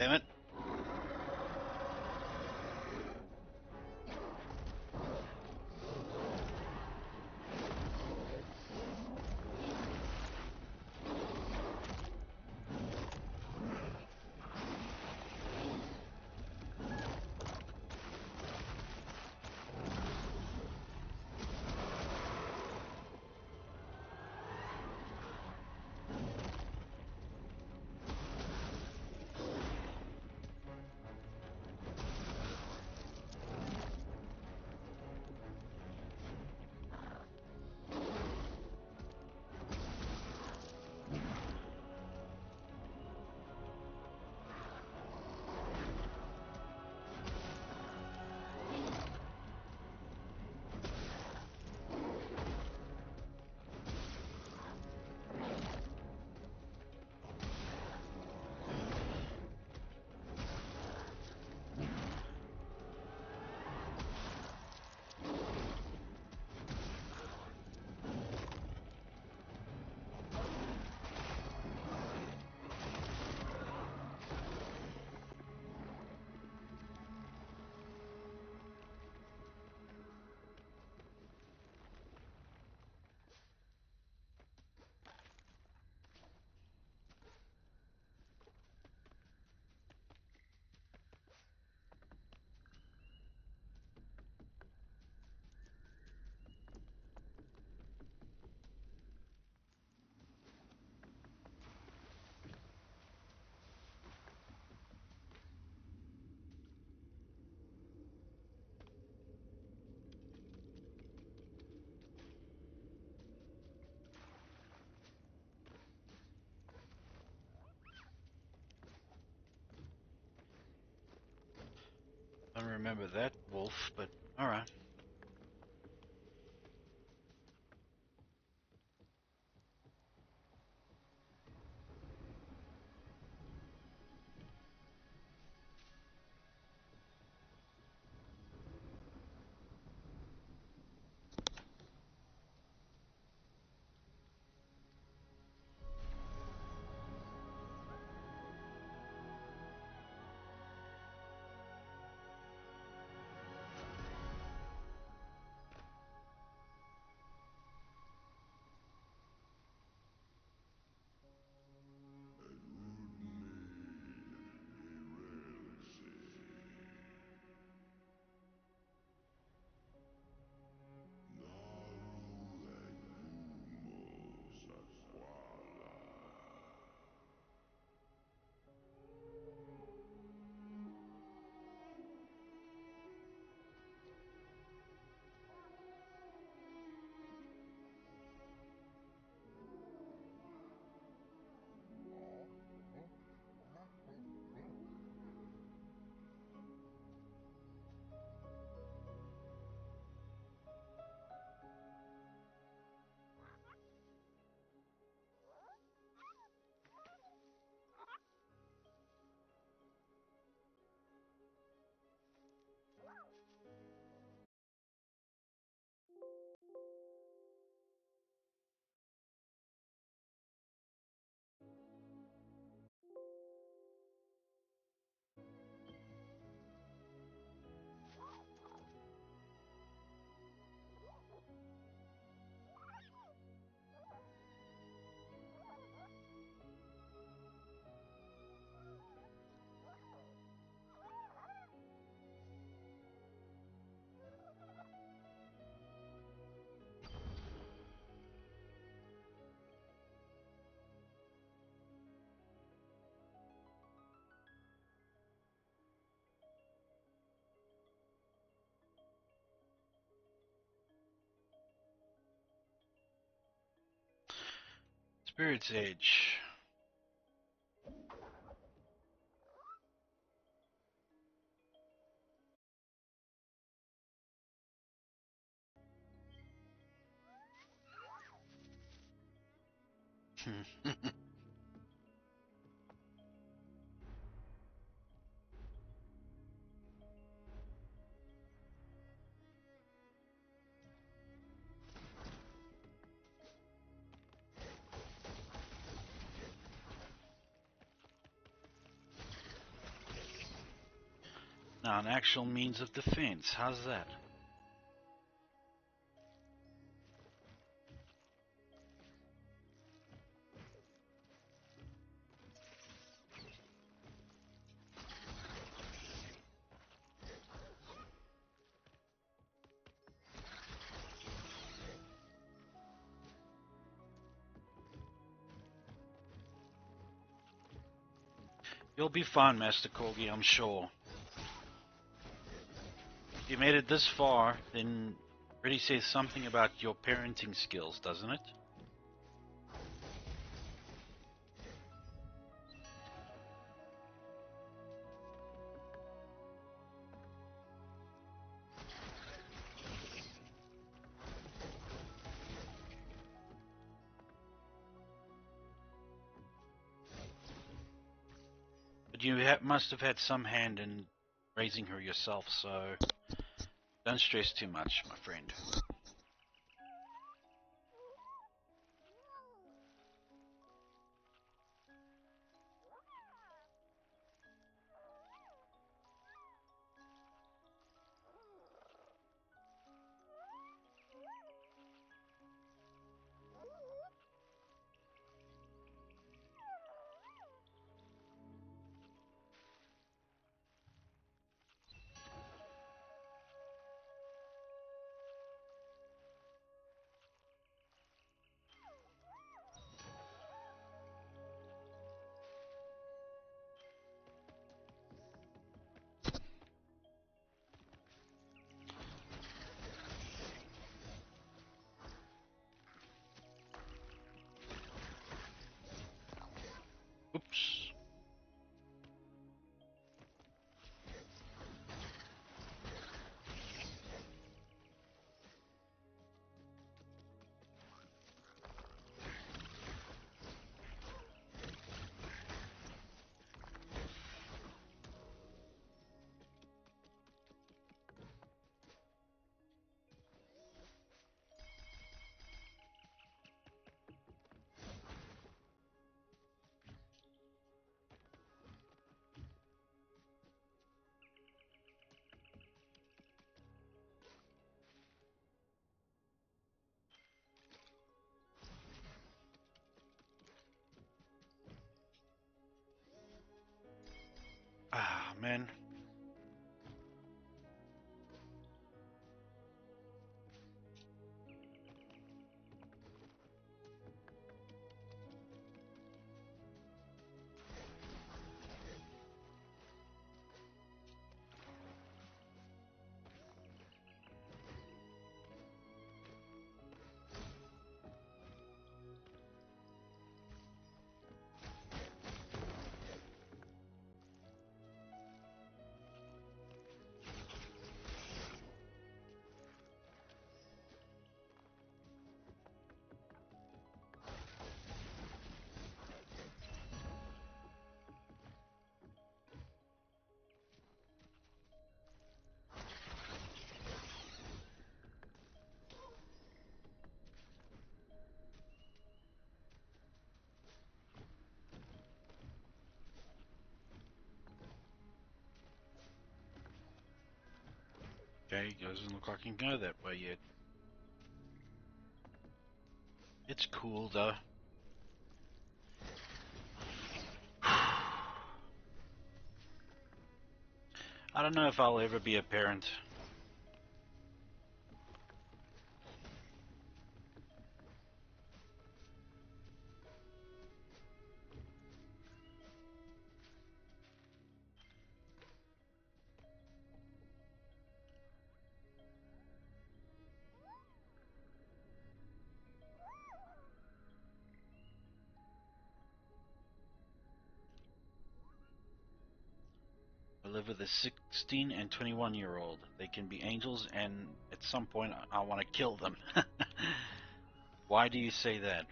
Damn it. I don't remember that wolf, but alright. Spirit's Edge. Now, an actual means of defense. How's that? You'll be fine, Master Corgi, I'm sure. If you made it this far, then really says something about your parenting skills, doesn't it? But you must have had some hand in raising her yourself, so don't stress too much, my friend. Oops. Ah, man. Okay, doesn't look like I can go that way yet. It's cool though. I don't know if I'll ever be a parent. I live with a 16 and 21-year-old. They can be angels, and at some point I want to kill them. Why do you say that?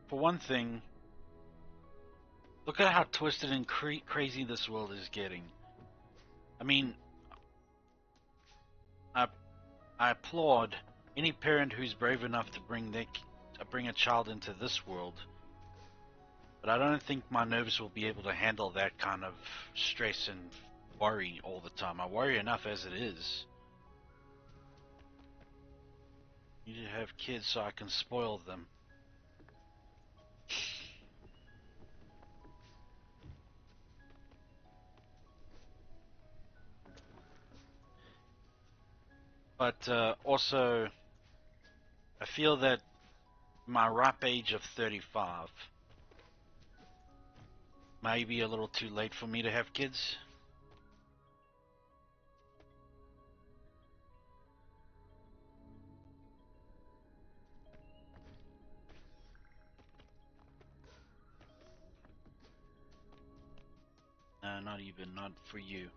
For one thing, look at how twisted and crazy this world is getting. I mean, I applaud any parent who's brave enough to bring a child into this world. But I don't think my nerves will be able to handle that kind of stress and worry all the time. I worry enough as it is. I need to have kids so I can spoil them. But also, I feel that my ripe age of 35 may be a little too late for me to have kids. No, not even, not for you.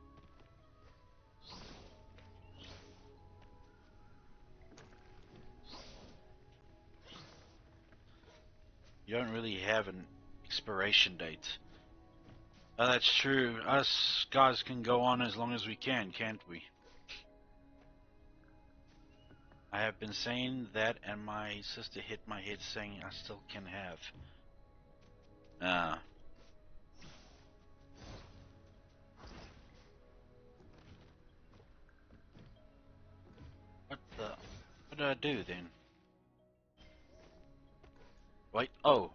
You don't really have an expiration date. Oh, that's true. Us guys can go on as long as we can, can't we? I have been saying that, and my sister hit my head saying I still can have. Ah. What did I do then? Wait, oh.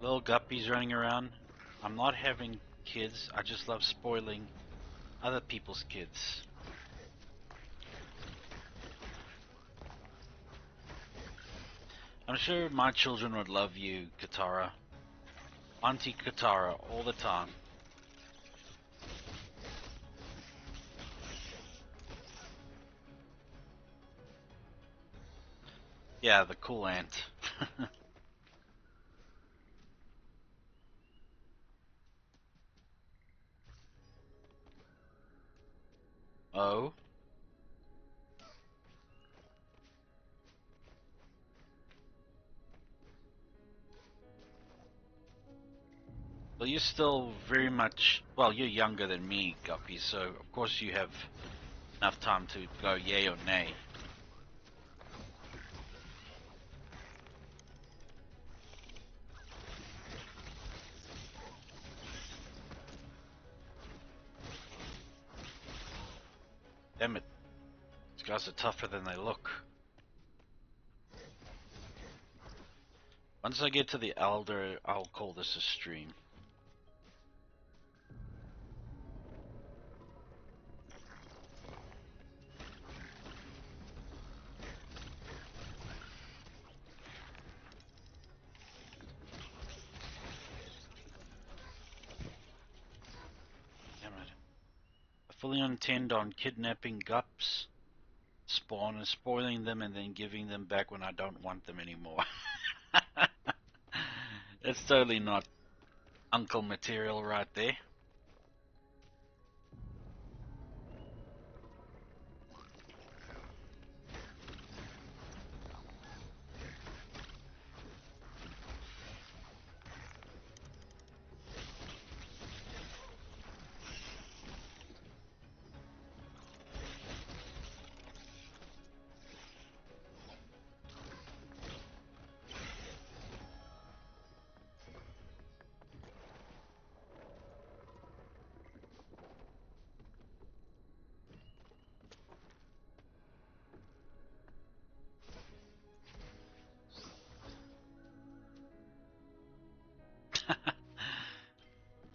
Little guppies running around. I'm not having kids, I just love spoiling other people's kids. I'm sure my children would love you, Katara. Auntie Katara, all the time. Yeah, the cool aunt. Oh? Well, you're still very much, well, you're younger than me, Guppy, so of course you have enough time to go yay or nay. Damn it. These guys are tougher than they look. Once I get to the Elder, I'll call this a stream. Damn it. I fully intend on kidnapping Gups, spawn and spoiling them, and then giving them back when I don't want them anymore. That's totally not uncle material right there.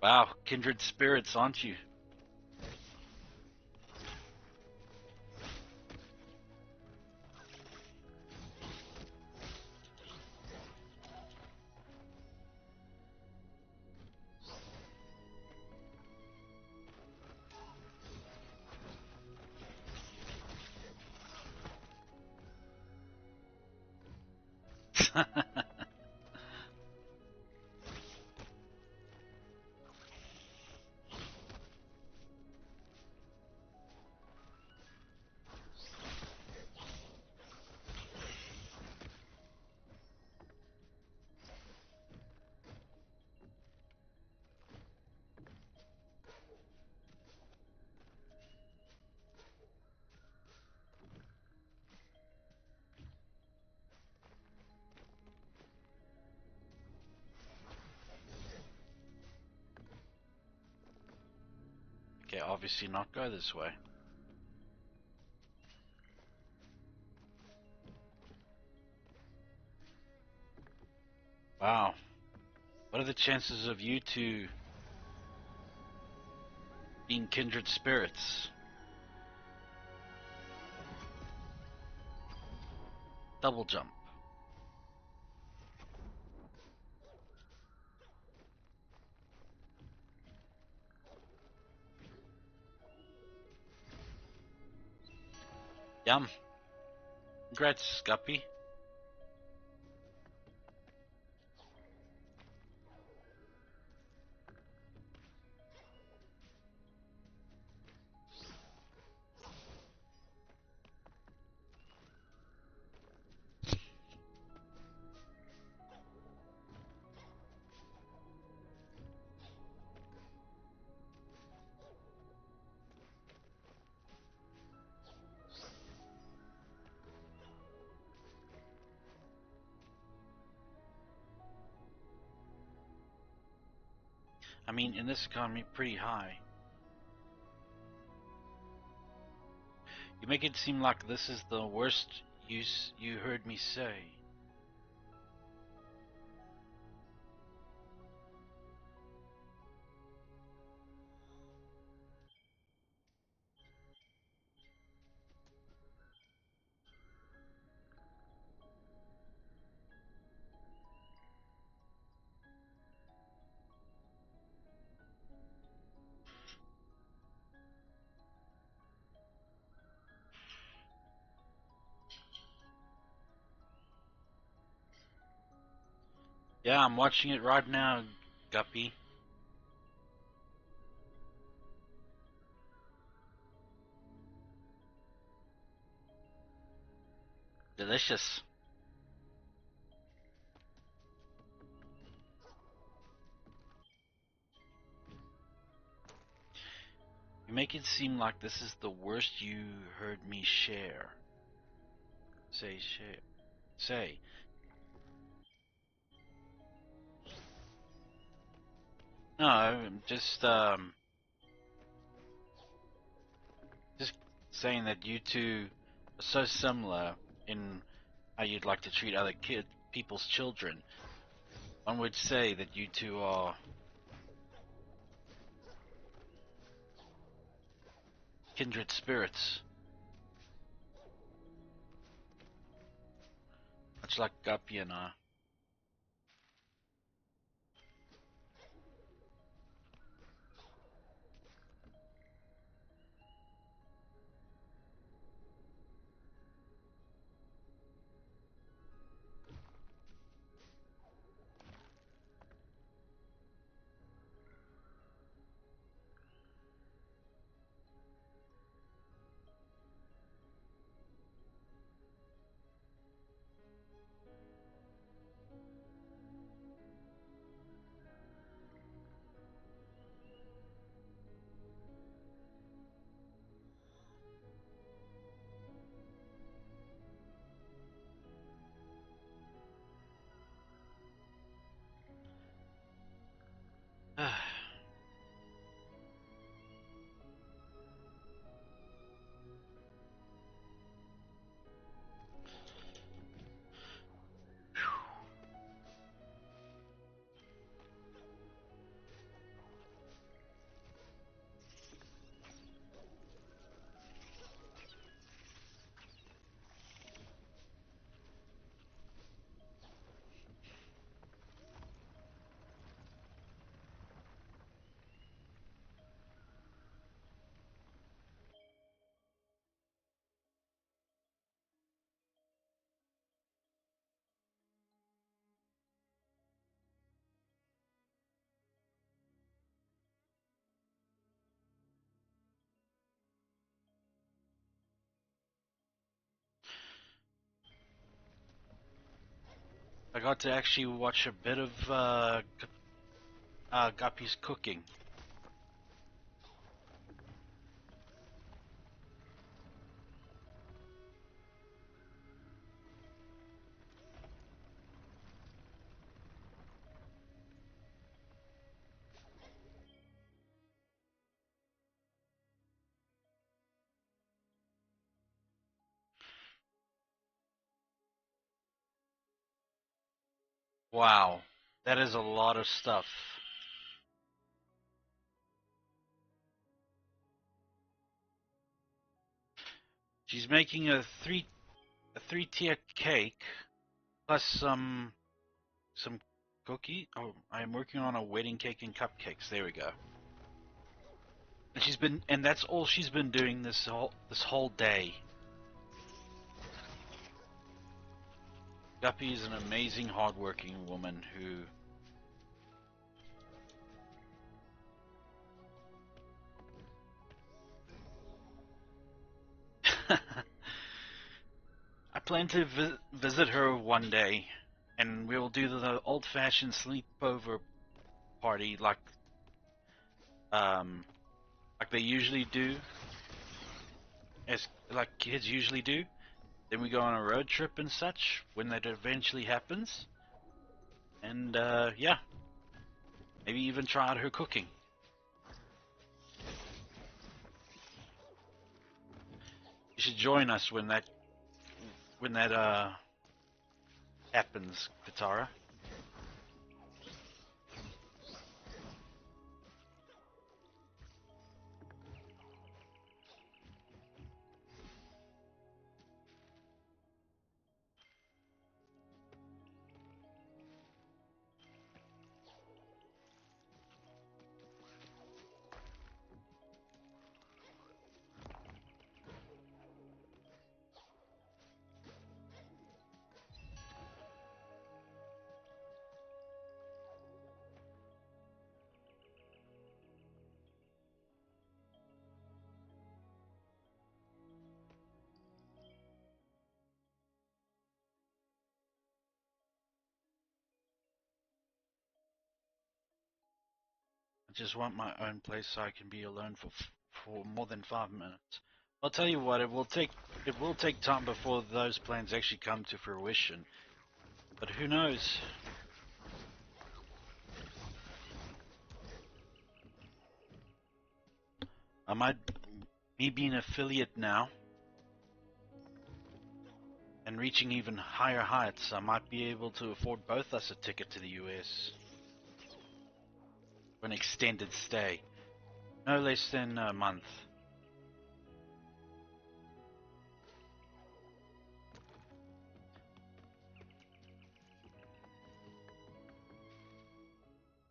Wow, kindred spirits, aren't you? Okay, obviously not go this way. Wow. What are the chances of you two being kindred spirits? Double jump. Yum. Congrats, Guppy. I mean, in this economy, pretty high. You make it seem like this is the worst use you heard me say. Yeah, I'm watching it right now, Guppy. Delicious. You make it seem like this is the worst you heard me share. Share. Say. No, I'm just saying that you two are so similar in how you'd like to treat other people's children. One would say that you two are kindred spirits, much like Guppy and I. I got to actually watch a bit of Guppy's cooking. Wow, that is a lot of stuff. She's making a three-tier cake plus some cookie. Oh, I'm working on a wedding cake and cupcakes. There we go. And that's all she's been doing this whole day. Guppy is an amazing, hardworking woman who. I plan to visit her one day, and we'll do the old-fashioned sleepover party um like they usually do, as like kids usually do. Then we go on a road trip and such when that eventually happens. And yeah, maybe even try out her cooking. You should join us when that happens, Katara. I just want my own place so I can be alone for more than 5 minutes. I'll tell you what, it will take time before those plans actually come to fruition. But who knows? I might me being an affiliate now and reaching even higher heights, I might be able to afford both us a ticket to the US for an extended stay. No less than a month.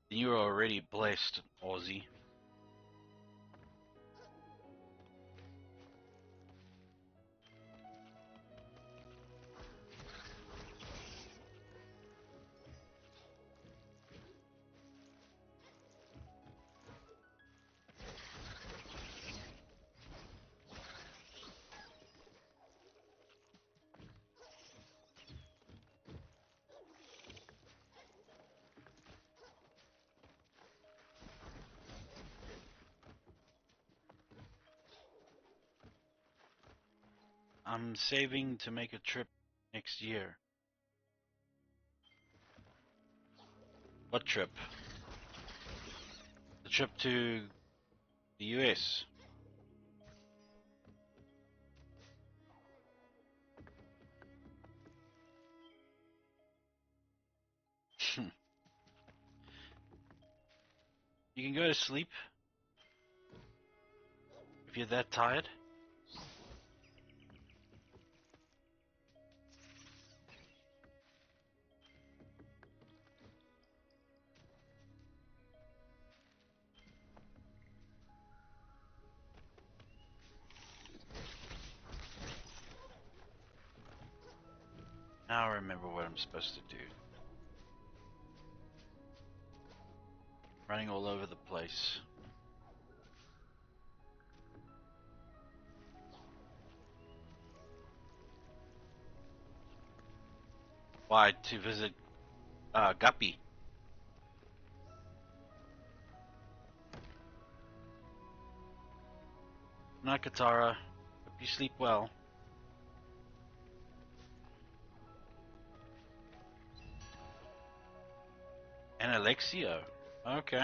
You're already blessed, Aussie. I'm saving to make a trip next year. What trip? The trip to the US. You can go to sleep if you're that tired. Now I remember what I'm supposed to do. Running all over the place. Why? To visit Guppy. Not Katara. Hope you sleep well. And Alexio. Okay.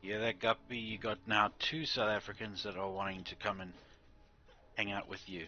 Yeah, that guppy, you got now 2 South Africans that are wanting to come and hang out with you.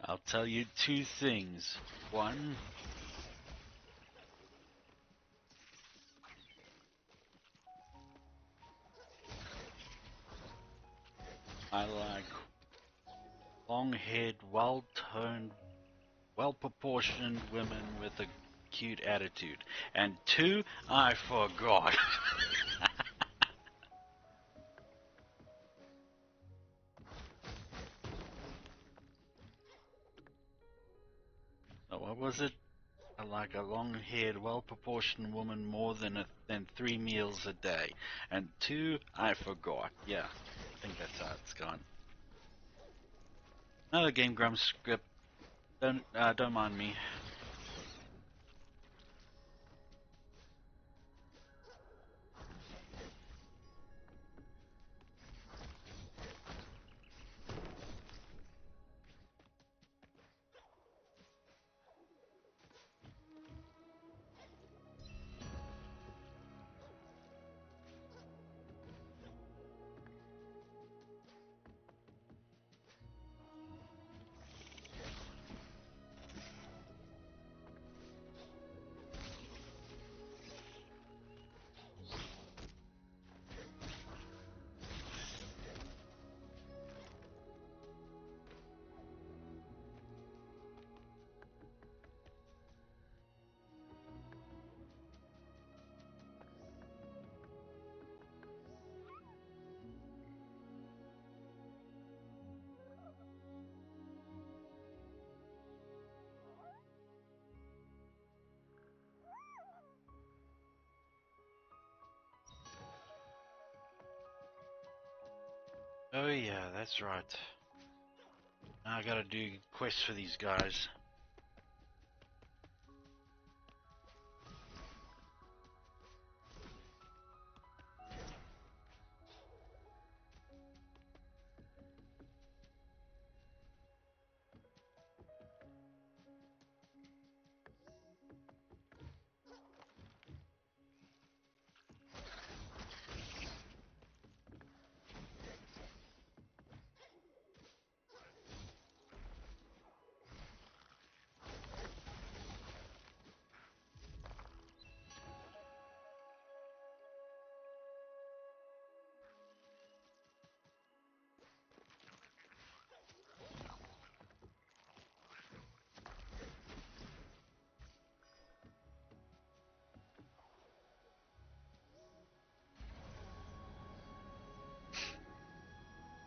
I'll tell you 2 things. One, I like long-haired, well-toned, well-proportioned women with a cute attitude. And 2, I forgot. What was it? I like a long-haired, well-proportioned woman more than 3 meals a day. And 2, I forgot. Yeah, I think that's how it's gone. Another Game Grumps script. Don't mind me. Oh yeah, that's right. Now I gotta do quests for these guys.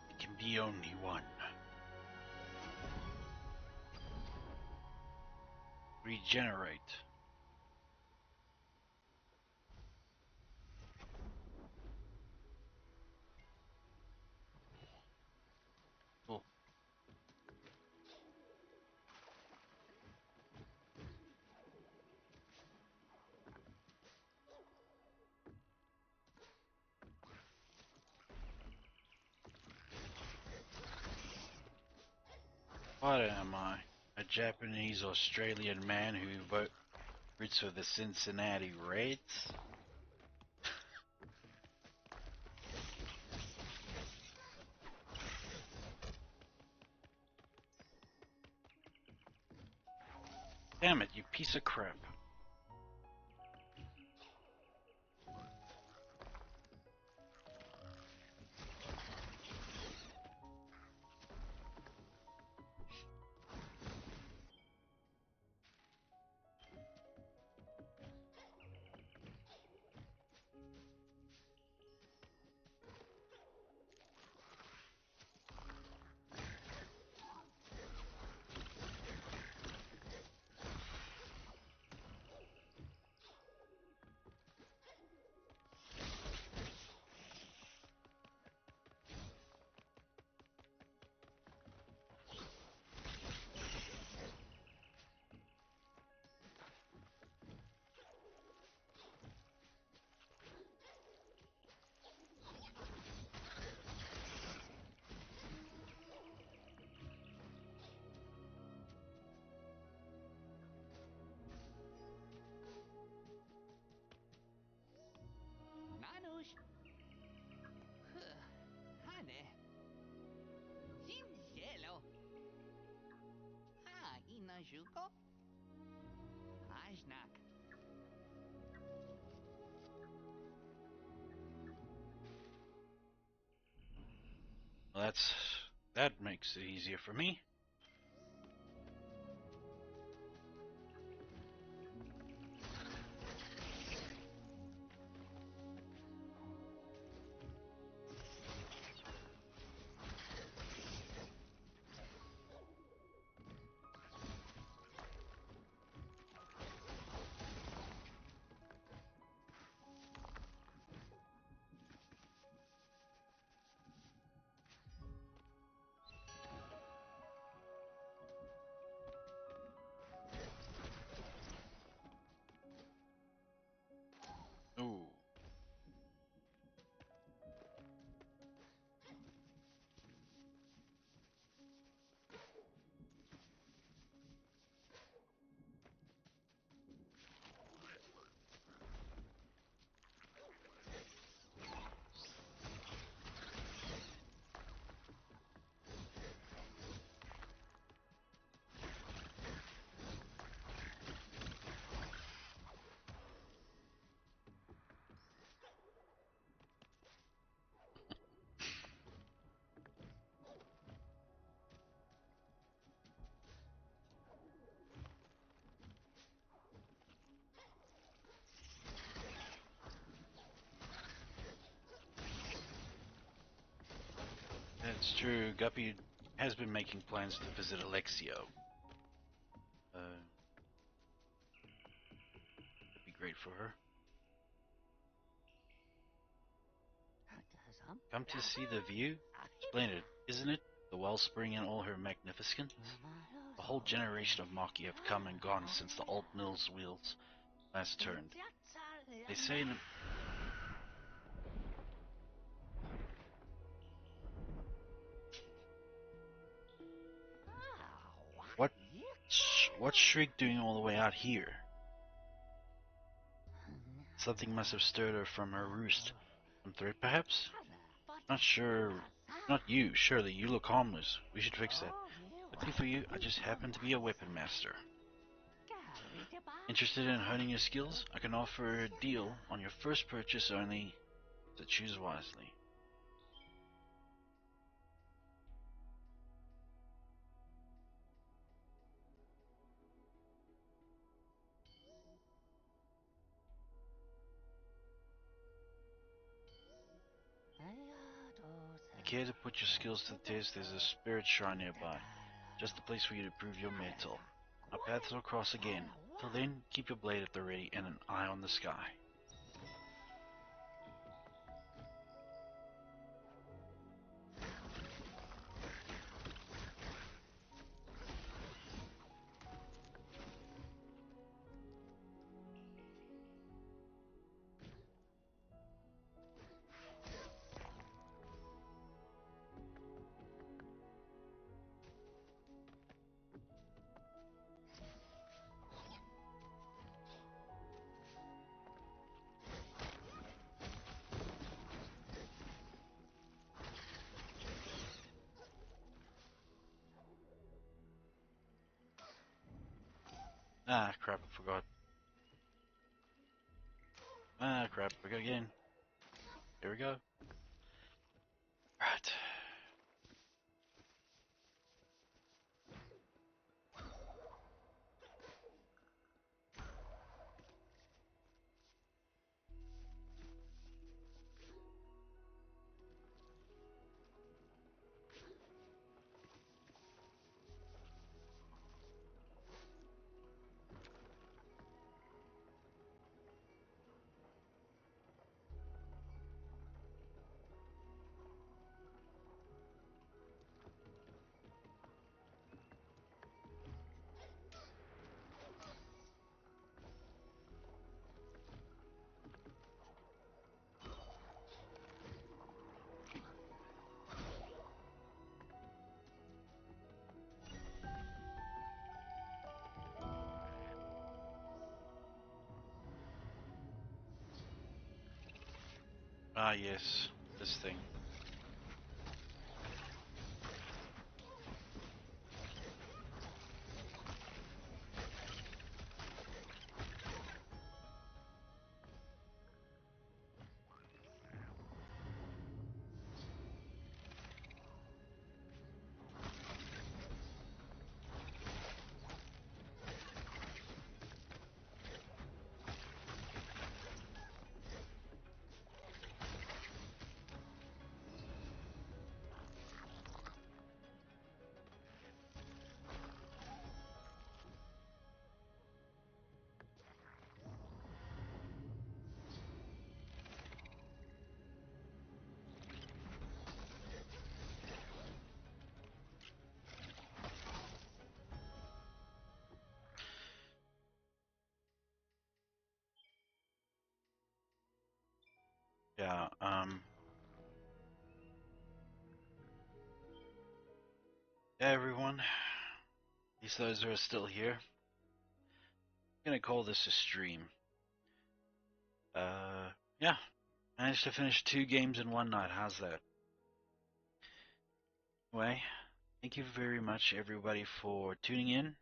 It can be only one. Regenerate. Cool. What am I? A A Japanese Australian man who roots for the Cincinnati Reds. Damn it, you piece of crap. Nanush. Hane. Sim cielo. Ah, inajuko. Ajnak. Well, that makes it easier for me. Ooh. That's true. Guppy has been making plans to visit Alexio. It'd be great for her. Come to see the view? Splendid, isn't it? The wellspring in all her magnificence. A whole generation of Maki have come and gone since the old mill's wheels last turned. They say in What? What's Shriek doing all the way out here? Something must have stirred her from her roost. Some threat, perhaps? Not sure. Not you. Surely you look harmless. We should fix that. Luckily for you, I just happen to be a weapon master. Interested in honing your skills? I can offer a deal on your first purchase only, so choose wisely. If you care to put your skills to the test, there's a spirit shrine nearby. Just the place for you to prove your mettle. Our paths will cross again. Till then, keep your blade at the ready and an eye on the sky. Ah, crap, I forgot. Ah, crap, forgot again. There we go. Right. Ah, yes, this thing. Yeah, yeah, everyone. At least those who are still here. I'm gonna call this a stream. Yeah. Managed to finish 2 games in one night. How's that? Anyway, thank you very much, everybody, for tuning in,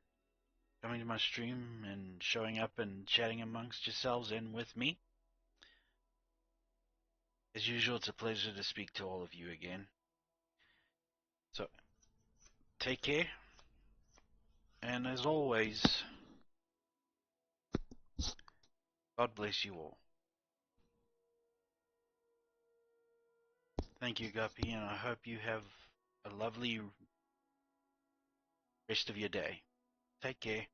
coming to my stream, and showing up and chatting amongst yourselves and with me. As usual, it's a pleasure to speak to all of you again. So, take care, and as always, God bless you all. Thank you, Guppy, and I hope you have a lovely rest of your day. Take care.